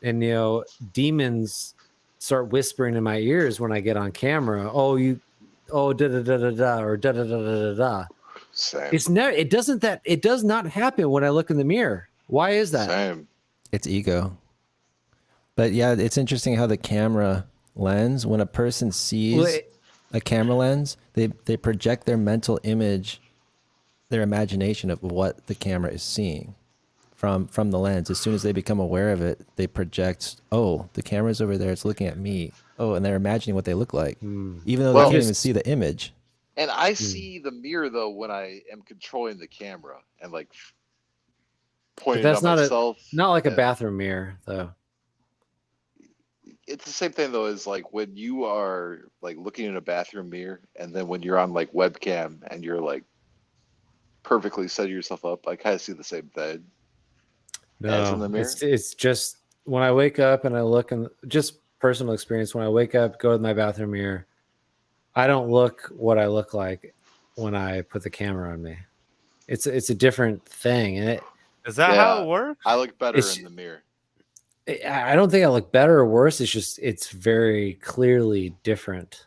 Speaker 1: And you know, demons start whispering in my ears when I get on camera. Oh, da da da da da, or da da da da da da.
Speaker 2: same.
Speaker 1: It's never. It does not happen when I look in the mirror. Why is that?
Speaker 2: Same.
Speaker 4: It's ego. But yeah, it's interesting how the camera lens, when a person sees
Speaker 1: Well,
Speaker 4: a camera lens, they project their mental image, their imagination of what the camera is seeing from the lens. As soon as they become aware of it, they project, oh, the camera's over there, it's looking at me. Oh, and they're imagining what they look like, even though
Speaker 2: Well,
Speaker 4: they can't even see the image.
Speaker 2: And I see the mirror though when I am controlling the camera and like pointing
Speaker 1: that's
Speaker 2: at
Speaker 1: not
Speaker 2: myself.
Speaker 1: not like a
Speaker 2: and-
Speaker 1: bathroom mirror, though.
Speaker 2: It's the same thing though as like when you are like looking in a bathroom mirror and then when you're on like webcam and you're like perfectly setting yourself up, I kind of see the same thing. As in the mirror?
Speaker 1: It's just when I wake up and I look, and just personal experience, when I wake up, go to my bathroom mirror, I don't look what I look like when I put the camera on me. It's a different thing, and
Speaker 5: Is that how it works?
Speaker 2: I look better
Speaker 1: It's-
Speaker 2: in the mirror.
Speaker 1: I don't think I look better or worse. It's just it's very clearly different.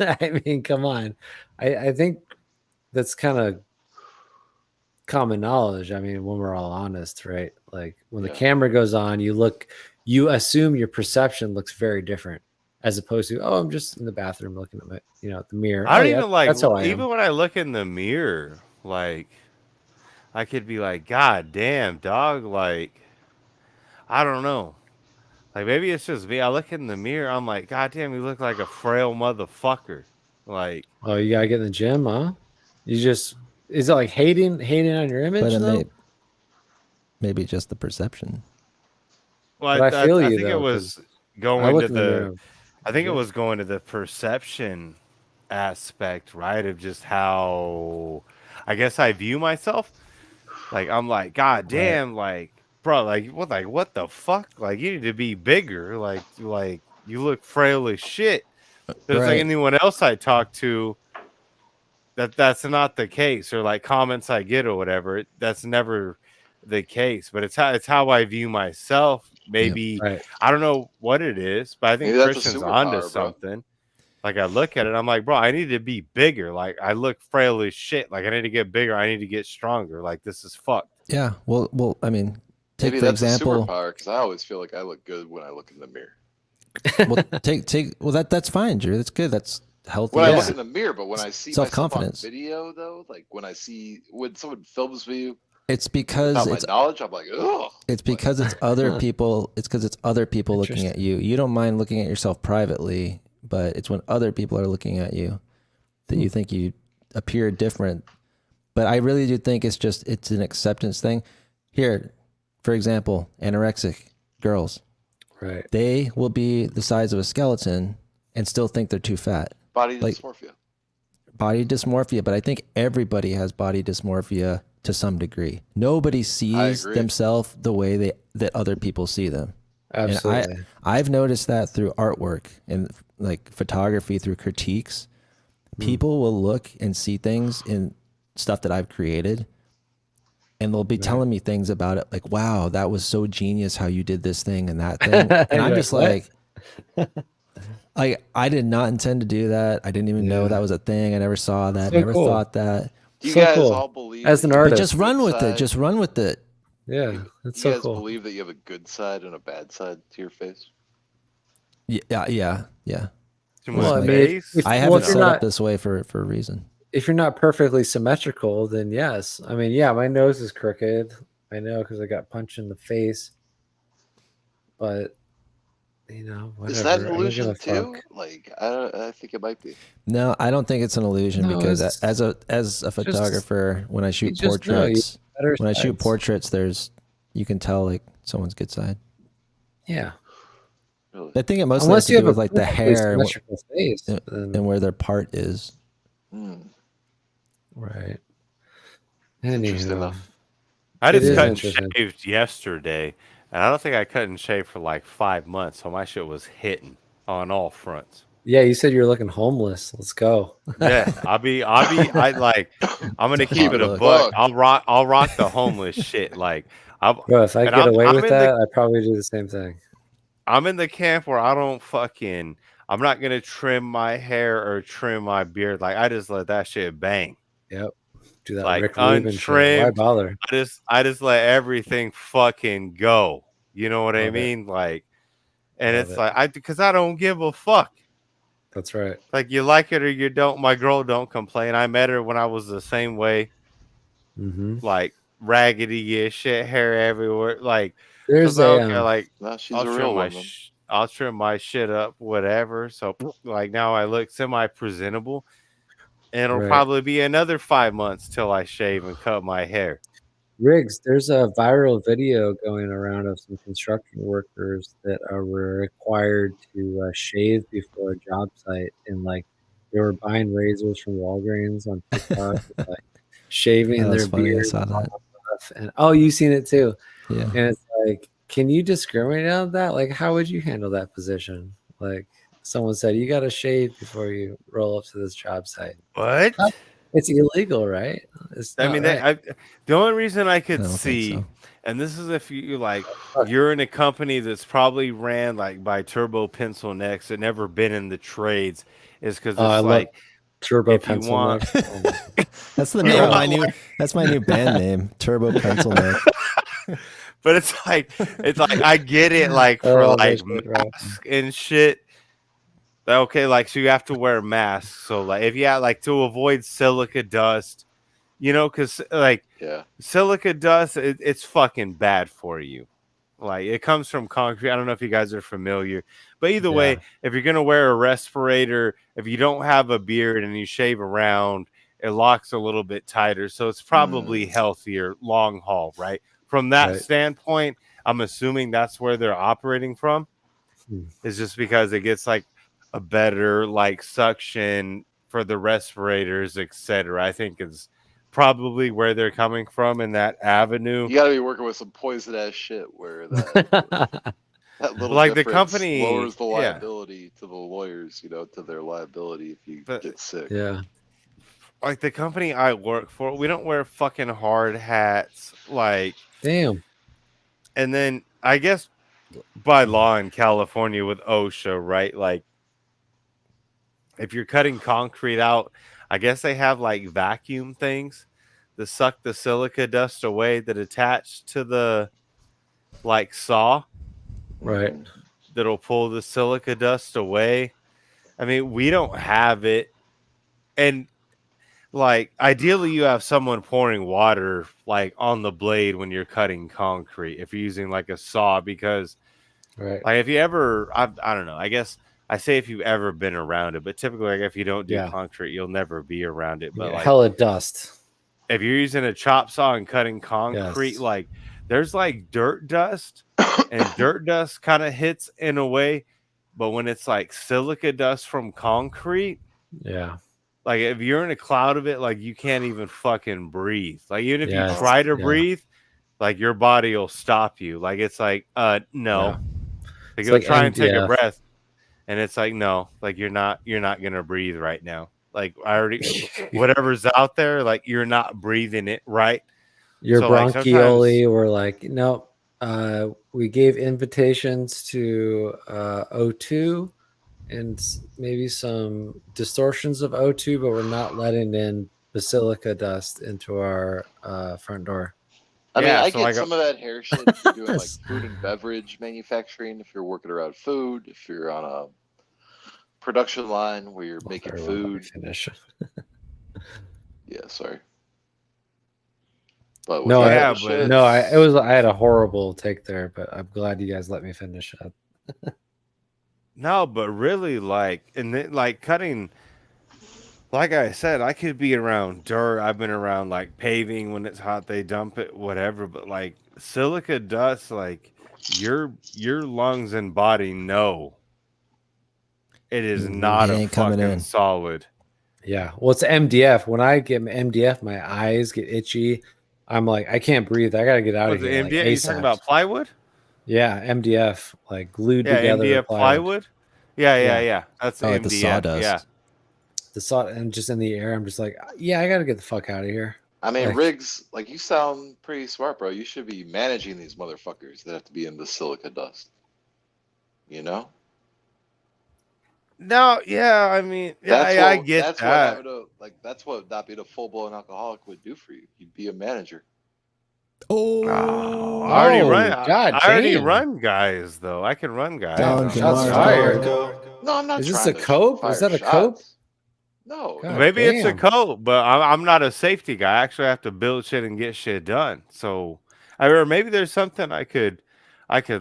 Speaker 1: I mean, come on. I think that's kind of common knowledge. I mean, when we're all honest, right? Like when the
Speaker 2: Yeah.
Speaker 1: camera goes on, you assume your perception looks very different as opposed to, oh, I'm just in the bathroom looking at my, at the mirror.
Speaker 5: I
Speaker 1: Oh,
Speaker 5: don't
Speaker 1: yeah,
Speaker 5: even like
Speaker 1: that's how I
Speaker 5: even
Speaker 1: am.
Speaker 5: when I look in the mirror, like I could be like, God damn, dog, like I don't know. Like maybe it's just me. I look in the mirror, I'm like, God damn, you look like a frail motherfucker. Like
Speaker 1: Oh, you gotta get in the gym, huh? Is it like hating on your image
Speaker 4: But it
Speaker 1: though?
Speaker 4: maybe just the perception.
Speaker 5: well,
Speaker 1: But I feel
Speaker 5: I
Speaker 1: you
Speaker 5: think it
Speaker 1: though,
Speaker 5: was
Speaker 1: because I
Speaker 5: going
Speaker 1: look
Speaker 5: to
Speaker 1: in the mirror.
Speaker 5: I think it
Speaker 1: Yeah.
Speaker 5: was going to the perception aspect, right? Of just how I guess I view myself. Like I'm like, God damn, like bro, like what the fuck? Like you need to be bigger. Like you look frail as shit. There's like
Speaker 4: Right.
Speaker 5: anyone else I talk to that's not the case, or like comments I get or whatever. That's never the case. But it's how I view myself. Maybe
Speaker 1: Right.
Speaker 5: I don't know what it is, but I think
Speaker 2: Maybe that's a
Speaker 5: Christian's onto
Speaker 2: superpower, bro.
Speaker 5: something. Like I look at it, I'm like, bro, I need to be bigger. Like I look frail as shit. Like I need to get bigger. I need to get stronger. Like this is fucked.
Speaker 4: Yeah. Well. I mean, take
Speaker 2: Maybe
Speaker 4: for
Speaker 2: that's
Speaker 4: example.
Speaker 2: a superpower because I always feel like I look good when I look in the mirror.
Speaker 4: Well, take. Well, that's fine, Drew. That's good. That's healthy.
Speaker 2: When I
Speaker 1: Yeah.
Speaker 2: look in the mirror, but when I see myself on
Speaker 4: Self-confidence.
Speaker 2: video, though, like when someone films me
Speaker 4: It's because
Speaker 2: without my
Speaker 4: it's
Speaker 2: knowledge, I'm like, ugh.
Speaker 4: it's because it's other
Speaker 1: Huh.
Speaker 4: people. It's because it's other people looking at you. You don't mind looking at yourself privately, but it's when other people are looking at you that you think you appear different. But I really do think it's an acceptance thing. Here, for example, anorexic girls,
Speaker 1: Right.
Speaker 4: they will be the size of a skeleton and still think they're too fat.
Speaker 2: Body
Speaker 4: Like-
Speaker 2: dysmorphia.
Speaker 4: Body dysmorphia, but I think everybody has body dysmorphia to some degree. Nobody sees
Speaker 2: agree.
Speaker 4: themselves the way that other people see them.
Speaker 1: Absolutely.
Speaker 4: And I've noticed that through artwork and like photography, through critiques. People will look and see things in stuff that I've created, and they'll be telling me things about it, like, wow, that was so genius how you did this thing and that thing. And I'm
Speaker 1: You're
Speaker 4: just
Speaker 1: like,
Speaker 4: like, I did not intend to do that. I didn't even know
Speaker 1: Yeah.
Speaker 4: that was a thing. I never saw that,
Speaker 1: So
Speaker 4: never
Speaker 1: cool.
Speaker 4: thought that.
Speaker 2: Do you
Speaker 1: So
Speaker 2: guys
Speaker 1: cool.
Speaker 2: all believe
Speaker 1: As an
Speaker 2: that you have
Speaker 4: But
Speaker 1: artist.
Speaker 4: just
Speaker 2: a
Speaker 4: run
Speaker 2: good
Speaker 4: with it.
Speaker 2: side?
Speaker 4: Just run with it.
Speaker 1: Yeah.
Speaker 2: Do
Speaker 1: That's
Speaker 2: you
Speaker 1: so
Speaker 2: guys
Speaker 1: cool.
Speaker 2: believe that you have a good side and a bad side to your face?
Speaker 4: Yeah.
Speaker 5: Too
Speaker 1: Well,
Speaker 5: much
Speaker 1: I mean,
Speaker 5: face?
Speaker 1: if-
Speaker 4: I
Speaker 1: well,
Speaker 4: have it
Speaker 1: if you're
Speaker 4: set
Speaker 1: not-
Speaker 4: up this way for a reason.
Speaker 1: If you're not perfectly symmetrical, then yes. I mean, yeah, my nose is crooked. I know because I got punched in the face. But whatever.
Speaker 2: Is that an
Speaker 1: I don't
Speaker 2: illusion
Speaker 1: give a
Speaker 2: too?
Speaker 1: fuck.
Speaker 2: Like, I think it might be.
Speaker 4: No, I don't think it's an illusion
Speaker 1: No,
Speaker 4: because
Speaker 1: it's
Speaker 4: as a photographer, when I shoot
Speaker 1: just know you
Speaker 4: portraits,
Speaker 1: better
Speaker 4: when I shoot
Speaker 1: sides.
Speaker 4: portraits, you can tell like someone's good side.
Speaker 1: Yeah.
Speaker 2: Really.
Speaker 4: I think it mostly
Speaker 1: Unless
Speaker 4: has to
Speaker 1: you
Speaker 4: do
Speaker 1: have
Speaker 4: with
Speaker 1: a
Speaker 4: like the
Speaker 1: perfectly
Speaker 4: hair
Speaker 1: symmetrical face. then-
Speaker 4: and where their part is.
Speaker 2: Hmm.
Speaker 1: right.
Speaker 2: Interesting
Speaker 1: Anywho.
Speaker 2: enough.
Speaker 5: I
Speaker 1: It
Speaker 5: just
Speaker 1: is
Speaker 5: cut and
Speaker 1: interesting.
Speaker 5: shaved yesterday, and I don't think I cut and shaved for like 5 months, so my shit was hitting on all fronts.
Speaker 1: Yeah, you said you were looking homeless. Let's go.
Speaker 5: Yeah, I'm gonna keep
Speaker 4: hot
Speaker 5: it a
Speaker 4: look.
Speaker 5: buck. I'll rock the homeless shit. Like
Speaker 1: Bro, if I
Speaker 5: and
Speaker 1: get away
Speaker 5: I'm
Speaker 1: with
Speaker 5: in
Speaker 1: that, I'd probably do the same thing.
Speaker 5: I'm in the camp where I'm not gonna trim my hair or trim my beard. Like I just let that shit bang.
Speaker 1: Yep. Do that
Speaker 5: Like
Speaker 1: Rick Rubin shit. Why
Speaker 5: untrimmed.
Speaker 1: bother?
Speaker 5: I just let everything fucking go. You know what I
Speaker 1: Love it.
Speaker 5: mean? Like, and
Speaker 1: Love
Speaker 5: it's
Speaker 1: it.
Speaker 5: like because I don't give a fuck.
Speaker 1: That's right.
Speaker 5: Like you like it or you don't. My girl don't complain. I met her when I was the same way,
Speaker 1: Mm-hmm.
Speaker 5: like raggedy as shit, hair everywhere. Like,
Speaker 1: There's
Speaker 5: okay,
Speaker 1: a
Speaker 5: like
Speaker 2: No, she's
Speaker 5: I'll
Speaker 2: a
Speaker 5: trim
Speaker 2: real
Speaker 5: my
Speaker 2: woman.
Speaker 5: I'll trim my shit up, whatever. So like now I look semi presentable, and it'll
Speaker 1: Right.
Speaker 5: probably be another 5 months till I shave and cut my hair.
Speaker 1: Riggs, there's a viral video going around of some construction workers that were required to shave before a job site, and like they were buying razors from Walgreens on TikTok, with, like shaving
Speaker 4: Oh,
Speaker 1: their
Speaker 4: that's funny. I
Speaker 1: beard.
Speaker 4: saw that.
Speaker 1: And you've seen it too.
Speaker 4: Yeah.
Speaker 1: And it's like, can you discriminate on that? Like, how would you handle that position? Like, someone said you got to shave before you roll up to this job site.
Speaker 5: What?
Speaker 1: It's illegal, right? It's
Speaker 5: I
Speaker 1: not
Speaker 5: mean,
Speaker 1: right.
Speaker 5: the only reason I
Speaker 4: I
Speaker 5: could
Speaker 4: don't think
Speaker 5: see,
Speaker 4: so.
Speaker 5: and this is if you like,
Speaker 1: Fuck.
Speaker 5: you're in a company that's probably ran like by turbo pencil necks and never been in the trades, is because
Speaker 1: I
Speaker 5: it's
Speaker 1: love
Speaker 5: like
Speaker 1: turbo
Speaker 5: if you
Speaker 1: pencil
Speaker 5: want,
Speaker 1: neck. Oh my-
Speaker 4: That's the name of my
Speaker 5: Yeah.
Speaker 4: new. That's my new band name, Turbo Pencil Neck.
Speaker 5: but it's like I get it, like
Speaker 1: I
Speaker 5: for
Speaker 1: love
Speaker 5: like
Speaker 1: that shit, bro.
Speaker 5: masks and shit. Okay, like so you have to wear masks. So like if you have like to avoid silica dust, because like
Speaker 2: Yeah.
Speaker 5: silica dust, it's fucking bad for you. Like it comes from concrete. I don't know if you guys are familiar, but either way,
Speaker 1: Yeah.
Speaker 5: if you're gonna wear a respirator, if you don't have a beard and you shave around, it locks a little bit tighter. So it's probably healthier long haul, right? From that
Speaker 1: Right.
Speaker 5: standpoint, I'm assuming that's where they're operating from.
Speaker 1: Hmm.
Speaker 5: Is just because it gets like a better like suction for the respirators, etc. I think is probably where they're coming from in that avenue.
Speaker 2: You gotta be working with some poison ass shit where that little
Speaker 5: Like the
Speaker 2: difference
Speaker 5: company,
Speaker 2: lowers the
Speaker 5: yeah.
Speaker 2: liability to the lawyers, to their liability if you
Speaker 5: But-
Speaker 2: get sick.
Speaker 1: Yeah.
Speaker 5: Like the company I work for, we don't wear fucking hard hats. Like,
Speaker 1: Damn.
Speaker 5: and then I guess by law in California with OSHA, right? Like, if you're cutting concrete out, I guess they have like vacuum things that suck the silica dust away that attach to the like saw
Speaker 1: Right.
Speaker 5: that'll pull the silica dust away. I mean, we don't have it. And like ideally you have someone pouring water like on the blade when you're cutting concrete if you're using like a saw, because
Speaker 1: Right.
Speaker 5: like if you ever I don't know, I guess I say if you've ever been around it, but typically like if you don't do
Speaker 1: Yeah.
Speaker 5: concrete you'll never be around it. But
Speaker 1: Yeah,
Speaker 5: like
Speaker 1: hella dust.
Speaker 5: if you're using a chop saw and cutting concrete,
Speaker 1: Yes.
Speaker 5: like there's like dirt dust, and dirt dust kind of hits in a way, but when it's like silica dust from concrete,
Speaker 1: Yeah.
Speaker 5: like if you're in a cloud of it, like you can't even fucking breathe. Like even if
Speaker 1: Yes.
Speaker 5: you try to
Speaker 1: Yeah.
Speaker 5: breathe, like your body will stop you. Like it's like no.
Speaker 1: Yeah.
Speaker 5: Like
Speaker 1: It's
Speaker 5: you'll
Speaker 1: like
Speaker 5: try and take a
Speaker 1: MDF.
Speaker 5: breath, and it's like no, like you're not gonna breathe right now. Like I already whatever's out there, like you're not breathing it right.
Speaker 1: Your
Speaker 5: So, like,
Speaker 1: bronchioli were like, no, we gave invitations to O2 and maybe some distortions of O2, but we're not letting in basilica dust into our front door.
Speaker 2: I mean,
Speaker 5: Yeah,
Speaker 2: I
Speaker 5: so
Speaker 2: get
Speaker 5: like
Speaker 2: some of that hair shit if you're doing like food and beverage manufacturing, if you're working around food, if you're on a production line where you're making
Speaker 1: Sorry, let me
Speaker 2: food.
Speaker 1: finish.
Speaker 2: Yeah, sorry. But with
Speaker 1: No,
Speaker 2: that
Speaker 5: Yeah,
Speaker 2: other
Speaker 5: but-
Speaker 2: shit,
Speaker 1: No, I had a horrible take there, but I'm glad you guys let me finish up.
Speaker 5: No, but really, like, and then, like, cutting, like I said, I could be around dirt. I've been around, like, paving when it's hot, they dump it, whatever. But, like, silica dust, like, your lungs and body know it is not
Speaker 4: It
Speaker 5: a
Speaker 4: ain't coming
Speaker 5: fucking
Speaker 4: in.
Speaker 5: solid.
Speaker 1: Yeah. Well, it's MDF. When I get MDF, my eyes get itchy. I'm like, I can't breathe. I gotta get out
Speaker 5: What's
Speaker 1: of
Speaker 5: the
Speaker 1: here. Like,
Speaker 5: MDF? You talking
Speaker 1: ASAP.
Speaker 5: about plywood?
Speaker 1: Yeah, MDF, like glued
Speaker 5: Yeah,
Speaker 1: together.
Speaker 5: MDF plywood. Yeah. That's
Speaker 4: Oh, like the
Speaker 5: MDF.
Speaker 4: sawdust.
Speaker 5: Yeah.
Speaker 1: The saw and just in the air. I'm just like, yeah, I gotta get the fuck out of here.
Speaker 2: I mean,
Speaker 1: Like-
Speaker 2: Riggs, like you sound pretty smart, bro. You should be managing these motherfuckers that have to be in the silica dust. You know?
Speaker 5: No, yeah, I mean, yeah, I get
Speaker 2: that's
Speaker 5: that.
Speaker 2: that's what not being a full blown alcoholic would do for you. You'd be a manager.
Speaker 4: Oh,
Speaker 5: Oh, I already
Speaker 1: Oh,
Speaker 5: run.
Speaker 1: God
Speaker 5: I already
Speaker 1: damn.
Speaker 5: run guys, though. I can run guys.
Speaker 4: Down
Speaker 1: Shots
Speaker 4: to
Speaker 1: fired.
Speaker 2: No, I'm not.
Speaker 1: Is this
Speaker 2: trying
Speaker 1: a
Speaker 2: to
Speaker 1: cope?
Speaker 2: fire
Speaker 1: Is that a cope?
Speaker 2: shots. No.
Speaker 1: God
Speaker 5: Maybe it's a
Speaker 1: damn.
Speaker 5: code, but I'm not a safety guy. I actually have to build shit and get shit done. So, or maybe there's something I could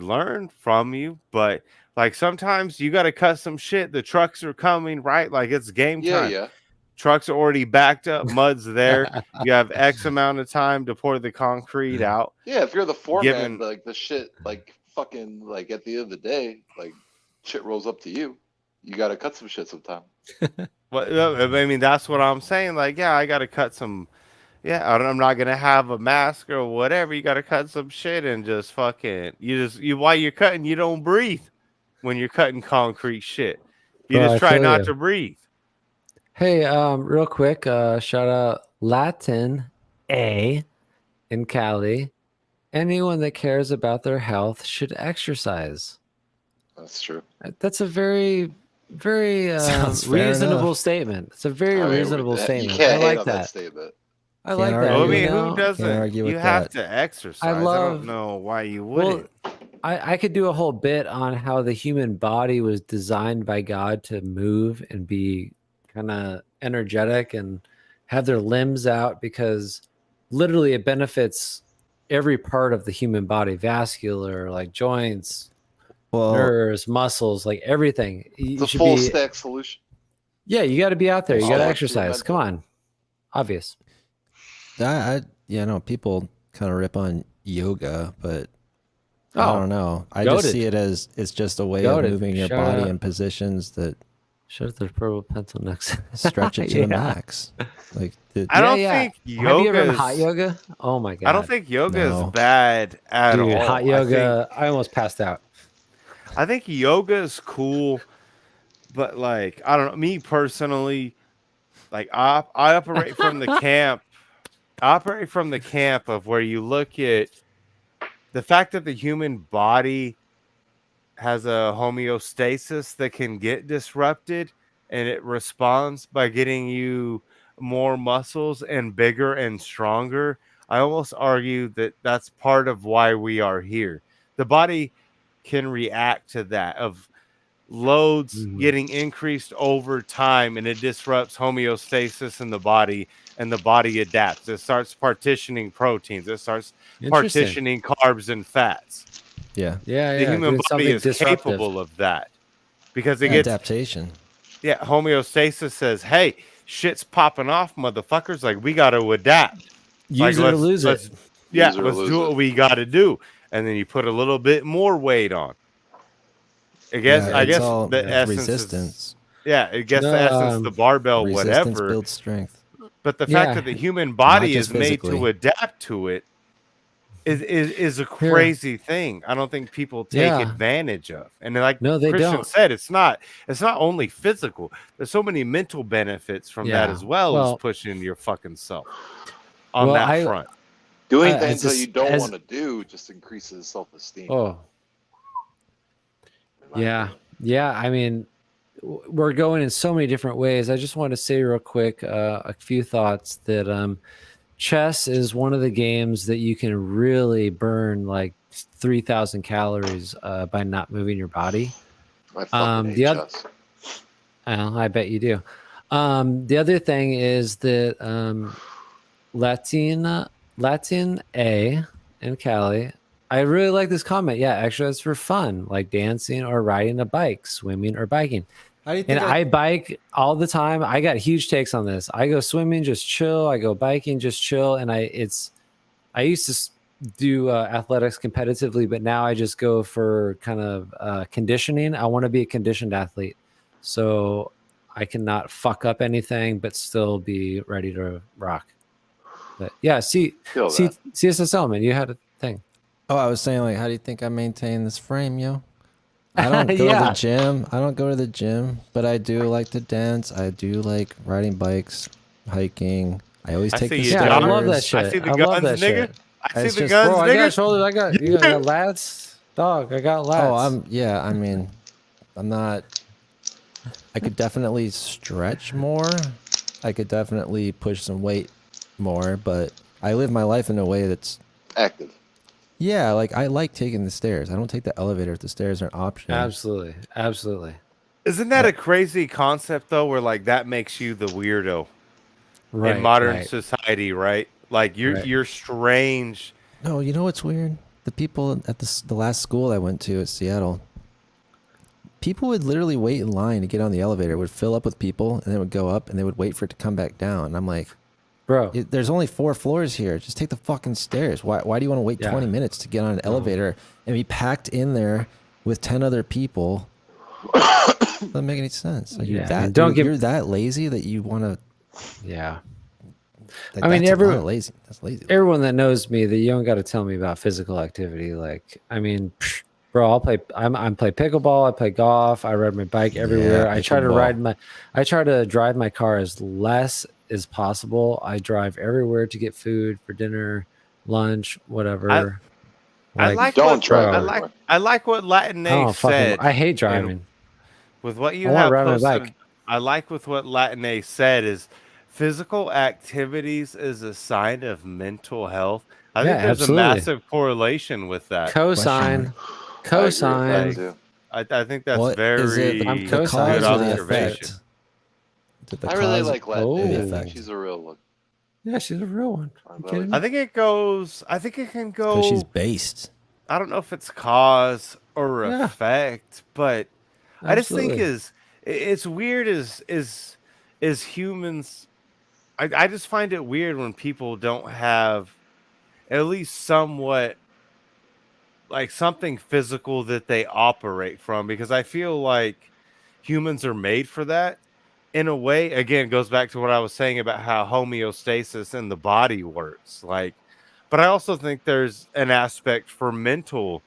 Speaker 5: learn from you. But like sometimes you got to cut some shit. The trucks are coming, right? Like it's game time.
Speaker 2: Yeah.
Speaker 5: Trucks are already backed up. Mud's there. You have X amount of time to pour the concrete out.
Speaker 2: Yeah, if you're the foreman,
Speaker 5: Given-
Speaker 2: like the shit, like fucking, like at the end of the day, like shit rolls up to you. You got to cut some shit sometime.
Speaker 5: Well, I mean, that's what I'm saying. Like, yeah, I got to cut some. Yeah, I'm not gonna have a mask or whatever. You got to cut some shit and just fucking. You while you're cutting, you don't breathe when you're cutting concrete shit. You
Speaker 1: Bro,
Speaker 5: just
Speaker 1: I
Speaker 5: try
Speaker 1: feel
Speaker 5: not
Speaker 1: ya.
Speaker 5: to breathe.
Speaker 1: Hey, real quick, shout out Latin A in Cali. Anyone that cares about their health should exercise.
Speaker 2: That's true.
Speaker 1: That's a very, very
Speaker 4: Sounds fair
Speaker 1: reasonable
Speaker 4: enough.
Speaker 1: statement. It's a very
Speaker 2: I mean,
Speaker 1: reasonable
Speaker 2: you
Speaker 1: statement. I
Speaker 2: can't hate
Speaker 1: like
Speaker 2: on that
Speaker 1: that.
Speaker 2: statement.
Speaker 1: I like
Speaker 4: argue
Speaker 1: that.
Speaker 5: Well, I
Speaker 4: with
Speaker 5: mean,
Speaker 1: you
Speaker 4: it.
Speaker 5: who
Speaker 1: know?
Speaker 5: doesn't?
Speaker 4: argue with
Speaker 5: You have
Speaker 4: that.
Speaker 5: to exercise. I
Speaker 1: love-
Speaker 5: don't know why you
Speaker 1: Well,
Speaker 5: wouldn't.
Speaker 1: I could do a whole bit on how the human body was designed by God to move and be kind of energetic and have their limbs out, because literally it benefits every part of the human body, vascular, like joints,
Speaker 4: Well,
Speaker 1: nerves, muscles, like everything. You
Speaker 2: It's a
Speaker 1: should
Speaker 2: full
Speaker 1: be,
Speaker 2: stack solution.
Speaker 1: yeah, you got to be out there. You
Speaker 2: All
Speaker 1: got to
Speaker 2: into
Speaker 1: exercise.
Speaker 2: mental.
Speaker 1: Come on. Obvious.
Speaker 4: yeah, no, people kind of rip on yoga, but I
Speaker 1: Oh,
Speaker 4: don't know. I
Speaker 1: goated.
Speaker 4: just see it as it's just a way
Speaker 1: Goated.
Speaker 4: of moving your
Speaker 1: Shout
Speaker 4: body
Speaker 1: out.
Speaker 4: in positions that
Speaker 1: Shut the purple pencil next.
Speaker 4: stretch it to
Speaker 1: Yeah.
Speaker 4: the max. Like,
Speaker 5: I don't
Speaker 1: Yeah,
Speaker 5: think yoga.
Speaker 1: Have you ever done hot yoga? Oh my god.
Speaker 5: I don't think yoga
Speaker 4: No.
Speaker 5: is bad at
Speaker 1: Dude,
Speaker 5: all.
Speaker 1: hot yoga. I almost passed out.
Speaker 5: I think yoga is cool, but like I don't know. Me personally, like I operate from the camp. I operate from the camp of where you look at the fact that the human body has a homeostasis that can get disrupted, and it responds by getting you more muscles and bigger and stronger. I almost argue that that's part of why we are here. The body can react to that of loads getting increased over time, and it disrupts homeostasis in the body, and the body adapts. It starts partitioning proteins. It starts
Speaker 1: Interesting.
Speaker 5: partitioning carbs and fats.
Speaker 4: yeah,
Speaker 1: Yeah,
Speaker 5: The human
Speaker 1: doing
Speaker 5: body
Speaker 1: something
Speaker 5: is
Speaker 1: disruptive.
Speaker 5: capable of that because it gets
Speaker 4: adaptation.
Speaker 5: homeostasis says, "Hey, shit's popping off, motherfuckers! Like we got to adapt.
Speaker 1: Use it or lose it.
Speaker 5: let's
Speaker 2: Use it or
Speaker 5: let's
Speaker 2: lose
Speaker 5: do
Speaker 2: it.
Speaker 5: what we got to do." And then you put a little bit more weight on. I guess
Speaker 4: Yeah,
Speaker 5: I
Speaker 4: it's
Speaker 5: guess
Speaker 4: all
Speaker 5: the essence
Speaker 4: resistance.
Speaker 5: I guess
Speaker 1: No,
Speaker 5: the essence, the barbell,
Speaker 4: Resistance
Speaker 5: whatever.
Speaker 4: builds strength.
Speaker 5: But the
Speaker 1: Yeah.
Speaker 5: fact that the human body
Speaker 4: just
Speaker 5: is made
Speaker 4: physically.
Speaker 5: to adapt to it is a crazy thing. I don't think people take
Speaker 1: Yeah.
Speaker 5: advantage of. And like
Speaker 1: No, they
Speaker 5: Christian
Speaker 1: don't.
Speaker 5: said, it's not only physical. There's so many mental benefits from that
Speaker 1: Yeah.
Speaker 5: as well,
Speaker 1: Well-
Speaker 5: as pushing your fucking self on
Speaker 1: Well,
Speaker 5: that
Speaker 1: I-
Speaker 5: front.
Speaker 2: Doing
Speaker 1: As
Speaker 2: things
Speaker 1: a
Speaker 2: that
Speaker 1: s-
Speaker 2: you don't
Speaker 1: as-
Speaker 2: want to do just increases self-esteem.
Speaker 1: Oh,
Speaker 2: in my
Speaker 1: yeah.
Speaker 2: opinion.
Speaker 1: Yeah. I mean, we're going in so many different ways. I just want to say real quick a few thoughts that chess is one of the games that you can really burn like 3,000 calories by not moving your body.
Speaker 2: I fucking
Speaker 1: the
Speaker 2: hate
Speaker 1: oth-
Speaker 2: chess.
Speaker 1: I bet you do. The other thing is that Latin A in Cali. I really like this comment. Yeah, exercise for fun, like dancing or riding a bike, swimming or biking.
Speaker 4: How do you
Speaker 1: And
Speaker 4: think?
Speaker 1: I bike all the time. I got huge takes on this. I go swimming, just chill. I go biking, just chill. And I used to do athletics competitively, but now I just go for kind of conditioning. I want to be a conditioned athlete, so I cannot fuck up anything, but still be ready to rock. But yeah,
Speaker 2: Feel that.
Speaker 1: CSSL, man, you had a thing.
Speaker 4: Oh, I was saying, like, how do you think I maintain this frame, yo? I don't go to
Speaker 1: Yeah.
Speaker 4: the gym. I don't go to the gym, but I do like to dance. I do like riding bikes, hiking. I always
Speaker 5: I
Speaker 4: take
Speaker 5: see
Speaker 4: the
Speaker 5: you,
Speaker 4: stairs.
Speaker 1: Yeah, I love that
Speaker 5: I
Speaker 1: shit.
Speaker 5: see the
Speaker 1: I love
Speaker 5: guns,
Speaker 1: that
Speaker 5: nigga.
Speaker 1: shit.
Speaker 5: I see
Speaker 4: It's
Speaker 5: the
Speaker 4: just-
Speaker 5: guns,
Speaker 1: Bro, I got
Speaker 5: nigga.
Speaker 1: shoulders. I got lats, dog. I got lats.
Speaker 4: Oh, yeah. I mean, I'm not. I could definitely stretch more. I could definitely push some weight more, but I live my life in a way that's.
Speaker 2: Active.
Speaker 4: Yeah, like I like taking the stairs. I don't take the elevator if the stairs are an option.
Speaker 1: Absolutely, absolutely.
Speaker 5: Isn't that a crazy concept though, where like that makes you the weirdo
Speaker 1: Right,
Speaker 5: in modern
Speaker 1: right.
Speaker 5: society, right? Like
Speaker 1: Right.
Speaker 5: you're strange.
Speaker 4: No, you know what's weird? The people at the last school I went to at Seattle, people would literally wait in line to get on the elevator. It would fill up with people, and then it would go up, and they would wait for it to come back down. And I'm like,
Speaker 1: Bro,
Speaker 4: there's only 4 floors here. Just take the fucking stairs. Why do you want to wait
Speaker 1: Yeah.
Speaker 4: 20 minutes to get on an elevator and be packed in there with 10 other people? Doesn't make any sense. Like
Speaker 1: Yeah,
Speaker 4: you're that
Speaker 1: and don't
Speaker 4: you're that lazy that you want to.
Speaker 1: yeah.
Speaker 4: Like,
Speaker 1: I mean,
Speaker 4: that's a lot
Speaker 1: everyone-
Speaker 4: of lazy. That's lazy.
Speaker 1: Everyone that knows me, that you don't got to tell me about physical activity. Like, I mean, Bro, I'll play. I'm play pickleball. I play golf. I ride my bike everywhere.
Speaker 4: Yeah,
Speaker 1: I try to
Speaker 4: pickleball.
Speaker 1: I try to drive my car as less as possible. I drive everywhere to get food for dinner, lunch, whatever.
Speaker 5: I
Speaker 2: You
Speaker 5: like
Speaker 2: don't
Speaker 5: what
Speaker 2: drive
Speaker 1: bro,
Speaker 2: everywhere.
Speaker 5: I like what
Speaker 1: I
Speaker 5: Latinate
Speaker 1: don't fucking.
Speaker 5: said,
Speaker 1: I hate
Speaker 5: and
Speaker 1: driving.
Speaker 5: with what
Speaker 1: I
Speaker 5: you
Speaker 1: want to
Speaker 5: have
Speaker 1: ride my
Speaker 5: posted.
Speaker 1: bike.
Speaker 5: I like with what Latinate said is physical activities is a sign of mental health. I
Speaker 1: Yeah,
Speaker 5: think there's a
Speaker 1: absolutely.
Speaker 5: massive correlation with that.
Speaker 1: Cosine.
Speaker 2: I agree with that
Speaker 1: Cosine.
Speaker 2: too.
Speaker 5: I think that's
Speaker 4: What is it?
Speaker 1: I'm
Speaker 5: very
Speaker 4: The
Speaker 5: good
Speaker 1: co-signing
Speaker 4: cause or the
Speaker 5: observation.
Speaker 4: effect? Is it the
Speaker 2: I really
Speaker 4: cause
Speaker 2: like
Speaker 4: or the
Speaker 2: Latin. I
Speaker 1: Oh.
Speaker 2: think
Speaker 4: effect?
Speaker 2: she's a real one.
Speaker 1: Yeah, she's a real one.
Speaker 2: My
Speaker 1: You
Speaker 2: belly.
Speaker 1: kidding
Speaker 5: I
Speaker 1: me?
Speaker 5: think it goes. I think it can
Speaker 4: Because she's
Speaker 5: go.
Speaker 4: based.
Speaker 5: I don't know if it's cause or
Speaker 1: Yeah,
Speaker 5: effect, but I just think
Speaker 1: absolutely.
Speaker 5: it's weird as humans. I just find it weird when people don't have at least somewhat like something physical that they operate from, because I feel like humans are made for that in a way. Again, it goes back to what I was saying about how homeostasis in the body works. Like, but I also think there's an aspect for mental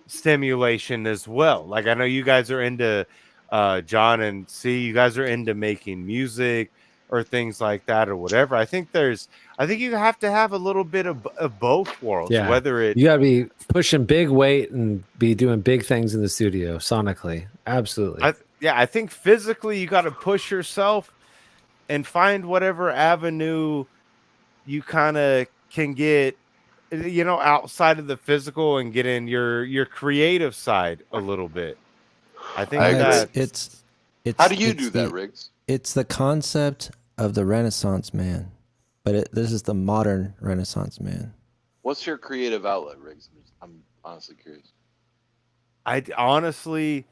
Speaker 5: stimulation as well. Like, I know you guys are into John and C, you guys are into making music or things like that or whatever. I think you have to have a little bit of both worlds,
Speaker 1: Yeah,
Speaker 5: whether it
Speaker 1: you gotta be pushing big weight and be doing big things in the studio sonically. Absolutely.
Speaker 5: I think physically you got to push yourself and find whatever avenue you kind of can get, outside of the physical and get in your creative side a little bit. I think
Speaker 2: I agree.
Speaker 5: that
Speaker 4: It's
Speaker 2: How do you
Speaker 4: it's
Speaker 2: do that, Riggs?
Speaker 4: It's the concept of the Renaissance man, but this is the modern Renaissance man.
Speaker 2: What's your creative outlet, Riggs? I'm honestly curious.
Speaker 5: I honestly,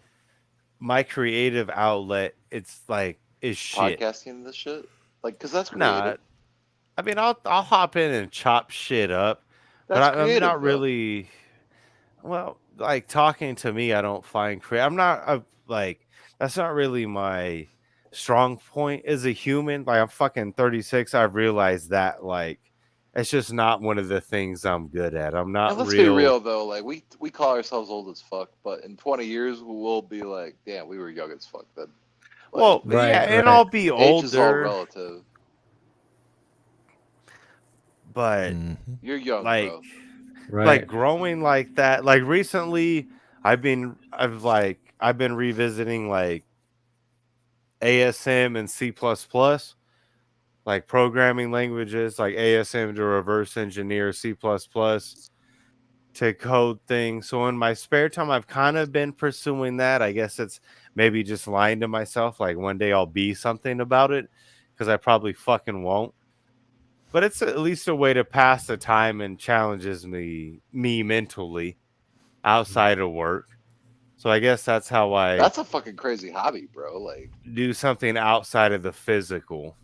Speaker 5: my creative outlet, it's like is shit.
Speaker 2: Podcasting this shit? Like, because that's
Speaker 5: Nah,
Speaker 2: creative.
Speaker 5: I mean, I'll hop in and chop shit up, but
Speaker 2: That's
Speaker 5: I'm
Speaker 2: creative,
Speaker 5: not
Speaker 2: though.
Speaker 5: really. Well, like talking to me, I don't find creative. I'm not like that's not really my strong point as a human. Like I'm fucking 36. I've realized that like it's just not one of the things I'm good at. I'm
Speaker 2: And
Speaker 5: not
Speaker 2: let's be
Speaker 5: real.
Speaker 2: real, though. Like, we call ourselves old as fuck, but in 20 years, we'll be like, damn, we were young as fuck then. Like,
Speaker 5: Well,
Speaker 1: Right,
Speaker 5: yeah, and
Speaker 1: right.
Speaker 5: I'll be
Speaker 2: age is all
Speaker 5: older,
Speaker 2: relative.
Speaker 5: but
Speaker 4: Mhm.
Speaker 2: You're young,
Speaker 5: like
Speaker 2: bro.
Speaker 1: Right.
Speaker 5: like growing like that. Like recently, I've been revisiting like ASM and C++, like programming languages, like ASM to reverse engineer, C++ to code things. So in my spare time, I've kind of been pursuing that. I guess it's maybe just lying to myself. Like one day I'll be something about it, because I probably fucking won't. But it's at least a way to pass the time and challenges me mentally outside of work. So I guess that's how I
Speaker 2: That's a fucking crazy hobby, bro. Like,
Speaker 5: do something outside of the physical.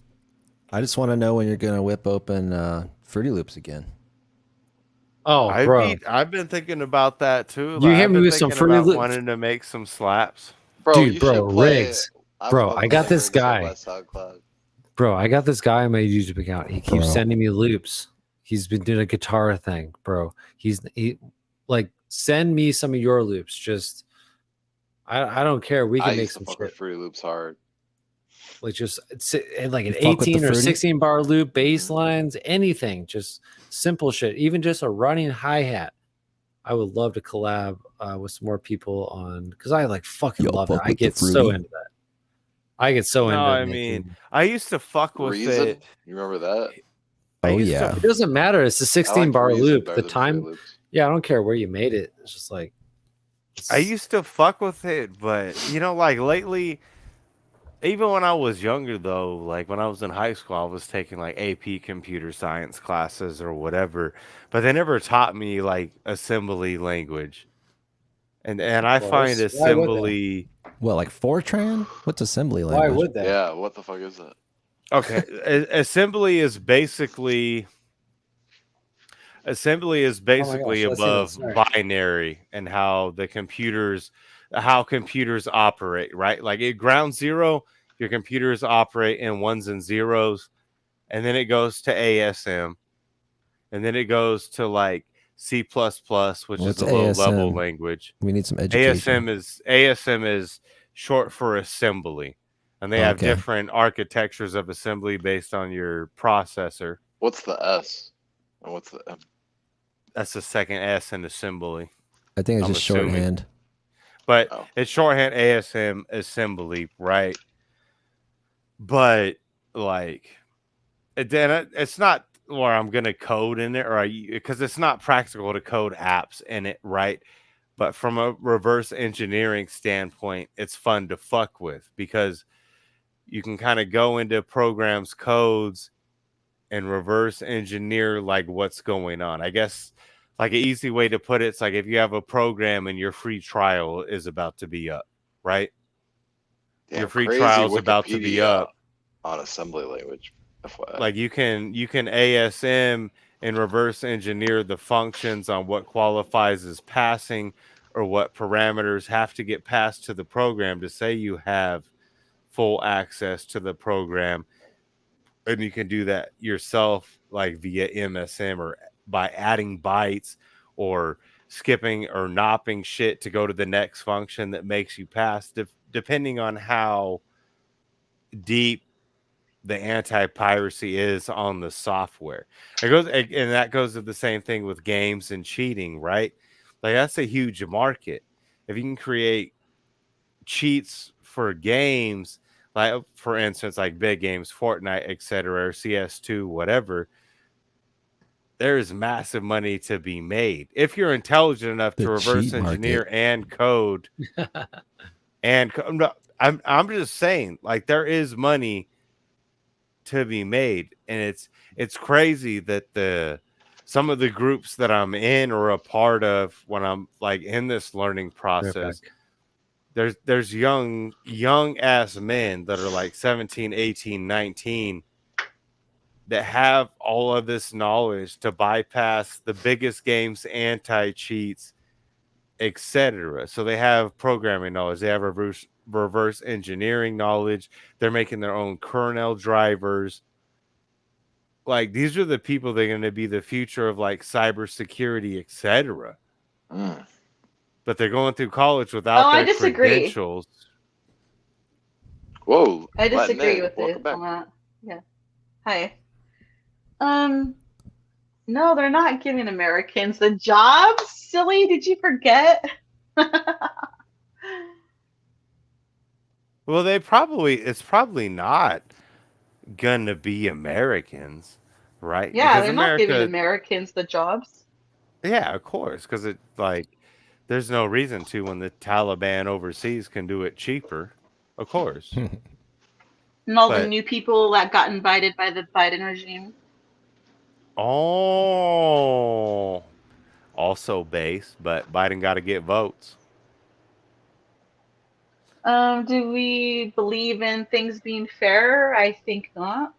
Speaker 4: I just want to know when you're gonna whip open Fruity Loops again.
Speaker 1: Oh, bro.
Speaker 5: I've been thinking about that too.
Speaker 1: You
Speaker 5: Like,
Speaker 1: hit
Speaker 5: I've
Speaker 1: me
Speaker 5: been
Speaker 1: with some
Speaker 5: thinking
Speaker 1: Fruity
Speaker 5: about
Speaker 1: Loops.
Speaker 5: wanting to make some slaps.
Speaker 2: bro,
Speaker 1: Dude,
Speaker 2: you
Speaker 1: bro,
Speaker 2: should play.
Speaker 1: Riggs.
Speaker 2: I'm
Speaker 1: Bro,
Speaker 2: fucking
Speaker 1: I got
Speaker 2: with
Speaker 1: this
Speaker 2: Riggs on
Speaker 1: guy.
Speaker 2: my SoundCloud.
Speaker 1: Bro, I got this guy on my YouTube account. He keeps sending me loops. He's been doing a guitar thing, bro. He like send me some of your loops. Just I don't care. We
Speaker 2: I
Speaker 1: can make
Speaker 2: used to
Speaker 1: some
Speaker 2: fuck
Speaker 1: shit.
Speaker 2: with Fruity Loops hard.
Speaker 1: Like just like an
Speaker 4: You fuck with the
Speaker 1: 18 or
Speaker 4: Fruity?
Speaker 1: 16 bar loop, bass lines, anything. Just simple shit. Even just a running hi-hat. I would love to collab with some more people on, because I like fucking
Speaker 4: Y'all
Speaker 1: love it.
Speaker 4: fuck
Speaker 1: I
Speaker 4: with the
Speaker 1: get so
Speaker 4: Fruity?
Speaker 1: into that. I get so
Speaker 5: No,
Speaker 1: into
Speaker 5: I
Speaker 1: making.
Speaker 5: mean, I used to fuck with
Speaker 2: Reason?
Speaker 5: it.
Speaker 2: You remember that?
Speaker 5: I
Speaker 4: Oh,
Speaker 5: used
Speaker 4: yeah.
Speaker 5: to
Speaker 1: It doesn't matter. It's a
Speaker 2: I
Speaker 1: 16
Speaker 2: like
Speaker 1: bar
Speaker 2: Reason
Speaker 1: loop.
Speaker 2: better
Speaker 1: The
Speaker 2: than Fruity
Speaker 1: time,
Speaker 2: Loops.
Speaker 1: yeah, I don't care where you made it. It's just like
Speaker 5: I used to fuck with it, but like lately, even when I was younger though, like when I was in high school, I was taking like AP computer science classes or whatever, but they never taught me like assembly language. And I
Speaker 1: Of
Speaker 5: find
Speaker 1: course. Why would they?
Speaker 5: assembly
Speaker 4: What, like Fortran? What's assembly
Speaker 1: Why
Speaker 4: language?
Speaker 1: would they?
Speaker 2: Yeah, what the fuck is that?
Speaker 5: okay. Assembly is basically
Speaker 1: Oh my gosh, let's see this.
Speaker 5: above
Speaker 1: Sorry.
Speaker 5: binary and how computers operate, right? Like at ground zero, your computers operate in ones and zeros, and then it goes to ASM, and then it goes to like C++, which
Speaker 4: What's
Speaker 5: is a low level
Speaker 4: ASM?
Speaker 5: language.
Speaker 4: We need some education.
Speaker 5: ASM is short for assembly, and they have
Speaker 4: Okay.
Speaker 5: different architectures of assembly based on your processor.
Speaker 2: What's the S? And what's the M?
Speaker 5: That's the second S in assembly,
Speaker 4: I think it's
Speaker 5: I'm
Speaker 4: just
Speaker 5: assuming.
Speaker 4: shorthand.
Speaker 5: But
Speaker 2: Oh.
Speaker 5: it's shorthand ASM assembly, right? But like, then it's not where I'm gonna code in it, or because it's not practical to code apps in it, right? But from a reverse engineering standpoint, it's fun to fuck with because you can kind of go into programs' codes and reverse engineer like what's going on. I guess like an easy way to put it's like if you have a program and your free trial is about to be up, right?
Speaker 2: Damn,
Speaker 5: Your free
Speaker 2: crazy
Speaker 5: trial is about to be
Speaker 2: Wikipedia
Speaker 5: up.
Speaker 2: on assembly language. FYI.
Speaker 5: Like you can ASM and reverse engineer the functions on what qualifies as passing or what parameters have to get passed to the program to say you have full access to the program. And you can do that yourself, like via MSM or by adding bytes or skipping or knopping shit to go to the next function that makes you pass, depending on how deep the anti-piracy is on the software. It goes, and that goes to the same thing with games and cheating, right? Like that's a huge market. If you can create cheats for games, like for instance, like big games, Fortnite, etc., or CS2, whatever, there is massive money to be made if you're intelligent enough
Speaker 4: The
Speaker 5: to reverse
Speaker 4: cheat
Speaker 5: engineer
Speaker 4: market.
Speaker 5: and code. No, I'm just saying, like there is money to be made, and it's crazy that some of the groups that I'm in or a part of when I'm like in this learning process, there's young ass men that are like 17, 18, 19 that have all of this knowledge to bypass the biggest games, anti-cheats, etc. So they have programming knowledge, they have reverse engineering knowledge, they're making their own kernel drivers. Like these are the people that are going to be the future of like cybersecurity, etc.
Speaker 2: Mm.
Speaker 5: But they're going through college without
Speaker 3: I
Speaker 5: their
Speaker 3: disagree.
Speaker 5: credentials.
Speaker 2: Whoa.
Speaker 3: I disagree
Speaker 2: Latinay,
Speaker 3: with
Speaker 2: welcome
Speaker 3: it
Speaker 2: back.
Speaker 3: on that. Yeah. Hi. No, they're not giving Americans the jobs. Silly, did you forget?
Speaker 5: Well, it's probably not gonna be Americans, right?
Speaker 3: Yeah,
Speaker 5: Because
Speaker 3: they're not giving
Speaker 5: America,
Speaker 3: Americans the jobs.
Speaker 5: yeah, of course, because it like there's no reason to when the Taliban overseas can do it cheaper, of course.
Speaker 3: And all the
Speaker 5: But
Speaker 3: new people that got invited by the Biden regime.
Speaker 5: oh, also base, but Biden got to get votes.
Speaker 3: Do we believe in things being fair? I think not.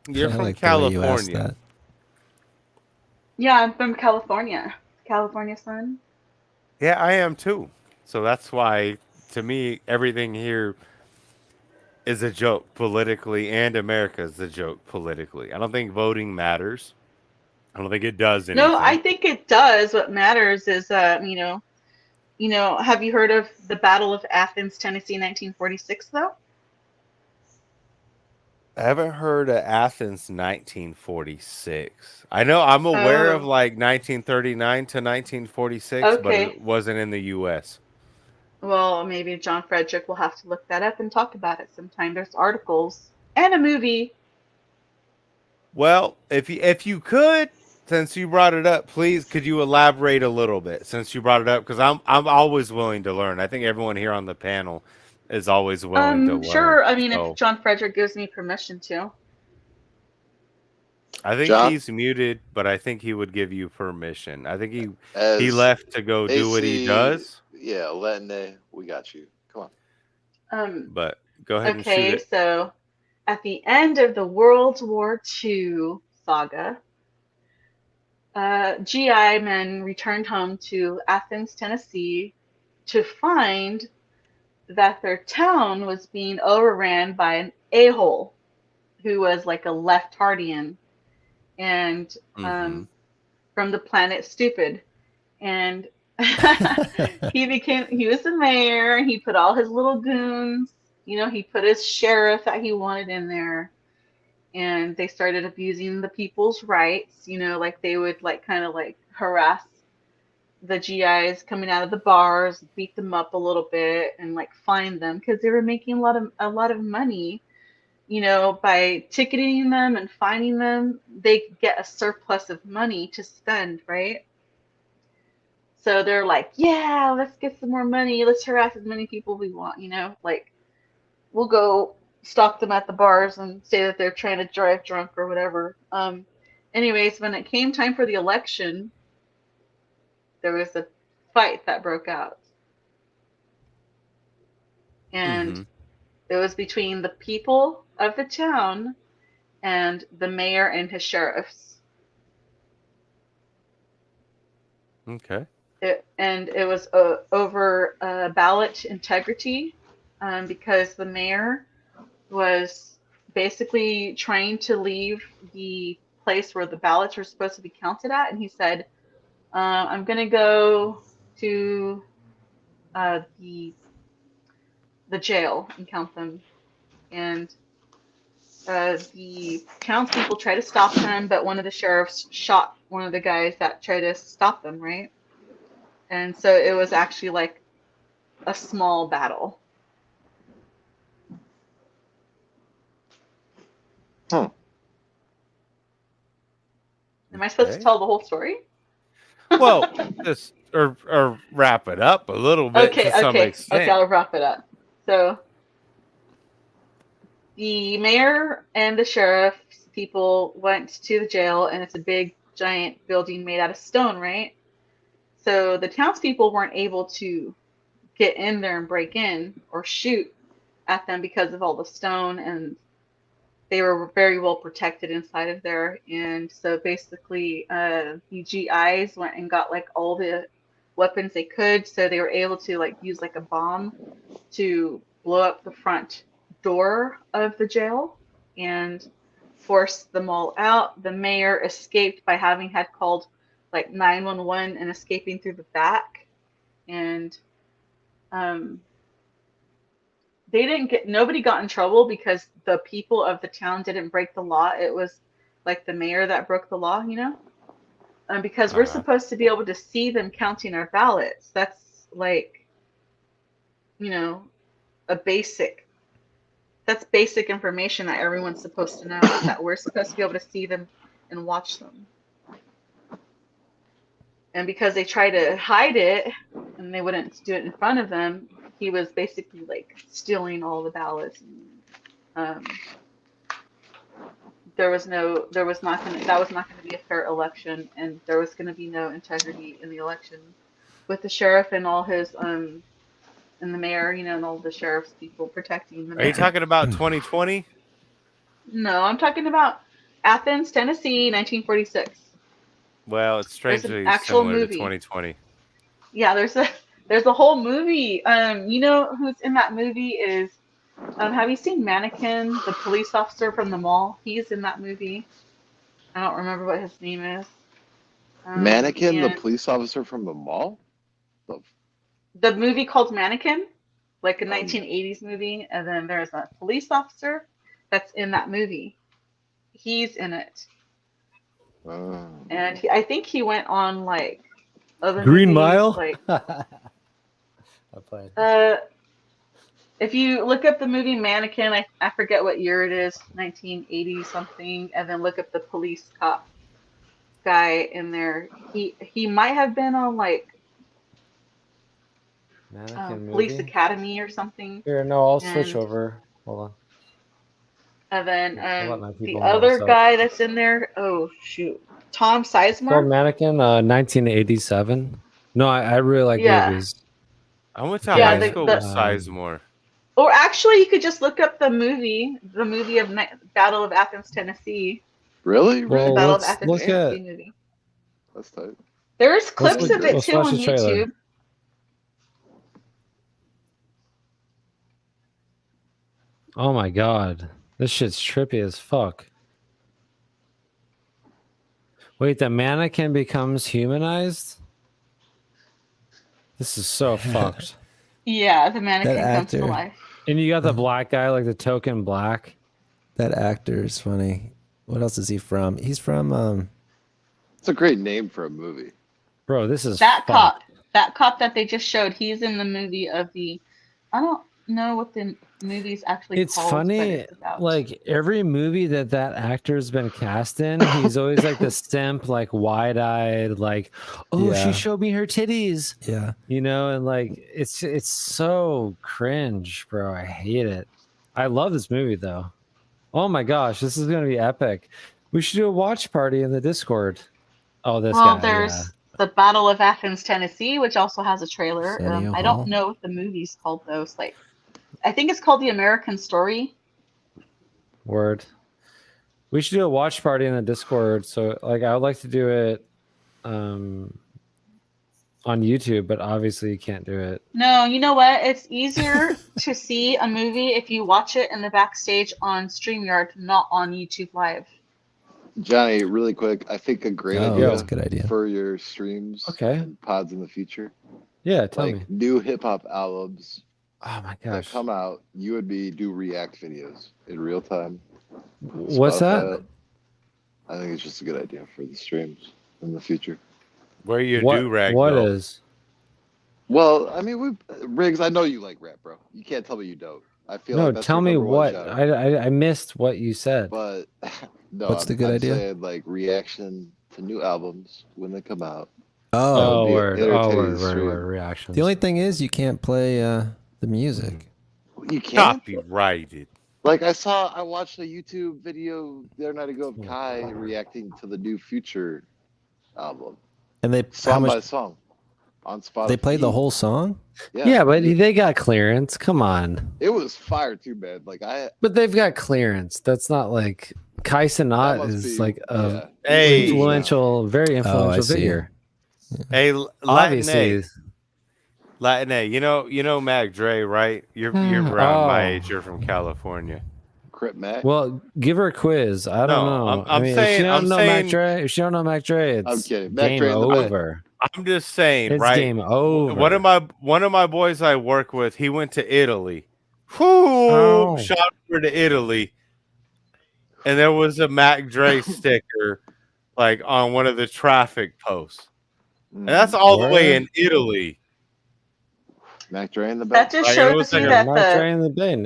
Speaker 5: You're
Speaker 4: I
Speaker 5: from
Speaker 4: like the way you asked
Speaker 5: California.
Speaker 4: that.
Speaker 3: Yeah, I'm from California. California son.
Speaker 5: Yeah, I am too. So that's why, to me, everything here is a joke politically, and America is a joke politically. I don't think voting matters. I don't think it does anything.
Speaker 3: No, I think it does. What matters is, have you heard of the Battle of Athens, Tennessee, 1946, though?
Speaker 5: I haven't heard of Athens 1946. I know I'm aware of
Speaker 3: Oh,
Speaker 5: like 1939 to 1946, but
Speaker 3: okay.
Speaker 5: it wasn't in the U.S.
Speaker 3: Well, maybe Jon-Fredric will have to look that up and talk about it sometime. There's articles and a movie.
Speaker 5: Well, if you could, since you brought it up, please could you elaborate a little bit since you brought it up? Because I'm always willing to learn. I think everyone here on the panel is always willing to learn.
Speaker 3: Sure. I mean, if
Speaker 5: So
Speaker 3: Jon-Fredric gives me permission to.
Speaker 5: I think
Speaker 2: John,
Speaker 5: he's muted, but I think he would give you permission. I think he
Speaker 2: as
Speaker 5: left to go do what he
Speaker 2: AC,
Speaker 5: does.
Speaker 2: yeah, Latinay, we got you. Come on.
Speaker 5: But go ahead and shoot
Speaker 3: Okay,
Speaker 5: it.
Speaker 3: so at the end of the World War II saga, GI men returned home to Athens, Tennessee, to find that their town was being overran by an a-hole who was like a leftardian. And
Speaker 5: Mm-hmm.
Speaker 3: from the planet Stupid. And he was the mayor. He put all his little goons, he put his sheriff that he wanted in there. And they started abusing the people's rights, like they would kind of harass the GIs coming out of the bars, beat them up a little bit, and fine them because they were making a lot of money, by ticketing them and fining them. They get a surplus of money to spend, right? So they're like, yeah, let's get some more money. Let's harass as many people we want, we'll go stalk them at the bars and say that they're trying to drive drunk or whatever. Anyways, when it came time for the election, there was a fight that broke out. And it was between the people of the town and the mayor and his sheriffs.
Speaker 5: Okay.
Speaker 3: It was over ballot integrity, because the mayor was basically trying to leave the place where the ballots were supposed to be counted at, and he said, I'm going to go to the jail and count them. And the townspeople tried to stop him, but one of the sheriffs shot one of the guys that tried to stop them, right? And so it was actually a small battle.
Speaker 2: Huh.
Speaker 3: Am I supposed to tell the whole story?
Speaker 5: Well, just or wrap it up a little bit to some extent.
Speaker 3: Okay, I'll wrap it up. So the mayor and the sheriff's people went to the jail, and it's a big, giant building made out of stone, right? So the townspeople weren't able to get in there and break in or shoot at them because of all the stone, and they were very well protected inside of there. And so basically, the GIs went and got all the weapons they could, so they were able to use a bomb to blow up the front door of the jail and force them all out. The mayor escaped by having had called 911 and escaping through the back. And nobody got in trouble because the people of the town didn't break the law. It was the mayor that broke the law, because we're supposed to be able to see them counting our ballots. That's that's basic information that everyone's supposed to know, that we're supposed to be able to see them and watch them. And because they tried to hide it and they wouldn't do it in front of them, he was basically stealing all the ballots. That was not going to be a fair election, and there was going to be no integrity in the election with the sheriff and all his and the mayor, and all the sheriff's people protecting the mayor.
Speaker 5: Are you talking about 2020?
Speaker 3: No, I'm talking about Athens, Tennessee, 1946.
Speaker 5: Well, it's strangely
Speaker 3: actual
Speaker 5: similar
Speaker 3: movie.
Speaker 5: to 2020.
Speaker 3: Yeah, there's a whole movie. Who's in that movie is, have you seen Mannequin, the police officer from the mall? He's in that movie. I don't remember what his name is.
Speaker 2: Mannequin, the police officer from the mall?
Speaker 3: The movie called Mannequin, a 1980s movie, and then there's a police officer that's in that movie. He's in it. And I think he went on other
Speaker 1: Green
Speaker 3: movies,
Speaker 1: Mile.
Speaker 3: if you look up the movie Mannequin, I forget what year it is, 1980 something, and then look up the police cop guy in there. He might have been on Police Academy or something.
Speaker 1: Here, no, I'll switch over. Hold on.
Speaker 3: And then the other guy that's in there, oh shoot, Tom Sizemore.
Speaker 1: Called Mannequin, 1987. No, I really like movies.
Speaker 5: I went to high school with Sizemore.
Speaker 3: Or actually, you could just look up the movie of Battle of Athens, Tennessee.
Speaker 2: Really?
Speaker 1: Well,
Speaker 3: Battle of Athens, Tennessee movie.
Speaker 2: That's tight.
Speaker 3: There's clips of it too on YouTube.
Speaker 1: Oh my god. This shit's trippy as fuck. Wait, the mannequin becomes humanized? This is so fucked.
Speaker 3: Yeah, the mannequin comes to
Speaker 4: actor.
Speaker 3: life.
Speaker 1: And you got the black guy, like the token black.
Speaker 4: That actor is funny. What else is he from? He's from
Speaker 2: It's a great name for a movie.
Speaker 1: Bro, this is
Speaker 3: That
Speaker 1: fucked.
Speaker 3: cop that they just showed, he's in the movie of the. I don't know what the movie's actually
Speaker 1: It's
Speaker 3: called.
Speaker 1: funny,
Speaker 3: but it's about.
Speaker 1: like every movie that actor's been cast in, he's always like the simp, like wide-eyed, like, oh,
Speaker 4: Yeah.
Speaker 1: she showed me her titties,
Speaker 4: yeah.
Speaker 1: you know, and like it's so cringe, bro. I hate it. I love this movie though. Oh my gosh, this is gonna be epic. We should do a watch party in the Discord. Oh, this
Speaker 3: Well,
Speaker 1: guy.
Speaker 3: there's
Speaker 1: Yeah.
Speaker 3: the Battle of Athens, Tennessee, which also has a trailer.
Speaker 4: Arsenio
Speaker 3: I
Speaker 4: Hall.
Speaker 3: don't know what the movie's called though. It's like, I think it's called The American Story.
Speaker 1: Word. We should do a watch party in the Discord. So like I would like to do it on YouTube, but obviously you can't do it.
Speaker 3: No, you know what? It's easier to see a movie if you watch it in the backstage on StreamYard, not on YouTube Live.
Speaker 2: Johnny, really quick, I think a great
Speaker 4: Oh,
Speaker 2: idea
Speaker 4: that's a good idea.
Speaker 2: for your streams
Speaker 1: Okay.
Speaker 2: and pods in the future.
Speaker 1: Yeah, tell me.
Speaker 2: Like new hip hop albums
Speaker 1: Oh my
Speaker 2: that
Speaker 1: gosh.
Speaker 2: come out, you would do react videos in real time.
Speaker 1: What's
Speaker 2: Spotify.
Speaker 1: that?
Speaker 2: I think it's just a good idea for the streams in the future.
Speaker 5: Where your
Speaker 1: What,
Speaker 5: do-rag
Speaker 1: what
Speaker 5: go?
Speaker 1: is?
Speaker 2: Well, I mean, Riggs, I know you like rap, bro. You can't tell me you don't. I feel
Speaker 1: No,
Speaker 2: like that's
Speaker 1: tell
Speaker 2: your
Speaker 1: me
Speaker 2: number one
Speaker 1: what.
Speaker 2: genre.
Speaker 1: I missed what you said.
Speaker 2: But no,
Speaker 4: What's the good idea?
Speaker 2: Saying, like reaction to new albums when they come out.
Speaker 4: Oh,
Speaker 1: Oh,
Speaker 2: be
Speaker 1: word.
Speaker 2: entertaining
Speaker 1: Oh, word,
Speaker 2: stream.
Speaker 1: reactions.
Speaker 4: the only thing is you can't play the music.
Speaker 2: You can't.
Speaker 5: Copyrighted.
Speaker 2: Like I watched a YouTube video the other night ago of Kai reacting to the new Future album,
Speaker 4: And they how
Speaker 2: song by
Speaker 4: much
Speaker 2: song, on Spotify.
Speaker 4: they played the whole song?
Speaker 1: Yeah, but they got clearance. Come on.
Speaker 2: it was fire too, man. Like
Speaker 1: But they've got clearance. That's not like Kai
Speaker 2: that
Speaker 1: Cenat
Speaker 2: must
Speaker 1: is
Speaker 2: be-
Speaker 1: like a
Speaker 2: yeah.
Speaker 5: Hey.
Speaker 1: influential, very
Speaker 4: I
Speaker 1: influential
Speaker 4: see.
Speaker 1: figure.
Speaker 5: Hey, Latin
Speaker 1: Obviously.
Speaker 5: Latin A. You know Mac Dre, right? You're around my
Speaker 1: Oh.
Speaker 5: age. You're from California.
Speaker 2: Crip Mac.
Speaker 1: Well, give her a quiz. I don't
Speaker 5: No,
Speaker 1: know.
Speaker 5: I'm
Speaker 1: if
Speaker 5: saying-
Speaker 1: she don't
Speaker 5: I'm
Speaker 1: know
Speaker 5: saying-
Speaker 1: Mac Dre, if she don't know Mac Dre, it's
Speaker 2: I'm kidding. Mac
Speaker 1: game
Speaker 2: Dre in the bed.
Speaker 1: over.
Speaker 5: I'm just saying,
Speaker 1: It's
Speaker 5: right?
Speaker 1: game over.
Speaker 5: One of my boys I work with, he went to Italy. Whoo!
Speaker 1: Oh.
Speaker 5: Shot over to Italy, and there was a Mac Dre sticker, like on one of the traffic posts, and that's all the way in Italy.
Speaker 2: Mac Dre in the
Speaker 3: That
Speaker 2: bed.
Speaker 3: just
Speaker 5: Like, it
Speaker 3: shows
Speaker 5: was
Speaker 3: you
Speaker 5: like a
Speaker 3: that
Speaker 1: Mac Dre
Speaker 3: the
Speaker 1: in the bin,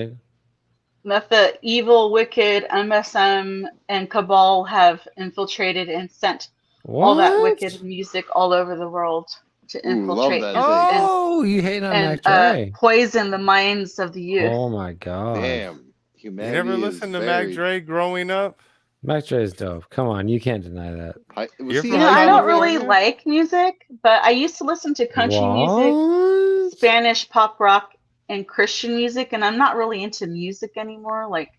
Speaker 1: dude.
Speaker 3: evil, wicked MSM and cabal have infiltrated and sent all that
Speaker 1: What?
Speaker 3: wicked music all over the world to
Speaker 2: Ooh, love
Speaker 3: infiltrate
Speaker 2: that
Speaker 3: and,
Speaker 1: Oh, you hate on
Speaker 3: and,
Speaker 1: Mac Dre.
Speaker 3: poison the minds of the youth.
Speaker 1: Oh my god.
Speaker 2: Damn.
Speaker 5: You
Speaker 2: Humanity
Speaker 5: never
Speaker 2: is
Speaker 5: listened to
Speaker 2: very
Speaker 5: Mac Dre growing up?
Speaker 1: Mac Dre is dope. Come on, you can't deny that.
Speaker 2: Was
Speaker 5: You're
Speaker 2: he
Speaker 5: from
Speaker 3: You know, I
Speaker 2: high
Speaker 3: don't
Speaker 2: school?
Speaker 3: really like music, but I used to listen to country music,
Speaker 1: What?
Speaker 3: Spanish pop rock, and Christian music, and I'm not really into music anymore. Like,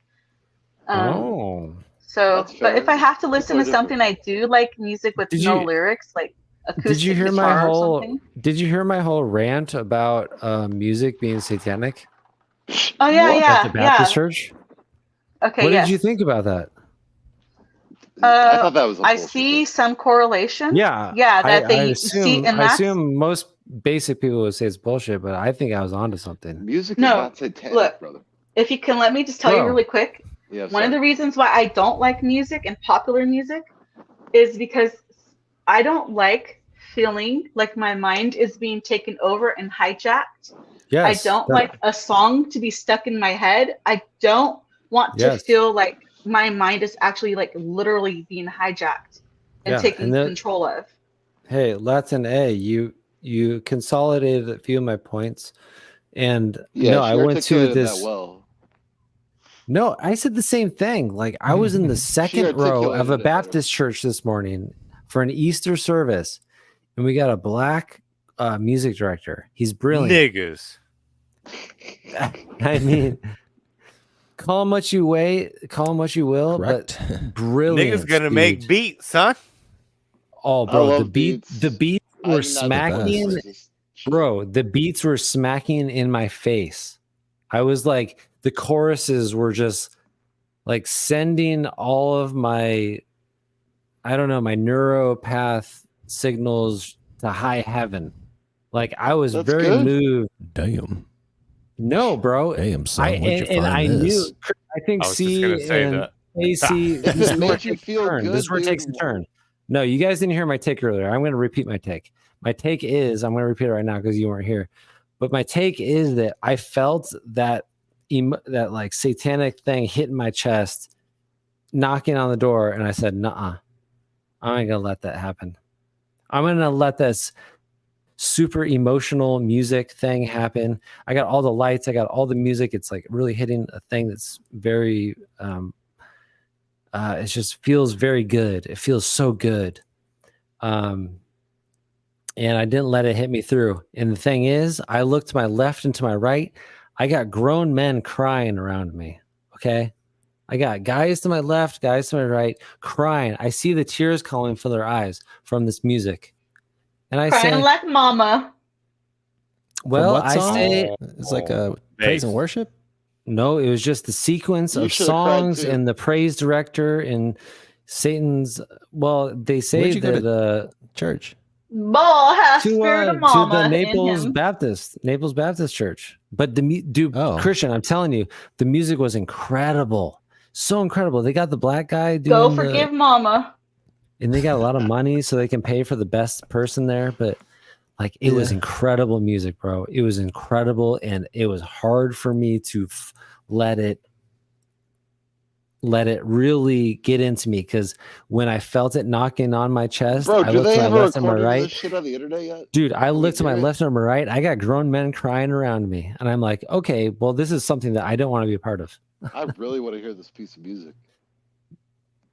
Speaker 1: Oh.
Speaker 3: so,
Speaker 2: That's
Speaker 3: but
Speaker 2: fair.
Speaker 3: if I have to listen to
Speaker 2: People are
Speaker 3: something, I do like music with
Speaker 1: Did
Speaker 3: no
Speaker 1: you-
Speaker 3: lyrics, like acoustic
Speaker 1: Did you hear my
Speaker 3: guitar or
Speaker 1: whole
Speaker 3: something.
Speaker 1: Did you hear my whole rant about music being satanic
Speaker 3: Oh yeah,
Speaker 2: What?
Speaker 3: yeah,
Speaker 1: at the Baptist
Speaker 3: yeah.
Speaker 1: church?
Speaker 3: Okay,
Speaker 1: What
Speaker 3: yes.
Speaker 1: did you think about that?
Speaker 2: I thought that was a
Speaker 3: I
Speaker 2: bullshit
Speaker 3: see
Speaker 2: thing.
Speaker 3: some correlation.
Speaker 1: Yeah,
Speaker 3: Yeah, that
Speaker 1: I
Speaker 3: they
Speaker 1: assume
Speaker 3: see, and
Speaker 1: I
Speaker 3: that's
Speaker 1: assume most basic people would say it's bullshit, but I think I was onto something.
Speaker 2: Music
Speaker 3: No,
Speaker 2: is not satanic,
Speaker 3: look.
Speaker 2: brother.
Speaker 3: if you can let me just tell you
Speaker 1: Bro.
Speaker 3: really quick.
Speaker 2: Yeah,
Speaker 3: One of the reasons why I don't like music and popular music is because I don't like feeling like my mind is being taken over and hijacked.
Speaker 1: Yes,
Speaker 3: I don't
Speaker 1: that-
Speaker 3: like a song to be stuck in my head. I don't want to
Speaker 1: Yes.
Speaker 3: feel like my mind is actually like literally being hijacked and
Speaker 1: Yeah,
Speaker 3: taken
Speaker 1: and that-
Speaker 3: control of.
Speaker 1: Hey, Latin A, you consolidated a few of my points, and
Speaker 2: Yeah,
Speaker 1: no,
Speaker 2: she
Speaker 1: I went to
Speaker 2: articulated
Speaker 1: this.
Speaker 2: that well.
Speaker 1: No, I said the same thing. Like I was in the second row of
Speaker 2: articulated
Speaker 1: a
Speaker 2: it better.
Speaker 1: Baptist church this morning for an Easter service, and we got a black music director. He's brilliant.
Speaker 5: Niggas.
Speaker 1: I mean, call him what you call him what you will,
Speaker 4: Correct.
Speaker 1: but brilliant.
Speaker 5: Niggas gonna make
Speaker 1: dude.
Speaker 5: beats, son.
Speaker 1: Oh,
Speaker 2: I
Speaker 1: bro,
Speaker 2: love
Speaker 1: the beats
Speaker 2: I
Speaker 1: were
Speaker 2: do not
Speaker 1: smacking.
Speaker 2: think that's just-
Speaker 1: Bro, the beats were smacking in my face. I was like, the choruses were just like sending all of my I don't know, my neuropath signals to high heaven. Like I was
Speaker 2: That's
Speaker 1: very
Speaker 2: good.
Speaker 1: moved.
Speaker 4: Damn.
Speaker 1: No, bro.
Speaker 4: Damn, son. Where'd you
Speaker 1: and
Speaker 4: find
Speaker 1: I
Speaker 4: this?
Speaker 1: knew. I think
Speaker 5: I was just gonna
Speaker 1: C
Speaker 5: say
Speaker 1: and
Speaker 5: that.
Speaker 1: AC.
Speaker 2: If
Speaker 1: This
Speaker 2: it
Speaker 1: is where
Speaker 2: made you
Speaker 1: takes a
Speaker 2: feel
Speaker 1: turn.
Speaker 2: good,
Speaker 1: This is where it takes a
Speaker 2: dude.
Speaker 1: turn. No, you guys didn't hear my take earlier. I'm going to repeat my take. My take is, I'm going to repeat it right now because you weren't here. But my take is that I felt that that like satanic thing hitting my chest, knocking on the door, and I said, "Nuh-uh, I ain't gonna let that happen. I'm gonna let this super emotional music thing happen. I got all the lights, I got all the music. It's like really hitting a thing that's very it just feels very good. It feels so good. And I didn't let it hit me through. And the thing is, I looked to my left and to my right. I got grown men crying around me. Okay. I got guys to my left, guys to my right, crying. I see the tears calling from their eyes from this music. And I
Speaker 3: Crying
Speaker 1: say,
Speaker 3: like mama.
Speaker 1: well,
Speaker 4: what
Speaker 1: I
Speaker 4: song?
Speaker 1: say,
Speaker 4: It's like a praise and worship.
Speaker 1: no, it was just the sequence
Speaker 2: You
Speaker 1: of
Speaker 2: should've cried
Speaker 1: songs
Speaker 2: too.
Speaker 1: and the praise director and Satan's. Well, they say
Speaker 4: Where'd you go
Speaker 1: that
Speaker 4: Church.
Speaker 3: Boy has spirit of
Speaker 1: to
Speaker 3: mama
Speaker 1: the
Speaker 3: in
Speaker 1: Naples
Speaker 3: him.
Speaker 1: Baptist Church. But dude,
Speaker 4: Oh.
Speaker 1: Christian, I'm telling you, the music was incredible, so incredible. They got the black guy
Speaker 3: Go
Speaker 1: doing
Speaker 3: forgive mama.
Speaker 1: and they got a lot of money, so they can pay for the best person there. But like, it was
Speaker 4: Yeah.
Speaker 1: incredible music, bro. It was incredible, and it was hard for me to let it really get into me, because when I felt it knocking on my chest,
Speaker 2: Bro,
Speaker 1: I
Speaker 2: do
Speaker 1: looked
Speaker 2: they
Speaker 1: to my
Speaker 2: have a
Speaker 1: left and my
Speaker 2: recording of
Speaker 1: right.
Speaker 2: this shit on the internet yet?
Speaker 1: Dude, I
Speaker 2: Can we
Speaker 1: looked to my
Speaker 2: hear it?
Speaker 1: left and my right. I got grown men crying around me, and I'm like, okay, well, this is something that I don't want to be a part of.
Speaker 2: I really want to hear this piece of music.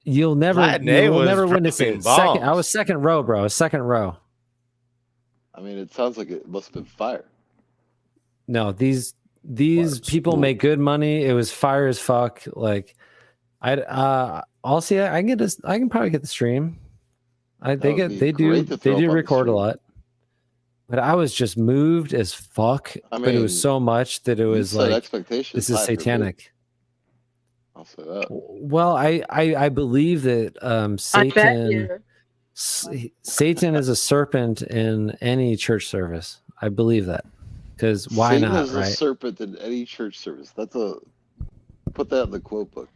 Speaker 1: You'll never witness it.
Speaker 5: Bombs.
Speaker 1: I was second row, bro. Second row.
Speaker 2: I mean, it sounds like it must have been fire.
Speaker 1: No, these
Speaker 4: Bars.
Speaker 1: people make good money. It was fire as fuck. Like, I'll see. I can probably get the stream. They do record a lot. But I was just moved as fuck.
Speaker 2: I
Speaker 1: But it
Speaker 2: mean,
Speaker 1: was so much that it
Speaker 2: You
Speaker 1: was
Speaker 2: set
Speaker 1: like,
Speaker 2: expectations
Speaker 1: this is
Speaker 2: high for me.
Speaker 1: satanic.
Speaker 2: I'll say that.
Speaker 1: Well, I believe that Satan is a serpent in any church service. I believe that, because why
Speaker 2: Satan
Speaker 1: not,
Speaker 2: is
Speaker 1: right?
Speaker 2: a serpent in any church service. Put that in the quote book.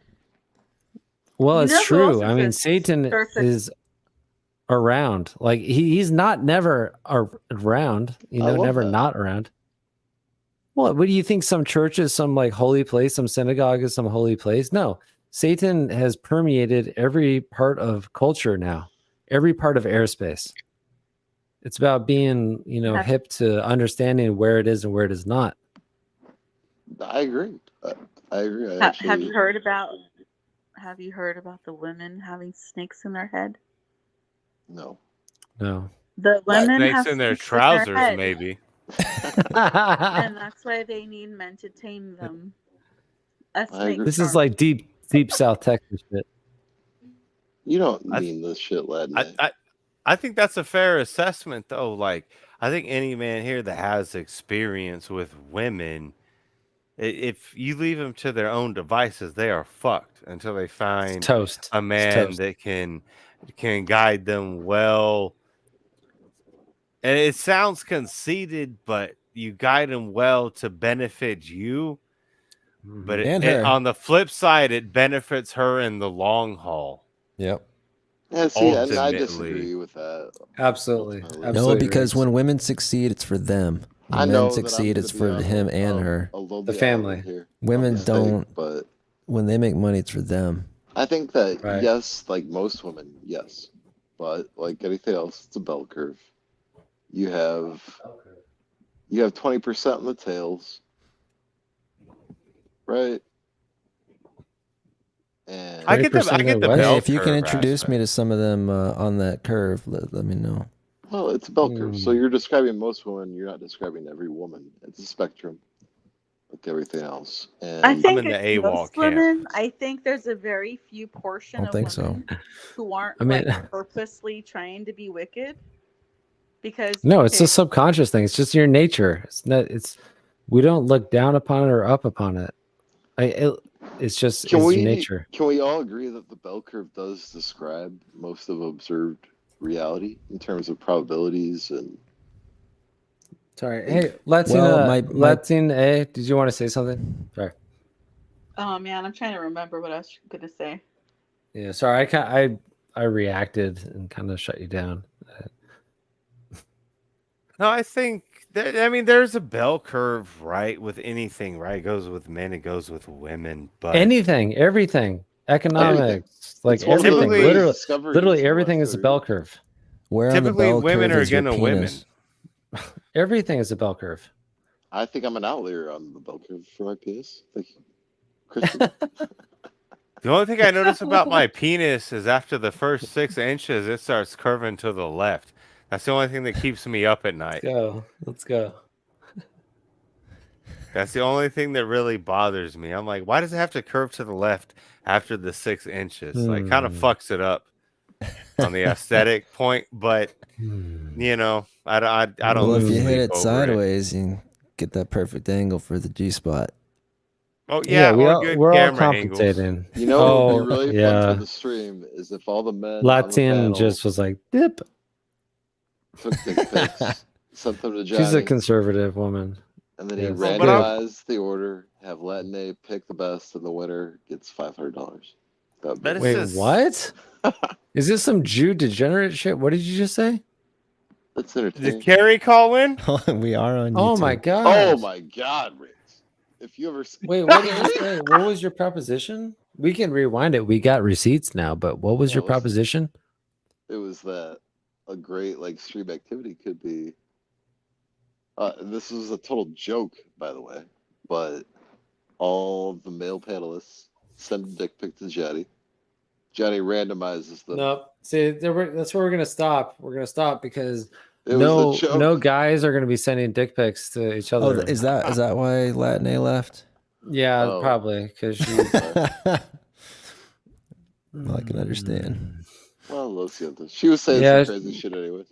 Speaker 1: Well,
Speaker 3: You
Speaker 1: it's
Speaker 3: know who
Speaker 1: true.
Speaker 3: else
Speaker 1: I
Speaker 3: is
Speaker 1: mean,
Speaker 3: a
Speaker 1: Satan
Speaker 3: serpent?
Speaker 1: is around. Like he's not never around.
Speaker 2: I love
Speaker 1: never
Speaker 2: that.
Speaker 1: not around. What do you think? Some church is some like holy place. Some synagogue is some holy place. No, Satan has permeated every part of culture now. Every part of airspace. It's about being, hip to understanding where it is and where it is not.
Speaker 2: I agree. I agree.
Speaker 6: Have you heard about the women having snakes in their head?
Speaker 2: No.
Speaker 1: No.
Speaker 6: The women
Speaker 5: Snakes
Speaker 6: have
Speaker 5: in their
Speaker 6: snakes
Speaker 5: trousers,
Speaker 6: head,
Speaker 5: maybe.
Speaker 6: and that's why they need men to tame them. A snake
Speaker 1: This is
Speaker 6: charmer.
Speaker 1: like deep South Texas shit.
Speaker 2: You don't mean this shit, lad.
Speaker 5: I think that's a fair assessment, though. Like, I think any man here that has experience with women, if you leave them to their own devices, they are fucked until they find
Speaker 1: Toast.
Speaker 5: a man that can guide them well. And it sounds conceited, but you guide them well to benefit you. But
Speaker 4: And her.
Speaker 5: on the flip side, it benefits her in the long haul.
Speaker 4: Yep.
Speaker 2: Yeah, see, and I
Speaker 5: Ultimately.
Speaker 2: disagree with that.
Speaker 1: Absolutely.
Speaker 2: Ultimately.
Speaker 1: Absolutely
Speaker 4: No, because
Speaker 1: agree.
Speaker 4: when women succeed, it's for them. When
Speaker 2: I
Speaker 4: men
Speaker 2: know
Speaker 4: succeed,
Speaker 2: that
Speaker 4: it's for him and her.
Speaker 1: The family.
Speaker 4: Women don't.
Speaker 2: But
Speaker 4: When they make money, it's for them.
Speaker 2: I think that
Speaker 1: Right.
Speaker 2: yes, like most women, yes, but like anything else, it's a bell curve. You have 20% in the tails, right? And
Speaker 5: I get the
Speaker 1: 20%
Speaker 5: bell
Speaker 4: Hey, if you can
Speaker 5: curve
Speaker 4: introduce me
Speaker 5: aspect.
Speaker 4: to some of them on that curve, let me know.
Speaker 2: well, it's a bell curve. So you're describing most women. You're not describing every woman. It's a spectrum, like everything else. And
Speaker 6: I think
Speaker 5: in the
Speaker 6: it's
Speaker 5: AWOL
Speaker 6: most
Speaker 5: camp.
Speaker 6: women. I think there's a very few portion
Speaker 4: I
Speaker 6: of
Speaker 4: don't think so.
Speaker 6: women who aren't
Speaker 1: I mean-
Speaker 6: like purposely trying to be wicked. Because
Speaker 1: No, it's a subconscious thing. It's just your nature. We don't look down upon it or up upon it. it's just
Speaker 2: Can
Speaker 1: it's
Speaker 2: we
Speaker 1: nature.
Speaker 2: can we all agree that the bell curve does describe most of observed reality in terms of probabilities and
Speaker 1: Sorry. Hey, Latina,
Speaker 4: Well, my-
Speaker 1: Latina A, did you want to say something? Sorry.
Speaker 6: Oh man, I'm trying to remember what I was gonna say.
Speaker 1: Yeah, sorry. I reacted and kind of shut you down.
Speaker 5: No, I think I mean there's a bell curve, right? With anything, right? It goes with men, it goes with women, but
Speaker 1: Anything, everything, economics, like
Speaker 2: It's one of the
Speaker 1: everything.
Speaker 5: Typically-
Speaker 2: greatest discoveries
Speaker 1: Literally
Speaker 2: in the
Speaker 1: everything
Speaker 2: last
Speaker 1: is a
Speaker 2: 30
Speaker 1: bell
Speaker 2: years.
Speaker 1: curve.
Speaker 4: Where on the
Speaker 5: typically
Speaker 4: bell
Speaker 5: women
Speaker 4: curve
Speaker 5: are
Speaker 4: is your
Speaker 5: gonna
Speaker 4: penis?
Speaker 5: women.
Speaker 1: Everything is a bell curve.
Speaker 2: I think I'm an outlier on the bell curve for my penis. Thank you, Christian.
Speaker 5: The only thing I notice about my penis is after the first 6 inches, it starts curving to the left. That's the only thing that keeps me up at night.
Speaker 1: Let's go.
Speaker 5: That's the only thing that really bothers me. I'm like, why does it have to curve to the left after the 6 inches? Like, kind of fucks it up on the aesthetic point. But you know, I don't.
Speaker 4: Well, if you
Speaker 5: lose
Speaker 4: hit
Speaker 5: sleep
Speaker 4: it
Speaker 5: over
Speaker 4: sideways, you get that perfect angle for the G spot.
Speaker 5: Oh yeah, or good
Speaker 1: we're all
Speaker 5: camera angles.
Speaker 1: compensating.
Speaker 2: You know what would
Speaker 1: Oh,
Speaker 2: be really fun
Speaker 1: yeah.
Speaker 2: for the stream is if all the men on the
Speaker 1: Latin
Speaker 2: panel
Speaker 1: just was like, dip.
Speaker 2: took dick pics, sent them to Johnny,
Speaker 1: She's a conservative woman.
Speaker 2: and then he
Speaker 1: Yes.
Speaker 5: Oh, but I'm-
Speaker 2: randomized the order, have Latin A pick the best, and the winner gets $500.
Speaker 5: That is
Speaker 1: Wait,
Speaker 5: just-
Speaker 1: what? Is this some Jew degenerate shit? What did you just say?
Speaker 2: That's
Speaker 5: Did
Speaker 2: entertaining.
Speaker 5: Carrie call in?
Speaker 4: We are on YouTube.
Speaker 1: Oh my god.
Speaker 2: Oh my God, Riggs! If you ever see...
Speaker 1: Wait, what did you say? What was your proposition? We can rewind it. We got receipts now, but what was
Speaker 2: Yeah,
Speaker 1: your
Speaker 2: listen.
Speaker 1: proposition?
Speaker 2: It was that a great like stream activity could be. This was a total joke, by the way, but all the male panelists send a dick pic to Johnny. Johnny randomizes them.
Speaker 1: Nope. See, that's where we're gonna stop. We're gonna stop because
Speaker 2: It was a joke.
Speaker 1: no guys are gonna be sending dick pics to each
Speaker 4: Oh,
Speaker 1: other.
Speaker 4: is that why Latin A left?
Speaker 1: Yeah,
Speaker 2: Oh.
Speaker 1: probably because she.
Speaker 4: Well, I can understand.
Speaker 2: Well, lo siento. She was saying
Speaker 1: Yeah,
Speaker 2: some crazy shit anyways.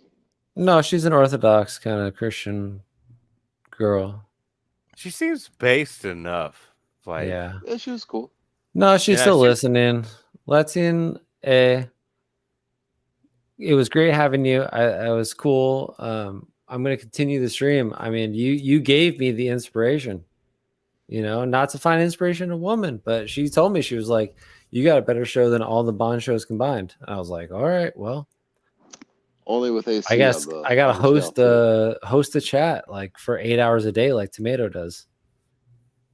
Speaker 1: No, she's an Orthodox kind of Christian girl.
Speaker 5: She seems based enough. Like,
Speaker 1: Yeah.
Speaker 2: Yeah, she was cool.
Speaker 1: No, she's
Speaker 5: Yeah,
Speaker 1: still
Speaker 5: she-
Speaker 1: listening. Latin A. It was great having you. I was cool. I'm gonna continue the stream. I mean, you gave me the inspiration. You know, not to find inspiration in a woman, but she told me, she was like, "You got a better show than all the Bond shows combined." And I was like, "All right, well,
Speaker 2: Only with AC.
Speaker 1: I guess
Speaker 2: on the,
Speaker 1: I gotta
Speaker 2: on the
Speaker 1: host a chat like for 8 hours a day, like Tomato does."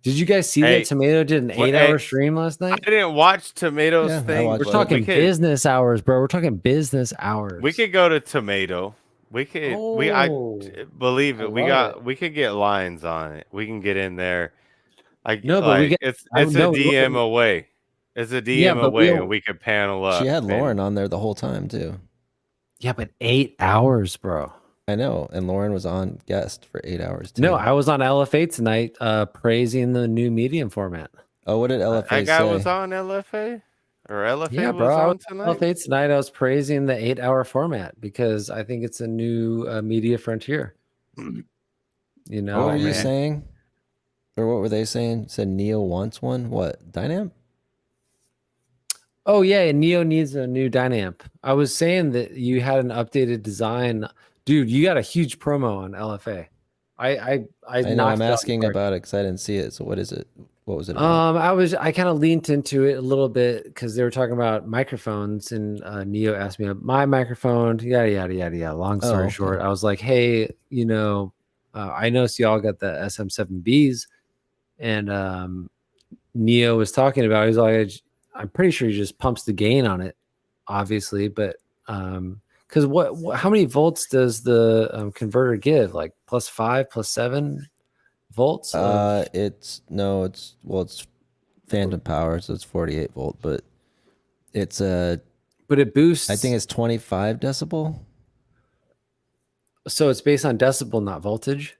Speaker 1: Did you guys see
Speaker 5: Hey,
Speaker 1: that Tomato did an
Speaker 5: what-
Speaker 1: 8-hour
Speaker 5: hey,
Speaker 1: stream last
Speaker 5: I
Speaker 1: night?
Speaker 5: didn't watch Tomato's
Speaker 4: Yeah, I
Speaker 5: thing.
Speaker 4: watched
Speaker 1: We're
Speaker 4: but
Speaker 1: talking
Speaker 5: we could,
Speaker 1: business hours, bro. We're talking business hours.
Speaker 5: We could go to Tomato. We could. I
Speaker 1: Oh,
Speaker 5: believe
Speaker 1: I
Speaker 5: it. We
Speaker 1: love
Speaker 5: got. We could get lines on it. We can get in there.
Speaker 1: No, but we
Speaker 5: like,
Speaker 1: get-
Speaker 5: it's
Speaker 1: I
Speaker 5: a
Speaker 1: know-
Speaker 5: DM away. It's a DM
Speaker 1: Yeah, but
Speaker 5: away,
Speaker 1: we'll-
Speaker 5: and we could panel up.
Speaker 4: She had
Speaker 5: and-
Speaker 4: Lauren on there the whole time too.
Speaker 1: Yeah, but 8 hours, bro.
Speaker 4: I know, and Lauren was on guest for 8 hours too.
Speaker 1: No, I was on LFA tonight, praising the new medium format.
Speaker 4: Oh, what did LFA
Speaker 5: That guy
Speaker 4: say?
Speaker 5: was on LFA, or LFA
Speaker 1: Yeah,
Speaker 5: was
Speaker 1: bro. I
Speaker 5: on
Speaker 1: was on
Speaker 5: tonight.
Speaker 1: LFA tonight. I was praising the 8-hour format because I think it's a new media frontier. You know,
Speaker 4: What were you
Speaker 5: man.
Speaker 4: saying? Or what were they saying? Said Neo wants one. What? Dynamp?
Speaker 1: Oh yeah, and Neo needs a new Dynamp. I was saying that you had an updated design, dude. You got a huge promo on LFA. I
Speaker 4: I know.
Speaker 1: knocked
Speaker 4: I'm
Speaker 1: it out of the
Speaker 4: asking
Speaker 1: park.
Speaker 4: about it because I didn't see it. So what is it? What was it about?
Speaker 1: I kind of leaned into it a little bit because they were talking about microphones, and Neo asked me my microphone, yada yada yada yada. Long story
Speaker 4: okay.
Speaker 1: short, I was like, hey, you know, I noticed y'all got the SM7Bs, and Neo was talking about. He's like, I'm pretty sure he just pumps the gain on it, obviously, but because what how many volts does the converter give? Like +5, +7 volts?
Speaker 4: It's phantom power, so it's 48 volt, but it's
Speaker 1: but it boosts.
Speaker 4: I think it's 25 decibel.
Speaker 1: So it's based on decibel, not voltage.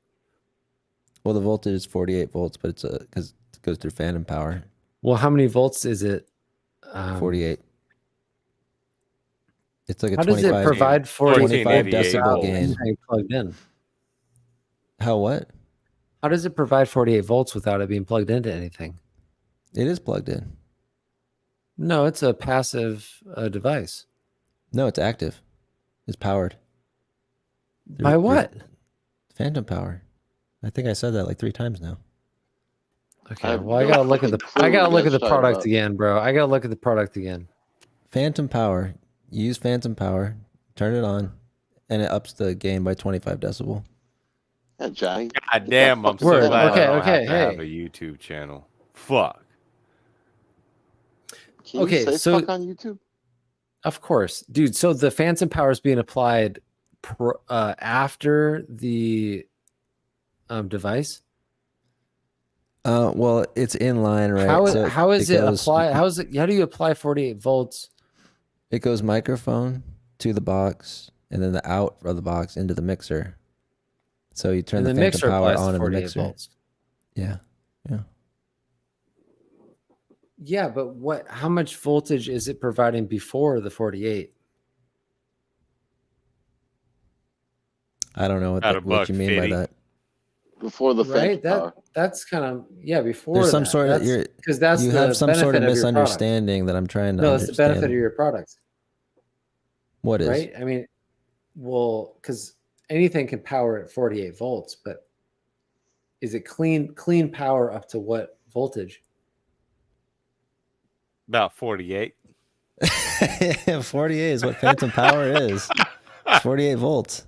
Speaker 4: Well, the voltage is 48 volts, but it's because it goes through phantom power.
Speaker 1: Well, how many volts is it?
Speaker 4: 48. It's like a
Speaker 1: How does
Speaker 4: 25.
Speaker 1: it provide
Speaker 4: 25
Speaker 5: 1488
Speaker 4: decibel
Speaker 5: volts.
Speaker 4: gain.
Speaker 1: plugged in?
Speaker 4: How what?
Speaker 1: How does it provide 48 volts without it being plugged into anything?
Speaker 4: It is plugged in.
Speaker 1: No, it's a passive device.
Speaker 4: No, it's active. It's powered.
Speaker 1: By what?
Speaker 4: Phantom power. I think I said that like 3 times now.
Speaker 1: Okay,
Speaker 2: have
Speaker 1: well, I
Speaker 2: no
Speaker 1: gotta look at
Speaker 2: fucking
Speaker 1: the
Speaker 2: clue
Speaker 1: I gotta
Speaker 2: what
Speaker 1: look
Speaker 2: you
Speaker 1: at the
Speaker 2: guys are talking
Speaker 1: product
Speaker 2: about.
Speaker 1: again, bro. I gotta look at the product again.
Speaker 4: Phantom power. Use phantom power. Turn it on, and it ups the gain by 25 decibel.
Speaker 2: Yeah, Johnny.
Speaker 5: God
Speaker 2: Get that
Speaker 5: damn, I'm
Speaker 2: fucking
Speaker 5: so
Speaker 1: Word,
Speaker 5: glad
Speaker 2: phantom
Speaker 5: I
Speaker 1: okay,
Speaker 5: don't
Speaker 2: power.
Speaker 5: have
Speaker 1: okay,
Speaker 5: to have a
Speaker 1: hey.
Speaker 5: YouTube channel. Fuck.
Speaker 2: Can you
Speaker 1: Okay,
Speaker 2: say
Speaker 1: so-
Speaker 2: fuck on YouTube?
Speaker 1: Of course, dude. So the phantom power is being applied after the device.
Speaker 4: Well, it's in line, right?
Speaker 1: How
Speaker 4: So
Speaker 1: how is it
Speaker 4: goes,
Speaker 1: applied? How is it? How do you apply 48 volts?
Speaker 4: It goes microphone to the box, and then the out of the box into the mixer. So you turn
Speaker 1: And
Speaker 4: the
Speaker 1: the
Speaker 4: phantom
Speaker 1: mixer
Speaker 4: power
Speaker 1: applies
Speaker 4: on in the
Speaker 1: 48
Speaker 4: mixer.
Speaker 1: volts.
Speaker 4: Yeah.
Speaker 1: Yeah, but what? How much voltage is it providing before the 48?
Speaker 4: I don't know
Speaker 5: At a
Speaker 4: what you mean by
Speaker 5: $1.50.
Speaker 4: that.
Speaker 2: Before the
Speaker 1: Right.
Speaker 2: phantom power.
Speaker 1: That's kind of before
Speaker 4: There's some
Speaker 1: that.
Speaker 4: sort of
Speaker 1: That's because that's
Speaker 4: you
Speaker 1: the
Speaker 4: have some sort
Speaker 1: benefit
Speaker 4: of
Speaker 1: of your product.
Speaker 4: misunderstanding that I'm trying to
Speaker 1: No, it's
Speaker 4: understand.
Speaker 1: the benefit of your product,
Speaker 4: What is?
Speaker 1: right? I mean, well, because anything can power at 48 volts, but is it clean power up to what voltage?
Speaker 5: About 48.
Speaker 4: 48 is what phantom power is. 48 volts.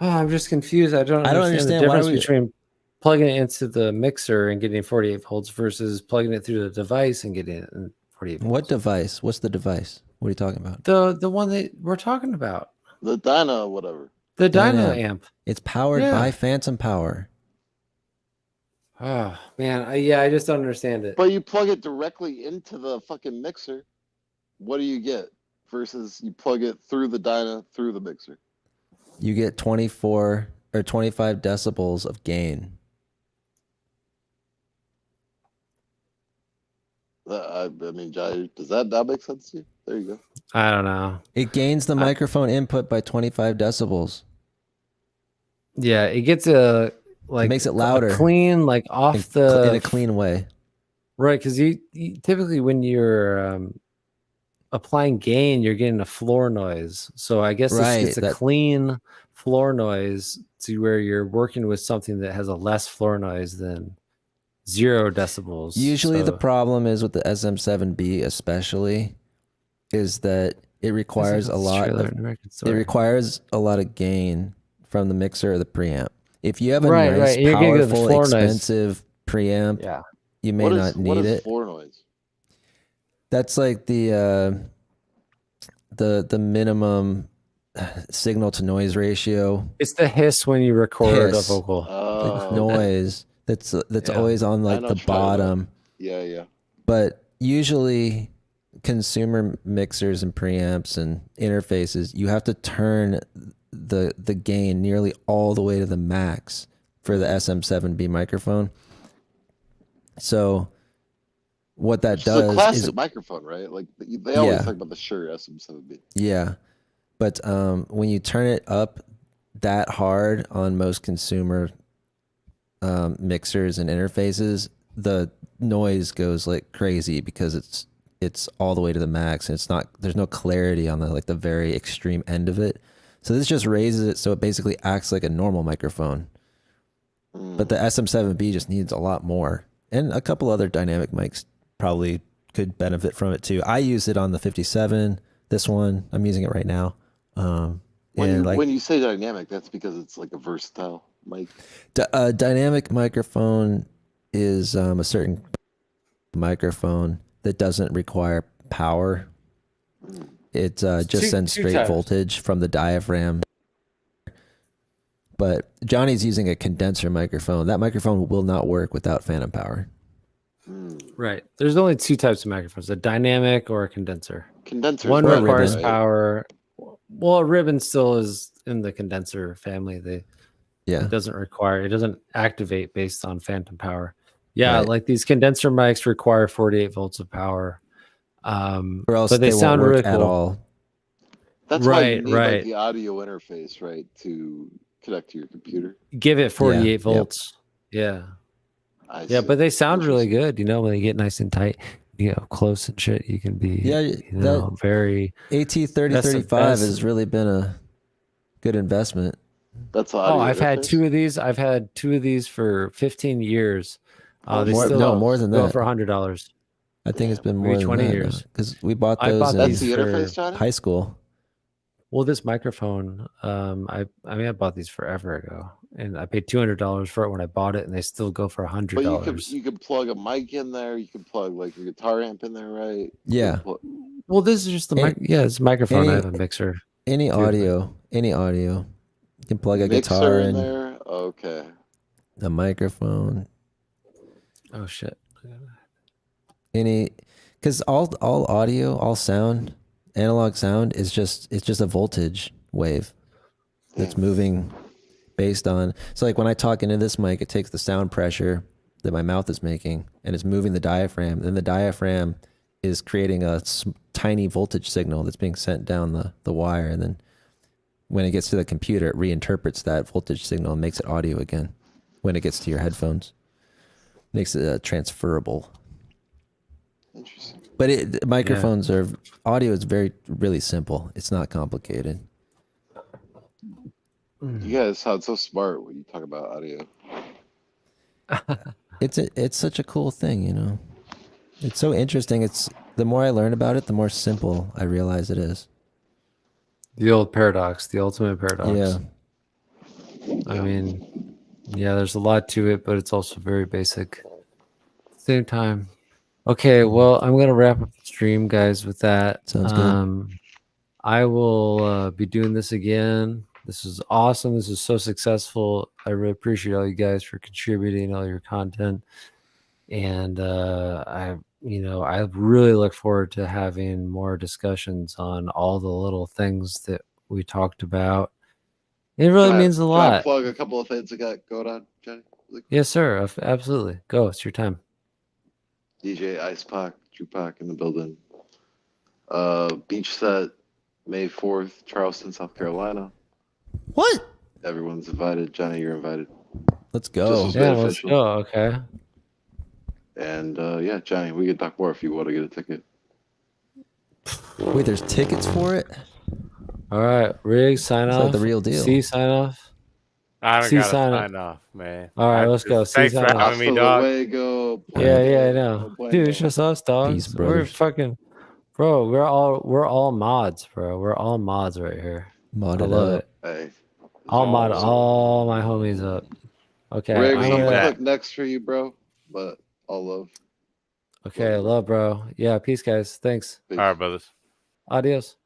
Speaker 1: Oh, I'm just confused. I don't
Speaker 4: I don't
Speaker 1: understand
Speaker 4: understand
Speaker 1: the
Speaker 4: why
Speaker 1: difference
Speaker 4: we-
Speaker 1: between plugging it into the mixer and getting 48 volts versus plugging it through the device and getting it in 48 volts.
Speaker 4: What device? What's the device? What are you talking about?
Speaker 1: The one that we're talking about.
Speaker 2: The Dyna, whatever.
Speaker 1: The
Speaker 4: Dyna.
Speaker 1: Dyna amp.
Speaker 4: It's powered
Speaker 1: Yeah.
Speaker 4: by phantom power.
Speaker 1: Oh man, I just don't understand it.
Speaker 2: But you plug it directly into the fucking mixer. What do you get? Versus you plug it through the Dyna through the mixer.
Speaker 4: You get 24 or 25 decibels of gain.
Speaker 2: I mean, Jai, does that make sense to you? There you go.
Speaker 1: I don't know.
Speaker 4: It gains the microphone input by 25 decibels.
Speaker 1: Yeah, it gets a like
Speaker 4: makes it louder.
Speaker 1: clean, like off
Speaker 4: in
Speaker 1: the
Speaker 4: a clean way.
Speaker 1: right, because you typically when you're applying gain, you're getting a floor noise. So I guess
Speaker 4: Right,
Speaker 1: it's a
Speaker 4: that-
Speaker 1: clean floor noise to where you're working with something that has a less floor noise than 0 decibels.
Speaker 4: Usually the
Speaker 1: So-
Speaker 4: problem is with the SM7B especially is that it requires a lot of it requires a lot of gain from the mixer or the preamp. If you have a
Speaker 1: Right,
Speaker 4: nice,
Speaker 1: right. You're getting the
Speaker 4: powerful,
Speaker 1: floor noise.
Speaker 4: expensive preamp,
Speaker 1: Yeah.
Speaker 4: you may
Speaker 2: What
Speaker 4: not need
Speaker 2: is
Speaker 4: it.
Speaker 2: floor noise?
Speaker 4: That's like the minimum signal to noise ratio.
Speaker 1: It's the hiss when you record
Speaker 4: Hiss.
Speaker 1: a vocal.
Speaker 4: Like
Speaker 2: Oh,
Speaker 4: noise that's
Speaker 1: Yeah.
Speaker 4: always on
Speaker 2: I
Speaker 4: like
Speaker 2: know
Speaker 4: the
Speaker 2: what you're talking about.
Speaker 4: bottom.
Speaker 2: yeah.
Speaker 4: But usually consumer mixers and preamps and interfaces, you have to turn the gain nearly all the way to the max for the SM7B microphone. So what that
Speaker 2: It's a
Speaker 4: does
Speaker 2: classic
Speaker 4: is
Speaker 2: microphone, right? Like they always
Speaker 4: Yeah.
Speaker 2: talk about the Shure SM7B.
Speaker 4: yeah. But when you turn it up that hard on most consumer mixers and interfaces, the noise goes like crazy because it's all the way to the max, and there's no clarity on the very extreme end of it. So this just raises it so it basically acts like a normal microphone. But the SM7B just needs a lot more, and a couple other dynamic mics probably could benefit from it too. I use it on the 57. This one, I'm using it right now.
Speaker 2: When you say dynamic, that's because it's like a versatile mic.
Speaker 4: A dynamic microphone is a certain microphone that doesn't require power. It just
Speaker 1: Two-
Speaker 4: sends
Speaker 1: two
Speaker 4: straight
Speaker 1: types.
Speaker 4: voltage from the diaphragm. But Johnny's using a condenser microphone. That microphone will not work without phantom power.
Speaker 1: Right. There's only 2 types of microphones: a dynamic or a condenser.
Speaker 2: Condenser.
Speaker 1: One
Speaker 4: or a
Speaker 1: requires
Speaker 4: ribbon.
Speaker 1: power. Well, a ribbon still is in the condenser family.
Speaker 4: Yeah.
Speaker 1: It doesn't activate based on phantom power. Yeah,
Speaker 4: Right.
Speaker 1: like these condenser mics require 48 volts of power.
Speaker 4: Or else
Speaker 1: but they
Speaker 4: won't
Speaker 1: sound
Speaker 4: work
Speaker 1: really
Speaker 4: at
Speaker 1: cool.
Speaker 4: all.
Speaker 2: That's why you
Speaker 1: Right,
Speaker 2: need
Speaker 1: right.
Speaker 2: like the audio interface, right, to connect to your computer.
Speaker 1: Give it 48
Speaker 4: yep.
Speaker 1: volts. Yeah. Yeah,
Speaker 2: see.
Speaker 1: but they sound really
Speaker 2: Interesting.
Speaker 1: good. You know, when they get nice and tight, you know, close and shit. You can be,
Speaker 4: Yeah,
Speaker 1: you know, very.
Speaker 4: AT3035
Speaker 1: best.
Speaker 4: has really been a good investment.
Speaker 2: That's the
Speaker 1: Oh,
Speaker 2: audio
Speaker 1: I've had
Speaker 2: interface?
Speaker 1: 2 of these. I've had 2 of these for 15 years.
Speaker 2: How
Speaker 1: They
Speaker 2: much do they
Speaker 1: still
Speaker 2: cost?
Speaker 4: more than
Speaker 1: go
Speaker 4: that.
Speaker 1: for $100.
Speaker 4: I think it's
Speaker 2: Damn.
Speaker 4: been
Speaker 1: Maybe
Speaker 4: more than
Speaker 1: 20
Speaker 4: that
Speaker 1: years.
Speaker 4: because we bought
Speaker 1: I
Speaker 4: those
Speaker 1: bought
Speaker 2: That's
Speaker 1: these
Speaker 2: the
Speaker 4: in
Speaker 2: interface,
Speaker 1: for
Speaker 2: Johnny?
Speaker 4: high school.
Speaker 1: well, this microphone. I mean, I bought these forever ago, and I paid $200 for it when I bought it, and they still go for
Speaker 2: But
Speaker 1: $100.
Speaker 2: you could plug a mic in there. You can plug like a guitar amp in there, right?
Speaker 4: Yeah.
Speaker 1: Well, this is just the
Speaker 4: Any-
Speaker 1: mic. Yeah, it's a microphone. I
Speaker 4: any-
Speaker 1: have a mixer.
Speaker 4: Any
Speaker 1: Dude,
Speaker 4: audio. You can plug a
Speaker 2: Mixer
Speaker 4: guitar
Speaker 2: in
Speaker 4: in,
Speaker 2: there. Okay.
Speaker 4: a microphone,
Speaker 1: Oh shit.
Speaker 4: because all audio, all sound, analog sound is just a voltage wave that's
Speaker 2: Damn.
Speaker 4: moving based on. So like when I talk into this mic, it takes the sound pressure that my mouth is making and it's moving the diaphragm. Then the diaphragm is creating a tiny voltage signal that's being sent down the wire, and then when it gets to the computer, it reinterprets that voltage signal and makes it audio again. When it gets to your headphones, makes it transferable.
Speaker 2: Interesting.
Speaker 4: But microphones are audio is really simple. It's not complicated.
Speaker 2: You guys sound so smart when you talk about audio.
Speaker 4: It's such a cool thing, you know. It's so interesting. It's the more I learn about it, the more simple I realize it is.
Speaker 1: The old paradox, the ultimate paradox.
Speaker 4: Yeah.
Speaker 1: I mean, yeah, there's a lot to it, but it's also very basic. At the same time. Okay, well, I'm gonna wrap up the stream, guys, with that.
Speaker 4: Sounds good.
Speaker 1: I will be doing this again. This is awesome. This is so successful. I really appreciate all you guys for contributing all your content. And I really look forward to having more discussions on all the little things that we talked about. It really means a
Speaker 2: Can I
Speaker 1: lot.
Speaker 2: plug a couple of things I got going on, Johnny?
Speaker 1: Yes, sir. Absolutely. Go. It's your time.
Speaker 2: DJ Ice Pac, Tupac in the building. Beach set, May 4th, Charleston, South Carolina.
Speaker 4: What?
Speaker 2: Everyone's invited. Johnny, you're invited.
Speaker 4: Let's go.
Speaker 2: Just-
Speaker 1: Yeah, let's
Speaker 2: official.
Speaker 1: go. Okay.
Speaker 2: And yeah, Johnny, we can talk more if you want to get a ticket.
Speaker 4: Wait, there's tickets for it?
Speaker 1: All right. Riggs, sign
Speaker 4: It's
Speaker 1: off.
Speaker 4: like the real deal.
Speaker 1: C, sign off.
Speaker 5: I don't
Speaker 1: See,
Speaker 5: gotta
Speaker 1: sign
Speaker 5: sign off, man.
Speaker 1: All right,
Speaker 5: I
Speaker 1: let's go. See,
Speaker 5: Thanks for
Speaker 1: sign off.
Speaker 5: having me,
Speaker 2: Hasta
Speaker 5: dog.
Speaker 2: luego,
Speaker 1: Yeah, I
Speaker 2: bueno,
Speaker 1: know.
Speaker 2: bueno.
Speaker 1: Dude, it's just us dogs.
Speaker 4: Peace,
Speaker 1: We're
Speaker 4: brothers.
Speaker 1: fucking bro, we're all mods, bro. We're all mods right here.
Speaker 4: Mod
Speaker 1: I
Speaker 4: it
Speaker 1: love
Speaker 4: up.
Speaker 1: it.
Speaker 2: Hey.
Speaker 1: I'll mod
Speaker 5: awesome.
Speaker 1: all my homies up. Okay.
Speaker 2: Riggs,
Speaker 1: I'm
Speaker 2: I'm
Speaker 5: Love
Speaker 2: gonna
Speaker 1: gonna-
Speaker 5: that.
Speaker 2: click next for you, bro. But all love.
Speaker 1: okay, love, bro. Yeah, peace, guys. Thanks.
Speaker 2: Peace.
Speaker 5: All right, brothers.
Speaker 1: Adios.